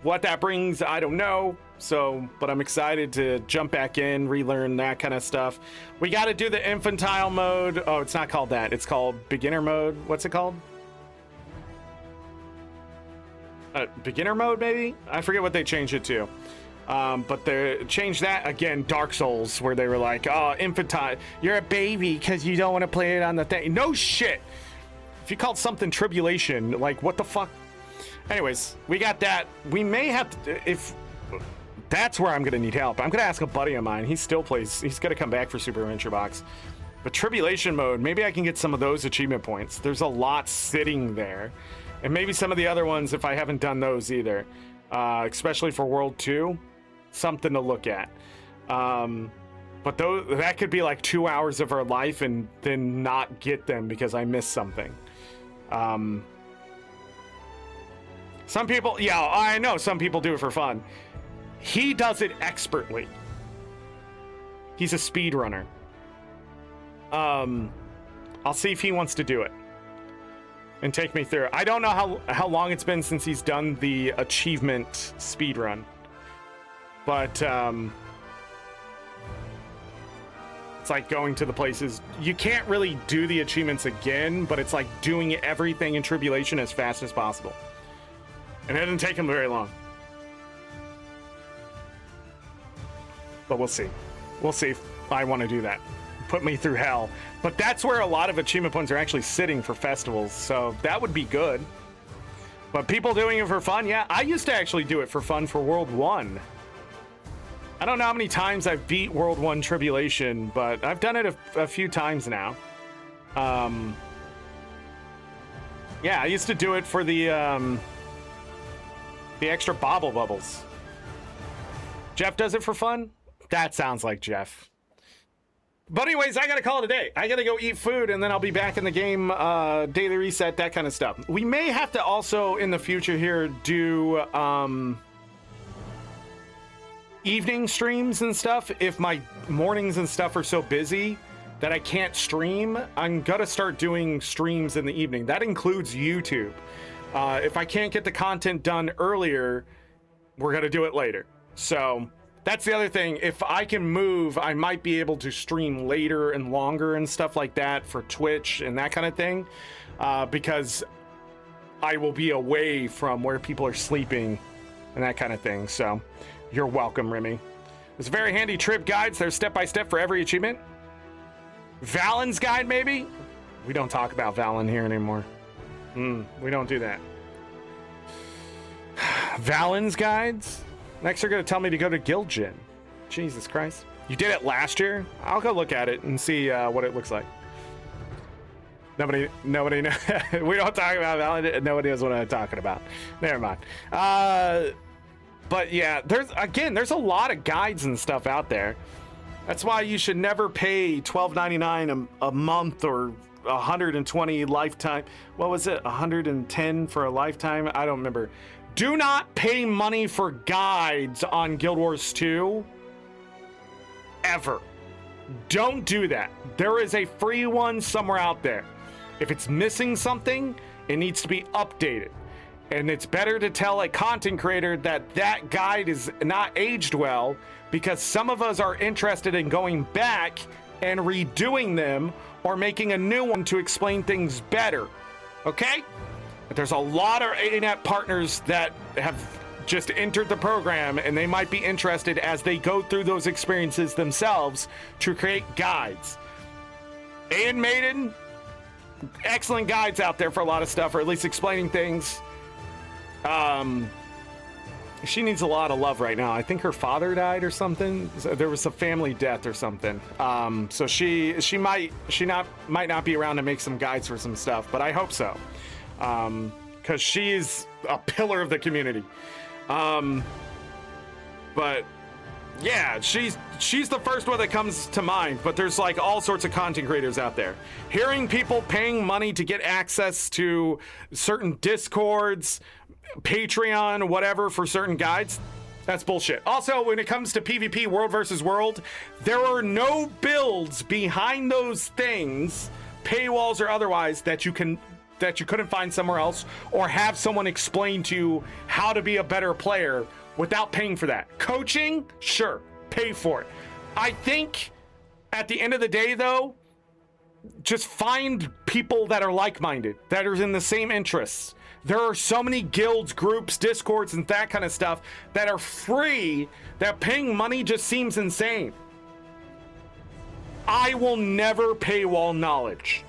What that brings, I don't know. But I'm excited to jump back in, relearn that kind of stuff. We got to do the infantile mode. Oh, it's not called that. It's called beginner mode. What's it called? beginner mode, maybe? I forget what they changed it to. But they changed that again, Dark Souls, where they were like, oh, infantile, you're a baby because you don't want to play it on the thing. No shit. If you called something tribulation, like, what the fuck? Anyways, we got that. We may have to, if that's where I'm going to need help. I'm going to ask a buddy of mine. He still plays. He's going to come back for Super Adventure Box. But tribulation mode, maybe I can get some of those achievement points. There's a lot sitting there. And maybe some of the other ones if I haven't done those either. Especially for World 2. Something to look at. But that could be like 2 hours of our life and then not get them because I missed something. Some people, yeah, I know some people do it for fun. He does it expertly. He's a speedrunner. I'll see if he wants to do it and take me through it. I don't know how long it's been since he's done the achievement speedrun. But it's like going to the places. You can't really do the achievements again, but it's like doing everything in Tribulation as fast as possible. And it didn't take him very long. But we'll see. We'll see if I want to do that. Put me through hell. But that's where a lot of achievement points are actually sitting for festivals, so that would be good. But people doing it for fun, yeah. I used to actually do it for fun for World 1. I don't know how many times I've beat World 1 Tribulation, but I've done it a few times now. Yeah, I used to do it for the extra bobble bubbles. Jeff does it for fun? That sounds like Jeff. But anyways, I gotta call it a day. I gotta go eat food, and then I'll be back in the game, daily reset, that kind of stuff. We may have to also, in the future here, do evening streams and stuff. If my mornings and stuff are so busy that I can't stream, I'm gonna start doing streams in the evening. That includes YouTube. If I can't get the content done earlier, we're gonna do it later. So that's the other thing. If I can move, I might be able to stream later and longer and stuff like that for Twitch and that kind of thing, because I will be away from where people are sleeping and that kind of thing. So you're welcome, Remy. It's very handy trip guides. There's step-by-step for every achievement. Valen's guide, maybe? We don't talk about Valen here anymore. We don't do that. Valen's guides? Next, they're going to tell me to go to Guild Gym. Jesus Christ. You did it last year? I'll go look at it and see what it looks like. Nobody knows. We don't talk about Valorant. Nobody knows what I'm talking about. Never mind. But yeah, there's a lot of guides and stuff out there. That's why you should never pay $12.99 a month or $120 lifetime. What was it? $110 for a lifetime? I don't remember. Do not pay money for guides on Guild Wars 2 ever. Don't do that. There is a free one somewhere out there. If it's missing something, it needs to be updated. And it's better to tell a content creator that that guide is not aged well, because some of us are interested in going back and redoing them or making a new one to explain things better. Okay? But there's a lot of ArenaNet partners that have just entered the program, and they might be interested as they go through those experiences themselves to create guides. And Maiden, excellent guides out there for a lot of stuff, or at least explaining things. She needs a lot of love right now. I think her father died or something. There was a family death or something. So she might not be around to make some guides for some stuff, but I hope so. Because she is a pillar of the community. But yeah, she's the first one that comes to mind, but there's like all sorts of content creators out there. Hearing people paying money to get access to certain Discords, Patreon, whatever, for certain guides, that's bullshit. Also, when it comes to PvP, World versus World, there are no builds behind those things, paywalls or otherwise, that you couldn't find somewhere else, or have someone explain to you how to be a better player without paying for that. Coaching, sure, pay for it. I think at the end of the day, though, just find people that are like-minded, that are in the same interests. There are so many guilds, groups, discords, and that kind of stuff that are free that paying money just seems insane. I will never paywall knowledge.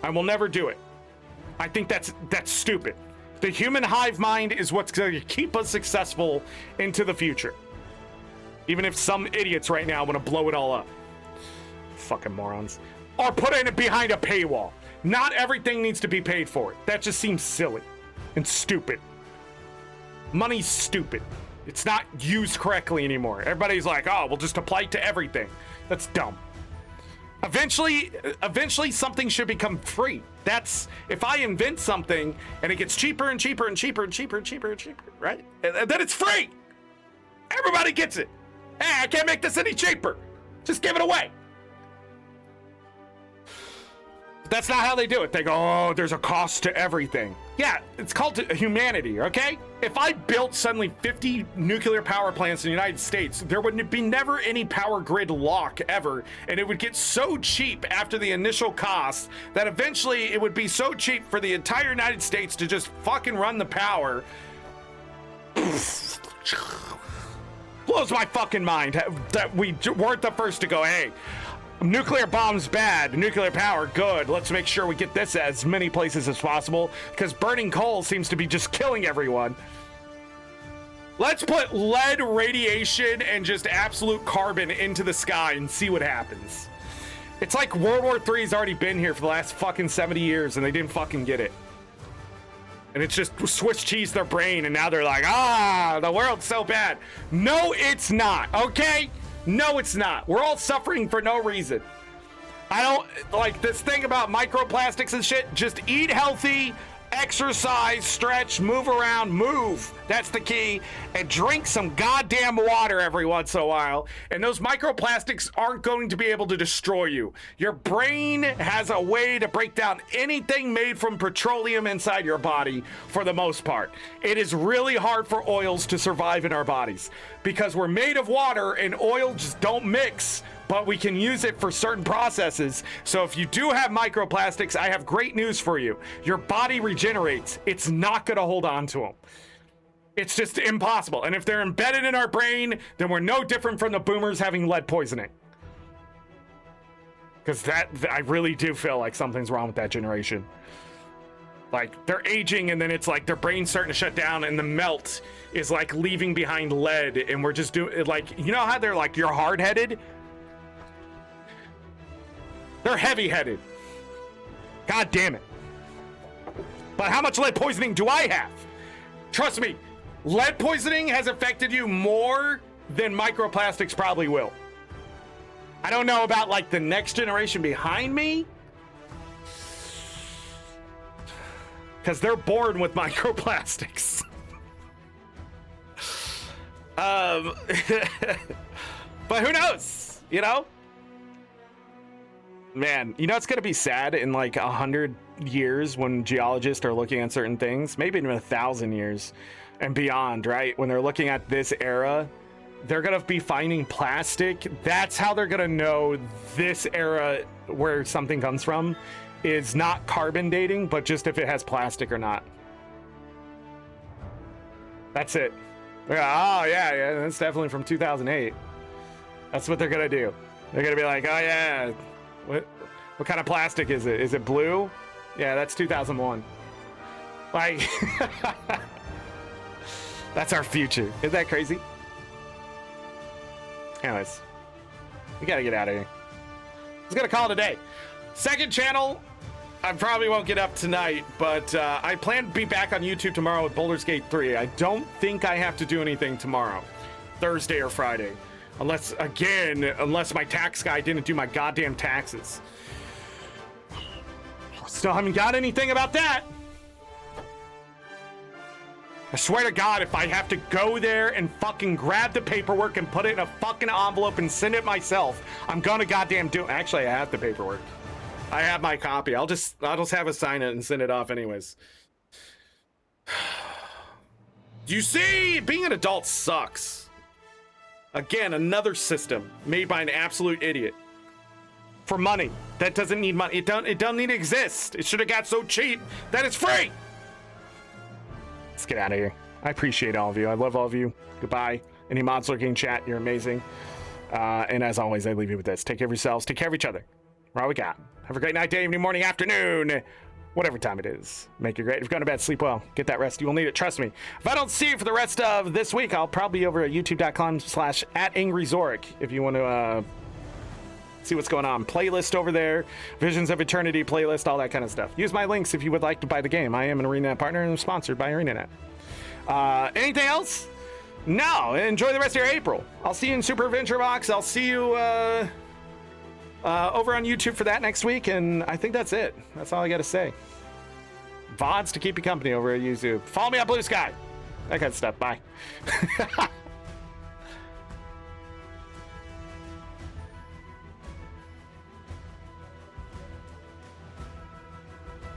I will never do it. I think that's stupid. The human hive mind is what's going to keep us successful into the future. Even if some idiots right now want to blow it all up. Fucking morons. Or put it behind a paywall. Not everything needs to be paid for. That just seems silly and stupid. Money's stupid. It's not used correctly anymore. Everybody's like, oh, we'll just apply it to everything. That's dumb. Eventually something should become free. That's if I invent something and it gets cheaper and cheaper and cheaper and cheaper and cheaper and cheaper, right? And then it's free. Everybody gets it. Hey, I can't make this any cheaper. Just give it away. But that's not how they do it. They go, oh, there's a cost to everything. Yeah, it's called humanity, okay? If I built suddenly 50 nuclear power plants in the United States, there would be never any power grid lock ever, and it would get so cheap after the initial cost that eventually it would be so cheap for the entire United States to just fucking run the power. Blows my fucking mind that we weren't the first to go, hey, nuclear bombs bad, nuclear power good. Let's make sure we get this as many places as possible because burning coal seems to be just killing everyone. Let's put lead radiation and just absolute carbon into the sky and see what happens. It's like World War III has already been here for the last fucking 70 years and they didn't fucking get it. And it's just Swiss cheese their brain and now they're like, ah, the world's so bad. No, it's not, okay? No, it's not. We're all suffering for no reason. I don't like this thing about microplastics and shit. Just eat healthy, exercise, stretch, move around, move. That's the key. And drink some goddamn water every once in a while. And those microplastics aren't going to be able to destroy you. Your brain has a way to break down anything made from petroleum inside your body for the most part. It is really hard for oils to survive in our bodies because we're made of water and oil just don't mix. But we can use it for certain processes. So if you do have microplastics, I have great news for you. Your body regenerates. It's not going to hold on to them. It's just impossible. And if they're embedded in our brain, then we're no different from the boomers having lead poisoning. Because I really do feel like something's wrong with that generation. Like they're aging and then it's like their brain's starting to shut down and the melt is like leaving behind lead. And we're just doing like, you know how they're like, you're hard-headed? They're heavy-headed. God damn it. But how much lead poisoning do I have? Trust me, lead poisoning has affected you more than microplastics probably will. I don't know about like the next generation behind me. Because they're born with microplastics. But who knows, you know? Man, you know it's gonna be sad in like 100 years when geologists are looking at certain things, maybe even 1,000 years and beyond, right? When they're looking at this era, they're gonna be finding plastic. That's how they're gonna know this era where something comes from is not carbon dating, but just if it has plastic or not. That's it. Oh yeah, that's definitely from 2008. That's what they're gonna do. They're gonna be like, oh yeah. What kind of plastic is it? Is it blue? Yeah, that's 2001. Like, that's our future. Isn't that crazy? Anyways, we gotta get out of here. I was gonna call it a day. Second channel, I probably won't get up tonight, but I plan to be back on YouTube tomorrow with Baldur's Gate 3. I don't think I have to do anything tomorrow, Thursday or Friday. Unless my tax guy didn't do my goddamn taxes. Still haven't got anything about that. I swear to God, if I have to go there and fucking grab the paperwork and put it in a fucking envelope and send it myself, I'm gonna goddamn do it. Actually, I have the paperwork. I have my copy. I'll just have us sign it and send it off anyways. You see, being an adult sucks. Again, another system made by an absolute idiot. For money. That doesn't need money. It doesn't need to exist. It should have got so cheap that it's free. let's get out of here. I appreciate all of you. I love all of you. Goodbye. Any mods lurking in chat, you're amazing. And as always, I leave you with this. Take care of yourselves. Take care of each other. We're all we got. Have a great night, day, evening, morning, afternoon. Whatever time it is. Make it great. If you're going to bed, sleep well. Get that rest. You will need it. Trust me. If I don't see you for the rest of this week, I'll probably be over at youtube.com/@AngryZorric if you want to see what's going on. Playlist over there. Visions of Eternity playlist, all that kind of stuff. Use my links if you would like to buy the game. I am an ArenaNet partner and I'm sponsored by ArenaNet. Anything else? No. Enjoy the rest of your April. I'll see you in Super Adventure Box. I'll see you over on YouTube for that next week, and I think that's it. That's all I got to say. VODs to keep you company over at YouTube. Follow me on Blue Sky. That kind of stuff. Bye.